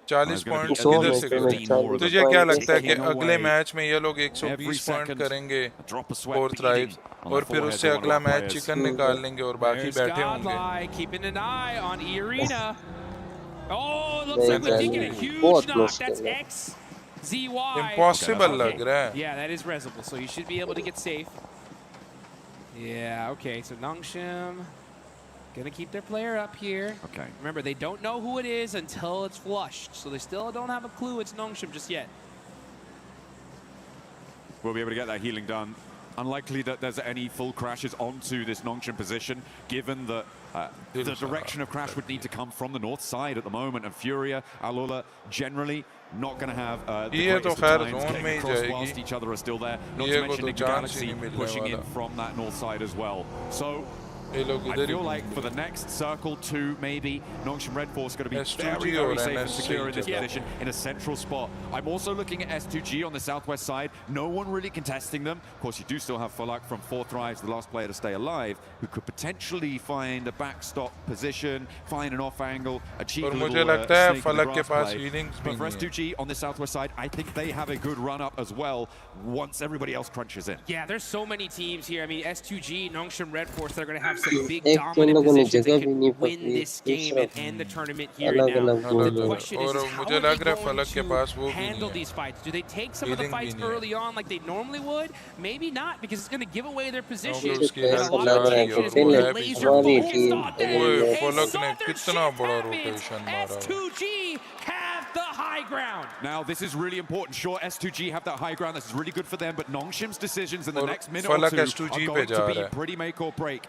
40 points किधर से गए? तुझे क्या लगता है कि अगले मैच में ये लोग 120 पॉइंट करेंगे 4THRIVES और फिर उससे अगला मैच चिकन निकाल लेंगे और बाकी बैठे होंगे.
Keeping an eye on Arena. Oh, looks like they're taking a huge knock. That's XZY.
Impossible लग रहा है.
Yeah, that is resible, so you should be able to get safe. Yeah, okay, so Nongshim gonna keep their player up here.
Okay.
Remember, they don't know who it is until it's flushed, so they still don't have a clue it's Nongshim just yet.
We'll be able to get that healing done. Unlikely that there's any full crashes onto this Nongshim position, given that the direction of crash would need to come from the north side at the moment, and Furia, Alula, generally not going to have the greatest of times getting across whilst each other are still there. Not to mention Ewc Galaxy pushing in from that north side as well. So I feel like for the next circle 2, maybe Nongshim Red Force is going to be very, very safe and secure in this position in a central spot. I'm also looking at S2G on the southwest side. No one really contesting them. Of course, you do still have Falak from 4THRIVES, the last player to stay alive, who could potentially find a backstop position, find an off angle, achieve a little snake in the grass play. But for S2G on the southwest side, I think they have a good run up as well once everybody else crunches in.
Yeah, there's so many teams here. I mean, S2G, Nongshim Red Force, they're going to have some big dominant positions that could win this game and end the tournament here now. The question is how are they going to handle these fights? Do they take some of the fights early on like they normally would? Maybe not, because it's going to give away their position. And a lot of attention is going to laser S2G have the high ground.
Now, this is really important. Sure, S2G have that high ground. This is really good for them, but Nongshim's decisions in the next minute or two are going to be pretty make or break.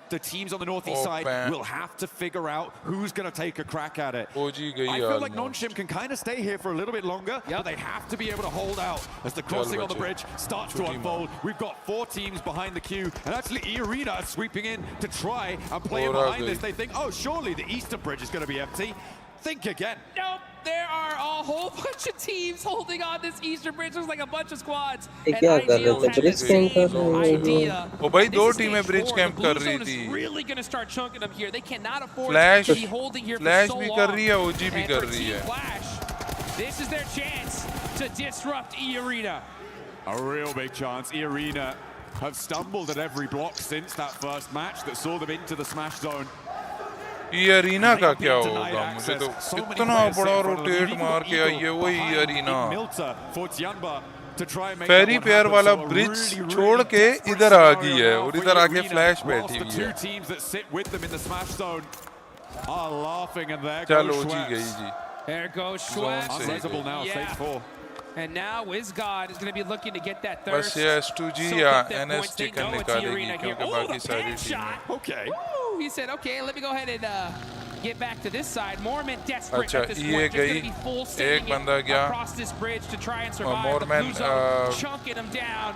The teams on the northeast side will have to figure out who's going to take a crack at it. I feel like Nongshim can kind of stay here for a little bit longer, but they have to be able to hold out as the crossing on the bridge starts to unfold. We've got 4 teams behind the queue, and actually Arena are sweeping in to try and play behind this. They think, oh, surely the eastern bridge is going to be empty. Think again.
Nope. There are a whole bunch of teams holding on this eastern bridge. There's like a bunch of squads. And Ideal have the same idea.
Oh, भाई 2 टीमें bridge camp कर रही थी.
Really going to start chunking them here. They cannot afford to be holding here for so long.
Flash भी कर रही है, OG भी कर रही है.
Flash, this is their chance to disrupt E-Arena.
A real big chance. E-Arena have stumbled at every block since that first match that saw them into the smash zone.
ये arena का क्या होगा? मुझे तो इतना बड़ा रोटेट मार के आई है वही अरीना. फेरी पेयर वाला ब्रिज छोड़ के इधर आ गई है और इधर आके फ्लैश बैठी हुई है.
are laughing, and there
चलो
goes
जी
Schweppes.
गई जी.
There goes Schweppes.
Unreasonable now,
Yeah.
stage 4.
And now WizGod is going to be looking to get that
बस
thirst.
ये S2G
soak
या
up their points.
NS
They
chicken
know it's
निकालेगी
Arena here.
क्योंकि
Oh,
बाकी
the
सारी
pan shot.
टीमें
Okay.
Woo, he said, okay, let me go ahead and get back to this side. Mormon desperate
अच्छा
at this
ये
point. Just going
गई
to be full
एक
sending
बंदा
it
गया
across this bridge to try and survive.
Mormon,
The blue zone chunking him down.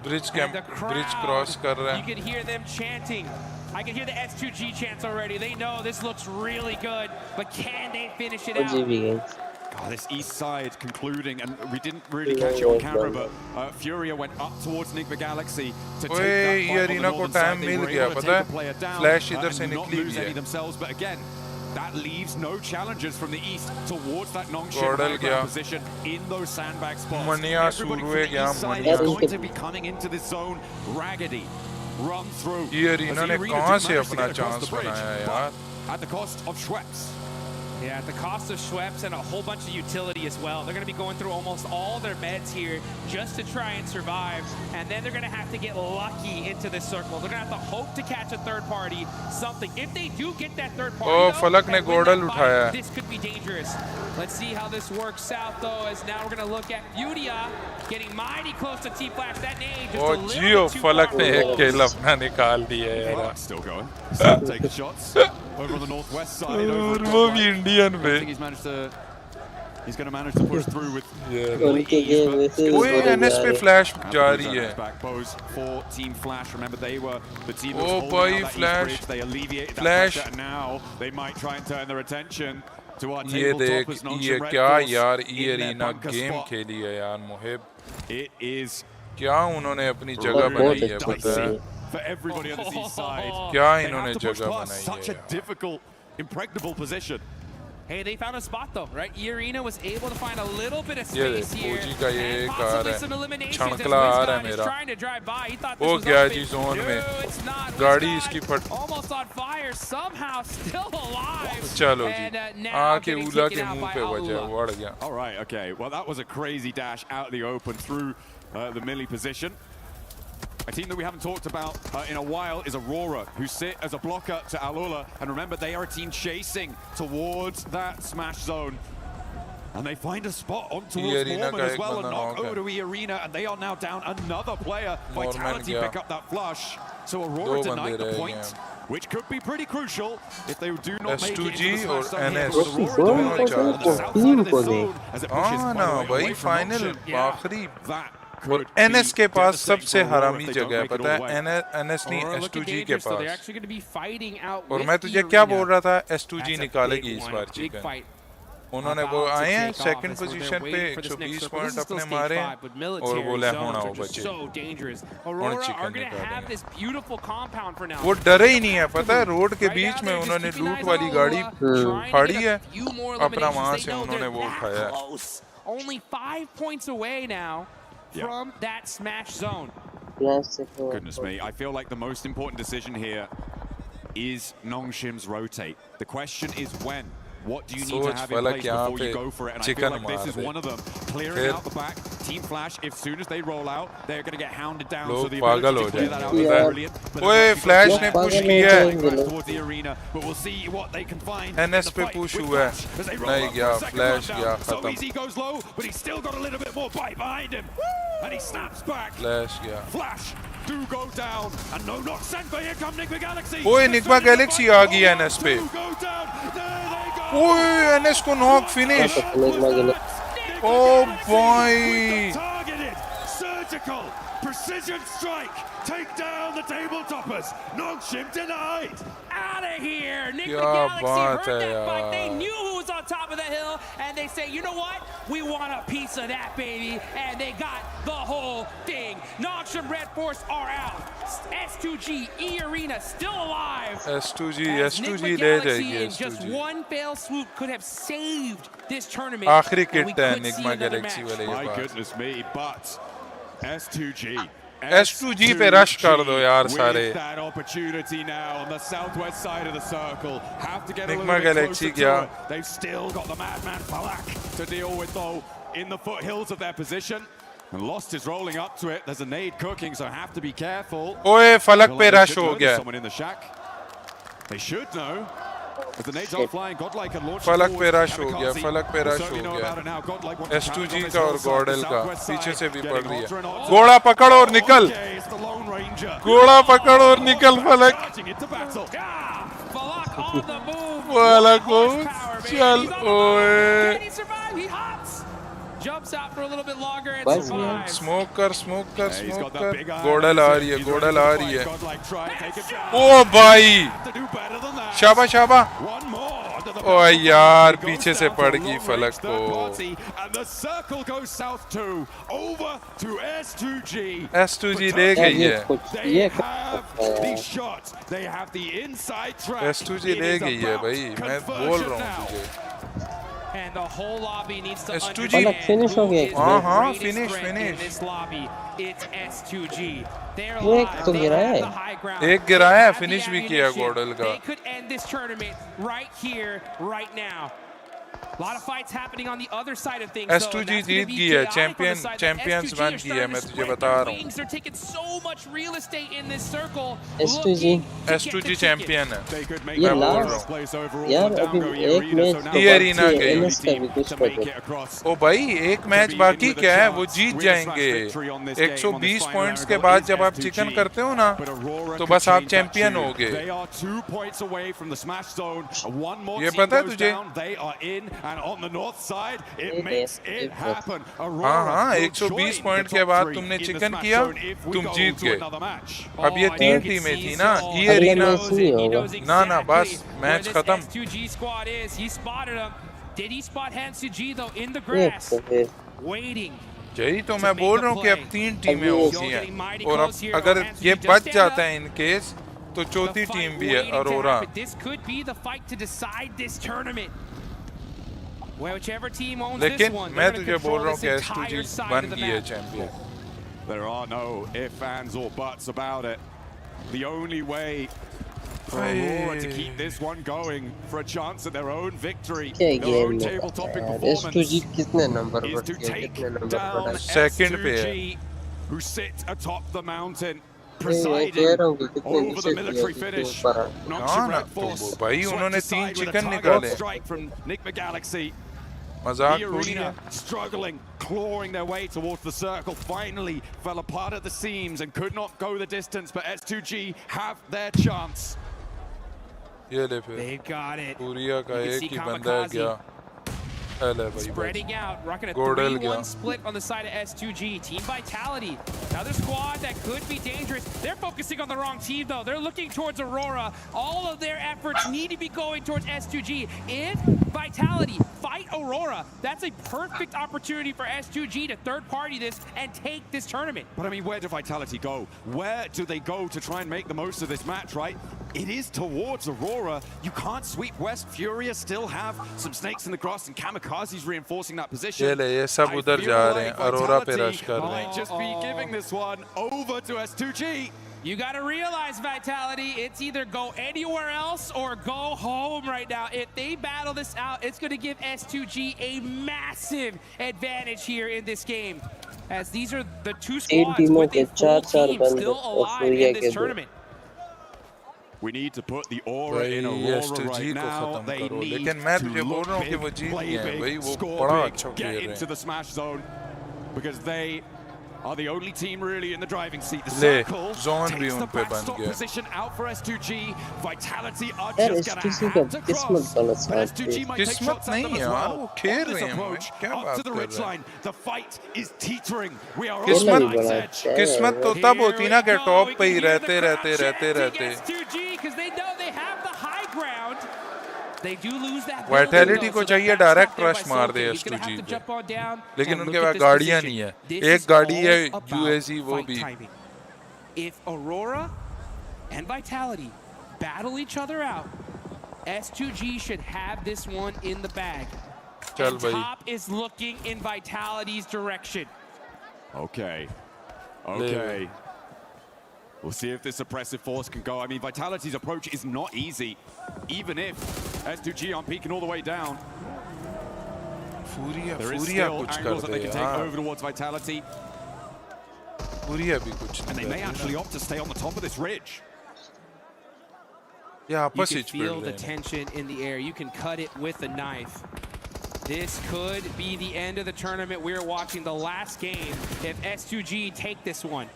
Bridge
And the crowd,
bridge cross कर रहे
you
हैं
can hear them chanting. I can hear the S2G chants already. They know this looks really good, but can they finish it out?
Oh, this east side concluding, and we didn't really catch it on camera, but Furia went up towards Nigma Galaxy to take that
ये
fight on the
arena को
northern side.
Time
They
mill
were
गया
able to
पता
take a player
है
down,
flash इधर
and
से
not
निकली
lose
भी
any
है
themselves. But again, that leaves no challengers from the east towards that Nongshim
Gordel
high
गया
ground position in those sandbag spots.
Mania
Everybody from
सुरुए
the
गया
east side
Mania
is going to be coming into this zone raggedy. Run through.
ये arena ने
Arena
कहाँ
do
से
manage to
अपना
get across
chance
the bridge,
बनाया
but
यार
at the cost of Schweppes.
Yeah, at the cost of Schweppes and a whole bunch of utility as well. They're going to be going through almost all their meds here just to try and survive. And then they're going to have to get lucky into this circle. They're going to have to hope to catch a third party, something. If they do get that third party,
Oh, Falak ने गोडल उठाया है
this could be dangerous. Let's see how this works out, though, as now we're going to look at Furia getting mighty close to T-Flash. That nade just a
O
little
Jio
bit too
फलक
far.
ने एक किल अपना निकाल दिया यार
Well, still going. Still taking shots over on the northwest side.
और वो भी इंडियन
I
में
think he's going to manage to push through with
उनके गेम वैसे
ओए एनएस पे फ्लैश जा रही है
back pose for Team Flash. Remember, they were the team that
Oh,
was
boy,
holding out that
Flash.
east bridge. They alleviated that
Flash.
pressure, and now they might try and turn their attention to our
ये देख
tabletoppers.
ये
Nongshim Red
क्या
Force
यार
in
ये
their
Arena
bunker
game
spot.
खेली है यार मुहिब
It is
क्या उन्होंने अपनी जगह बनाई है पता है
for everybody on this east side.
क्या
They
इन्होंने
have to push
जगह
past
बनाई
such
है
a difficult, impregnable position.
Hey, they found a spot though, right? Arena was able to find a little bit of
ये
space here.
OG का ये
And
car
possibly
है
some eliminations as
छणकला आ रहा है
WizGod is
मेरा
trying to drive by. He thought this
वो
was
गया
open.
जी zone
No,
में
it's not.
गाड़ी
WizGod
इसकी फट
almost on fire, somehow still alive.
चलो
And,
जी
now
आके
getting
उला
taken
के
out
मुंह
by
पे बजा
Alula.
बढ़ गया
All right, okay. Well, that was a crazy dash out of the open through the melee position. A team that we haven't talked about in a while is Aurora, who sit as a blocker to Alula. And remember, they are a team chasing towards that smash zone. And they find a spot on towards
Arena
Mormon
का
as
एक
well and
बंदा
knock
knock है।
over to E Arena. And they are now down another player.
Mormon
Vitality
गया।
pick up that flush. So Aurora
दो
denied
बंदे
the
रह
point,
गए
which could be pretty crucial if they do not make it into
S2G
the
और
smash zone here.
NS
With Aurora
दोनों
dominating
को
on the south side of this
को
zone as it pushes
हाँ
by
ना
the way,
भाई
away from
final
Nongshim.
आखिरी
That
और
could
NS
be
के पास
devastating
सबसे
for Aurora
हरामी
if they don't
जगह है
make it
पता
all
है
the way.
एनएस नहीं
Aurora looking
S2G के
dangerous, so they're
pass
actually going to be fighting out
और
with
मैं तुझे
E
क्या
Arena.
बोल रहा था S2G
That's a
निकालेगी
big
इस
one,
बार
big
चिकन
fight.
उन्होंने वो
About to
आए हैं
take off
second
as we're
position पे
waiting for this next
120
circle.
Point
This is still
अपने
stage
मारे
5, but
और
military
बोले
zones
होना
are
वो
just
बचे
so dangerous. Aurora
chicken
are going to
निकालेंगे।
have this beautiful compound for now.
वो डरे ही नहीं है पता है रोड के
Right
बीच
now,
में
they're just
उन्होंने
keeping
लूट
eyes
वाली
on
गाड़ी
Alula, trying to
फाड़ी
get
है
a few more
अपना
eliminations.
वहां
They
से
know
उन्होंने
they're
वो
that
उठाया है
close. Only 5 points away now from that smash zone.
Goodness me, I feel like the most important decision here is Nongshim's rotate. The question is when. What do you need to
सोच
have in
फलक
place
यहाँ
before you
पे
go for it? And I feel
chicken
like this
मार
is
they
one of them. Clearing
फिर
out the back, Team Flash, if soon as they roll out, they're going to get hounded down. So
लोग
the
पागल
ability
हो
to clear that out
जाएंगे
is brilliant. But
ओए
it might be
flash
good
ने
for
push
them.
किया है
Towards the arena, but we'll see what they can find.
NS
in the
पे
fight
push
with
हुआ
Flash
है
as they roll
नहीं
up for
गया
a second
flash
rundown.
गया
So
खत्म
easy goes low, but he's still got a little bit more bite behind him. And he snaps back.
Flash गया
Flash do go down, and no knock sent, but here come Nigma Galaxy.
ओए Nyingma Galaxy आ गई NS पे
Do go down. There they go.
ओए NS को knock finish ओ भाई
Targeted, surgical, precision strike, take down the tabletoppers. Nongshim denied.
Out of here! Nick the
क्या
Galaxy
बात
heard
है
that fight. They
यार
knew who was on top of the hill, and they say, you know what? We want a piece of that, baby. And they got the whole thing. Nongshim Red Force are out. S2G, E Arena still alive.
S2G
As
S2G
Nigma
ले
Galaxy
जाएगी
in just
S2G
one fail swoop could have saved this tournament.
आखिरी
and we
kit है
could see
Nyingma
another
Galaxy
match.
वाले के
My
pass
goodness me, but S2G.
S2G पे rush कर दो यार सारे
With that opportunity now on the southwest side of the circle. Have to get a
Nigma
little bit
Galaxy
closer
गया
to it. They've still got the Madman Falak to deal with though in the foothills of their position. And Lost is rolling up to it. There's a nade cooking, so have to be careful.
ओए फलक पे
Feel like they
rush
should
हो
know there's
गया
someone in the shack. They should know. As the nades are flying, Godlike and launching
फलक
forward.
पे rush हो गया,
Kamikaze
फलक पे
will
रश
certainly
हो
know
गया।
about it now. Godlike wants to
S2G
challenge
का और
himself,
गॉडल
the
का
southwest
पीछे
side,
से भी
getting
पड़ रही
hotter and
है।
hotter.
घोड़ा पकड़ और निकल,
Okay, it's the Lone Ranger.
घोड़ा पकड़ और निकल फलक।
Charging into battle.
Falak on the move.
फलक को
Horsepower, man.
चल
He's on the move.
ओए।
Can he survive? He hops. Jumps out for a little bit longer and
बस
survives.
स्मोक कर, स्मोक कर,
Yeah, he's
smoke
got that
कर।
big eye.
गॉडल आ रही है,
He's
गॉडल
ready
आ
to
रही
fight.
है।
Godlike try and take it down.
ओ भाई,
To do better than that.
Shaba Shaba.
One more.
ओ यार पीछे से पड़ गई फलक को।
And the circle goes south too. Over to S2G.
S2G ले गई है।
They have the shot. They have the inside track.
S2G ले गई है भाई, मैं बोल रहा हूँ तुझे।
And the whole lobby needs to
S2G
understand
finish हो
who
गया
is
एक
the
हाँ, हाँ,
greatest
finish,
threat in
finish।
this lobby. It's S2G. They're
ये एक
alive.
तो
They
गिराया
have
है।
the high ground.
एक गिराया है,
They have the
finish भी किया
ammunition.
गॉडल का।
They could end this tournament right here, right now. A lot of fights happening on the other side of things.
S2G जीत गई है, चैंपियंस बन गई है, मैं तुझे बता रहा हूँ।
They're taking so much real estate in this circle.
S2G
S2G champion है।
They could make
ये
it
last
first place overall
यार
for
अभी
Downgo
एक
Arena, so
मैच
now
ये
तो
अरीना
बाकी है,
गई।
एमएस का भी कुछ
to
कर
make
दो।
it across.
ओ भाई एक मैच बाकी क्या है, वो जीत जाएंगे। 120 पॉइंट्स के बाद जब आप चिकन करते हो ना,
But Aurora
तो
could
बस आप
change that
चैंपियन
tune.
हो गए।
They are 2 points away from the smash zone. One more
ये
team
पता है
goes
तुझे?
down. They are in, and on the north side, it
ये
makes
ये
it happen.
हाँ
Aurora
हाँ,
will
120
join
पॉइंट
the
के
top
बाद
3
तुमने
in the
चिकन
smash
किया,
zone if we
तुम
go
जीत
to
गए।
another match.
अब ये
I
3
can
टीमें
see
थी ना,
so
ये
अगले
अरीना।
मैच नहीं
He
होगा।
knows
ना ना बस
exactly
मैच
where this
खत्म।
S2G squad is. He spotted him. Did he spot Hansuji though in the
एक
grass,
तो फिर
waiting?
यही तो मैं बोल रहा हूँ कि अब 3 टीमें
अभी
होती हैं, और अब अगर ये बच जाता है इन केस, तो चौथी टीम भी है Arora.
This could be the fight to decide this tournament. Whichever team owns this
लेकिन
one,
मैं
they're
तुझे
going to
बोल रहा
control
हूँ कि
this entire
S2G
side
बन
of the
गई है
map.
Champion.
There are no ifs, ands, or buts about it. The only way for Aurora to keep this one going for a chance at their own victory,
क्या
their
game
own
में
table-topping
यार
performance,
S2G कितने number
is
पर
to
किया,
take
कितने number
down
पर
Second पे है।
S2G, who sit atop the mountain,
मैं
presiding
कह रहा हूँ कि कितने
over
नीचे
the
किया
military
कितने
finish.
ऊपर आ।
हाँ
Noxious
ना,
Red
तो
Force
भाई
swept
उन्होंने 3
aside with a
chicken
targeted
निकाले।
strike from Nick McGalaxy.
मजाक
The
थोड़ी है।
arena struggling, clawing their way towards the circle, finally fell apart at the seams and could not go the distance, but S2G have their chance.
ये ले फिर
They've got it.
पूरिया का
You can
एक
see
ही बंदा है
Kamikaze
गया। हेले भाई
spreading out, rocking a
Gordel
3-1
gaya.
split on the side of S2G. Team Vitality, another squad that could be dangerous. They're focusing on the wrong team though. They're looking towards Aurora. All of their efforts need to be going towards S2G. If Vitality fight Aurora, that's a perfect opportunity for S2G to third party this and take this tournament.
But I mean, where do Vitality go? Where do they go to try and make the most of this match, right? It is towards Aurora. You can't sweep West. Furious still have some snakes in the grass, and Kamikaze's reinforcing that position.
ये ले, ये सब
I
उधर
feel
जा रहे
like
हैं, अरोरा पे
Vitality
rush कर रहे
might
हैं।
just be giving this one over to S2G.
You got to realize, Vitality, it's either go anywhere else or go home right now. If they battle this out, it's going to give S2G a massive advantage here in this game. As these are the two squads
टीमों
with
के
a full
4-4
team
बंदे
still
और
alive
Surya
in
के
this
2।
tournament.
We need to put the aura
भाई
in Aurora
S2G
right
को
now.
खत्म
They
करो,
need
लेकिन मैं
to
तुझे बोल
look
रहा हूँ कि वो
big,
जीत
play
गए हैं भाई,
big,
वो
score
बड़ा
big,
अच्छा
get
खेल रहे
into
हैं।
the smash zone because they are the only team really in the driving seat. The
ले,
circle
zone भी
takes
उन
the
पे बन
backstop
गया।
position out for S2G. Vitality are
यार
just gonna
S2G का
have to
किस्मत
cross.
गलत
But
साथ
S2G
थी।
might take
किस्मत
shots at them
नहीं
as
यार,
well.
वो खेल
On this
रहे हैं भाई,
approach,
क्या
up
बात
to the
कर
ridge
रहे हैं।
line, the fight is teetering. We are on
खेलना
the
भी बड़ा
knife's
अच्छा
edge.
है
किस्मत तो
यार।
तब होती ना कि टॉप पे ही
We can hear
रहते
the
रहते
crowd
रहते
chanting
रहते।
S2G because they know they have the high ground. They do lose that
Vitality
building,
को
though, so
चाहिए
that
direct
backstop there
rush
by
मार
Smokii.
They
He's gonna
S2G
have to
पे।
jump on down
लेकिन
and
उनके
look at
pass
this
गाड़ियाँ
position.
नहीं है।
This
एक
is
गाड़ी है
all about
UAC, वो
fight
भी।
timing. If Aurora and Vitality battle each other out, S2G should have this one in the bag.
चल
And
भाई।
top is looking in Vitality's direction.
Okay. Okay. We'll see if this suppressive force can go. I mean, Vitality's approach is not easy, even if S2G aren't peeking all the way down.
फूरिया
There is
फूरिया
still
कुछ
angles
कर
that they
they
can take
यार,
over towards Vitality,
फूरिया भी कुछ
and they
नहीं
may
कर
actually
रहे।
opt to stay on the top of this ridge.
Yeah,
You can feel the tension in the air. You can cut it with a knife. This could be the end of the tournament. We're watching the last game if S2G take this one.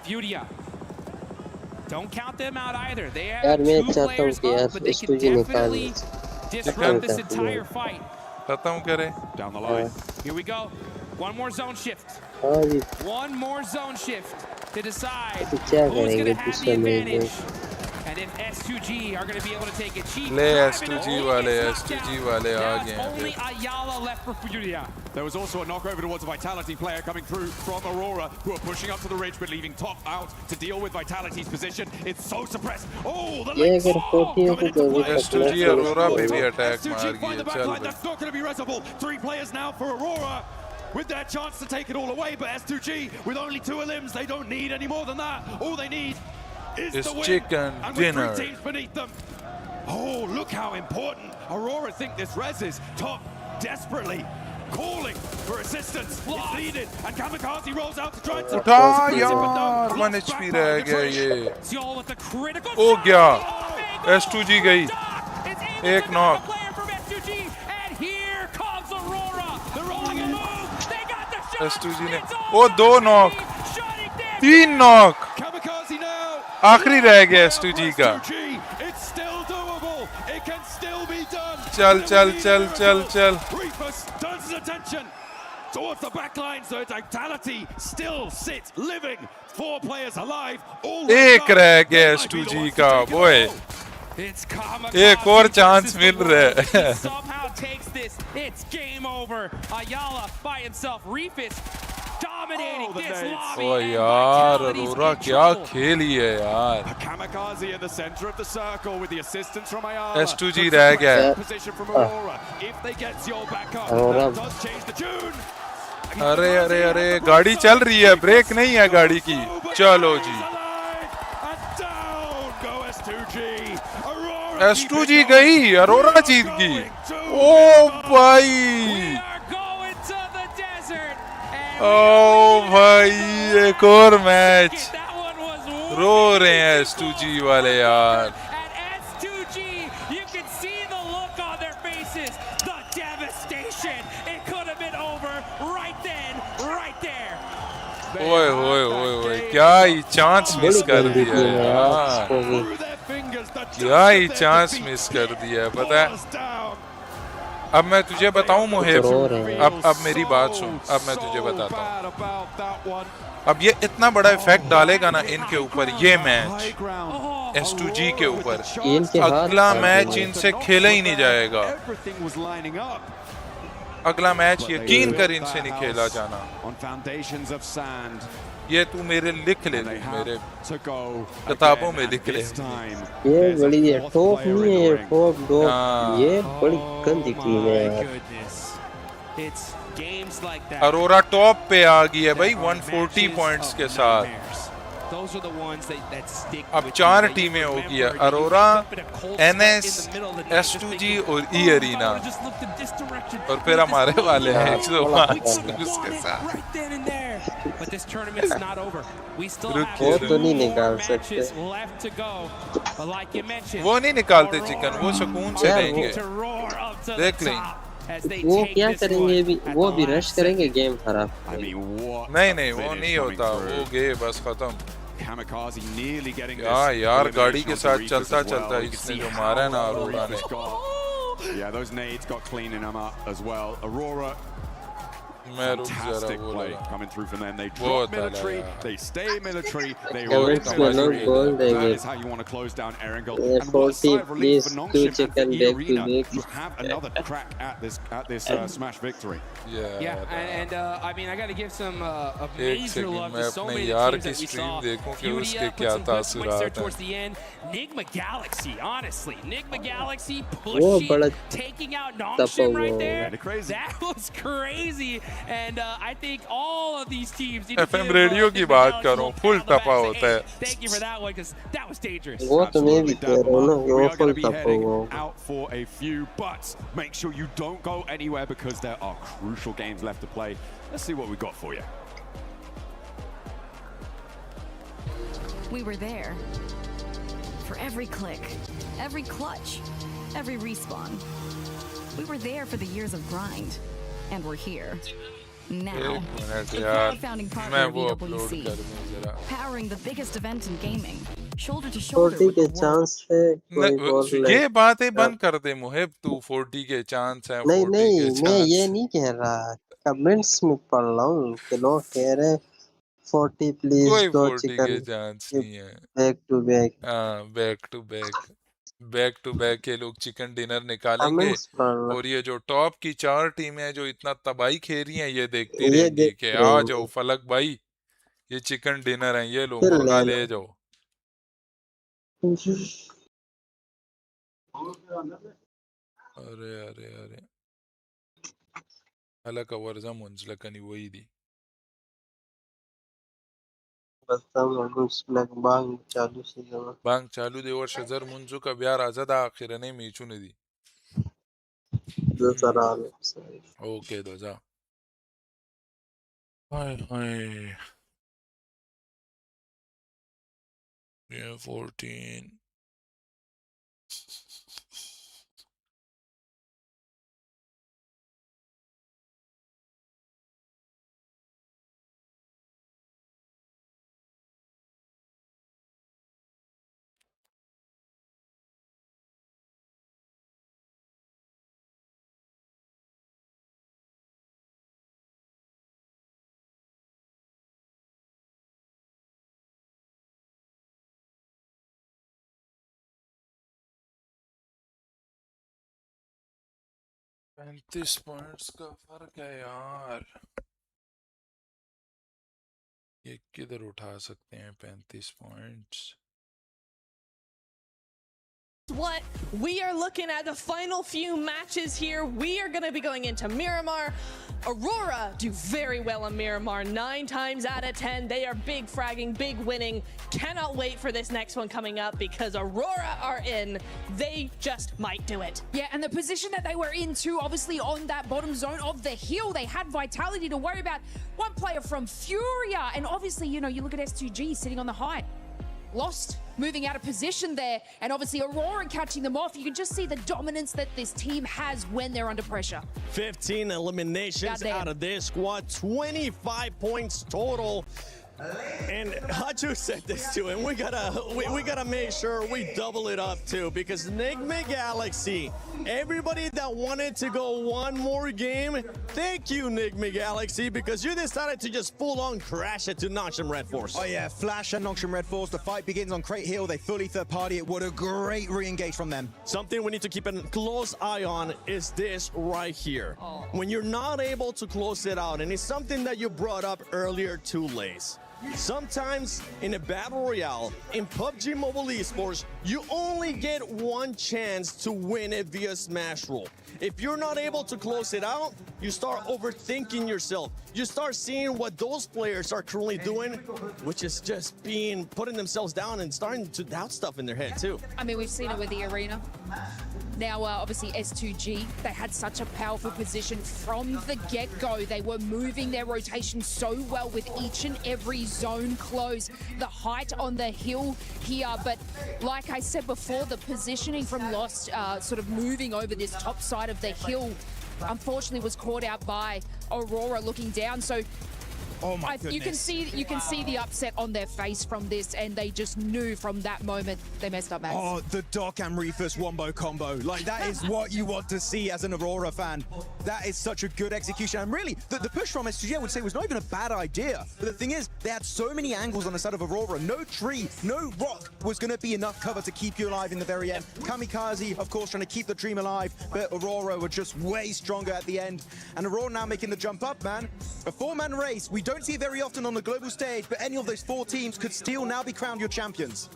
Furia. Don't count them out either. They have two players up, but they can definitely disrupt this entire fight.
Down
the line.
Here we go. One more zone shift. One more zone shift to decide who's going to have the advantage. And if S2G are going to be able to take it,
S2G wale aa gaye hain.
Only Ayala left for Furia.
There was also a knockover towards a Vitality player coming through from Aurora, who are pushing up to the ridge, but leaving Top out to deal with Vitality's position. It's so suppressed. Oh, the link.
S2G Aurora पे भी attack मार
find the back line. That's not going to be resable. 3 players now for Aurora, with their chance to take it all away. But S2G, with only 2 elims, they don't need any more than that. All they need is the win.
Chicken
and
dinner.
With 3 teams beneath them. Oh, look how important Aurora think this res is. Top desperately calling for assistance. It's needed, and Kamikaze rolls out to try to
उठा यार 1 HP रह गया ये. हो गया. S2G गई. एक knock. S2G ने ओ 2 knock. 3 knock. आखिरी रह गया S2G का. चल चल चल चल चल.
turns his attention towards the back line, so Vitality still sits living. 4 players alive.
एक रह गया S2G का boy. एक और चांस मिल रहा है.
Somehow takes this. It's game over. Ayala by himself. Reefus dominating this lobby.
ओ यार अरोरा क्या खेली है यार.
Kamikaze in the center of the circle with the assistance from Ayala.
S2G रह गया है.
Position from Aurora. If they get Zio back up, that does change the tune.
अरे अरे अरे गाड़ी चल रही है. ब्रेक नहीं है गाड़ी की. चलो जी. S2G गई. अरोरा जीत गई. ओ भाई. ओ भाई एक और मैच. रो रहे हैं S2G वाले यार. ओए ओए ओए ओए क्या ही चांस मिस कर दिया यार. क्या ही चांस मिस कर दिया है. पता है अब मैं तुझे बताऊं मुहेब. अब मेरी बात सुन. अब मैं तुझे बताता हूं. अब ये इतना बड़ा इफेक्ट डालेगा ना इनके ऊपर ये मैच S2G के ऊपर. अगला मैच इनसे खेला ही नहीं जाएगा. अगला मैच यकीन कर इनसे नहीं खेला जाना. ये तू मेरे लिख ले. मेरे किताबों में लिख ले.
ये बड़ी है टॉप नहीं है. टॉप दो ये बड़ी गंदी टीम है यार.
अरोरा टॉप पे आ गई है भाई 140 पॉइंट्स के साथ. अब 4 टीमें होगी है. अरोरा, NS, S2G और E अरीना. और फिर हमारे वाले हैं उसके साथ.
वो तो नहीं निकाल सकते.
वो नहीं निकालते चिकन. वो सुकून से लेंगे. देख लेंगे.
वो क्या करेंगे भी. वो भी रश करेंगे. गेम खराब.
नहीं नहीं वो नहीं होता. वो गए बस खत्म. यार गाड़ी के साथ चलता चलता इसने जो मारा है ना अरोरा ने.
Yeah, those nades got clean in them as well. Aurora, fantastic play coming through from them. They drop military, they stay military, they roll military. That is how you want to close down Erangel. And what a sigh of relief for Nongshim and for the arena to have another crack at this Smash victory.
Yeah, and I mean I got to give some major love to so many teams that we saw. Furia put some good points there towards the end. Nigma Galaxy, honestly, Nigma Galaxy pushing, taking out Nongshim right there. That was crazy. And I think all of these teams need to
FM radio की बात करो. Full टपा होता है.
Thank you for that one because that was dangerous.
वो तो मैं भी कह रहा हूँ ना. वो फुल टपा हुआ.
Out for a few, but make sure you don't go anywhere because there are crucial games left to play. Let's see what we got for you.
We were there. for every click, every clutch, every respawn. We were there for the years of grind, and we're here. Now, the proud founding partner of EWC, powering the biggest event in gaming, shoulder to shoulder
40
with
के
the world.
Chance है कोई बोल
ये बातें बंद कर दे मुहिब तू 40 के चांस है
नहीं
40
नहीं
के
मैं ये
चांस
नहीं कह रहा कमेंट्स में पढ़ रहा हूँ कि लोग कह रहे 40 प्लीज
कोई
गो
40
चिकन
के चांस नहीं है
बैक टू बैक
हाँ बैक टू बैक ये लोग चिकन डिनर निकालेंगे
कमेंट्स पढ़ रहा
और ये जो टॉप की 4 टीमें जो इतना तबाही खेल रही हैं ये देखती
ये
रहेंगी
देख
कि
रहे
आ जाओ
हैं
फलक भाई ये चिकन डिनर है ये लो
फिर
मुर्गा
ले
ले
लो
जाओ अरे अरे अरे हलक वर्जा मुंजलकनी वही दी
बस हम बांग चालू से जमा
बांग चालू दे और शजर मुंजू का ब्यार आजादा आखिर नहीं मीचू ने दी
दो सराल
ओके दो जा हाय हाय ये 14 35 पॉइंट्स का फर्क है यार ये किधर उठा सकते हैं 35 points
What we are looking at the final few matches here. We are going to be going into Miramar. Aurora do very well in Miramar. 9 times out of 10, they are big fragging, big winning. Cannot wait for this next one coming up because Aurora are in. They just might do it.
Yeah, and the position that they were in too, obviously on that bottom zone of the hill, they had Vitality to worry about. One player from Furia, and obviously, you know, you look at S2G sitting on the height. Lost, moving out of position there, and obviously Aurora catching them off. You can just see the dominance that this team has when they're under pressure.
15 eliminations out of this squad, 25 points total. And Hachu said this too, and we gotta make sure we double it up too, because Enigma Galaxy, everybody that wanted to go one more game, thank you Enigma Galaxy, because you decided to just full-on crash it to Noxium Red Force.
Oh yeah, Flash and Noxium Red Force, the fight begins on Crate Hill, they fully third party it, what a great re-engage from them.
Something we need to keep a close eye on is this right here. When you're not able to close it out, and it's something that you brought up earlier too, Lace. Sometimes in a battle royale, in PUBG Mobile Esports, you only get one chance to win it via smash roll. If you're not able to close it out, you start overthinking yourself. You start seeing what those players are currently doing, which is just putting themselves down and starting to doubt stuff in their head too.
I mean, we've seen it with the arena. Now, obviously, S2G, they had such a powerful position from the get-go. They were moving their rotation so well with each and every zone close. The height on the hill here, but like I said before, the positioning from Lost, sort of moving over this top side of the hill, unfortunately was caught out by Aurora looking down. So
oh my goodness.
You can see the upset on their face from this, and they just knew from that moment they messed up, Max.
Oh, the Doc and Reefus wombo combo. Like, that is what you want to see as an Aurora fan. That is such a good execution. And really, the push from SGG, I would say, was not even a bad idea. But the thing is, they had so many angles on the side of Aurora. No tree, no rock was going to be enough cover to keep you alive in the very end. Kamikaze, of course, trying to keep the dream alive, but Aurora were just way stronger at the end. And Aurora now making the jump up, man. A 4-man race. We don't see it very often on the global stage, but any of those 4 teams could still now be crowned your champions.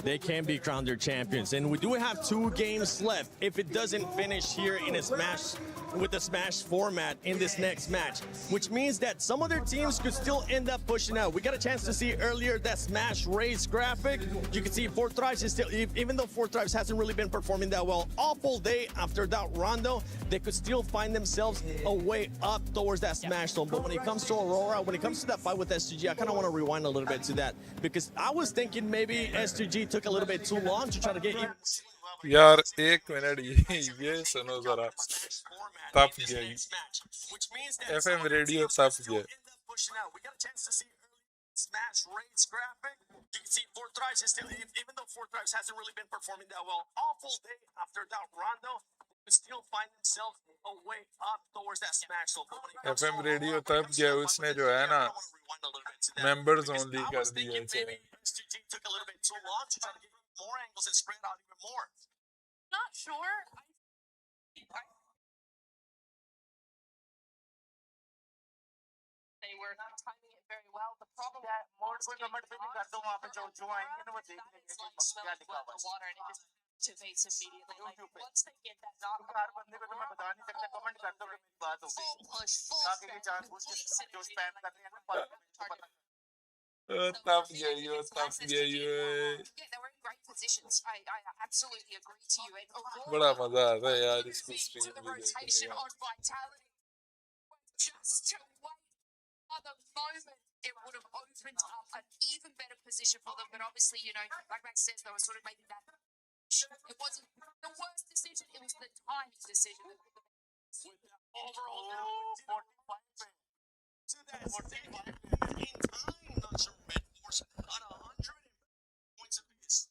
They can be crowned their champions, and we do have 2 games left. If it doesn't finish here in a smash with the Smash format in this next match, which means that some other teams could still end up pushing out. We got a chance to see earlier that Smash race graphic. You can see 4THRIVES is still, even though 4THRIVES hasn't really been performing that well, awful day after that rondo, they could still find themselves a way up towards that Smash zone. But when it comes to Aurora, when it comes to that fight with S2G, I kind of want to rewind a little bit to that, because I was thinking maybe S2G took a little bit too long to try to get even.
यार एक minute ये सुनो जरा तप गया FM radio तप गया
Smash rates graphic. You can see 4THRIVES is still, even though 4THRIVES hasn't really been performing that well, awful day after that rondo, they still find themselves a way up towards that Smash zone.
FM radio तप गया उसने जो है ना members only कर दिया
maybe S2G took a little bit too long to try to get more angles and spread out even more.
Not sure. They were timing it very well. The problem that more the water and it just activates immediately. Like once they get that knock, full push, full
तप गया ये तप गया ये
Yeah, they were in great positions. I absolutely agree to you. And
बड़ा मजा आता है यार इसको स्ट्रीम
the
में
rotation
देखने
on Vitality, just to wait another moment, it would have opened up an even better position for them. But obviously, you know, like Max says, they were sort of making that. It wasn't the worst decision; it was the timing decision.
Overall, 45 to that 45 in time. Not sure Red Force on 100 points apiece.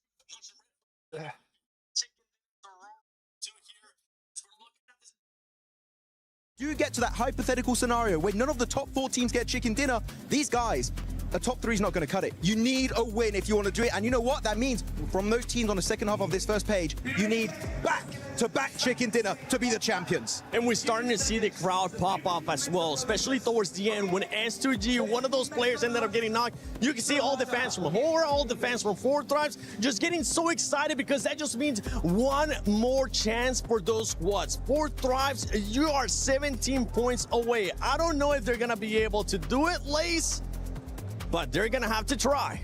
You get to that hypothetical scenario where none of the top 4 teams get chicken dinner. These guys, a top 3 is not going to cut it. You need a win if you want to do it. And you know what? That means from those teams on the second half of this first page, you need back-to-back chicken dinner to be the champions.
And we're starting to see the crowd pop off as well, especially towards the end when S2G, one of those players, ended up getting knocked. You can see all the fans from Horror, all the fans from 4THRIVES just getting so excited, because that just means one more chance for those squads. 4THRIVES, you are 17 points away. I don't know if they're going to be able to do it, Lace, but they're going to have to try.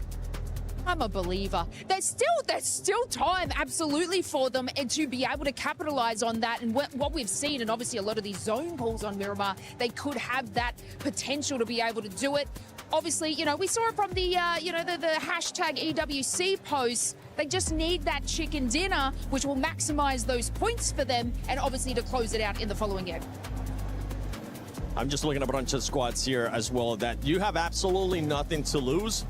I'm a believer. There's still time, absolutely, for them and to be able to capitalize on that. And what we've seen, and obviously a lot of these zone pulls on Miramar, they could have that potential to be able to do it. Obviously, you know, we saw it from the, the hashtag EWC posts. They just need that chicken dinner, which will maximize those points for them, and obviously to close it out in the following game.
I'm just looking at a bunch of squads here as well that you have absolutely nothing to lose.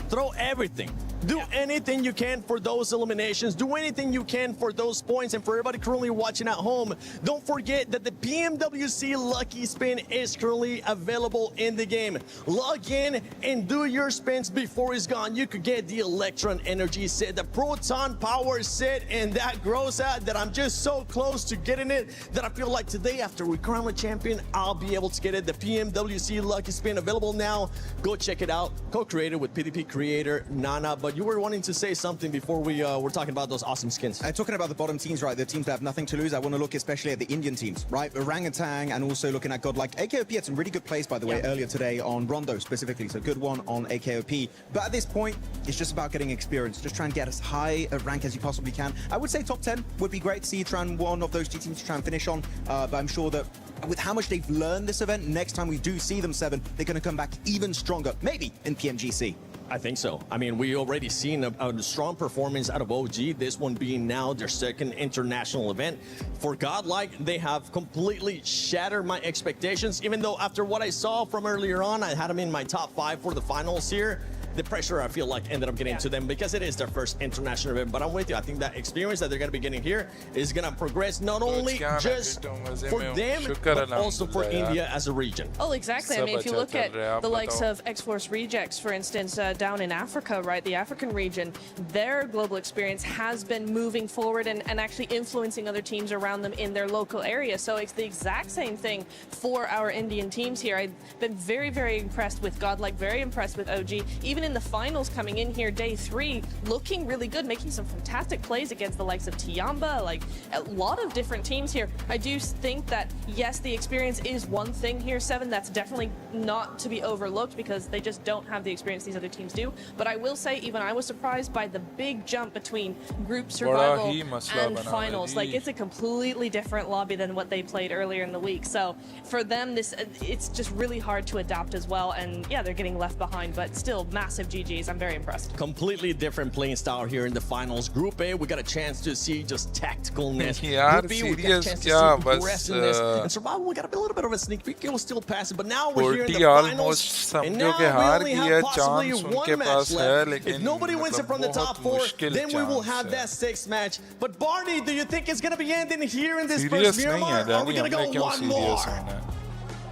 Throw everything. Do anything you can for those eliminations. Do anything you can for those points. And for everybody currently watching at home, don't forget that the PMWC Lucky Spin is currently available in the game. Log in and do your spins before it's gone. You could get the Electron Energy set, the Proton Power set, and that grows out that I'm just so close to getting it that I feel like today, after we crown a champion, I'll be able to get it. The PMWC Lucky Spin available now. Go check it out. Co-created with PDP creator Nana. But you were wanting to say something before we were talking about those awesome skins.
Talking about the bottom teams, right? The teams that have nothing to lose. I want to look especially at the Indian teams, right? Orangutan, and also looking at Godlike. AKOP had some really good plays, by the way, earlier today on Rondo specifically. So good one on AKOP. But at this point, it's just about getting experience. Just try and get as high a rank as you possibly can. I would say top 10 would be great to see you try and one of those two teams to try and finish on. But I'm sure that with how much they've learned this event, next time we do see them 7, they're going to come back even stronger, maybe in PMGC.
I think so. I mean, we already seen a strong performance out of OG, this one being now their second international event. For Godlike, they have completely shattered my expectations, even though after what I saw from earlier on, I had them in my top 5 for the finals here. The pressure, I feel like, ended up getting to them because it is their first international event. But I'm with you. I think that experience that they're going to be getting here is going to progress not only just for them, but also for India as a region.
Oh, exactly. I mean, if you look at the likes of X-Force Rejects, for instance, down in Africa, right, the African region, their global experience has been moving forward and actually influencing other teams around them in their local area. So it's the exact same thing for our Indian teams here. I've been very, very impressed with Godlike, very impressed with OG. Even in the finals coming in here, day 3, looking really good, making some fantastic plays against the likes of Tiamba, like a lot of different teams here. I do think that, yes, the experience is one thing here, Seven. That's definitely not to be overlooked because they just don't have the experience these other teams do. But I will say, even I was surprised by the big jump between group survival and finals. Like, it's a completely different lobby than what they played earlier in the week. So for them, it's just really hard to adapt as well. And yeah, they're getting left behind, but still massive GGs. I'm very impressed.
Completely different playing style here in the finals. Group A, we got a chance to see just tacticalness. Group B, we got a chance to see aggressiveness. And survival, we got a little bit of a sneak peek. It was still passing, but now we're here in the finals. And now we only have possibly one match left. If nobody wins it from the top 4, then we will have that 6th match. But Barney, do you think it's going to be ending here in this first Miramar? Or are we going to go one more?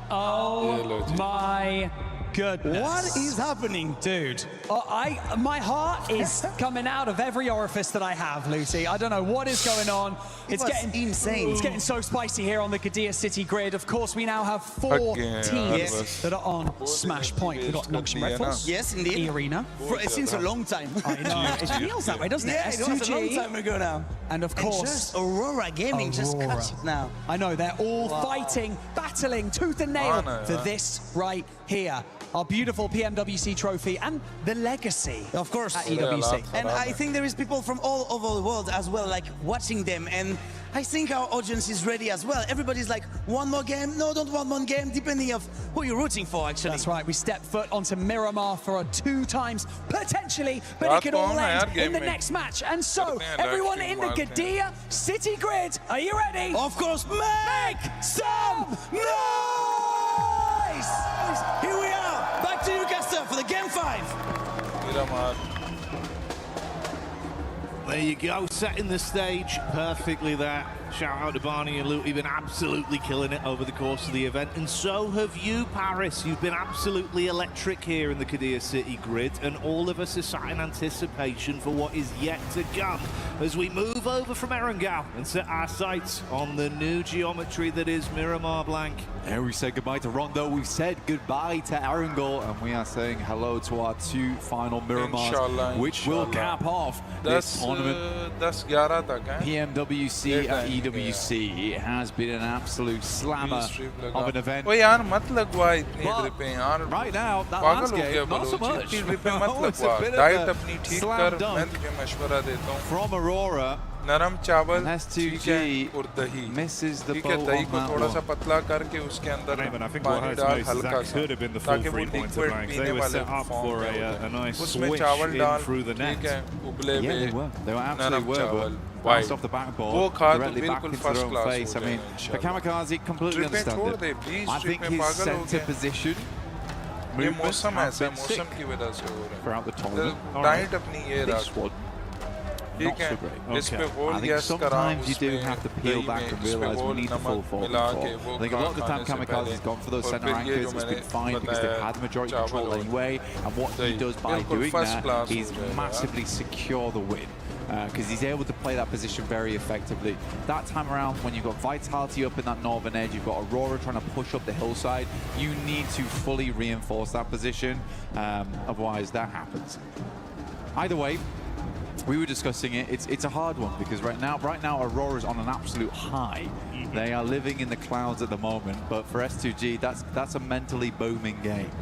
Oh my goodness.
What is happening,
dude? My heart is coming out of every orifice that I have, Lucy. I don't know what is going on. It's getting insane. It's getting so spicy here on the Qiddiya City grid. Of course, we now have 4 teams that are on Smash Point. We've got Noxian Red Force.
Yes, indeed.
Arena.
Since a long time.
I know. It feels that way, doesn't it?
Yeah, it was a long time ago now.
And of course,
just Aurora Gaming just cuts it now.
I know, they're all fighting, battling tooth and nail for this right here. Our beautiful PMWC trophy and the legacy,
of course,
at EWC.
And I think there is people from all over the world as well, like watching them. And I think our audience is ready as well. Everybody's like, one more game? No, don't want one game, depending of who you're rooting for, actually.
That's right. We step foot onto Miramar for 2 times, potentially, but it could all end in the next match. And so, everyone in the Qiddiya City grid, are you ready?
Of course, make some noise! Here we are, back to Newcastle for the game 5.
Miramar.
There you go, setting the stage perfectly there. Shout out to Barney and Luke, you've been absolutely killing it over the course of the event. And so have you, Paris. You've been absolutely electric here in the Qiddiya City grid. And all of us are sat in anticipation for what is yet to come as we move over from Erangel and set our sights on the new geometry that is Miramar Blank.
And we said goodbye to Rondo, we've said goodbye to Erangel, and we are saying hello to our 2 final Miramars, which will cap off this tournament. PMWC at EWC. It has been an absolute slammer of an event.
Right
now, that last game, not so much. It's a bit of a slam dunk from Aurora.
नरम चावल
S2G misses the boat on that one.
थोड़ा सा पतला करके उसके अंदर पानी डाल हल्का सा ताकि वो लिक्विड पीने वाले
for a nice
उसमें
switch
चावल डाल
through the net.
ठीक है उबले
Yeah,
हुए
they were
नरम
absolutely
चावल
bounced off the backboard
वो खा तो
directly back
बिल्कुल
into
first
their own
class
face. I mean, for Kamikaze, completely understand it. I think his center position
ये मौसम ऐसा मौसम की वजह से हो रहा है
throughout the tournament.
डाइट अपनी ये रहा
Not so great. I think sometimes you do have to peel back and realise we need to fall forward. I think a lot of the time Kamikaze has gone for those centre anchors. It's been fine because they've had majority control anyway. And what he does by doing that is massively secure the win. Because he's able to play that position very effectively. That time around, when you've got Vitality up in that northern edge, you've got Aurora trying to push up the hillside, you need to fully reinforce that position. Otherwise, that happens. Either way, we were discussing it. It's a hard one because right now Aurora's on an absolute high. They are living in the clouds at the moment, but for S2G, that's a mentally booming game.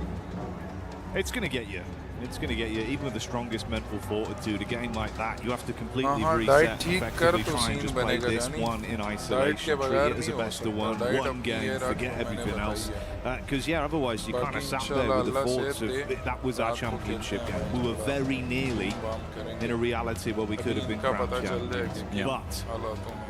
It's going to get you. It's going to get you, even with the strongest mental fortitude, a game like that, you have to completely reset, effectively try and just play this one in isolation, treat it as a best of one game, forget everything else. Because, yeah, otherwise you kind of sat there with the thoughts of, that was our championship game. We were very nearly in a reality where we could have been crowned champions. But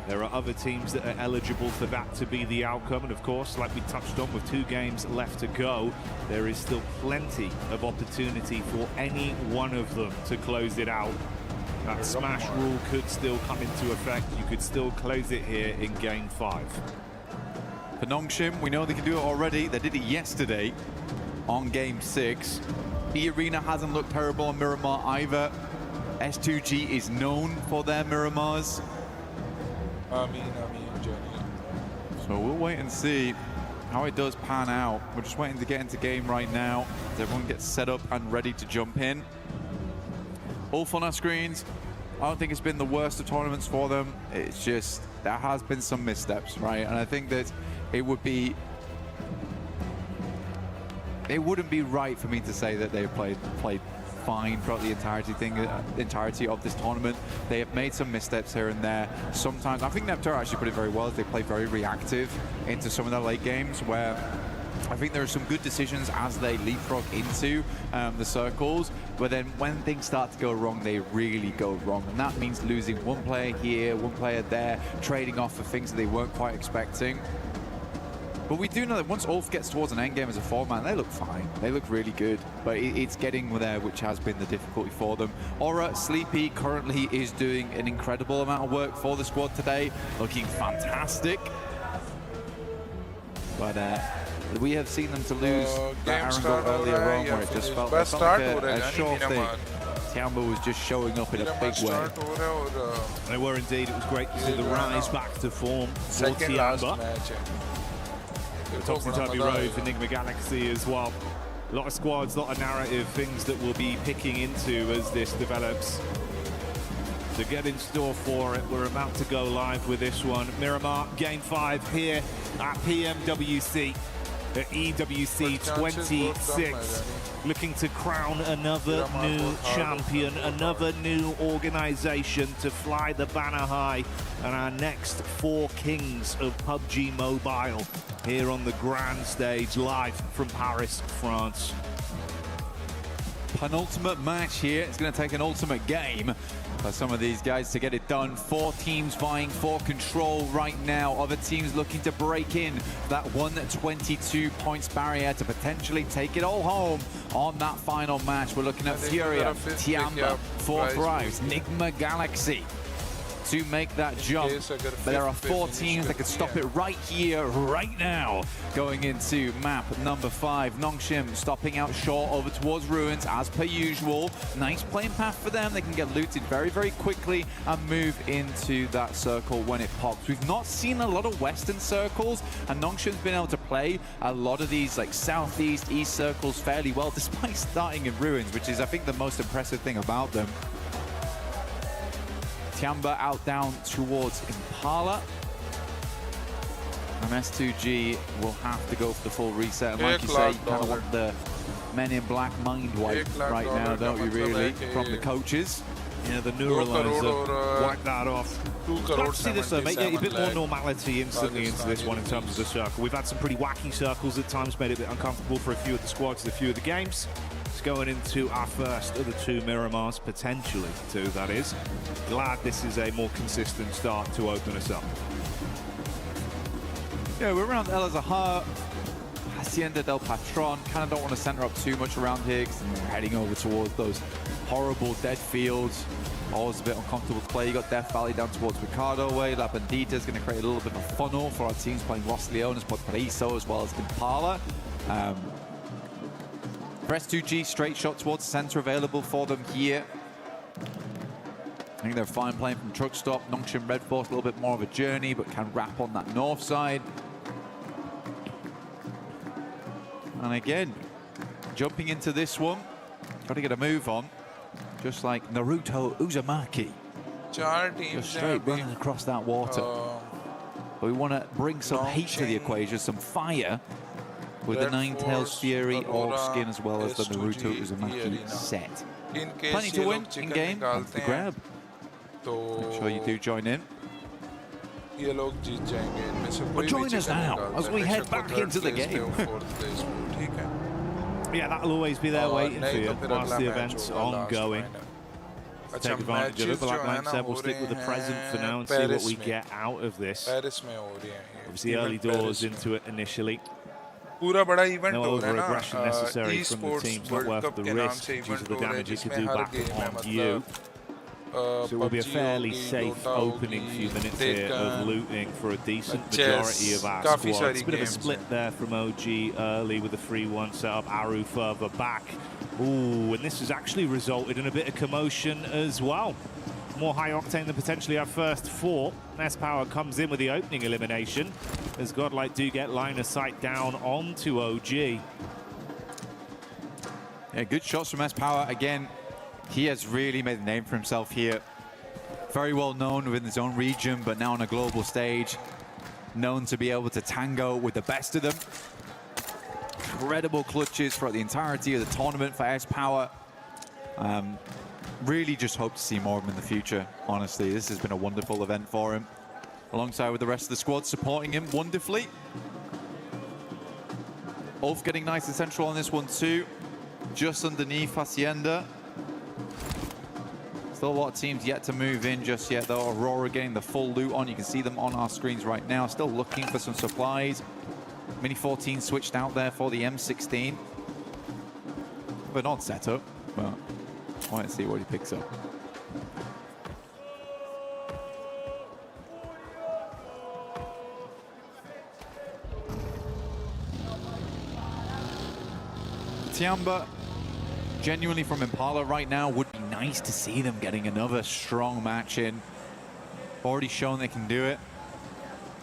there are other teams that are eligible for that to be the outcome. And, of course, like we touched on, with 2 games left to go, there is still plenty of opportunity for any one of them to close it out. That smash rule could still come into effect. You could still close it here in game 5.
For Nongshim, we know they can do it already. They did it yesterday on game 6. The arena hasn't looked terrible on Miramar either. S2G is known for their Miramars. So we'll wait and see how it does pan out. We're just waiting to get into game right now. as everyone gets set up and ready to jump in. All fun on screens. I don't think it's been the worst of tournaments for them. It's just, there has been some missteps, right? And I think that it wouldn't be right for me to say that they've played fine throughout the entirety of this tournament. They have made some missteps here and there. Sometimes, I think Neptune actually put it very well. They play very reactive into some of their late games where I think there are some good decisions as they leapfrog into the circles, but then when things start to go wrong, they really go wrong. And that means losing one player here, one player there, trading off for things that they weren't quite expecting. But we do know that once Ulf gets towards an endgame as a four-man, they look fine. They look really good, but it's getting there, which has been the difficulty for them. Aura, Sleepy currently is doing an incredible amount of work for the squad today, looking fantastic. But we have seen them to lose that Aaron goal earlier on, where it just felt like a sure thing. Tiamba was just showing up in a big way.
They were indeed. It was great to see the rise back to form for Tiamba. Topsy-turvy Enigma Galaxy as well. A lot of squads, a lot of narrative things that we'll be picking into as this develops. To get in store for it, we're about to go live with this one. Miramar Game 5 here at PMWC, at EWC 26. Looking to crown another new champion, another new organization to fly the banner high, and our next 4 kings of PUBG Mobile here on the grand stage, live from Paris, France.
Penultimate match here. It's going to take an ultimate game for some of these guys to get it done. 4 teams vying for control right now. Other teams looking to break in that 122 points barrier to potentially take it all home on that final match. We're looking at Furia, Tiamba, 4THRIVES, Enigma Galaxy to make that jump. But there are 4 teams that could stop it right here, right now. Going into map number 5, Nongshim stopping out short over towards Ruins as per usual. Nice playing path for them. They can get looted very, very quickly and move into that circle when it pops. We've not seen a lot of western circles, and Nongshim's been able to play a lot of these like southeast, east circles fairly well, despite starting in Ruins, which is, I think, the most impressive thing about them. Tiamba out down towards Impala. And S2G will have to go for the full reset. And like you say, you kind of want the men in black mind wipe right now, don't you really, from the coaches?
Yeah, the Neuralizer wipe that off. Glad to see this though, mate. A bit more normality instantly into this one in terms of the circle. We've had some pretty wacky circles at times, made it a bit uncomfortable for a few of the squads, a few of the games. It's going into our first of the 2 Miramars, potentially 2, that is. Glad this is a more consistent start to open us up.
Yeah, we're around El Azahar, Hacienda del Patron. Kind of don't want to center up too much around here because we're heading over towards those horrible dead fields. Always a bit uncomfortable to play. You got Death Valley down towards Ricardo way. La Bandita is going to create a little bit of a funnel for our teams playing Los Leones, Valparaiso, as well as Impala. Press 2G, straight shot towards the center available for them here. I think they're fine playing from truck stop. Nongshim Red Force, a little bit more of a journey, but can wrap on that north side. And again, jumping into this one, got to get a move on, just like Naruto Uzumaki. Just straight running across that water. But we want to bring some heat to the equation, some fire, with the Ninetales Fury Orb skin as well as the Naruto Uzumaki set. Plenty to win in game, and the grab. Make sure you do join in.
Well, join us now as we head back into the game. Yeah, that'll always be there waiting for you whilst the event's ongoing. Take advantage of it, but like Lance said, we'll stick with the present for now and see what we get out of this. Obviously, early doors into it initially. No over-aggression necessary from the teams, not worth the risk due to the damage it could do back on you. So it will be a fairly safe opening few minutes here of looting for a decent majority of our squad. It's a bit of a split there from OG early with the 3-1 setup, Aru further back. Ooh, and this has actually resulted in a bit of commotion as well. More high octane than potentially our first 4. S-Power comes in with the opening elimination as Godlike do get line of sight down onto OG.
Yeah, good shots from S-Power. Again, he has really made a name for himself here. Very well known within his own region, but now on a global stage, known to be able to tango with the best of them. Incredible clutches throughout the entirety of the tournament for S-Power. Really just hope to see more of him in the future, honestly. This has been a wonderful event for him, alongside with the rest of the squad supporting him wonderfully. Ulf getting nice and central on this one too, just underneath Hacienda. Still a lot of teams yet to move in just yet though. Aurora getting the full loot on. You can see them on our screens right now. Still looking for some supplies. Mini 14 switched out there for the M16. But not set up, but I want to see what he picks up. Tiamba, genuinely from Impala right now, would be nice to see them getting another strong match in. Already shown they can do it.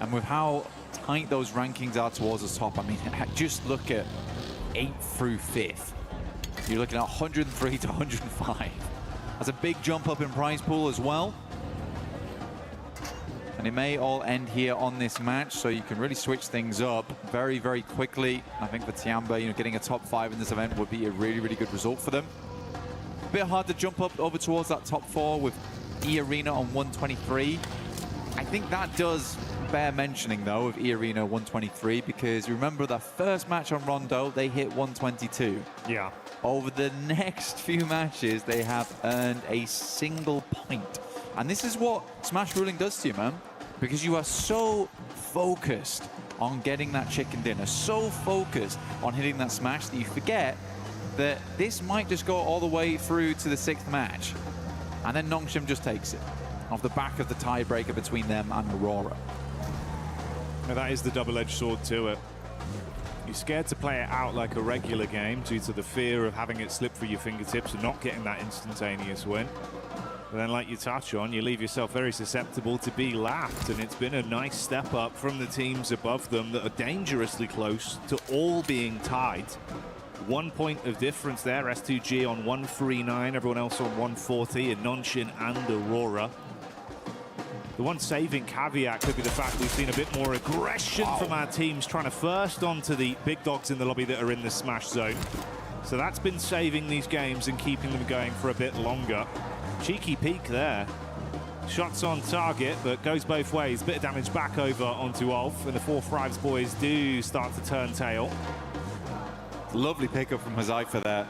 And with how tight those rankings are towards the top, I mean, just look at 8th through 5th. You're looking at 103 to 105. That's a big jump up in prize pool as well. And it may all end here on this match, so you can really switch things up very, very quickly. I think for Tiamba, you know, getting a top 5 in this event would be a really, really good result for them. A bit hard to jump up over towards that top 4 with E-Arena on 123. I think that does bear mentioning, though, of E-Arena 123, because remember the first match on Rondo, they hit 122.
Yeah.
Over the next few matches, they have earned a single point. And this is what Smash Ruling does to you, man. Because you are so focused on getting that chicken dinner, so focused on hitting that smash that you forget that this might just go all the way through to the 6th match. And then Nongshim just takes it off the back of the tiebreaker between them and Aurora.
Now that is the double-edged sword to it. You're scared to play it out like a regular game due to the fear of having it slip through your fingertips and not getting that instantaneous win. But then, like you touch on, you leave yourself very susceptible to be lapped, and it's been a nice step up from the teams above them that are dangerously close to all being tied. 1 point of difference there, S2G on 139, everyone else on 140, and Nongshim and Aurora. The one saving caveat could be the fact we've seen a bit more aggression from our teams trying to first onto the big dogs in the lobby that are in the smash zone. So that's been saving these games and keeping them going for a bit longer. Cheeky peek there. Shots on target, but goes both ways. Bit of damage back over onto Ulf, and the 4THRIVES boys do start to turn tail.
Lovely pickup from Hazaifa there.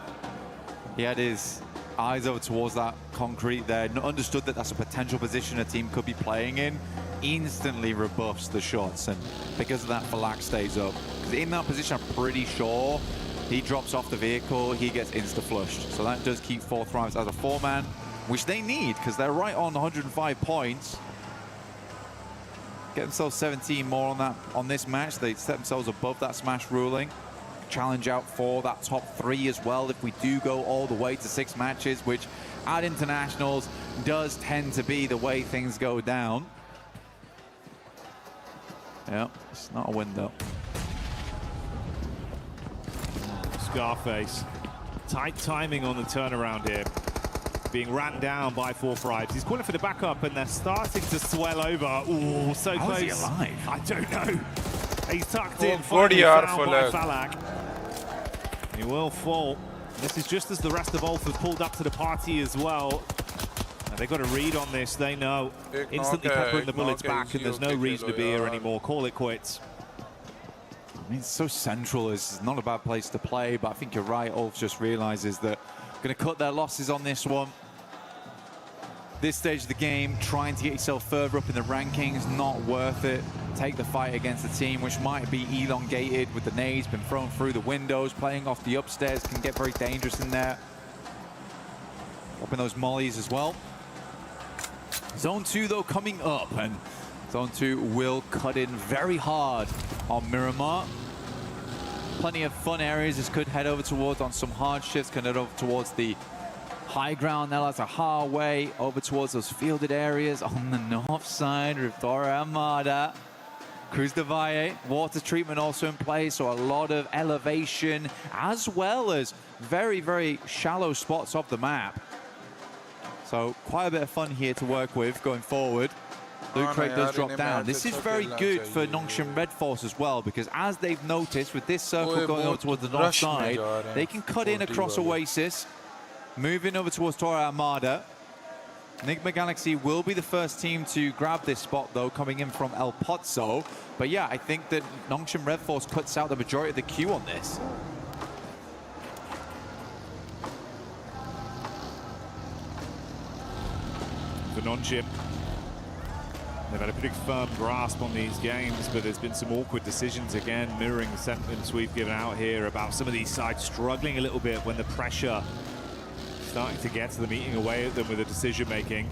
He had his eyes over towards that concrete there, understood that that's a potential position a team could be playing in, instantly rebuffs the shots, and because of that, Falak stays up. Because in that position, I'm pretty sure he drops off the vehicle, he gets insta-flushed. So that does keep 4THRIVES as a 4-man, which they need, because they're right on 105 points. Get themselves 17 more on this match. They set themselves above that Smash Ruling. Challenge out for that top 3 as well if we do go all the way to 6 matches, which at internationals does tend to be the way things go down. Yeah, it's not a win though.
Scarface. Tight timing on the turnaround here. Being ran down by 4THRIVES. He's calling for the backup, and they're starting to swell over. Ooh, so
How
close.
is he alive?
I don't know. He's tucked in.
40
found
for
by
lag.
Falak. He will fall. This is just as the rest of Ulf have pulled up to the party as well. And they've got a read on this. They know. Instantly peppering the bullets back, and there's no reason to be here anymore. Call it quits.
I mean, it's so central. It's not a bad place to play, but I think you're right. Ulf just realizes that going to cut their losses on this one. This stage of the game, trying to get yourself further up in the rankings, not worth it. Take the fight against a team which might be elongated with the nades, been thrown through the windows, playing off the upstairs, can get very dangerous in there. Dropping those mollies as well. Zone 2, though, coming up, and Zone 2 will cut in very hard on Miramar. Plenty of fun areas this could head over towards on some hard shifts, can head over towards the high ground now. That's a highway over towards those fielded areas on the north side. Riptora Armada Cruz de Valle, water treatment also in place, so a lot of elevation, as well as very, very shallow spots of the map. So quite a bit of fun here to work with going forward. Loot crate does drop down. This is very good for Nongshim Red Force as well, because as they've noticed, with this circle going over towards the north side, they can cut in across Oasis, moving over towards Torre Armada. Enigma Galaxy will be the first team to grab this spot, though, coming in from El Pozo. But yeah, I think that Nongshim Red Force cuts out the majority of the queue on this.
For Nongshim, they've had a pretty firm grasp on these games, but there's been some awkward decisions again, mirroring the sentiments we've given out here about some of these sides struggling a little bit when the pressure starting to get to them, eating away at them with the decision making.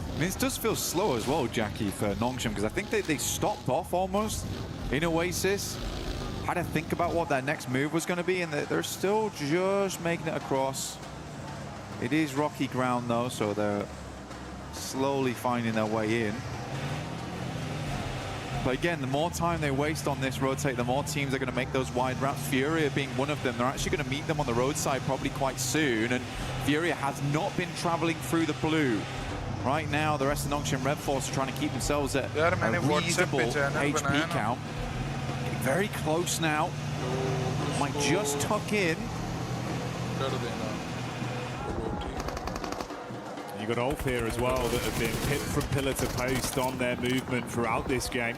I mean, this does feel slow as well, Jackie, for Nongshim, because I think they stopped off almost in Oasis, had to think about what their next move was going to be, and they're still just making it across. It is rocky ground, though, so they're slowly finding their way in. But again, the more time they waste on this rotate, the more teams are going to make those wide routes. Furia being one of them. They're actually going to meet them on the roadside probably quite soon. And Furia has not been traveling through the blue. Right now, the rest of Nongshim Red Force are trying to keep themselves at a reasonable HP count. Getting very close now. Might just tuck in.
You've got Ulf here as well that have been hit from pillar to post on their movement throughout this game.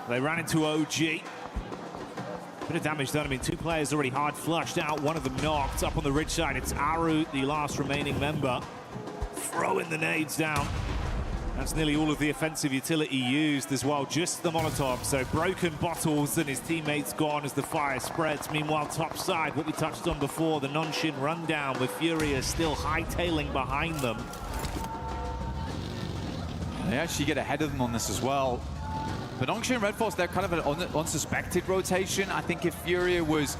They ran into OG. Bit of damage done. I mean, two players already hard flushed out. One of them knocked. Up on the ridge side, it's Aru, the last remaining member, throwing the nades down. That's nearly all of the offensive utility used as well, just the Molotov. So broken bottles and his teammates gone as the fire spreads. Meanwhile, top side, what we touched on before, the Nongshim rundown with Furia still hightailing behind them.
They actually get ahead of them on this as well. But Nongshim Red Force, they're kind of an unsuspected rotation. I think if Furia was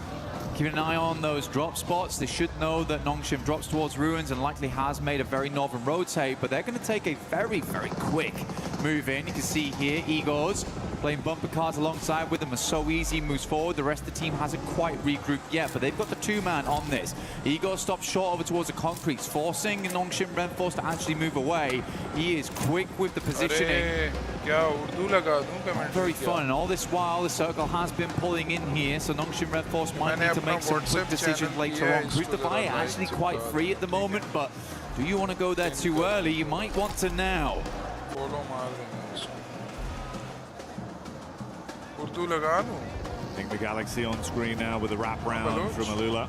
keeping an eye on those drop spots, they should know that Nongshim drops towards Ruins and likely has made a very northern rotate, but they're going to take a very, very quick move in. You can see here, Igor's playing bumper cars alongside with them. So easy, moves forward. The rest of the team hasn't quite regrouped yet, but they've got the two-man on this. Igor stops short over towards the concretes, forcing Nongshim Red Force to actually move away. He is quick with the positioning. Very fun, and all this while the circle has been pulling in here, so Nongshim Red Force might need to make some quick decisions later on. Cruz de Valle actually quite free at the moment, but do you want to go there too early? You might want to now.
I think the Galaxy on screen now with a wraparound from Alula.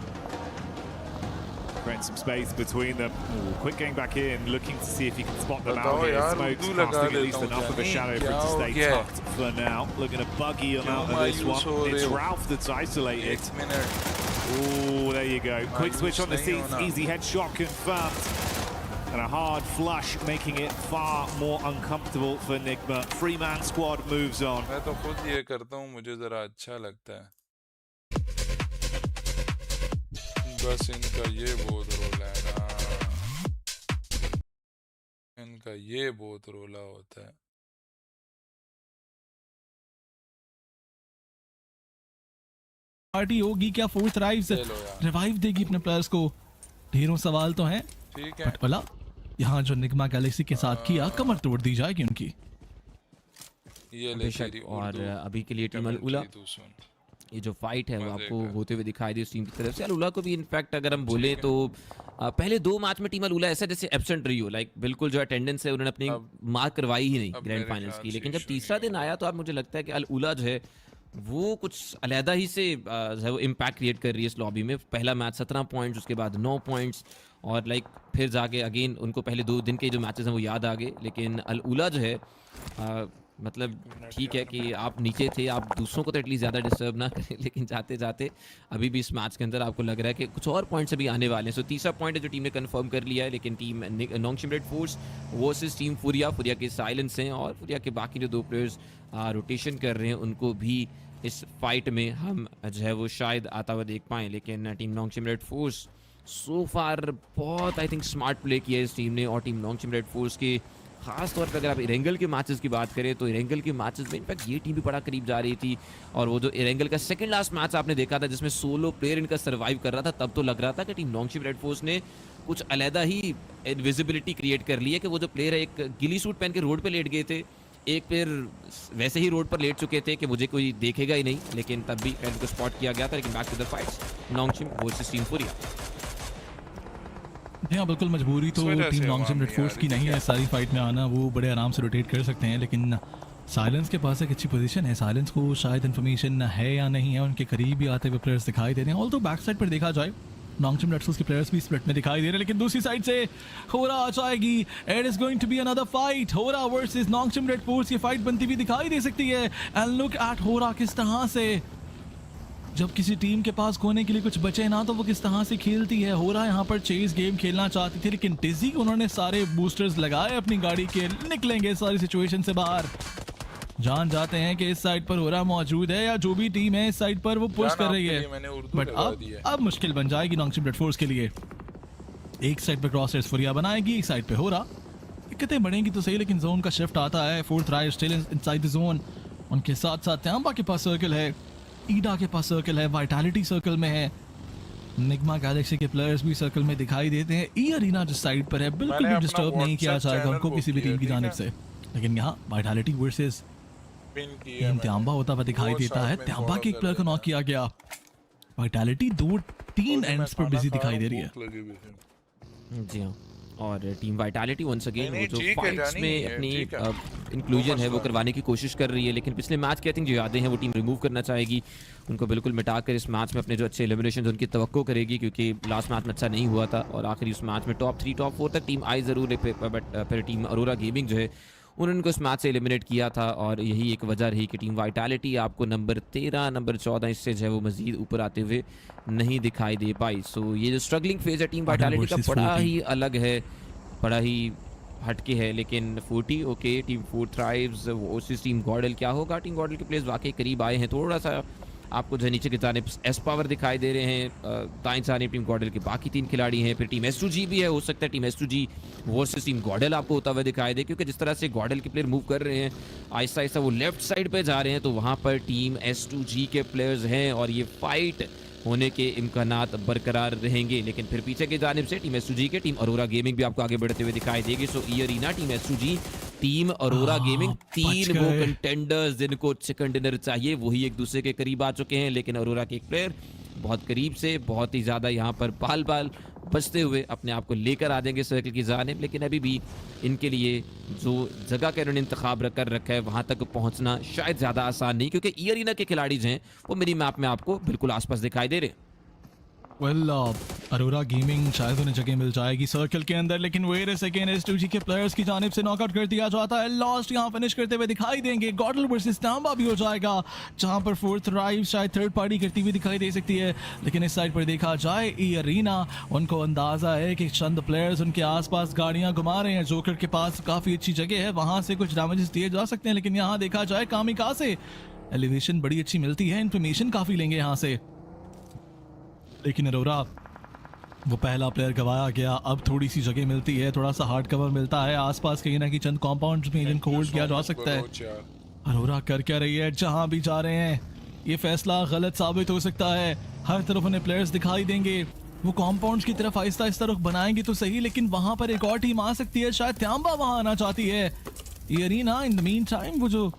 Creating some space between them. Ooh, quick getting back in, looking to see if he can spot them out here. Smoke's casting at least enough of a shadow for it to stay tucked for now. Looking to buggy him out of this one. It's Ralph that's isolated. Oh, there you go. Quick switch on the seats, easy headshot confirmed. And a hard flush, making it far more uncomfortable for Enigma. Three-man squad moves on.
मैं तो खुद ये करता हूँ, मुझे जरा अच्छा लगता है. बस इनका ये बहुत रोला है ना. इनका ये बहुत रोला होता है.
पार्टी होगी क्या? 4THRIVES रिवाइव देगी अपने प्लेयर्स को? ढेरों सवाल तो हैं.
ठीक है.
बट भला यहाँ जो निगमा गैलेक्सी के साथ किया, कमर तोड़ दी जाएगी उनकी.
ये ले तेरी
और अभी के लिए टीम अलउला ये जो फाइट है वो आपको होते हुए दिखाई दी उस टीम की तरफ से. अलउला को भी इनफैक्ट अगर हम बोले तो पहले दो मैच में टीम अलउला ऐसा जैसे एब्सेंट रही हो, लाइक बिल्कुल जो अटेंडेंस है उन्होंने अपनी मार्क करवाई ही नहीं ग्रैंड फाइनल्स की. लेकिन जब तीसरा दिन आया तो अब मुझे लगता है कि अलउला जो है वो कुछ अलहदा ही से वो इम्पैक्ट क्रिएट कर रही है इस लॉबी में. पहला मैच 17 पॉइंट्स, उसके बाद 9 पॉइंट्स, और लाइक फिर जाके अगेन उनको पहले 2 दिन के जो मैचेस हैं वो याद आ गए. लेकिन अलउला जो है मतलब ठीक है कि आप नीचे थे, आप दूसरों को तो एटलीस्ट ज़्यादा डिस्टर्ब ना करें, लेकिन जाते जाते अभी भी इस मैच के अंदर आपको लग रहा है कि कुछ और पॉइंट्स अभी आने वाले हैं. सो तीसरा पॉइंट है जो टीम ने कंफर्म कर लिया है. लेकिन team Nongshim red force versus team Furia के साइलेंस हैं, और फुरिया के बाकी जो 2 प्लेयर्स रोटेशन कर रहे हैं उनको भी इस फाइट में हम जो है वो शायद आता हुआ देख पाएँ. लेकिन team Nongshim red force so फार बहुत आई थिंक स्मार्ट प्ले किया है इस टीम ने, और टीम नोंगशिम रेड फोर्स के खास तौर पे अगर आप इरेंगल के मैचेस की बात करें तो इरेंगल के मैचेस में इनफैक्ट ये टीम भी बड़ा करीब जा रही थी, और वो जो इरेंगल का सेकंड लास्ट मैच आपने देखा था जिसमें सोलो प्लेयर इनका सर्वाइव कर रहा था, तब तो लग रहा था कि टीम नॉन्गशिम रेड फोर्स ने कुछ अलहदा ही इनविजिबिलिटी क्रिएट कर ली है कि वो जो प्लेयर है एक गिली सूट पहन के रोड पे लेट गए थे, एक प्लेयर वैसे ही रोड पर लेट चुके थे कि मुझे कोई देखेगा ही नहीं, लेकिन तब भी उनको स्पॉट किया गया था। लेकिन back to the fights, Nongshim versus team Furia.
हाँ बिल्कुल, मजबूरी तो टीम नॉन्गशिम रेड फोर्स की नहीं है सारी फाइट में आना, वो बड़े आराम से रोटेट कर सकते हैं, लेकिन साइलेंस के पास एक अच्छी पोजीशन है। साइलेंस को शायद इन्फॉर्मेशन है या नहीं है, उनके करीब भी आते हुए प्लेयर्स दिखाई दे रहे हैं। ऑल तो बैक साइड पर देखा जाए नॉन्गशिम रेड फोर्स के प्लेयर्स भी स्प्लिट में दिखाई दे रहे हैं, लेकिन दूसरी साइड से होरा आ जाएगी। It is going to be another fight, Hora versus Nongshim red force. ये फाइट बनती हुई दिखाई दे सकती है। एंड लुक एट होरा, किस तरह से जब किसी टीम के पास खोने के लिए कुछ बचे ना तो वो किस तरह से खेलती है। होरा यहाँ पर चेज गेम खेलना चाहती थी, लेकिन डिजी उन्होंने सारे बूस्टर्स लगाए अपनी गाड़ी के, निकलेंगे सारी सिचुएशन से बाहर। जान जाते हैं कि इस साइड पर होरा मौजूद है, या जो भी टीम है इस साइड पर वो पुश कर रही है, बट अब मुश्किल बन जाएगी नॉन्गशिम रेड फोर्स के लिए। एक साइड पे क्रॉसर्स फुरिया बनाएगी, एक साइड पे होरा। दिक्कतें बढ़ेंगी तो सही, लेकिन जोन का शिफ्ट आता है। 4THRIVES still inside the zone, उनके साथ साथ त्यांबा के पास सर्कल है, ईडा के पास सर्कल है, वाइटैलिटी सर्कल में है, निग्मा गैलेक्सी के प्लेयर्स भी सर्कल में दिखाई देते हैं। ई अरीना जिस साइड पर है बिल्कुल भी डिस्टर्ब नहीं किया जाएगा उनको किसी भी टीम की जानिब से, लेकिन यहाँ वाइटैलिटी वर्सेस टीम त्यांबा होता हुआ दिखाई देता है। त्यांबा के एक प्लेयर को नॉक किया गया, वाइटैलिटी 2-3 एंड्स पर बिजी दिखाई दे रही है।
जी हाँ, और टीम वाइटैलिटी वंस अगेन वो जो फाइट्स में अपनी इंक्लूजन है वो करवाने की कोशिश कर रही है, लेकिन पिछले मैच की आई थिंक जो यादें हैं वो टीम रिमूव करना चाहेगी, उनको बिल्कुल मिटाकर इस मैच में अपने जो अच्छे एलिमिनेशन उनकी तवक्को करेगी, क्योंकि लास्ट मैच में अच्छा नहीं हुआ था और आखिरी उस मैच में टॉप 3 टॉप 4 तक टीम आई ज़रूर है, बट फिर टीम अरोरा गेमिंग जो है उन्होंने उनको इस मैच से एलिमिनेट किया था, और यही एक वजह रही कि टीम वाइटैलिटी आपको नंबर 13 नंबर 14 इससे जो है वो मजीद ऊपर आते हुए नहीं दिखाई दे पाई। सो ये जो स्ट्रगलिंग फेज है टीम वाइटैलिटी का बड़ा ही अलग है, बड़ा ही हटके है। लेकिन 40 okay, team 4THRIVES versus team गॉडल, क्या होगा? टीम गॉडल के प्लेयर्स वाकई करीब आए हैं, थोड़ा सा आपको जो नीचे की जानिब एस पावर दिखाई दे रहे हैं, दाएं जानिब टीम गॉडल के बाकी 3 खिलाड़ी हैं, फिर टीम S2G भी है, हो सकता है टीम S2G वर्सेस टीम गॉडल आपको होता हुआ दिखाई दे, क्योंकि जिस तरह से गॉडल के प्लेयर मूव कर रहे हैं आहिस्ता आहिस्ता वो लेफ्ट साइड पे जा रहे हैं, तो वहाँ पर टीम S2G के प्लेयर्स हैं और ये फाइट होने के इम्कानात बरकरार रहेंगे। लेकिन फिर पीछे की जानिब से टीम S2G के टीम अरोरा गेमिंग भी आपको आगे बढ़ते हुए दिखाई देगी। So E arena, team S2G, team Aurora gaming, 3 वो कंटेंडर्स जिनको चिकन डिनर चाहिए वही एक दूसरे के करीब आ चुके हैं, लेकिन अरोरा के एक प्लेयर बहुत करीब से बहुत ही ज़्यादा यहाँ पर बाल बाल बचते हुए अपने आप को लेकर आ जाएंगे सर्कल की जानिब, लेकिन अभी भी इनके लिए जो जगह का इन्होंने इंतखाब कर रखा है वहाँ तक पहुँचना शायद ज़्यादा आसान नहीं, क्योंकि ई अरीना के खिलाड़ी जो हैं वो मिनी मैप में आपको बिल्कुल आसपास दिखाई दे रहे हैं।
अरोरा गेमिंग शायद उन्हें जगह मिल जाएगी सर्कल के अंदर, लेकिन वेट अ सेकेंड, S2G के प्लेयर्स की जानिब से नॉकआउट कर दिया जाता है। लास्ट यहाँ फिनिश करते हुए दिखाई देंगे, गॉडल वर्सेस त्यांबा भी हो जाएगा, जहाँ पर 4THRIVES शायद थर्ड पार्टी करती हुई दिखाई दे सकती है। लेकिन इस साइड पर देखा जाए ई अरीना, उनको अंदाजा है कि चंद प्लेयर्स उनके आसपास गाड़ियाँ घुमा रहे हैं, जोकर के पास काफ़ी अच्छी जगह है, वहाँ से कुछ डैमेजेस दिए जा सकते हैं, लेकिन यहाँ देखा जाए कामिकाज़े एलिवेशन बड़ी अच्छी मिलती है, इन्फॉर्मेशन काफ़ी लेंगे यहाँ से। लेकिन अरोरा वो पहला प्लेयर गवाया गया, अब थोड़ी सी जगह मिलती है, थोड़ा सा हार्ड कवर मिलता है आसपास कहीं ना कहीं चंद कॉम्पाउंड्स में जिनको होल्ड किया जा सकता है। अरोरा कर क्या रही है? जहां भी जा रहे हैं ये फैसला गलत साबित हो सकता है, हर तरफ उन्हें प्लेयर्स दिखाई देंगे, वो कॉम्पाउंड्स की तरफ आहिस्ता आहिस्ता रुख बनाएंगे तो सही, लेकिन वहां पर एक और टीम आ सकती है, शायद त्यांबा वहां आना चाहती है। ये Arena in the meantime वो जो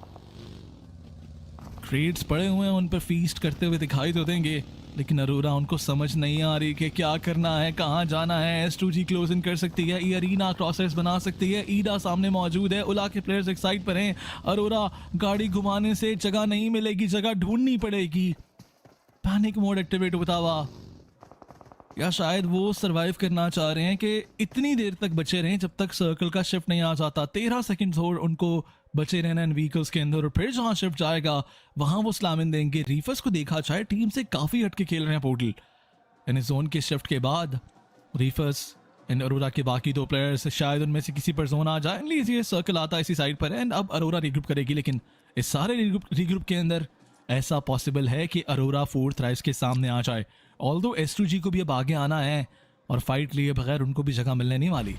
क्रेट्स पड़े हुए हैं उन पर फीस्ट करते हुए दिखाई तो देंगे, लेकिन अरोरा उनको समझ नहीं आ रही कि क्या करना है, कहाँ जाना है। S2G क्लोज इन कर सकती है, ई अरीना क्रॉसर्स बना सकती है, ईडा सामने मौजूद है, उला के प्लेयर्स एक साइड पर हैं। अरोरा गाड़ी घुमाने से जगह नहीं मिलेगी, जगह ढूंढनी पड़ेगी। पैनिक मोड एक्टिवेट होता हुआ, या शायद वो सरवाइव करना चाह रहे हैं कि इतनी देर तक बचे रहें जब तक सर्कल का शिफ्ट नहीं आ जाता। 13 सेकंड्स और उनको बचे रहना इन व्हीकल्स के अंदर, और फिर जहां शिफ्ट जाएगा वहां वो स्लैमिन देंगे। रीफर्स को देखा जाए टीम से काफी हटके खेल रहे हैं पोर्टल, यानी जोन के शिफ्ट के बाद रीफर्स इन अरोरा के बाकी 2 प्लेयर्स शायद उनमें से किसी पर जोन आ जाए, लीजिए सर्कल आता है इसी साइड पर एंड अब अरोरा रीग्रुप करेगी। लेकिन इस सारे रीग्रुप के अंदर ऐसा पॉसिबल है कि अरोरा 4THRIVES के सामने आ जाए, ऑल्दो S2G को भी अब आगे आना है और फाइट लिए बगैर उनको भी जगह मिलने नहीं वाली।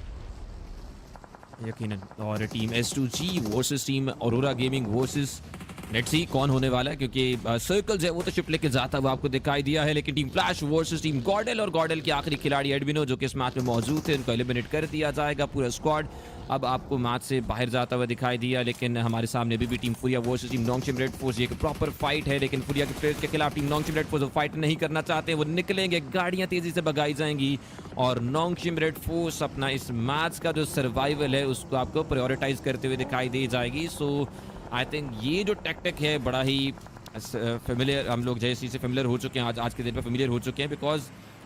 यकीनन। और team S2G versus team aurora gaming versus let's see कौन होने वाला है, क्योंकि सर्कल्स है वो तो शिप लेके जाता हुआ आपको दिखाई दिया है, लेकिन टीम फ्लैश वर्सेस टीम गॉर्डल, और गॉर्डल के आखिरी खिलाड़ी एडविनो जो कि इस मैच में मौजूद थे, उनको एलिमिनेट कर दिया जाएगा। पूरा स्क्वाड अब आपको मैच से बाहर जाता हुआ दिखाई दिया, लेकिन हमारे सामने भी team Furia versus team Nongshim red force, ये एक प्रॉपर फाइट है, लेकिन फुरिया के प्लेयर्स के खिलाफ टीम नॉन्गशिम रेड फोर्स वो फाइट नहीं करना चाहते, वो निकलेंगे, गाड़ियां तेजी से भगाई जाएंगी, और नॉन्गशिम रेड फोर्स अपना इस मैच का जो सर्वाइवल है उसको आपको प्रायोरिटाइज करते हुए दिखाई दी जाएगी। सो आई थिंक ये जो टैक्टिक है बड़ा ही फेमिलियर, हम लोग जैसे से फेमिलियर हो चुके हैं, आज के दिन पे फेमिलियर हो चुके हैं, बिकॉज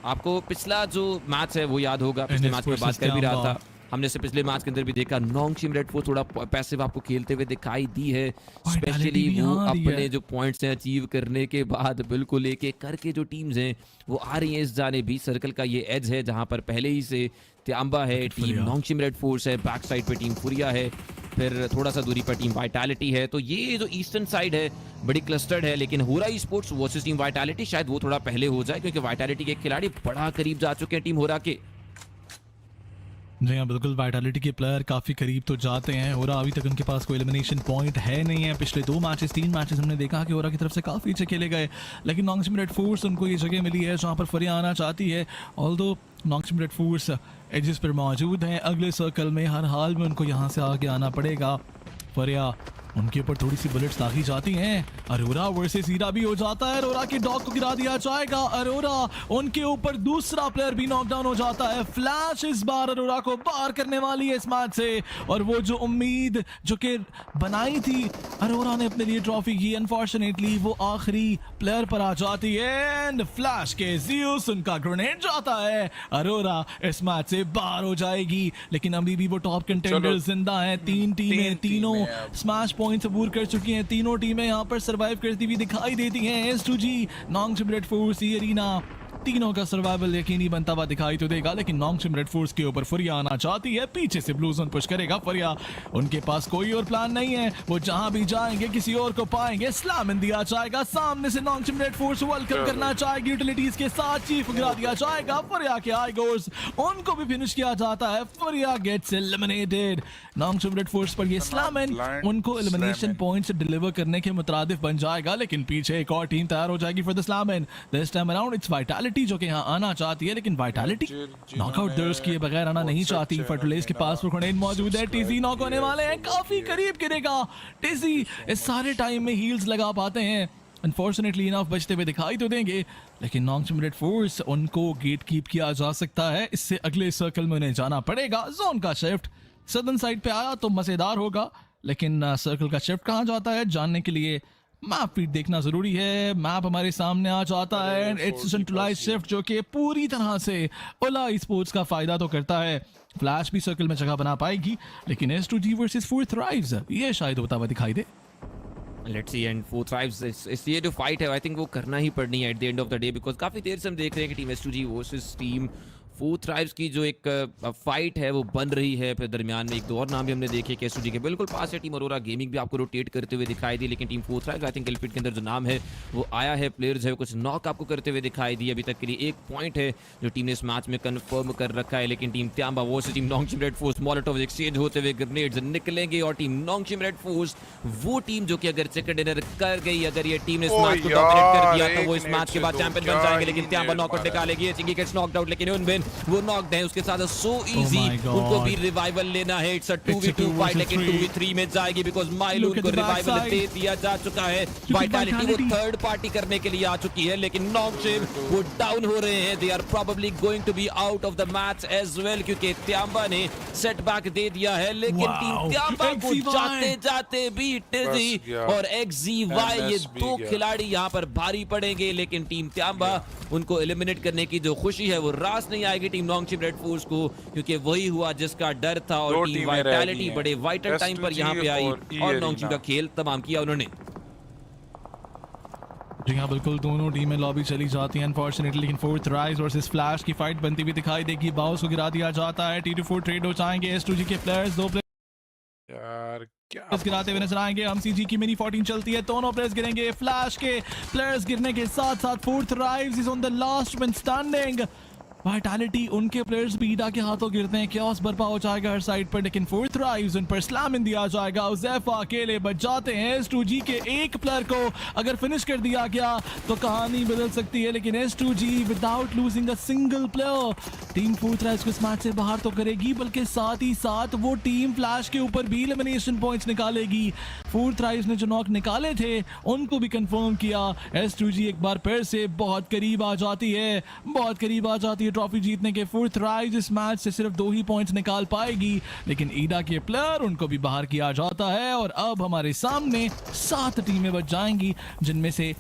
आपको पिछला जो मैच है वो याद होगा, पिछले मैच में बात कर भी रहा था, हमने से पिछले मैच के अंदर भी देखा नॉन्गशिम रेड फोर्स थोड़ा पैसिव आपको खेलते हुए दिखाई दी है, स्पेशली वो अपने जो पॉइंट्स हैं अचीव करने के बाद बिल्कुल एक एक करके जो टीम्स हैं वो आ रही हैं इस जाने भी। सर्कल का ये एज है जहां पर पहले ही से त्यांबा है, टीम नॉन्गशिम रेड फोर्स है, बैक साइड पे टीम फुरिया है, फिर थोड़ा सा दूरी पर टीम वाइटैलिटी है, तो ये जो ईस्टर्न साइड है बड़ी क्लस्टर्ड है, लेकिन हो रहा स्पोर्ट्स वर्सेस टीम वाइटैलिटी शायद वो थोड़ा पहले हो जाए, क्योंकि वाइटैलिटी के खिलाड़ी बड़ा करीब जा चुके हैं टीम होरा के।
जी हाँ बिल्कुल, वाइटैलिटी के प्लेयर काफ़ी करीब तो जाते हैं। होरा अभी तक उनके पास कोई एलिमिनेशन पॉइंट है नहीं है। पिछले 3 मैचेस हमने देखा कि होरा की तरफ से काफ़ी अच्छे खेले गए, लेकिन नॉन्गशिम रेड फोर्स उनको ये जगह मिली है जहाँ पर फरिया आना चाहती है। ऑल्दो नॉन्गशिम रेड फोर्स एजेस पर मौजूद हैं, अगले सर्कल में हर हाल में उनको यहाँ से आगे आना पड़ेगा। फरिया उनके ऊपर थोड़ी सी बुलेट्स दागी जाती हैं। अरोरा वर्सेस हीरा भी हो जाता है, अरोरा के डॉग को गिरा दिया जाएगा। अरोरा उनके ऊपर दूसरा प्लेयर भी नॉकडाउन हो जाता है। फ्लैश इस बार अरोरा को बाहर करने वाली है इस मैच से, और वो जो उम्मीद जो कि बनाई थी अरोरा ने अपने लिए ट्रॉफी की, अनफॉर्चुनेटली वो आखिरी प्लेयर पर आ जाती है एंड फ्लैश के ज़्यूस उनका ग्रेनेड जाता है। अरोरा इस मैच से बाहर हो जाएगी, लेकिन अभी भी वो टॉप कंटेंडर जिंदा है। 3 टीमें तीनों स्मैश पॉइंट्स अबूर कर चुकी हैं, तीनों टीमें यहाँ पर सरवाइव करती हुई दिखाई देती हैं। S2G, नॉन्गशिम रेड फोर्स, एरिना, तीनों का सर्वाइवल यकीनी बनता हुआ दिखाई तो देगा, लेकिन नॉन्गशिम रेड फोर्स के ऊपर फरिया आना चाहती है। पीछे से ब्लू जोन पुश करेगा फरिया, उनके पास कोई और प्लान नहीं है, वो जहां भी जाएंगे किसी और को पाएंगे। स्लैम इन दिया जाएगा, सामने से नॉन्गशिम रेड फोर्स वेलकम करना चाहेगी यूटिलिटीज के साथ, चीफ गिरा दिया जाएगा। फरिया के आइगोर्स उनको भी फिनिश किया जाता है, फरिया गेट्स एलिमिनेटेड। नॉन्गशिम रेड फोर्स पर ये स्लैम इन उनको एलिमिनेशन पॉइंट्स डिलीवर करने के मुतरादिफ बन जाएगा, लेकिन पीछे एक और टीम तैयार हो जाएगी for the slam in. This time around its vitality जो कि यहाँ आना चाहती है, लेकिन वाइटैलिटी नॉकआउट दर्स किए बगैर आना नहीं चाहती। फर्टुलेस के पास वो ग्रेनेड मौजूद है, टीजी नॉक होने वाले हैं, काफी करीब गिरेगा। टीजी इस सारे टाइम में हील्स लगा पाते हैं, अनफॉर्चुनेटली इनफ बचते हुए दिखाई तो देंगे, लेकिन नॉन्गशिम रेड फोर्स उनको गेट कीप किया जा सकता है। इससे अगले सर्कल में उन्हें जाना पड़ेगा। जोन का शिफ्ट सदर्न साइड पे आया तो मजेदार होगा, लेकिन सर्कल का शिफ्ट कहाँ जाता है जानने के लिए मैप फीड देखना जरूरी है। मैप हमारे सामने आ जाता है, इट्स सेंट्रलाइज्ड शिफ्ट जो कि पूरी तरह से ओला स्पोर्ट्स का फायदा तो करता है। फ्लैश भी सर्कल में जगह बना पाएगी, लेकिन S2G वर्सेस 4THRIVES ये शायद होता हुआ दिखाई दे।
लेट्स सी, एंड 4THRIVES इस ये जो फाइट है आई थिंक वो करना ही पड़नी है at the end of the day, because काफी देर से हम देख रहे हैं कि team S2G versus team 4THRIVES की जो एक फाइट है वो बन रही है। फिर दरमियान में एक दो और नाम भी हमने देखे कि S2G के बिल्कुल पास है टीम अरोरा गेमिंग भी आपको रोटेट करते हुए दिखाई दी, लेकिन टीम 4THRIVES आई थिंक एलपीट के अंदर जो नाम है वो आया है, प्लेयर्स है कुछ नॉक आपको करते हुए दिखाई दी। अभी तक के लिए एक पॉइंट है जो टीम ने इस मैच में कंफर्म कर रखा है, लेकिन टीम त्यांबा versus team Nongshim red force Molotov exchange होते हुए ग्रेनेड्स निकलेंगे, और टीम नॉन्गशिम रेड फोर्स वो टीम जो कि अगर चिकन डिनर कर गई, अगर ये टीम ने इस मैच को डोमिनेट कर दिया तो वो इस मैच के बाद चैंपियन बन जाएंगे, लेकिन त्यांबा नॉकआउट निकालेगी, चिंगी गेट्स नॉकड आउट, लेकिन उनबिन वो नॉकड है, उसके साथ सो इजी उनको भी रिवाइवल लेना है। इट्स अ 2v2 फाइट, लेकिन 2v3 में जाएगी बिकॉज़ माइलून को रिवाइवल दे दिया जा चुका है। वाइटैलिटी वो थर्ड पार्टी करने के लिए आ चुकी है, लेकिन नॉन्गशिम वो डाउन हो रहे हैं। They are probably going to be out of the match as well, क्योंकि त्यांबा ने सेटबैक दे दिया है, लेकिन टीम त्यांबा को जाते जाते भी टिजी और XZY ये दो खिलाड़ी यहाँ पर भारी पड़ेंगे, लेकिन टीम त्यांबा उनको एलिमिनेट करने की जो खुशी है वो रास नहीं आएगी टीम नॉन्गशिम रेड फोर्स को, क्योंकि वही हुआ जिसका डर था, और टीम वाइटैलिटी बड़े वाइटल टाइम पर यहाँ पे आई और नॉन्गशिम का खेल तमाम किया उन्होंने।
जी हाँ बिल्कुल, दोनों टीमें लॉबी चली जाती हैं अनफॉर्चुनेटली, लेकिन 4THRIVES वर्सेस फ्लैश की फाइट बनती हुई दिखाई देगी। बाउस को गिरा दिया जाता है, T2-4 ट्रेड हो जाएंगे। S2G के प्लेयर्स दो
यार क्या
गिराते हुए नजर आएंगे। MCG की मिनी 14 चलती है, दोनों प्लेयर्स गिरेंगे। फ्लैश के प्लेयर्स गिरने के साथ साथ 4THRIVES is on the last man standing. Vitality उनके प्लेयर्स भी ईडा के हाथों गिरते हैं, chaos बर्पा हो जाएगा हर साइड पर, लेकिन 4THRIVES उन पर स्लैम इन दिया जाएगा। उज़ैफा अकेले बच जाते हैं। S2G के एक प्लेयर को अगर फिनिश कर दिया गया तो कहानी बदल सकती है, लेकिन S2G without losing a single player team 4THRIVES को इस मैच से बाहर तो करेगी, बल्कि साथ ही साथ वो टीम फ्लैश के ऊपर भी एलिमिनेशन पॉइंट्स निकालेगी। 4THRIVES ने जो नॉक निकाले थे उनको भी कंफर्म किया। S2G एक बार फिर से बहुत करीब आ जाती है, बहुत करीब आ जाती है ट्रॉफी जीतने के। 4THRIVES इस मैच से सिर्फ 2 ही पॉइंट्स निकाल पाएगी, लेकिन ईडा के प्लेयर उनको भी बाहर किया जाता है और अब हमारे सामने 7 टीमें बच जाएंगी, जिनमें से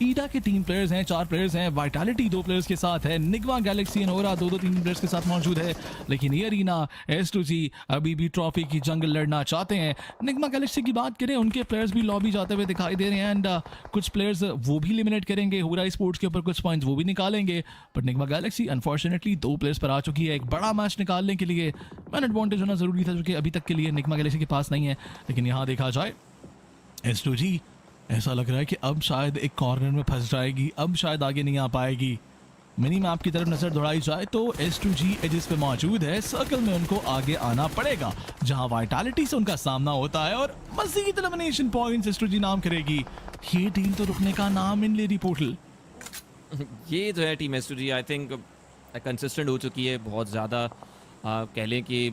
ईडा के 3 प्लेयर्स हैं, 4 प्लेयर्स हैं, वाइटैलिटी 2 प्लेयर्स के साथ है, Nyingma Galaxy and aura 2-3 players के साथ मौजूद है, लेकिन ये अरीना S2G अभी भी ट्रॉफी की जंग लड़ना चाहते हैं। निग्मा गैलेक्सी की बात करें, उनके प्लेयर्स भी लॉबी जाते हुए दिखाई दे रहे हैं एंड कुछ प्लेयर्स वो भी एलिमिनेट करेंगे, हुरा स्पोर्ट्स के ऊपर कुछ पॉइंट्स वो भी निकालेंगे, but Nyingma Galaxy unfortunately 2 players पर आ चुकी है। एक बड़ा मैच निकालने के लिए मैन एडवांटेज होना जरूरी था, जो कि अभी तक के लिए निग्मा गैलेक्सी के पास नहीं है, लेकिन यहाँ देखा जाए S2G ऐसा लग रहा है कि अब शायद एक कॉर्नर में फंस जाएगी, अब शायद आगे नहीं आ पाएगी। मिनी मैप की तरफ नजर दौड़ाई जाए तो S2G एजेस पे मौजूद है, सर्कल में उनको आगे आना पड़ेगा, जहां वाइटैलिटी से उनका सामना होता है और मजीद एलिमिनेशन पॉइंट्स S2G नाम करेगी। ये टीम तो रुकने का नाम इन लेडी पोर्टल।
ये जो है team S2G I think consistent हो चुकी है बहुत ज़्यादा, कह लें कि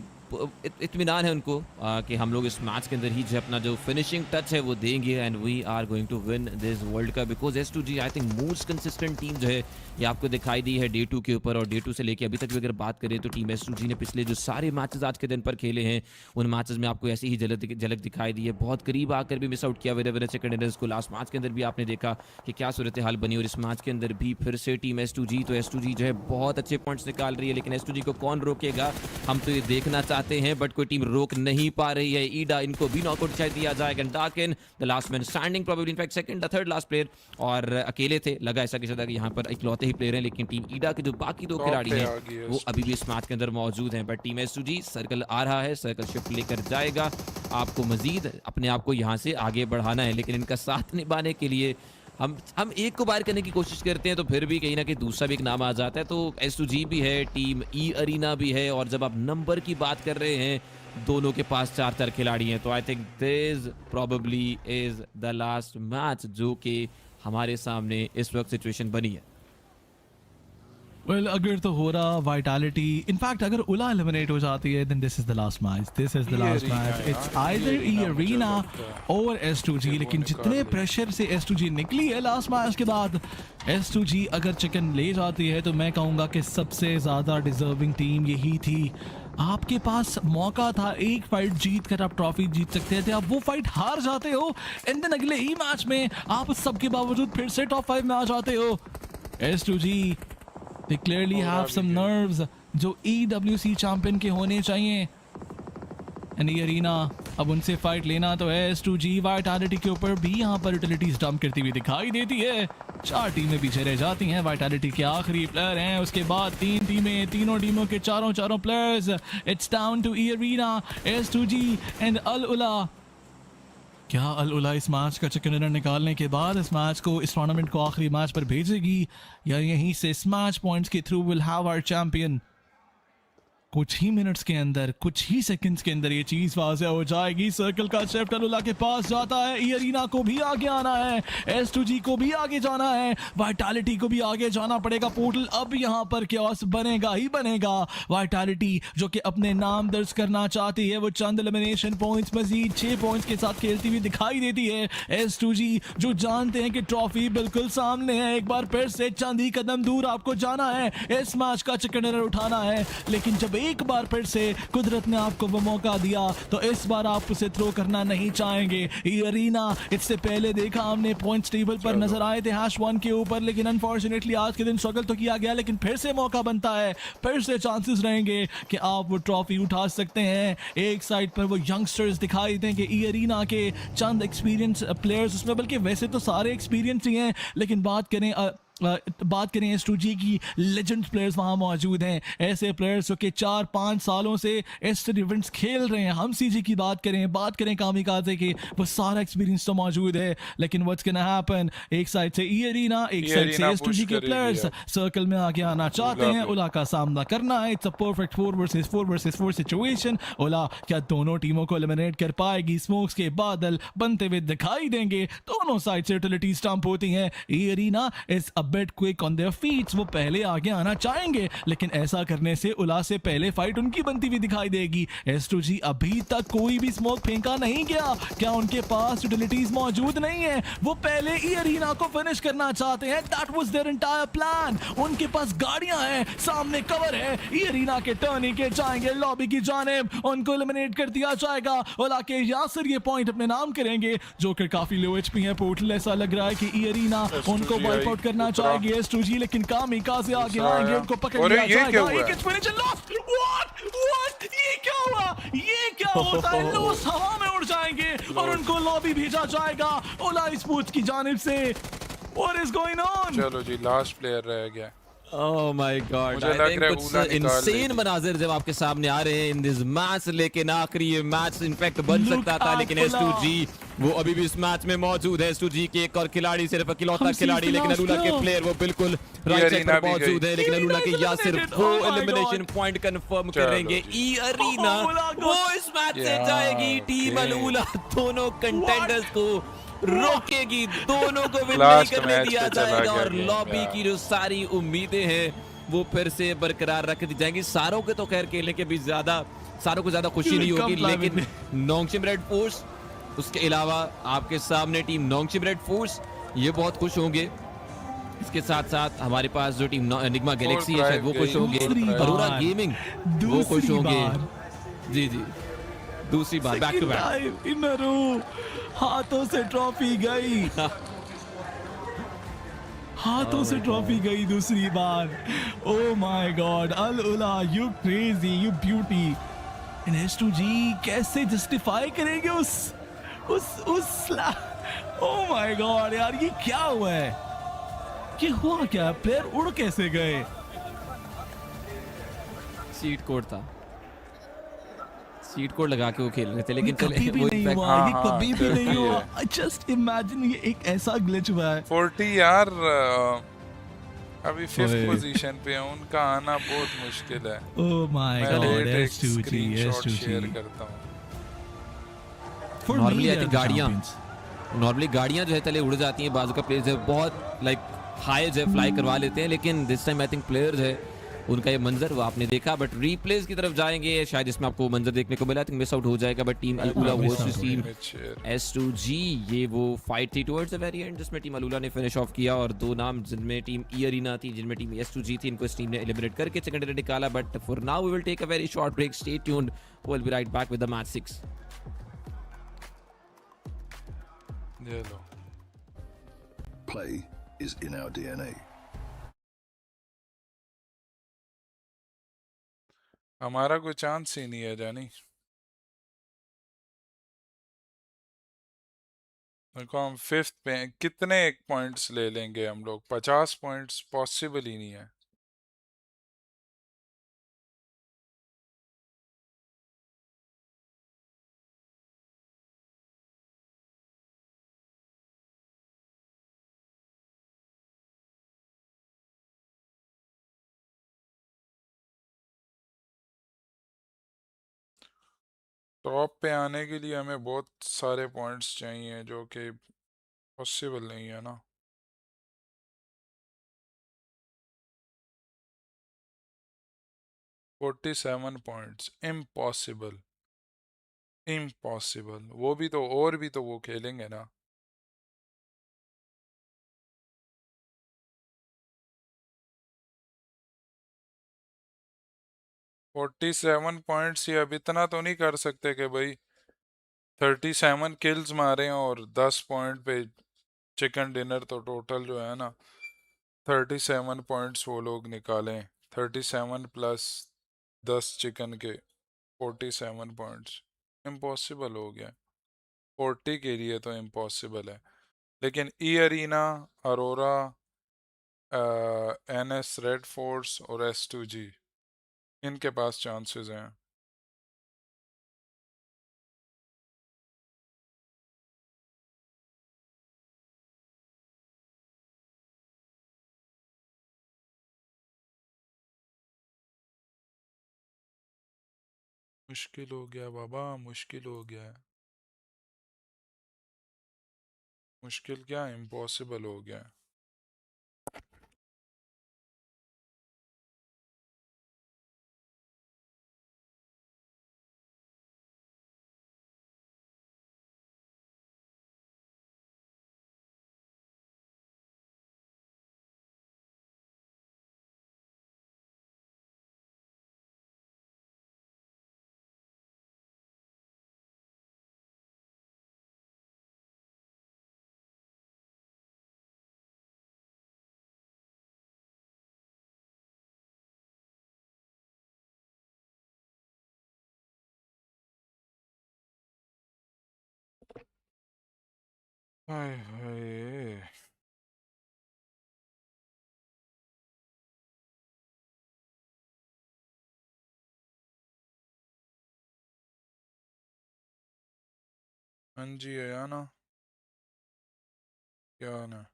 इत्मीनान है उनको कि हम लोग इस मैच के अंदर ही जो अपना जो फिनिशिंग टच है वो देंगे and we are going to win this World Cup, because S2G I think most consistent team जो है ये आपको दिखाई दी है डे 2 के ऊपर, और डे 2 से लेके अभी तक भी अगर बात करें तो टीम S2G ने पिछले जो सारे मैचेस आज के दिन पर खेले हैं उन मैचेस में आपको ऐसी ही झलक दिखाई दी है। बहुत करीब आकर भी मिस आउट किया विनर सेकंड इनिंग्स को, लास्ट मैच के अंदर भी आपने देखा कि क्या सूरत हाल बनी, और इस मैच के अंदर भी फिर से टीम S2G तो S2G जो है बहुत अच्छे पॉइंट्स निकाल रही है, लेकिन S2G को कौन रोकेगा, हम तो ये देखना चाहते हैं, बट कोई टीम रोक नहीं पा रही है। ईडा इनको भी नॉकआउट चाहिए दिया जाएगा। Darkin the last man standing, probably in fact second the third last player, और अकेले थे, लगा ऐसा किसी था कि यहाँ पर इकलौते ही प्लेयर हैं, लेकिन टीम ईडा के जो बाकी 2 खिलाड़ी हैं वो अभी भी इस मैच के अंदर मौजूद हैं। बट टीम S2G सर्कल आ रहा है, सर्कल शिफ्ट लेकर जाएगा, आपको मजीद अपने आप को यहाँ से आगे बढ़ाना है, लेकिन इनका साथ निभाने के लिए हम एक को बाहर करने की कोशिश करते हैं तो फिर भी कहीं ना कहीं दूसरा भी एक नाम आ जाता है। तो S2G भी है, टीम ई अरीना भी है, और जब आप नंबर की बात कर रहे हैं दोनों के पास 4 खिलाड़ी हैं, तो I think this probably is the last match जो कि हमारे सामने इस वक्त सिचुएशन बनी है।
Well, अगर तो हो रहा वाइटैलिटी, इनफैक्ट अगर उला एलिमिनेट हो जाती है, then this is the last match. This is the last match. It's either E Arena or S2G. लेकिन जितने प्रेशर से S2G निकली है लास्ट मैच के बाद, S2G अगर चिकन ले जाती है तो मैं कहूँगा कि सबसे ज़्यादा डिजर्विंग टीम यही थी। आपके पास मौका था, एक फाइट जीत कर आप ट्रॉफी जीत सकते थे, आप वो फाइट हार जाते हो एंड देन अगले ही मैच में आप उस सब के बावजूद फिर से टॉप 5 में आ जाते हो। S2G they clearly have some nerves जो EWC चैंपियन के होने चाहिए, एंड ये अरीना अब उनसे फाइट लेना तो है। S2G वाइटैलिटी के ऊपर भी यहाँ पर यूटिलिटीज डंप करती हुई दिखाई देती है। 4 टीमें पीछे रह जाती हैं, वाइटैलिटी के आखिरी प्लेयर हैं, उसके बाद 3 टीमें, तीनों टीमों के चारों players. It's down to E arena, S2G and Al Ula. क्या अल उला इस मैच का चिकन डिनर निकालने के बाद इस मैच को, इस टूर्नामेंट को आखिरी मैच पर भेजेगी, या यहीं से इस मैच पॉइंट्स के through will have our champion? कुछ ही मिनट्स के अंदर, कुछ ही सेकंड्स के अंदर ये चीज वाज़ेह हो जाएगी। सर्कल का शिफ्ट अल उला के पास जाता है, ई अरीना को भी आगे आना है, S2G को भी आगे जाना है, वाइटैलिटी को भी आगे जाना पड़ेगा। पोर्टल अब यहाँ पर chaos बनेगा ही बनेगा। वाइटैलिटी जो कि अपने नाम दर्ज करना चाहती है, वो चंद एलिमिनेशन पॉइंट्स, मजीद 6 पॉइंट्स के साथ खेलती हुई दिखाई देती है। S2G जो जानते हैं कि ट्रॉफी बिल्कुल सामने है, एक बार फिर से चंद ही कदम दूर आपको जाना है, इस मैच का चिकन डिनर उठाना है, लेकिन जब एक बार फिर से कुदरत ने आपको वो मौका दिया तो इस बार आप उसे थ्रो करना नहीं चाहेंगे। ये अरीना इससे पहले देखा हमने पॉइंट्स टेबल पर नजर आए थे #1 के ऊपर, लेकिन अनफॉर्चुनेटली आज के दिन स्ट्रगल तो किया गया, लेकिन फिर से मौका बनता है, फिर से चांसेस रहेंगे कि आप वो ट्रॉफी उठा सकते हैं। एक साइड पर वो यंगस्टर्स दिखाई देंगे, ई अरीना के चंद एक्सपीरियंस प्लेयर्स उसमें, बल्कि वैसे तो सारे एक्सपीरियंस ही हैं, लेकिन बात करें बात करें S2G की, लेजेंड प्लेयर्स वहाँ मौजूद हैं, ऐसे प्लेयर्स जो कि 4-5 सालों से एस्टर इवेंट्स खेल रहे हैं. हम CG की बात करें कामिकाज़े की, वो सारा एक्सपीरियंस तो मौजूद है. लेकिन व्हाट्स गोना हैपन, एक साइड से ई अरीना, एक साइड से S2G के प्लेयर्स सर्कल में आगे आना चाहते हैं. उला का सामना करना है. It's a perfect 4 versus 4 situation. उला क्या दोनों टीमों को एलिमिनेट कर पाएगी? स्मोक्स के बादल बनते हुए दिखाई देंगे. दोनों साइड से यूटिलिटी स्टंप होती हैं. E arena is a bit quick on their feet. वो पहले आगे आना चाहेंगे, लेकिन ऐसा करने से उला से पहले फाइट उनकी बनती हुई दिखाई देगी. S2G अभी तक कोई भी स्मोक फेंका नहीं गया. क्या उनके पास यूटिलिटीज मौजूद नहीं है? वो पहले ई अरीना को फिनिश करना चाहते हैं. That was their entire plan. उनके पास गाड़ियां हैं, सामने कवर है. ई अरीना के टर्निंग के जाएंगे लॉबी की जानिब, उनको एलिमिनेट कर दिया जाएगा. और आके यासिर ये पॉइंट अपने नाम करेंगे. जोकर काफी लो एचपी है. पोर्टल ऐसा लग रहा है कि ई अरीना उनको वाइप आउट करना चाहेगी. S2G लेकिन कामिकाज़े आगे आएंगे, उनको पकड़ लिया जाएगा. एक फिनिश लॉस्ट. व्हाट ये क्या हुआ? ये क्या होता है? लॉस हवा में उड़ जाएंगे और उनको लॉबी भेजा जाएगा ओला स्पोर्ट्स की जानिब से. What is going on?
चलो जी, लास्ट प्लेयर रह गया.
Oh my God! I think कुछ insane मनाजिर जब आपके सामने आ रहे हैं in this match, लेकिन आखिरी ये मैच इनफैक्ट बन सकता था, लेकिन S2G वो अभी भी इस मैच में मौजूद है. S2G के एक और खिलाड़ी, सिर्फ अकेलौता खिलाड़ी, लेकिन अरुला के प्लेयर वो बिल्कुल राइट साइड पर मौजूद है. लेकिन अरुला के या सिर्फ वो एलिमिनेशन पॉइंट कंफर्म करेंगे. ई अरीना वो इस मैच से जाएगी. टीम अरुला दोनों कंटेंडर्स को रोकेगी, दोनों को विन नहीं करने दिया जाएगा और लॉबी की जो सारी उम्मीदें हैं वो फिर से बरकरार रख दी जाएंगी. सारों के तो खैर खेलने के भी सारों को ज्यादा खुशी नहीं होगी, लेकिन नोंगशिम रेड फोर्स, उसके अलावा आपके सामने टीम नोंगशिम रेड फोर्स, ये बहुत खुश होंगे. इसके साथ साथ हमारे पास जो टीम निग्मा गैलेक्सी है शायद वो खुश होंगे. अरोरा गेमिंग वो खुश होंगे. जी जी, दूसरी बार बैक टू बैक.
हाथों से ट्रॉफी गई. हाथों से ट्रॉफी गई दूसरी बार. ओ माय गॉड, अल उला you crazy, you beauty. In S2G कैसे जस्टिफाई करेंगे उस ओ माय गॉड यार, ये क्या हुआ है? ये हुआ क्या? प्लेयर उड़ कैसे गए?
सीट कोड था, सीट कोड लगा के वो खेल रहे थे, लेकिन
कभी भी नहीं हुआ. ये कभी भी नहीं हुआ. जस्ट इमेजिन ये एक ऐसा ग्लिच हुआ है.
40 यार अभी 5th पोजीशन पे है. उनका आना बहुत मुश्किल है.
Oh my God, S2G
share करता हूं.
नॉर्मली आई थिंक नॉर्मली गाड़ियां जो है तले उड़ जाती हैं. बाजू का प्लेयर्स है बहुत लाइक हाई जो है फ्लाई करवा लेते हैं, लेकिन this time I think players है उनका ये मंजर वो आपने देखा. बट रीप्लेस की तरफ जाएंगे, शायद इसमें आपको मंजर देखने को मिला. आई थिंक मिस आउट हो जाएगा. But team AlUla versus team S2G, ये वो फाइट थी टुवर्ड्स द वेरी एंड, जिसमें टीम अल-उला ने फिनिश ऑफ किया. और दो नाम जिनमें टीम ई अरीना थी, जिनमें टीम S2G थी, इनको इस टीम ने एलिमिनेट करके सेकेंडरी निकाला. But for now we will take a very short break. Stay tuned, we will be right back with the match 6.
Play is in our DNA.
हमारा कोई चांस ही नहीं है जानी. देखो हम 5th पे हैं, कितने एक पॉइंट्स ले लेंगे हम लोग? 50 पॉइंट्स पॉसिबल ही नहीं है. टॉप पे आने के लिए हमें बहुत सारे पॉइंट्स चाहिए, जो कि पॉसिबल नहीं है ना. $47 पॉइंट्स, इम्पॉसिबल. इम्पॉसिबल. वो भी तो, और भी तो वो खेलेंगे ना. $47 ही. अब इतना तो नहीं कर सकते कि भाई 37 किल्स मारे और 10 पॉइंट पे चिकन डिनर. तो टोटल जो है ना 37 पॉइंट्स वो लोग निकालें. 37 प्लस 10 चिकन के 47 पॉइंट्स. इम्पॉसिबल हो गया. 40 के लिए तो इम्पॉसिबल है. लेकिन E arena, Aurora, NS red force और S2G, इनके पास चांसेस हैं। मुश्किल हो गया बाबा, मुश्किल हो गया। मुश्किल क्या, इम्पॉसिबल हो गया। हाय हाय। हाँ जी आया ना, क्या ना।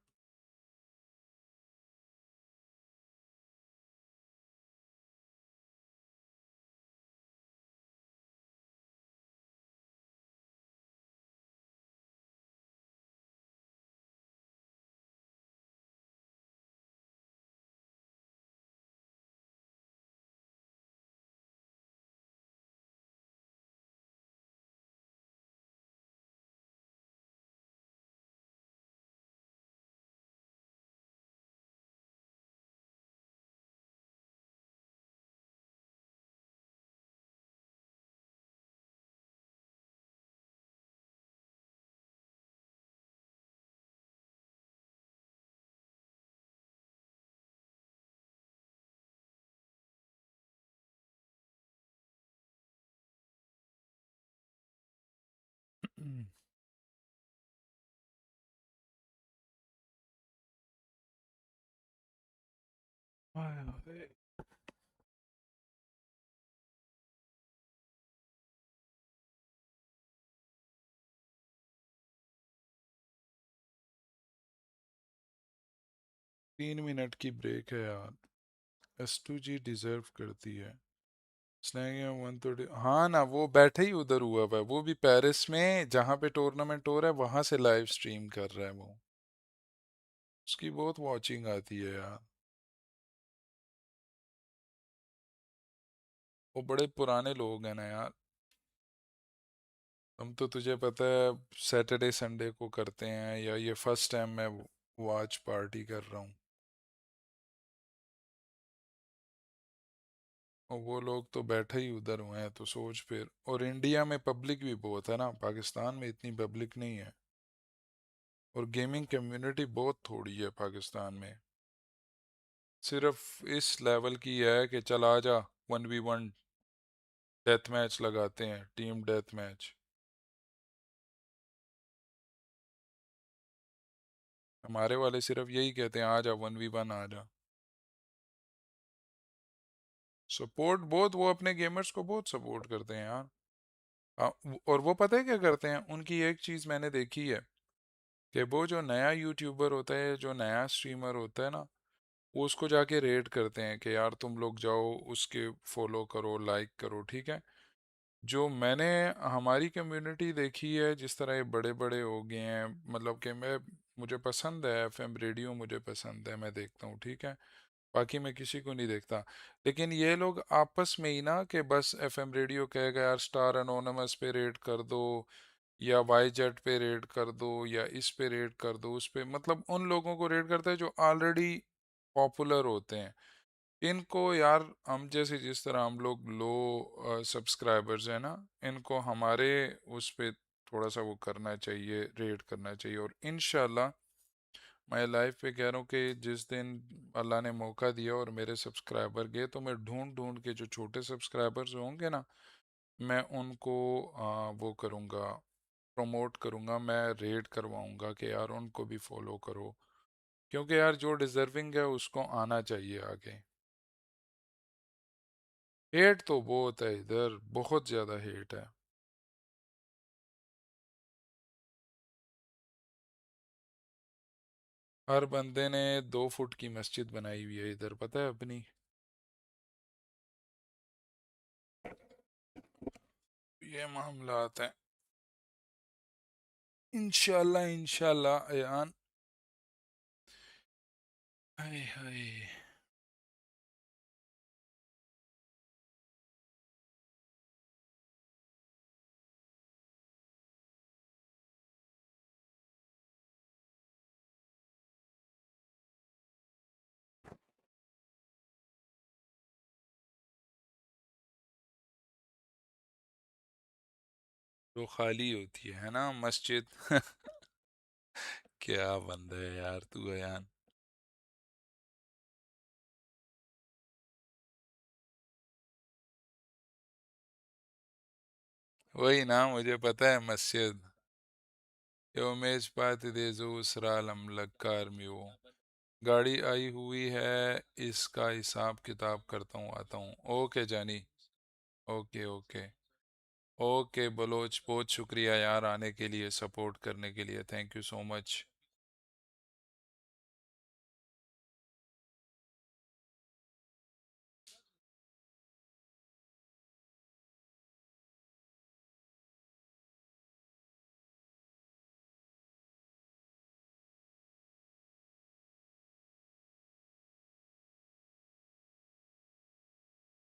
हाय हाय। 3 मिनट की ब्रेक है यार, S2G डिजर्व करती है। स्नैग 130, हाँ ना, वो बैठे ही उधर हुआ है, वो भी पेरिस में जहाँ पे टूर्नामेंट हो रहा है वहां से लाइव स्ट्रीम कर रहा है वो। उसकी बहुत वॉचिंग आती है यार। वो बड़े पुराने लोग हैं ना यार। हम तो, तुझे पता है, सैटरडे संडे को करते हैं, या ये फर्स्ट टाइम मैं वॉच पार्टी कर रहा हूँ। और वो लोग तो बैठे ही उधर हुए हैं, तो सोच फिर। और इंडिया में पब्लिक भी बहुत है ना, पाकिस्तान में इतनी पब्लिक नहीं है। और गेमिंग कम्युनिटी बहुत थोड़ी है पाकिस्तान में। सिर्फ इस लेवल की है कि चल आ जा, 1v1 डेथ मैच लगाते हैं, टीम डेथ मैच। हमारे वाले सिर्फ यही कहते हैं, आ जा 1v1 आ जा। सपोर्ट बहुत, वो अपने गेमर्स को बहुत सपोर्ट करते हैं यार। और वो पता है क्या करते हैं, उनकी एक चीज़ मैंने देखी है, कि वो जो नया यूट्यूबर होता है, जो नया स्ट्रीमर होता है ना, वो उसको जाके रेट करते हैं कि यार तुम लोग जाओ उसके फॉलो करो, लाइक करो, ठीक है। जो मैंने हमारी कम्युनिटी देखी है, जिस तरह ये बड़े बड़े हो गए हैं, मतलब कि मैं, मुझे पसंद है एफएम रेडियो, मुझे पसंद है, मैं देखता हूँ, ठीक है। बाकी मैं किसी को नहीं देखता। लेकिन ये लोग आपस में ही ना, कि बस एफएम रेडियो कहेगा यार स्टार अनोनमस पे रेट कर दो, या वाई जेट पे रेट कर दो, या इस पे रेट कर दो, उस पे, मतलब उन लोगों को रेट करता है जो ऑलरेडी पॉपुलर होते हैं। इनको यार, हम जैसे जिस तरह हम लोग लो सब्सक्राइबर्स हैं ना, इनको हमारे उस पे थोड़ा सा वो करना चाहिए, रेट करना चाहिए। और इंशाल्लाह मैं लाइफ पे कह रहा हूँ कि जिस दिन अल्लाह ने मौका दिया और मेरे सब्सक्राइबर गए, तो मैं ढूंढ ढूंढ के जो छोटे सब्सक्राइबर्स होंगे ना, मैं उनको वो करूँगा, प्रमोट करूँगा, मैं रेट करवाऊँगा कि यार उनको भी फॉलो करो। क्योंकि यार जो डिजर्विंग है उसको आना चाहिए आगे। हेट तो बहुत है इधर, बहुत ज्यादा हेट है। हर बंदे ने 2 फुट की मस्जिद बनाई हुई है इधर, पता है अपनी। ये मामलात हैं। इंशाल्लाह इंशाल्लाह अयान। हाय हाय। तो खाली होती है ना मस्जिद। क्या बंदा है यार तू अयान। वही ना, मुझे पता है मस्जिद। योमेश पातिदेजो सरालम लक्कार म्यो। गाड़ी आई हुई है, इसका हिसाब किताब करता हूँ, आता हूँ। ओके जानी। Okay okay. ओके बलोच, बहुत शुक्रिया यार आने के लिए, सपोर्ट करने के लिए, thank you so much.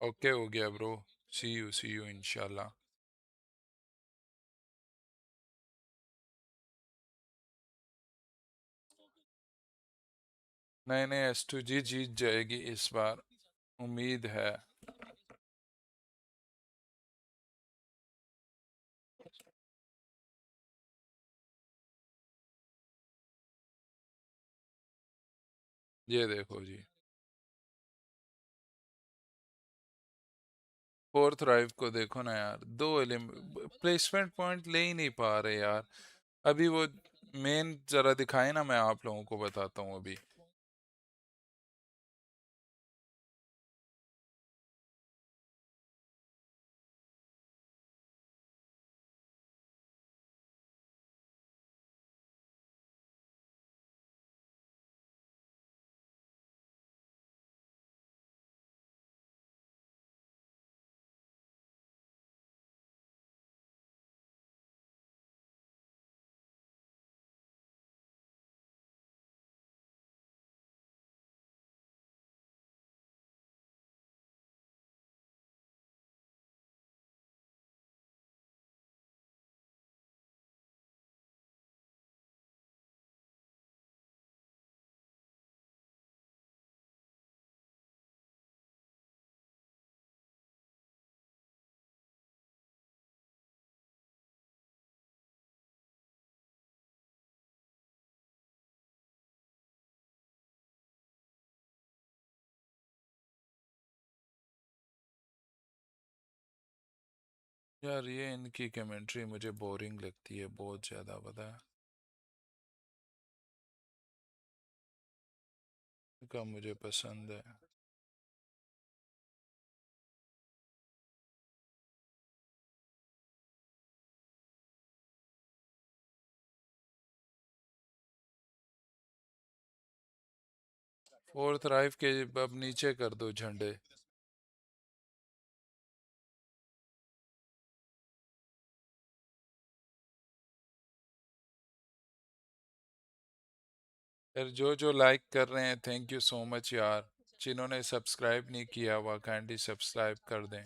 Okay हो गया ब्रो। सी यू इंशाल्लाह। नहीं नहीं, S2G जीत जाएगी इस बार, उम्मीद है। ये देखो जी, 4th राइव को देखो ना यार, दो प्लेसमेंट पॉइंट ले ही नहीं पा रहे यार। अभी वो मेन जरा दिखाए ना, मैं आप लोगों को बताता हूँ अभी। यार ये इनकी कमेंट्री मुझे बोरिंग लगती है बहुत ज्यादा, पता है। इनका मुझे पसंद है। फोर्थ राइव के अब नीचे कर दो झंडे। यार जो जो लाइक कर रहे हैं थैंक यू सो मच यार। जिन्होंने सब्सक्राइब नहीं किया हुआ काइंडली सब्सक्राइब कर दें।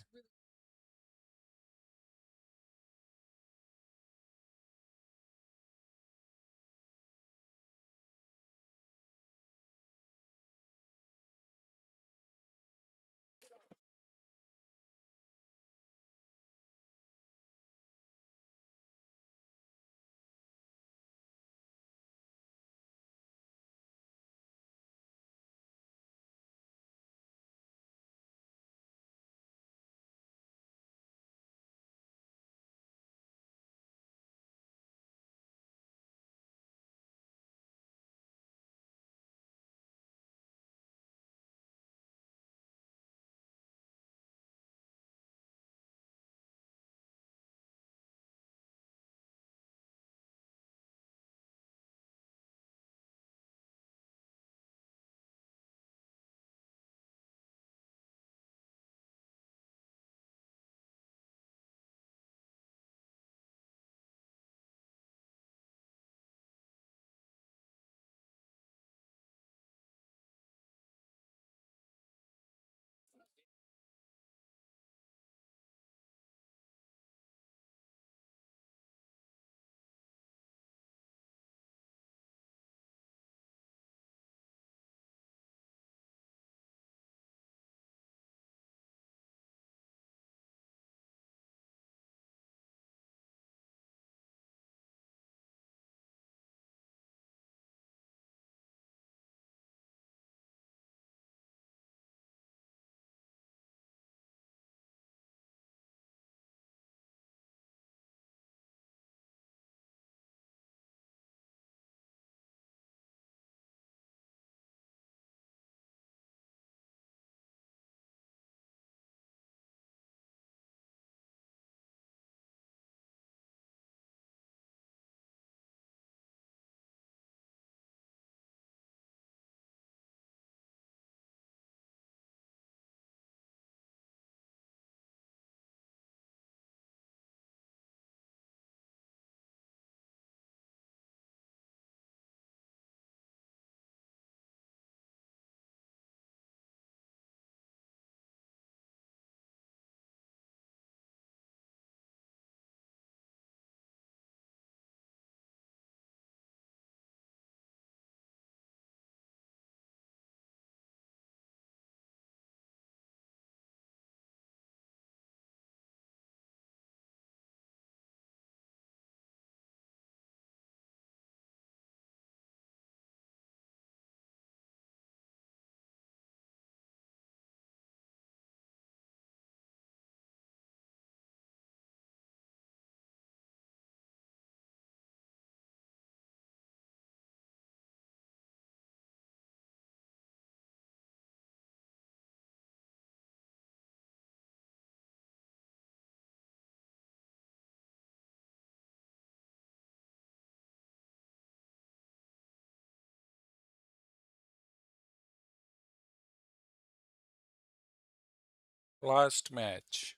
Last match.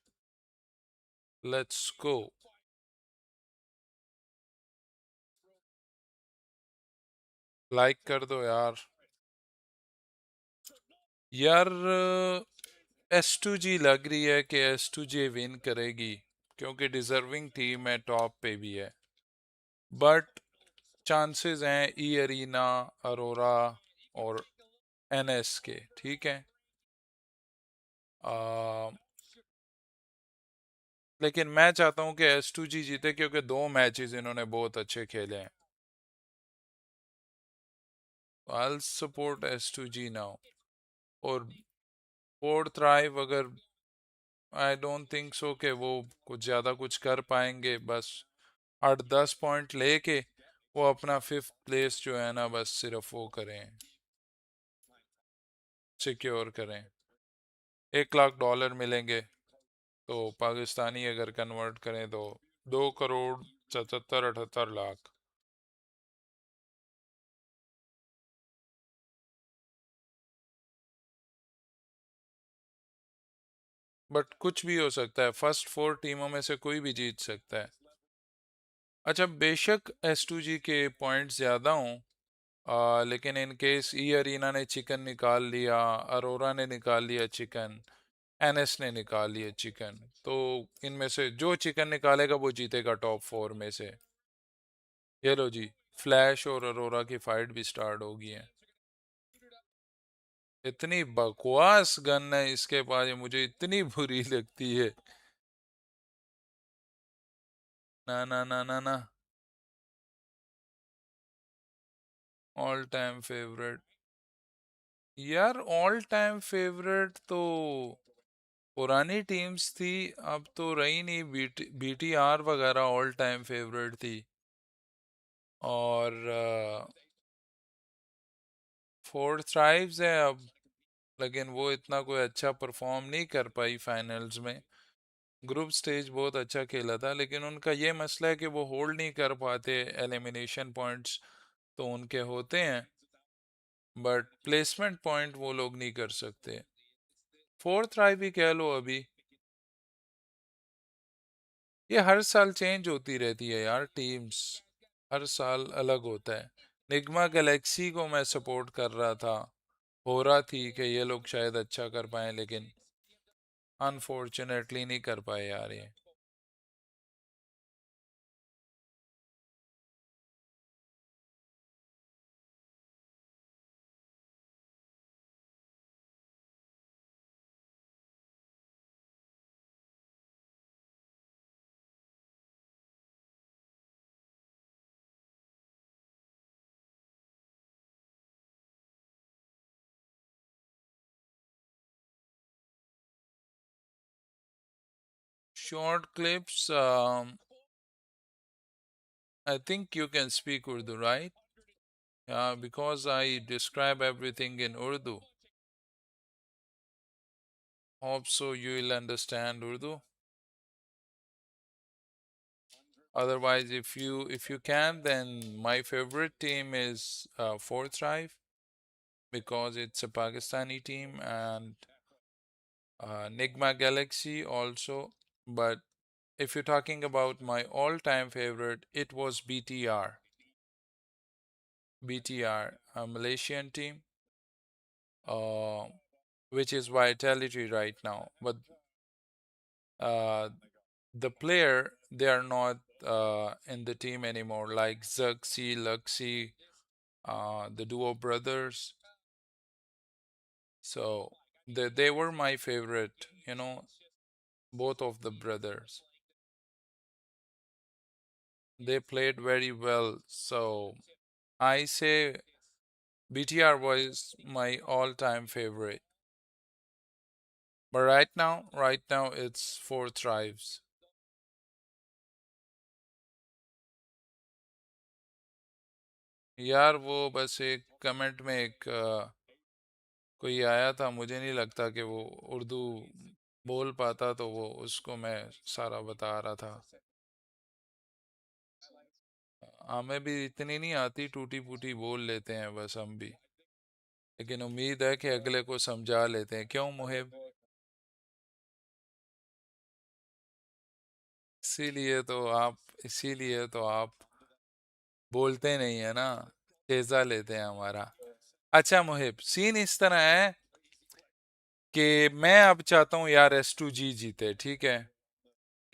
Let's go. Like कर दो यार यार S2G लग रही है कि S2G विन करेगी क्योंकि डिजर्विंग टीम है टॉप पे भी है बट चांसेस हैं ई अरीना अरोरा और NS के ठीक है लेकिन मैं चाहता हूं कि S2G जीते क्योंकि 2 मैचेस इन्होंने बहुत अच्छे खेले हैं I'll support S2G now और 4THRIVE अगर आई डोंट थिंक सो कि वो कुछ ज़्यादा कुछ कर पाएंगे बस 8-10 पॉइंट लेके वो अपना 5th प्लेस जो है ना बस सिर्फ वो करें सिक्योर करें $1 लाख मिलेंगे तो पाकिस्तानी अगर कन्वर्ट करें तो 2 करोड़ 77-78 लाख बट कुछ भी हो सकता है फर्स्ट 4 टीमों में से कोई भी जीत सकता है अच्छा बेशक S2G के पॉइंट ज़्यादा हों लेकिन इन केस ई अरीना ने चिकन निकाल लिया अरोरा ने निकाल लिया चिकन NS ने निकाल लिया चिकन तो इनमें से जो चिकन निकालेगा वो जीतेगा टॉप 4 में से ये लो जी फ्लैश और अरोरा की फाइट भी स्टार्ट हो गई है इतनी बकवास गन है इसके पास ये मुझे इतनी बुरी लगती है ना ना ना ना ना ऑल टाइम फेवरेट यार ऑल टाइम फेवरेट तो पुरानी टीम्स थी अब तो रही नहीं BTR वगैरह ऑल टाइम फेवरेट थी और 4 थ्राइव्स है अब लेकिन वो इतना कोई अच्छा परफॉर्म नहीं कर पाई फाइनल्स में ग्रुप स्टेज बहुत अच्छा खेला था लेकिन उनका ये मसला है कि वो होल्ड नहीं कर पाते एलिमिनेशन पॉइंट्स तो उनके होते हैं बट प्लेसमेंट पॉइंट वो लोग नहीं कर सकते 4 थ्राइव ही कह लो अभी ये हर साल चेंज होती रहती है यार टीम्स हर साल अलग होता है निग्मा गैलेक्सी को मैं सपोर्ट कर रहा था हो रहा थी कि ये लोग शायद अच्छा कर पाए लेकिन अनफॉर्चुनेटली नहीं कर पाए यार ये short clips I think you can speak Urdu right yeah because I describe everything in Urdu hope so you will understand Urdu otherwise if you can then my favorite team is 4 Thrive because it's a Pakistani team and Nigma Galaxy also but if you're talking about my all-time favorite it was BTR a Malaysian team uh, which is Vitality right now but uh, the player they are not in the team anymore like Zuxi, Luxi, the duo brothers so they were my favorite both of the brothers they played very well so I say BTR was my all-time favorite but right now it's 4 Thrives यार वो बस एक comment में एक कोई आया था मुझे नहीं लगता कि वो उर्दू बोल पाता तो वो उसको मैं सारा बता रहा था हमें भी इतनी नहीं आती टूटी फूटी बोल लेते हैं बस हम भी लेकिन उम्मीद है कि अगले को समझा लेते हैं क्यों मुहिब इसीलिए तो आप बोलते नहीं है ना, तेजा लेते हैं हमारा। अच्छा मुहिब, सीन इस तरह है कि मैं अब चाहता हूँ यार S2G जीते, ठीक है,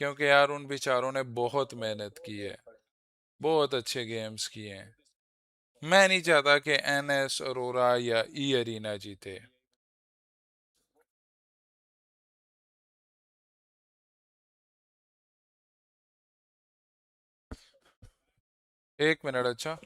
क्योंकि यार उन बेचारों ने बहुत मेहनत की है, बहुत अच्छे गेम्स किए हैं। मैं नहीं चाहता कि NS अरोरा या ई अरीना जीते। एक मिनट, अच्छा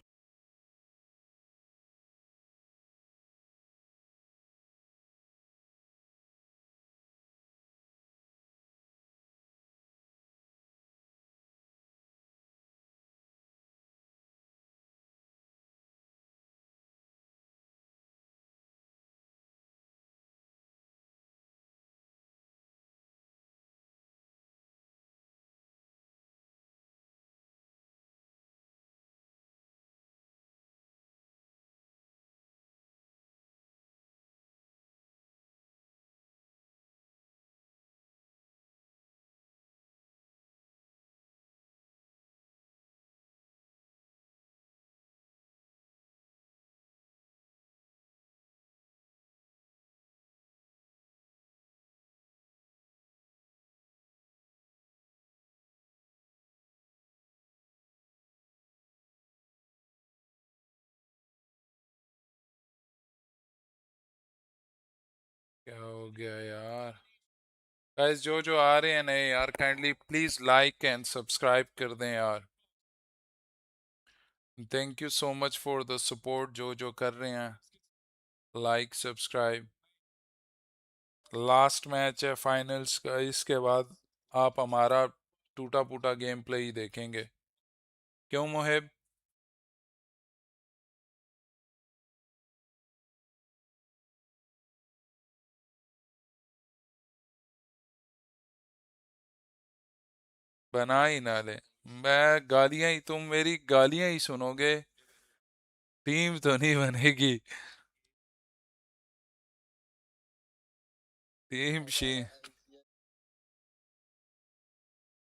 क्या हो गया यार। गाइस जो आ रहे हैं नए यार, kindly please like and subscribe कर दें यार। Thank you so much for the support, जो कर रहे हैं, लाइक सब्सक्राइब। लास्ट मैच है फाइनल्स का, इसके बाद आप हमारा टूटा फूटा गेम प्ले ही देखेंगे, क्यों मुहिब? बना ही ना ले, मैं गालियां ही, तुम मेरी गालियां ही सुनोगे, टीम तो नहीं बनेगी। टीम शी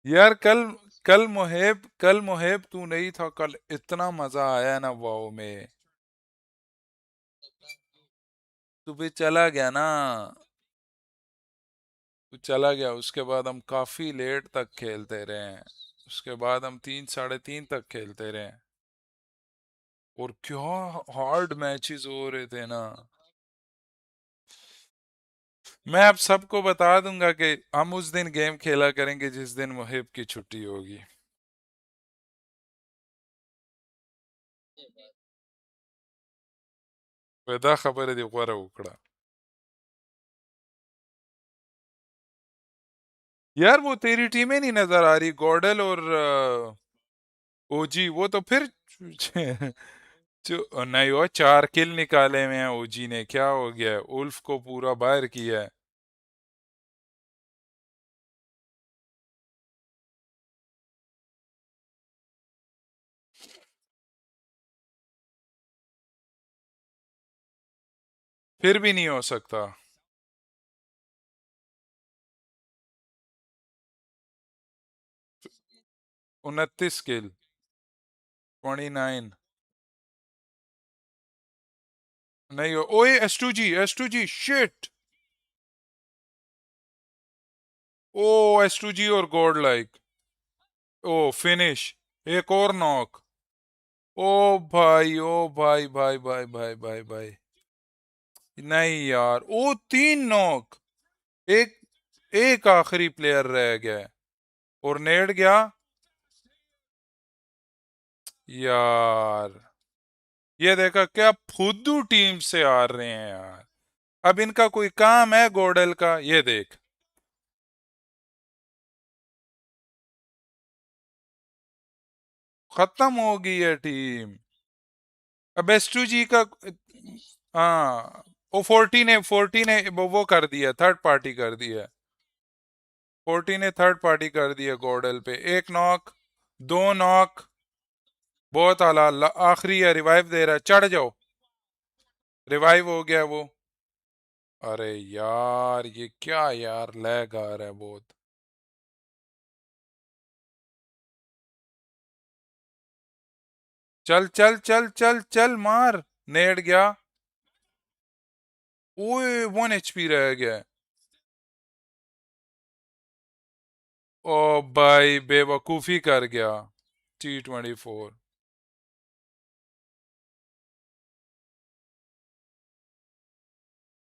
यार, कल मुहेब तू नहीं था, कल इतना मजा आया ना वाओ में। तू भी चला गया ना, तू चला गया, उसके बाद हम काफी लेट तक खेलते रहे हैं, उसके बाद हम 3 साढ़े 3 तक खेलते रहे हैं, और क्या हार्ड मैचेस हो रहे थे ना। मैं अब सबको बता दूंगा कि हम उस दिन गेम खेला करेंगे जिस दिन मुहिब की छुट्टी होगी। वेदा खबर है दिखवा उकड़ा। यार वो तेरी टीमें नहीं नजर आ रही, गॉडल और ओजी, वो तो फिर जो नहीं, वो 4 किल निकाले हुए हैं ओजी ने, क्या हो गया है, उल्फ को पूरा बाहर किया है। फिर भी नहीं हो सकता। 29 किल, 29। नहीं हो, ओए एस टू जी शिट। ओ S2G और गॉड लाइक, ओ फिनिश, एक और नॉक। ओ भाई, ओ भाई भाई भाई भाई भाई भाई, नहीं यार, ओ 3 नॉक, एक एक आखिरी प्लेयर रह गया है, और नेड गया यार। ये देखा क्या, फुद्दू टीम से हार रहे हैं यार। अब इनका कोई काम है गोडल का, ये देख, खत्म हो गई है टीम। अब S2G का, हाँ, वो 40 ने वो कर दिया, थर्ड पार्टी कर दिया, 40 ने थर्ड पार्टी कर दिया गोडल पे। एक नॉक, 2 नॉक, बहुत आला, आखिरी है, रिवाइव दे रहा है, चढ़ जाओ, रिवाइव हो गया वो। अरे यार ये क्या यार, लैग आ रहा है बहुत। चल चल चल चल चल मार, नेड गया। ओए 1 HP रह गया। ओ भाई बेवकूफी कर गया T24।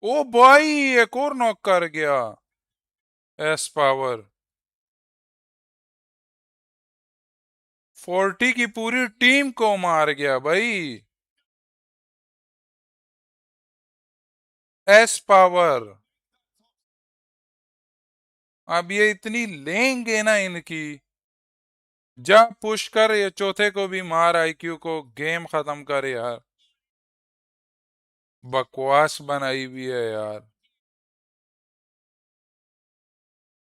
ओ भाई एक और नॉक कर गया एस पावर। 40 की पूरी टीम को मार गया भाई एस पावर। अब ये इतनी लेंगे ना इनकी। जा पुश कर, ये चौथे को भी मार, आईक्यू को, गेम खत्म कर यार। बकवास बनाई हुई है यार।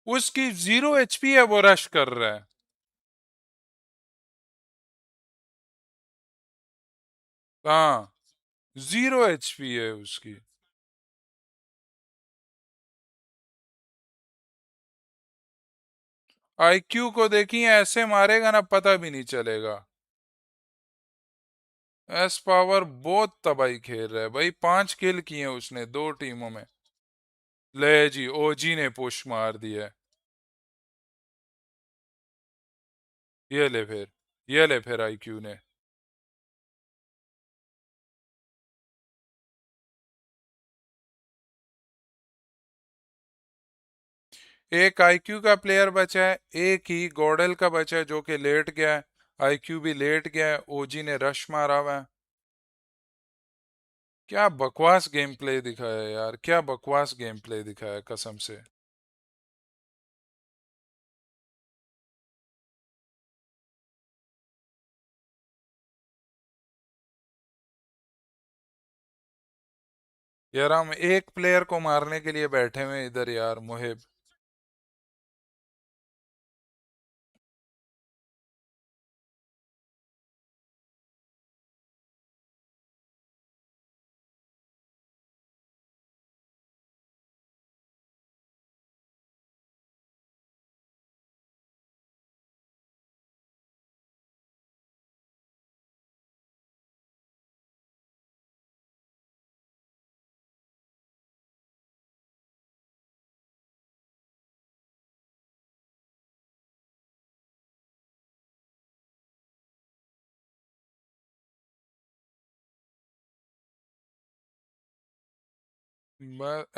उसकी 0 HP है, वो रश कर रहा है। हाँ 0 HP है उसकी। आईक्यू को देखिए ऐसे मारेगा ना, पता भी नहीं चलेगा। एस पावर बहुत तबाही खेल रहा है भाई, 5 किल किए उसने 2 टीमों में। ले जी, ओजी ने पुश मार दिया। ये ले फिर, ये ले फिर आईक्यू ने। एक आईक्यू का प्लेयर बचा है, एक ही गॉडल का बचा है जो कि लेट गया है। आईक्यू भी लेट गया है, ओजी ने रश मारा हुआ है। क्या बकवास गेम प्ले दिखाया यार, क्या बकवास गेम प्ले दिखाया कसम से। यार हम एक प्लेयर को मारने के लिए बैठे हुए इधर यार, मुहिब।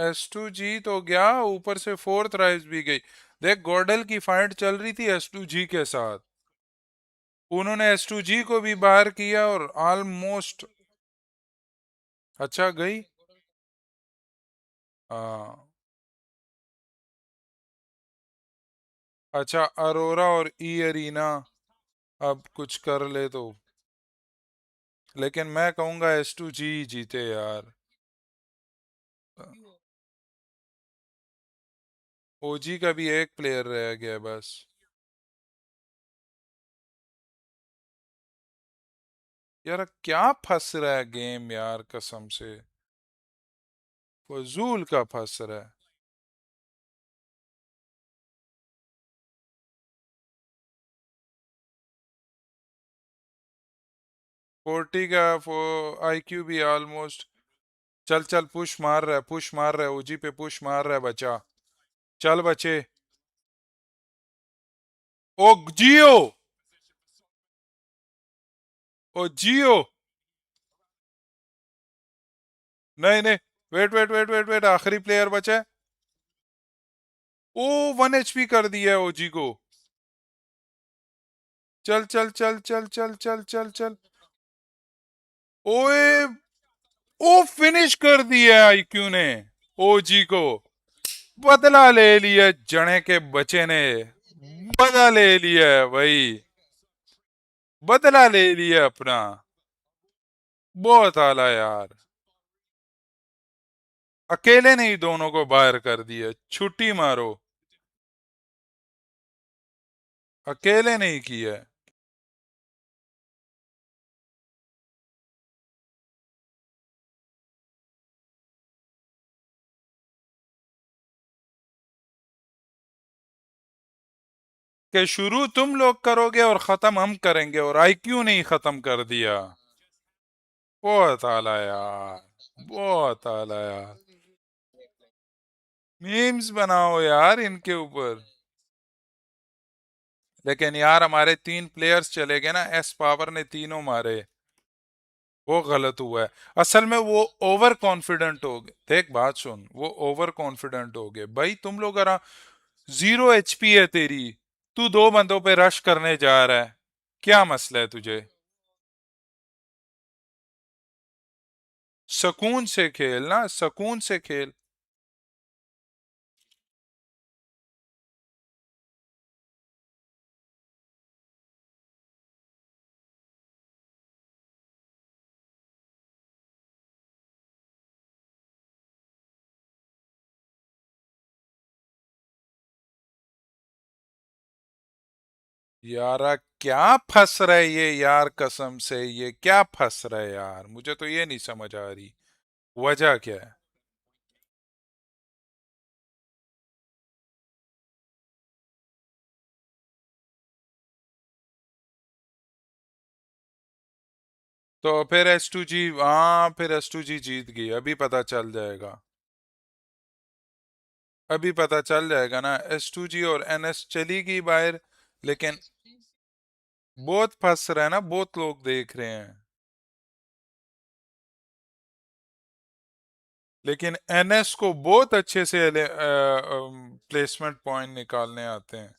S2G तो गया, ऊपर से 4th राइज भी गई। देख गॉडल की फाइट चल रही थी S2G के साथ, उन्होंने S2G को भी बाहर किया और ऑलमोस्ट। अच्छा गई। हाँ अच्छा, अरोरा और ई अरीना अब कुछ कर ले तो, लेकिन मैं कहूंगा S2G जीते यार। ओजी का भी एक प्लेयर रह गया बस। यार क्या फंस रहा है गेम यार कसम से, फजूल का फंस रहा है। 40 का आईक्यू भी ऑलमोस्ट। चल चल पुश मार रहा है, पुश मार रहा है, ओजी पे पुश मार रहा है बचा। चल बचे। ओ जियो, ओ जियो। नहीं नहीं, wait wait wait wait wait, आखिरी प्लेयर बचा है। ओ 1 HP कर दिया है ओजी को। चल चल चल चल चल चल चल चल। ओए, ओ फिनिश कर दिया आईक्यू ने ओजी को। बदला ले लिया जने के बच्चे ने, बदला ले लिया भाई, बदला ले लिया अपना। बहुत आला यार, अकेले ने ही दोनों को बाहर कर दिया, छुट्टी मारो। अकेले नहीं किया। कि शुरू तुम लोग करोगे और ख़त्म हम करेंगे, और आईक्यू नहीं ख़त्म कर दिया। बहुत आला यार, बहुत आला यार। मीम्स बनाओ यार इनके ऊपर। लेकिन यार हमारे 3 प्लेयर्स चले गए ना, एस पावर ने तीनों मारे, वो गलत हुआ है। असल में वो ओवर कॉन्फिडेंट हो गए। देख बात सुन, वो ओवर कॉन्फिडेंट हो गए। भाई तुम लोग अरा 0 HP है तेरी, तू 2 बंदों पे रश करने जा रहा है, क्या मसला है तुझे? सुकून से खेल ना, सुकून से खेल। यारा क्या फंस रहा है ये यार, कसम से ये क्या फंस रहा है यार, मुझे तो ये नहीं समझ आ रही वजह क्या है। तो फिर S2G, हाँ फिर S2G जीत गई, अभी पता चल जाएगा। अभी पता चल जाएगा ना, S2G और NS चली गई बाहर। लेकिन बहुत फंस रहा है ना, बहुत लोग देख रहे हैं। लेकिन NS को बहुत अच्छे से प्लेसमेंट पॉइंट निकालने आते हैं।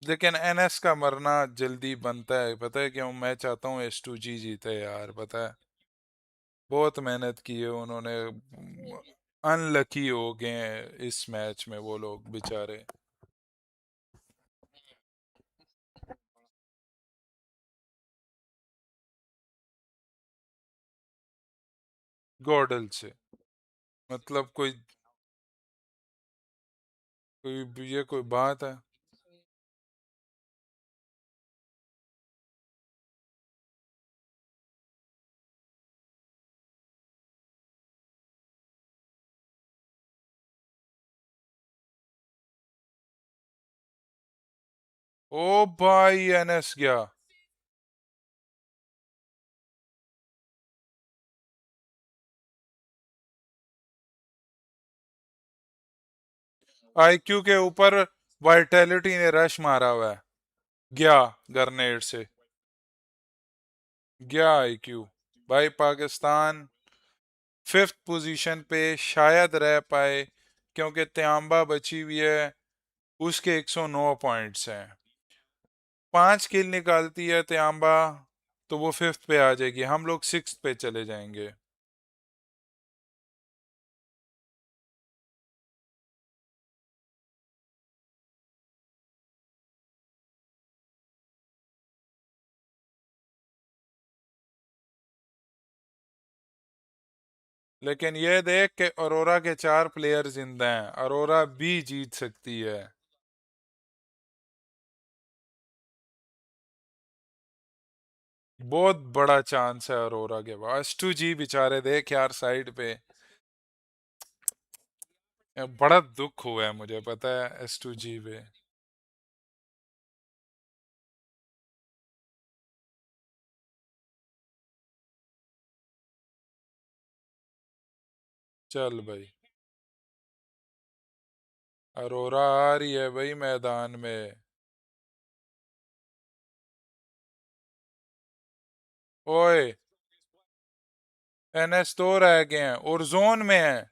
लेकिन NS का मरना जल्दी बनता है, पता है क्यों? मैं चाहता हूँ S2G जीते यार, पता है बहुत मेहनत की है उन्होंने। अनलकी हो गए हैं इस मैच में वो लोग बेचारे। गॉडल से मतलब कोई ये कोई बात है? ओ भाई NS गया। IQ के ऊपर वाइटैलिटी ने रश मारा हुआ है। गया ग्रेनेड से, गया IQ। भाई पाकिस्तान 5th पोजीशन पे शायद रह पाए, क्योंकि त्यांबा बची हुई है, उसके 109 पॉइंट्स हैं। 5 किल निकालती है त्यांबा तो वो 5th पे आ जाएगी, हम लोग 6th पे चले जाएंगे। लेकिन ये देख के अरोरा के 4 प्लेयर जिंदा हैं, अरोरा भी जीत सकती है। बहुत बड़ा चांस है अरोरा के पास। टू जी बेचारे देख यार साइड पे, बड़ा दुख हुआ है मुझे, पता है S2G पे। चल भाई, अरोरा आ रही है भाई मैदान में। ओए NS तो रह गए हैं और जोन में है,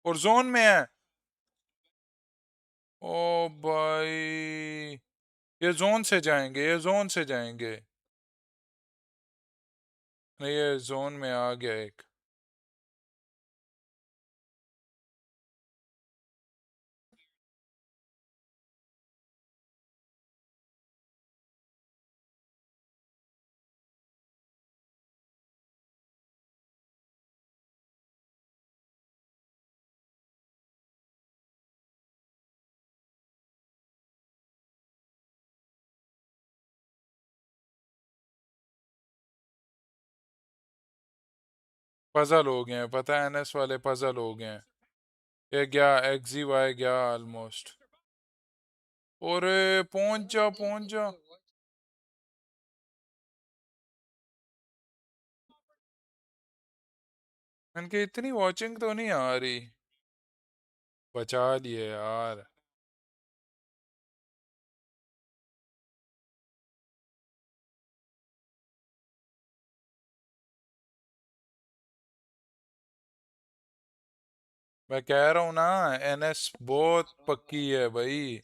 और जोन में है। ओ भाई, ये जोन से जाएंगे, ये जोन से जाएंगे। नहीं ये जोन में आ गया एक। पजल हो गए हैं, पता है एनएस वाले पजल हो गए हैं। ये गया एक्जी वाई गया ऑलमोस्ट। और पहुंच जा पहुंच जा। इनकी इतनी वॉचिंग तो नहीं आ रही। बचा लिए यार। मैं कह रहा हूँ ना, एनएस बहुत पक्की है भाई,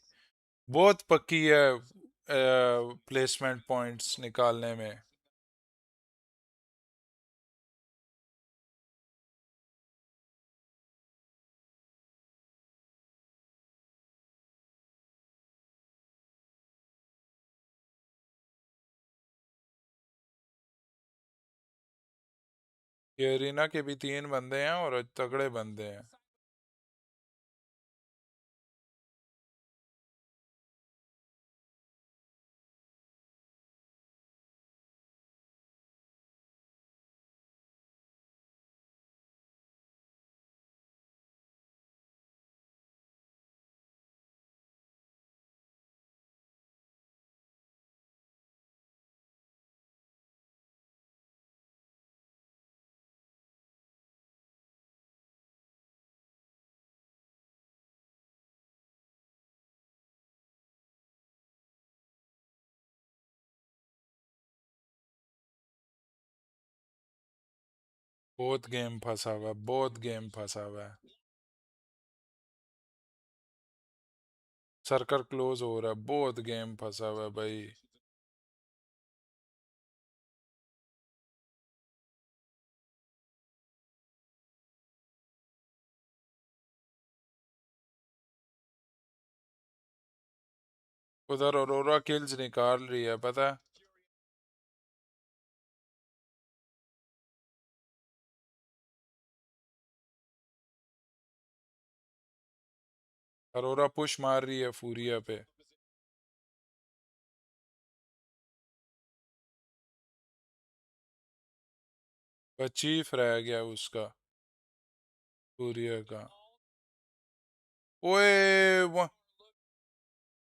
बहुत पक्की है प्लेसमेंट पॉइंट्स निकालने में। ये रीना के भी 3 बंदे हैं और तगड़े बंदे हैं। बहुत गेम फंसा हुआ है, बहुत गेम फंसा हुआ है। सर्कल क्लोज हो रहा है, बहुत गेम फंसा हुआ है भाई। उधर अरोरा किल्स निकाल रही है, पता है। अरोरा पुश मार रही है फूरिया पे। बस चीफ रह गया उसका, फूरिया का। ओए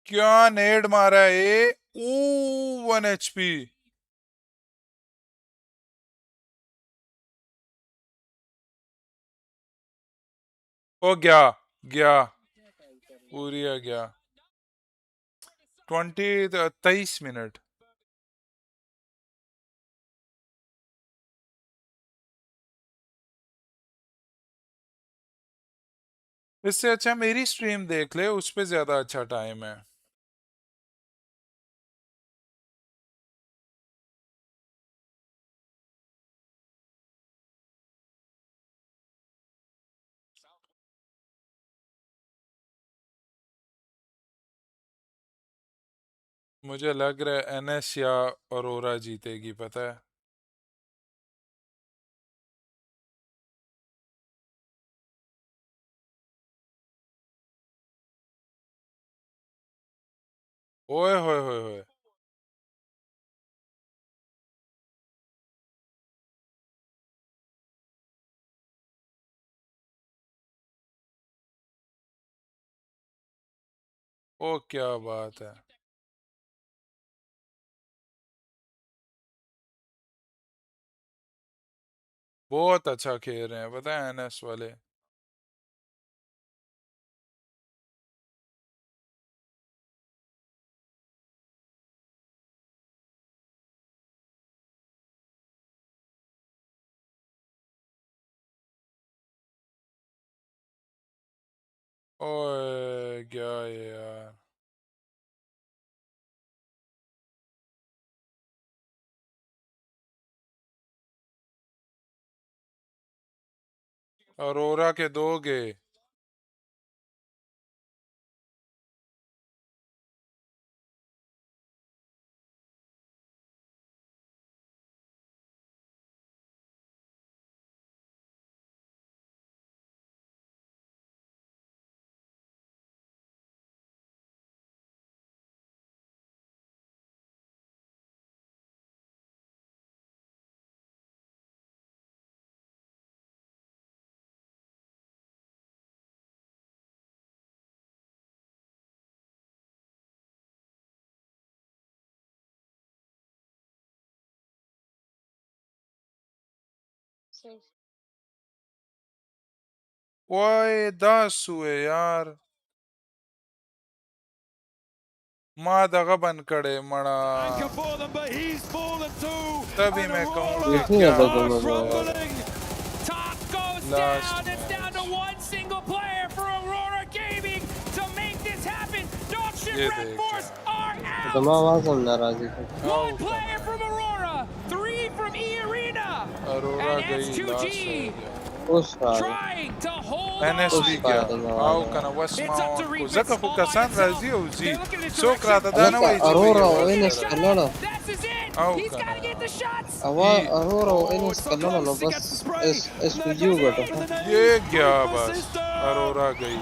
क्या नेड मारा है ये। ओ 1 HP। ओ गया, गया फूरिया गया। 23 मिनट। इससे अच्छा मेरी स्ट्रीम देख ले, उस पे ज्यादा अच्छा टाइम है। मुझे लग रहा है एनएस या अरोरा जीतेगी, पता है। ओए होए होए होए। ओ क्या बात है। बहुत अच्छा खेल रहे हैं, पता है एनएस वाले। ओए क्या ये यार। अरोरा के 2 गए। ओए 10 हुए यार माँ दगा बन कड़े मड़ा तभी मैं कहूँगा क्या
Down. It's down to one single player for Aurora Gaming to make this happen. Noxian Red Force are out. One player from Aurora, 3 from E Arena, and S2G trying to hold
NSB
on.
क्या आओ कना वस्मा को ज़का को कसान राजी हो जी सोक्राता दाना वही
He's got to get the shots.
ये क्या बस अरोरा गई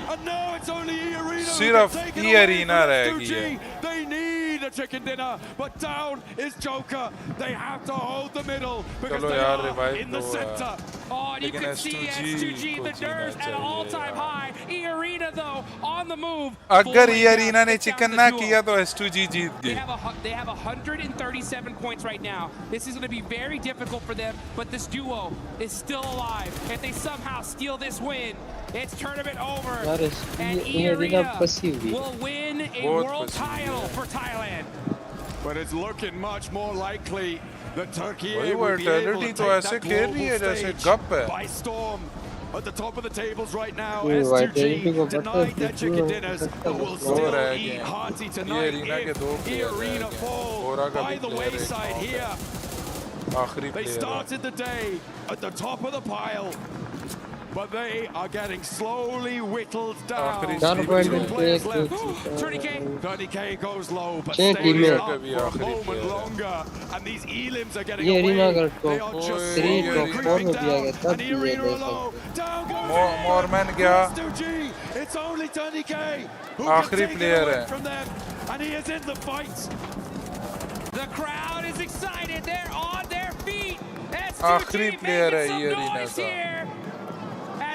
सिर्फ ई अरीना रह गई है
They need a chicken dinner, but down is Joker. They have to hold the middle because
चलो
they
यार
are
revive
in the center.
Oh, and you can see S2G, the nerves at an all-time high. E Arena, though, on the move.
अगर ई arena ने chicken ना किया तो S2G Jeet
They
गई
have 137 points right now. This is going to be very difficult for them, but this duo is still alive. If they somehow steal this win, it's tournament over. And E Arena will win a world title for Thailand.
But it's looking much more likely that Turkey
वही
will be able
वर्टिलिटी
to
तो
take
ऐसे
that
खेल रही है
global
जैसे
stage
गप है
by storm. At the top of the tables right now,
ये
S2G
को
denied their
पता
chicken
है
dinners, but will
दो
still
रह
eat
गए
hearty
ये
tonight
अरीना के दो
if E
प्लेयर रह
Arena
गए
fall
होरा का
by
भी
the
प्लेयर
wayside here.
आखिरी
They
player
started the day at the top of the pile, but they are getting slowly whittled down.
आखिरी
Two players left. 30K goes low, but
छह
stays
टीमें
up for a moment longer. And these elims are getting
ये
away.
Arena अगर
They
top
are just
3
slowly
top 4
creeping
में दिया गया
down.
तब
And
भी
E
ये
Arena
दे
alone.
सकते
Down goes
मॉरमैन गया
S2G. It's only 30K who
आखिरी
can take it
player
away
है
from them. And he is in the fight.
The crowd is excited. They're on their feet.
आखिरी
S2G
player है
making
ये
some
arena
noise
का
here.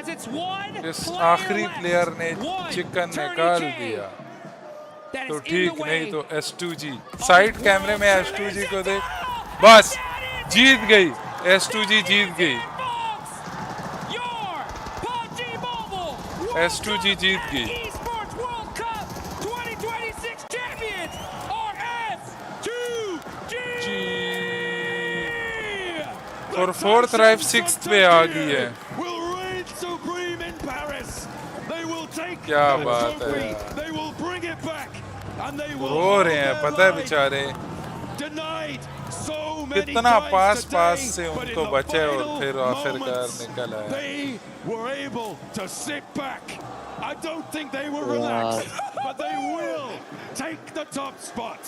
As it's one
इस
player
आखिरी
left.
Player ने
One
chicken
30K.
निकाल दिया
That
तो
is in
ठीक
the
नहीं
way.
तो S2G साइड कैमरे में S2G को देख बस जीत गई S2G जीत गई
PUBG Mobile
S2G जीत गई
Esports World Cup 2026 champions are S2G.
और 4THRIVES 6th पे आ गई है
Will reign supreme in Paris. They will take
क्या
that
बात है
trophy.
यार
They will bring it back. And they will
रो रहे हैं
hold
पता
their
है
light.
बेचारे
Denied so many
कितना
times
पास
today,
पास से
but in
उनको
the
बचे और
final
फिर आखिरकार
moments,
निकल आए
they were able to sit back. I don't think they were
Yeah.
relaxed, but they will take the top spot.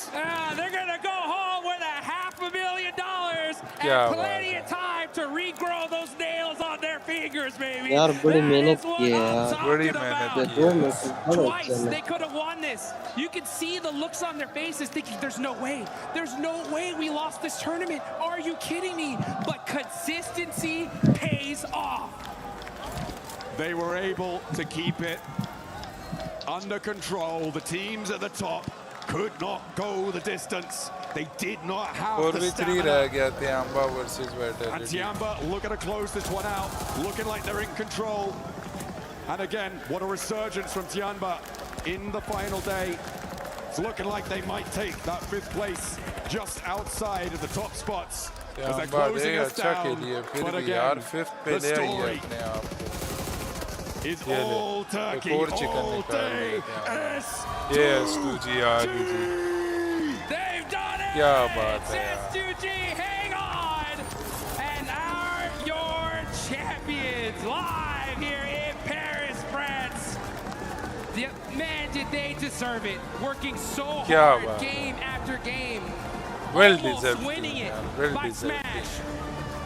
They're going to go home with $500,000
क्या
and
बात
plenty of time to regrow those nails on their fingers, baby.
यार बड़ी
That
मेहनत
is what
की है
I'm
यार
talking
बड़ी
about.
मेहनत
ये
की
दो
है
मैच बड़े
Twice
अच्छे
they could have won this. You can see the looks on their faces thinking, there's no way. There's no way we lost this tournament. Are you kidding me? But consistency pays off.
They were able to keep it under control. The teams at the top could not go the distance. They did not have the
4v3
stamina.
रह गया Tiamba versus
And
Vitality
Tiamba looking to close this one out, looking like they're in control. And again, what a resurgence from Tiamba in the final day. It's looking like they might take that 5th place just outside of the top spots as they're
Tiamba
closing
देख
us
अच्छा
down.
खेली है फिर
But
भी यार
again,
5th पे
the
ले आई है
story
अपने आप को
is
ये ले
all
एक
Turkey,
और चिकन
all
निकाल
day.
लिया Tiamba
S2G.
ये S2G आ गई जी
They've done it!
क्या बात है यार
S2G, hang on! And are your champions live here in Paris, France. Man, did they deserve it. Working so
क्या
hard,
बात है
game after game.
well
Almost
deserved
winning
game,
it
यार well
by
deserved
smash.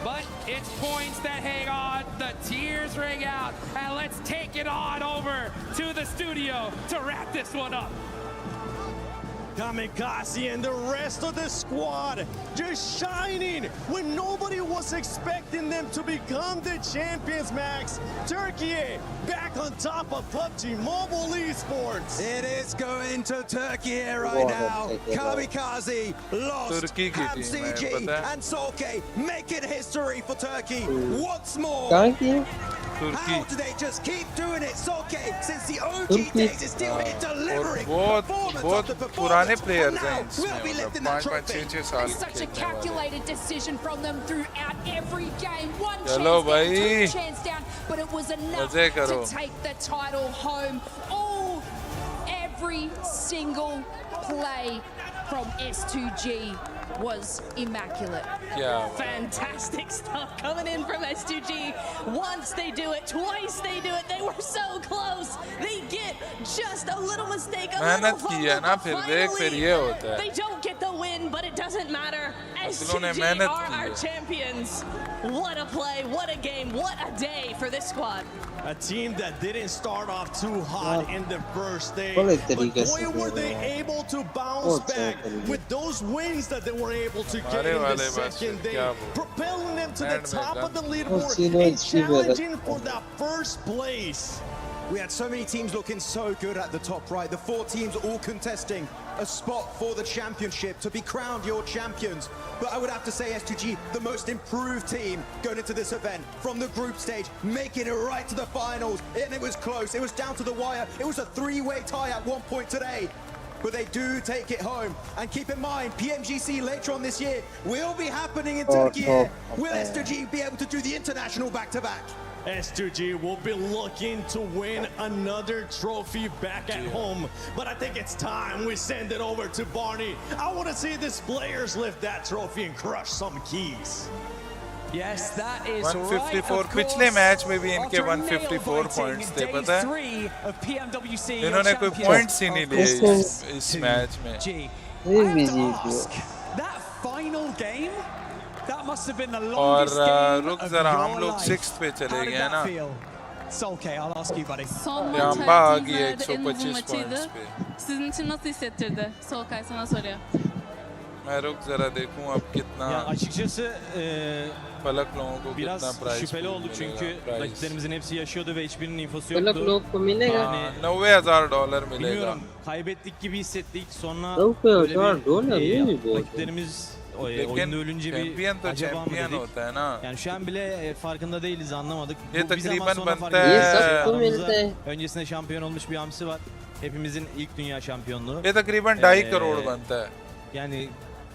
But it's points that hang on, the tears ring out, and let's take it on over to the studio to wrap this one up.
Kamikaze and the rest of the squad just shining when nobody was expecting them to become the champions, Max. Turkey back on top of PUBG Mobile Esports.
It is going to Turkey right now. Kamikaze lost. CG and Smokii making history for Turkey once more. How do they just keep doing it? Smokii, since the OG days, is still here delivering performance after performance.
players
Now we'll be lifting that trophy.
It's such a calculated decision from them throughout every game. One
Chalo
chance
bhai.
down, 2 chance down, but it was enough
Maze karo.
to take the title home. Every single play from S2G was immaculate.
Yeah.
Fantastic stuff coming in from S2G. Once they do it, twice they do it. They were so close. They get just a little mistake, a little fumble, but finally, they don't get the win, but it doesn't matter. S2G are our champions. What a play, what a game, what a day for this squad.
A team that didn't start off too hot in the first day, but boy were they able to bounce back with those wins that they were able to get in the second day, propelling them to the top of the leaderboard and challenging for that first place.
We had so many teams looking so good at the top right. The 4 teams all contesting a spot for the championship to be crowned your champions. But I would have to say S2G, the most improved team going into this event from the group stage, making it right to the finals. And it was close. It was down to the wire. It was a 3-way tie at one point today. But they do take it home. And keep in mind, PMGC later on this year will be happening in Turkey. Will S2G be able to do the international back-to-back?
S2G will be looking to win another trophy back at home, but I think it's time we send it over to Barney. I want to see these players lift that trophy and crush some keys.
Yes, that is
154 पिछले match में भी इनके 154 points थे पता है इन्होंने कोई points ही नहीं लिए इस मैच में
That final game, that must have been the
और
longest game
रुक
of
जरा
your
हम लोग
life.
6th पे चले
How did
गए हैं
that
ना
feel? Solkay, I'll ask you, buddy.
Yamba आ गई 125 पॉइंट्स पे
Sizin için nasıl hissettirdi? Solkay sana soruyor.
मैं रुक जरा देखूं अब कितना
Ya açıkçası
फलक लोगों को
biraz
कितना price
şüpheli olduk çünkü rakiplerimizin hepsi yaşıyordu ve hiçbirinin infosu
फलक
yoktu.
लोग को मिलेगा
$90,000 मिलेगा
Bilmiyorum, kaybettik gibi hissettik. Sonra
$90,000
böyle
mi bu?
rakiplerimiz oyunda ölünce bir acaba mı dedik? Yani şu an bile farkında değiliz, anlamadık. Bu bir zaman sonra fark ettik. Öncesinde şampiyon olmuş bir hamsi var. Hepimizin ilk dünya şampiyonluğu.
ये तकरीबन 2.5 करोड़ बनता है
Yani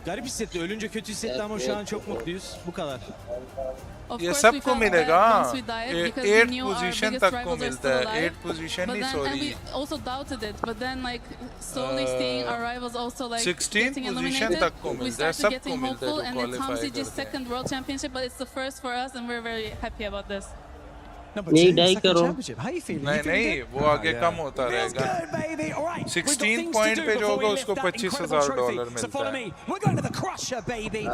garip hissetti. Ölünce kötü hissetti ama şu an çok mutluyuz. Bu kadar.
ये सबको मिलेगा 8 position तक को मिलता है 8 पोजीशन नहीं sorry
We also doubted it, but then like slowly seeing our rivals also like
16
getting
position
eliminated,
तक को
we
मिलता है
started
सबको
getting
मिलता है
hopeful,
जो
and it's
क्वालीफाई
Hamsi's
करते हैं
second world championship, but it's the first for us, and we're very happy about this.
नहीं 2.5 करोड़
नहीं वो आगे कम होता रहेगा 16 पॉइंट पे जो होगा उसको $25,000 मिलता है
We're going to the crusher, baby.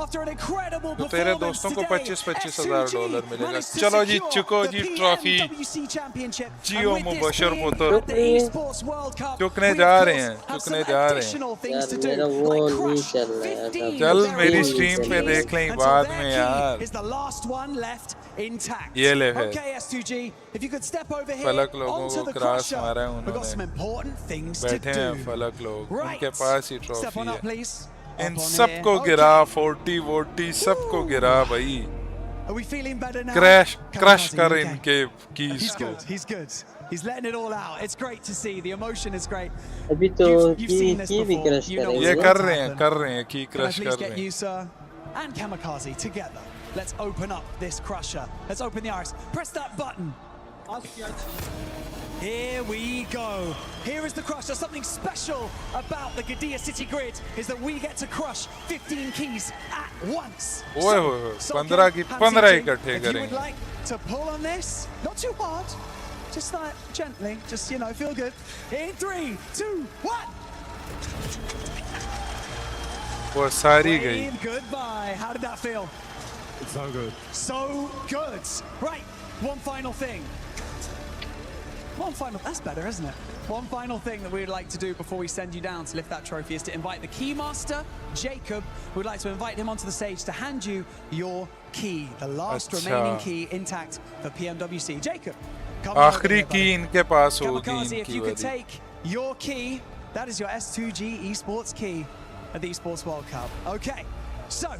After an incredible
तो तेरे
performance
दोस्तों को
today,
$25,000 मिलेगा
managed to
चलो जी
secure
चुको
the
जी ट्रॉफी
PMWC championship.
जियो
And with this
मुबशर
win
पुत्र
at the Esports World Cup,
चुकने
we,
जा
of
रहे
course,
हैं
have
चुकने
some
जा रहे
additional
हैं
things to do,
मेरा वो
like
नहीं
crush
चल रहा है
15
चल
very
मेरी
elite
स्ट्रीम पे
teams
देख लें
until
बाद
their
में
key
यार
is the last one left intact.
ये ले फिर
Okay, S2G, if you could step over here
फलक लोगों
onto
को
the
क्रॉस
crusher,
मारा है
we've got some
उन्होंने
important things to
बैठे हैं
do.
फलक लोग
Right.
उनके पास ही
Step
ट्रॉफी
on up,
है
please.
इन
Up on
सबको
here.
गिरा 40 वोटी सबको गिरा भाई
Are we feeling better now?
Crash crush
Kamikaze,
कर
okay.
इनके कीज
He's
को
good. He's good. He's letting it all out. It's great to see. The emotion is great.
अभी तो
You've seen this
की भी
before.
क्रश
You know
ये
what's
कर
about
रहे
to
हैं
happen.
कर रहे हैं की
Can I
क्रश
please
कर
get
रहे
you,
हैं
sir, and Kamikaze together? Let's open up this crusher. Let's open the iris. Press that button. Here we go. Here is the crusher. Something special about the Gadia City Grid is that we get to crush 15 keys at once.
ओए होए 15 की 15 इकट्ठे
If you would
करेंगे
like to pull on this, not too hard, just like gently, just feel good. In 3, 2, 1.
वो सारी गई
Wave goodbye. How did that feel?
It's so good.
So good. Right, one final thing. One final, that's better, isn't it?
One final thing that we would like to do before we send you down to lift that trophy is to invite the Keymaster, Jacob. We'd like to invite him onto the stage to hand you your key, the last remaining key intact for PMWC. Jacob, come on.
आखिरी की इनके पास होगी
Kamikaze, if
इनकी
you could
वाली.
take your key, that is your S2G esports key at the Esports World Cup. Okay, so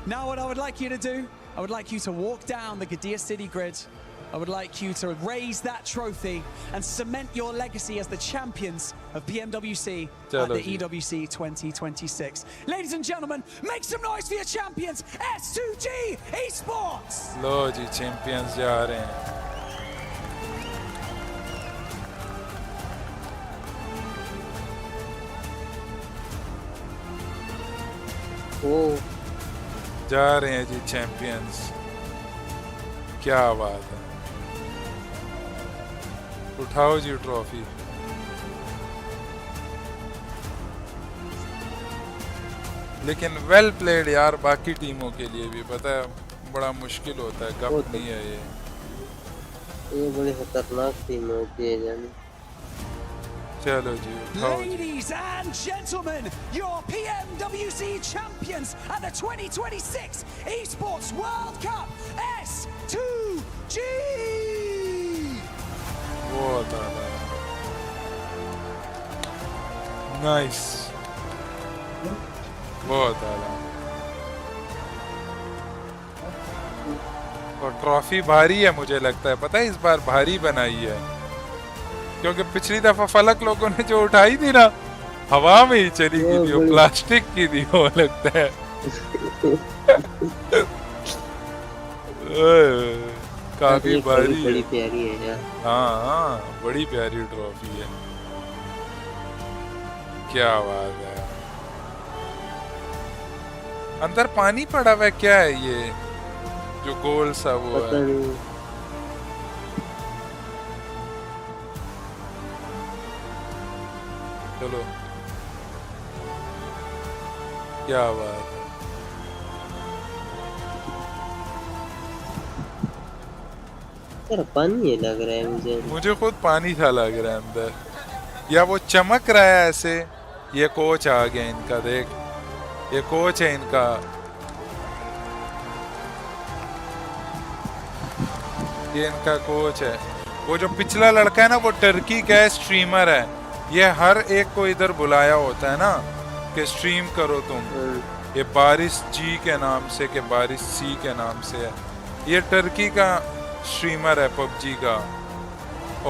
now what I would like you to do, I would like you to walk down the Gadia City grid. I would like you to raise that trophy and cement your legacy as the champions of PMWC at the EWC 2026. Ladies and gentlemen, make some noise for your champions, S2G Esports!
लो जी champions जा रहे हैं. जा रहे हैं जी champions. क्या बात है. उठाओ जी ट्रॉफी. लेकिन वेल प्लेड यार बाकी टीमों के लिए भी. पता है बड़ा मुश्किल होता है. गप नहीं है ये
बड़ी खतरनाक टीम होती है जानी.
चलो जी उठाओ जी.
Ladies and gentlemen, your PMWC champions at the 2026 Esports World Cup, S2G!
बहुत आला. नाइस. बहुत आला. और ट्रॉफी भारी है मुझे लगता है. पता है इस बार भारी बनाई है क्योंकि पिछली दफा फलक लोगों ने जो उठाई थी ना हवा में ही चली गई थी. वो प्लास्टिक की थी वो लगता है. काफी भारी.
बड़ी प्यारी है यार.
हाँ बड़ी प्यारी ट्रॉफी है. क्या बात है. अंदर पानी पड़ा हुआ है. क्या है ये जो गोल सा वो है. चलो क्या बात है.
यार पानी है लग रहा है मुझे.
मुझे खुद पानी सा लग रहा है अंदर. या वो चमक रहा है ऐसे. ये कोच आ गया इनका. देख ये कोच है इनका. ये इनका कोच है. वो जो पिछला लड़का है ना वो टर्की का स्ट्रीमर है. ये हर एक को इधर बुलाया होता है ना कि स्ट्रीम करो तुम. ये बारिश जी के नाम से कि बारिश सी के नाम से है. ये टर्की का स्ट्रीमर है पबजी का.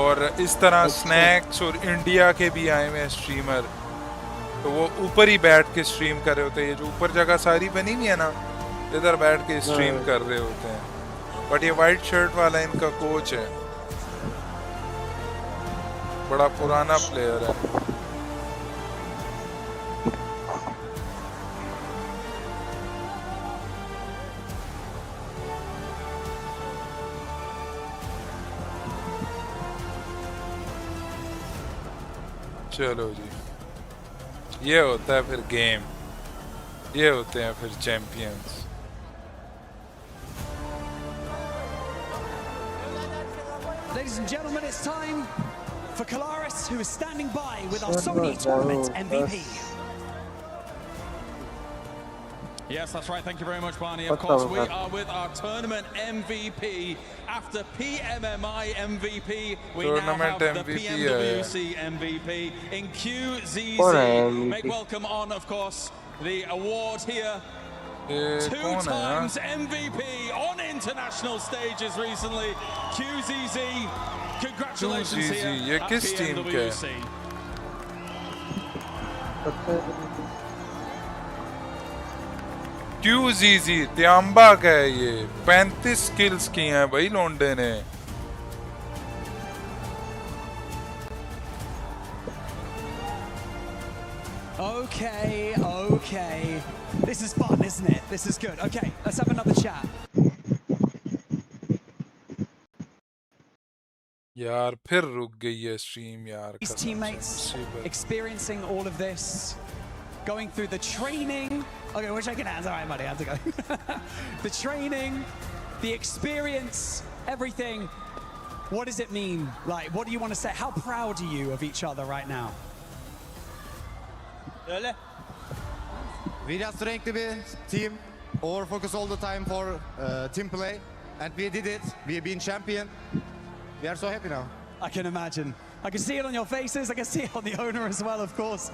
और इस तरह स्नैक्स और इंडिया के भी आए हुए हैं स्ट्रीमर. तो वो ऊपर ही बैठ के स्ट्रीम कर रहे होते हैं. ये जो ऊपर जगह सारी बनी हुई है ना इधर बैठ के स्ट्रीम कर रहे होते हैं. बट ये वाइट शर्ट वाला इनका कोच है. बड़ा पुराना प्लेयर है. चलो जी ये होता है फिर गेम. ये होते हैं फिर champions.
Ladies and gentlemen, it's time for Kalaris, who is standing by with our Sony Tournament MVP.
Yes, that's right. Thank you very much, Barney. Of course, we are with our tournament MVP. After PMMI MVP, we now have the PMWC MVP in QZZ. Make welcome on, of course, the award here. 2 times MVP on international stages recently. QZZ, congratulations here
at PMWC. QZZ त्यांबा का है ये. 35 skills की हैं भाई लोंडे ने.
Okay, okay. This is fun, isn't it? This is good. Okay, let's have another chat.
यार फिर रुक गई है स्ट्रीम यार.
These teammates experiencing all of this, going through the training. Okay, we're shaking hands. All right, buddy, how's it going? The training, the experience, everything. What does it mean? Like, what do you want to say? How proud are you of each other right now?
We just strength to be team, over focus all the time for team play, and we did it. We have been champion. We are so happy now.
I can imagine. I can see it on your faces. I can see it on the owner as well, of course.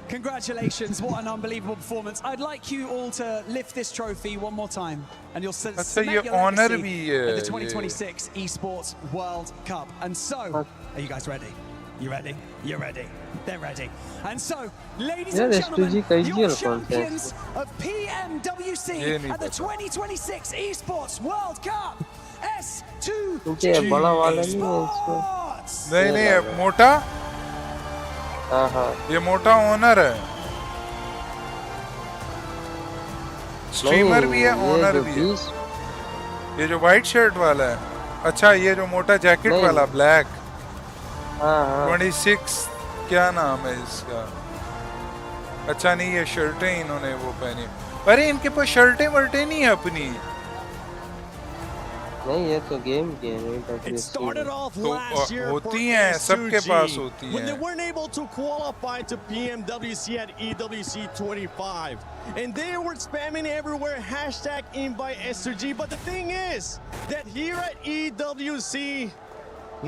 Congratulations, what an unbelievable performance. I'd like you all to lift this trophy one more time, and you'll cement your legacy at the 2026 Esports World Cup. And so, are you guys ready? You ready? You're ready. They're ready. And so, ladies and gentlemen, your champions of PMWC at the 2026 Esports World Cup, S2G Sports!
नहीं मोटा ये मोटा owner है streamer भी है owner भी है ये जो वाइट शर्ट वाला है अच्छा ये जो मोटा जैकेट वाला ब्लैक 26 क्या नाम है इसका अच्छा नहीं ये शर्टें इन्होंने वो पहनी अरे इनके पास शर्टें वर्टें नहीं है अपनी
नहीं ये तो गेम की है
It started off
तो
last year
होती हैं सबके पास होती
when they
हैं
weren't able to qualify to PMWC at EWC 25 and they were spamming everywhere hashtag invite S2G but the thing is that here at EWC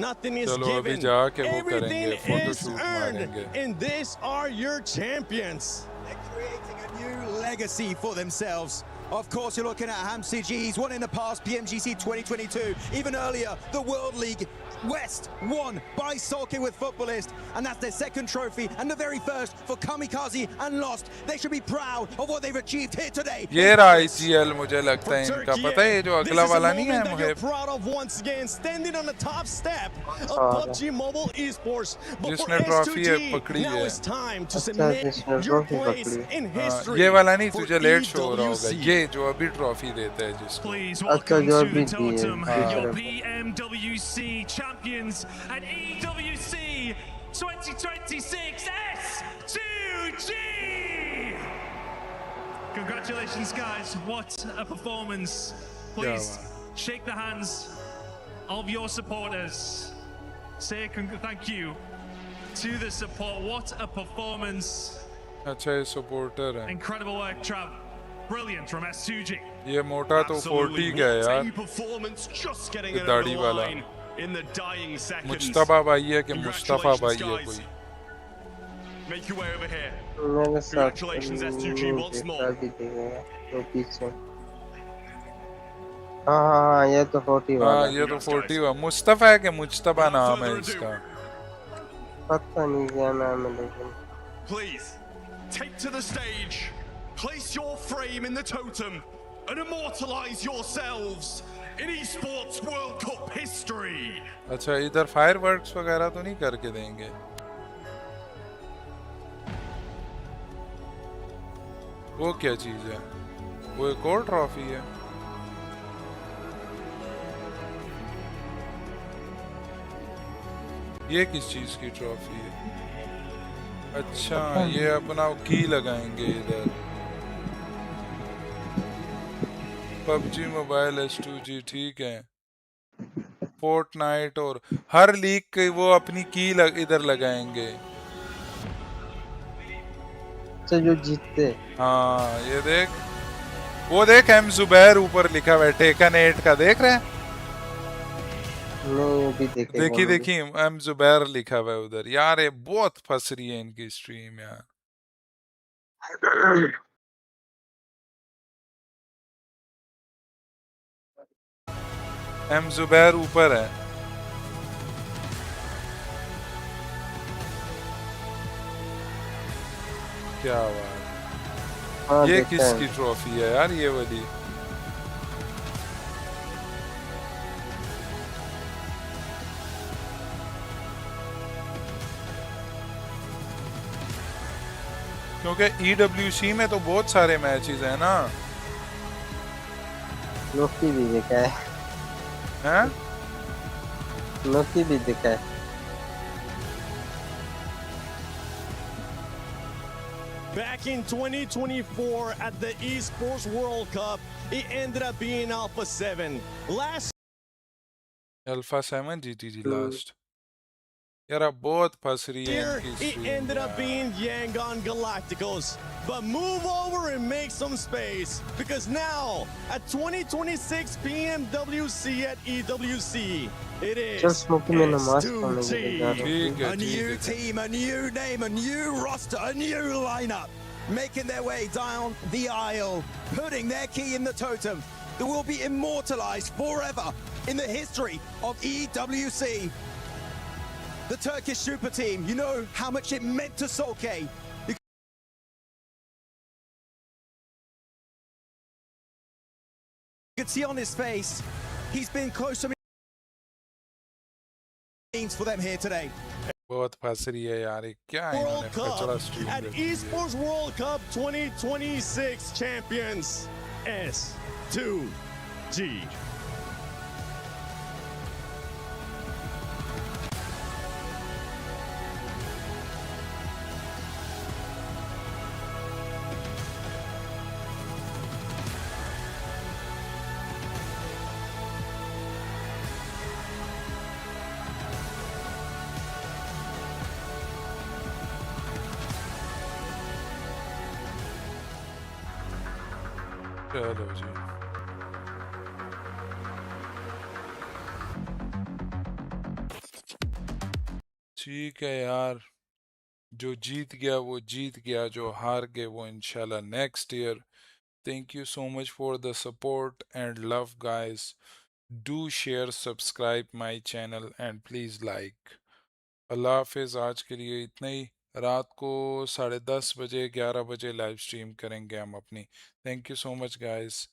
nothing is
चलो अभी
given
जाके वो
everything
करेंगे
is
फोटोशूट
earned
मारेंगे
and these are your champions.
They're creating a new legacy for themselves. Of course, you're looking at HamCG. He's won in the past, PMGC 2022. Even earlier, the World League West won by Smokii with Footballist. And that's their second trophy and the very first for Kamikaze and Lost. They should be proud of what they've achieved here today.
ये रहा IGL मुझे लगता है इनका पता है ये जो अगला वाला नहीं है मुझे
proud of once again standing on the top step of PUBG Mobile Esports. But for
जिसने ट्रॉफी
S2G,
पकड़ी
now
है
it's time to cement your place in history.
ये वाला नहीं तुझे
for
लेट शो हो रहा होगा
EWC.
ये जो अभी ट्रॉफी देता है जिसको
Please welcome to the totem, your PMWC champions at EWC 2026 S2G! Congratulations, guys. What a performance. Please shake the hands of your supporters. Say thank you to the support. What a performance.
अच्छा ये supporter है
Incredible work, Trav. Brilliant from S2G.
ये मोटा तो 40 का है यार ये दाढ़ी वाला मुस्तफा भाई है कि मुस्तफा भाई है कोई
Make your way over here.
मैंने साथ
Congratulations, S2G once more.
तो पीछे हाँ ये तो 40 वाला
हाँ ये तो 40 वाला मुस्तफा है कि मुस्तफा नाम है इसका
पता नहीं क्या नाम है लेकिन
Please take to the stage, place your frame in the totem, and immortalize yourselves in Esports World Cup history.
अच्छा इधर फायरवर्क्स वगैरह तो नहीं करके देंगे वो क्या चीज है वो एक और ट्रॉफी है ये किस चीज की ट्रॉफी है अच्छा ये अपना की लगाएंगे इधर PUBG मोबाइल S2G ठीक है फोर्टनाइट और हर लीग के वो अपनी की इधर लगाएंगे
तो जो जीतते
हाँ ये देख वो देख एम जुबैर ऊपर लिखा हुआ है टेकन 8 का देख रहे हैं
नहीं अभी
देखी देखी एम जुबैर लिखा हुआ है उधर यार ये बहुत फंस रही है इनकी स्ट्रीम यार एम जुबैर ऊपर है क्या बात ये किसकी ट्रॉफी है यार ये वाली क्योंकि EWC में तो बहुत सारे मैचेस हैं ना
लोकी भी देखा है
हैं
लोकी भी देखा है
Back in 2024 at the Esports World Cup, it ended up being Alpha 7. Last
alpha 7 जीती जी लास्ट यार अब बहुत फंस रही है
Here,
इनकी
it
स्ट्रीम
ended up
यार
being Yangon Galacticos. But move over and make some space because now at 2026 PMWC at EWC, it is
Just Smokii में नमाज पढ़ने के लिए जा रहा हूँ
ठीक है
A new team, a new name, a new roster, a new lineup, making their way down the aisle, putting their key in the totem that will be immortalized forever in the history of EWC. The Turkish super team, you know how much it meant to Solkay. You could see on his face, he's been close to means for them here today.
बहुत फंस रही है यार ये क्या है इन्होंने
World
कचरा
Cup
स्ट्रीम
at
दे दी है
Esports World Cup 2026 champions S2G.
चलो जी ठीक है यार जो जीत गया वो जीत गया जो हार गए वो इंशाल्लाह next year thank you so much for the support and love guys do share subscribe my channel and please like अल्लाह हाफिज़ आज के लिए इतना ही रात को 10:30 बजे 11 बजे लाइव स्ट्रीम करेंगे हम अपनी thank you so much guys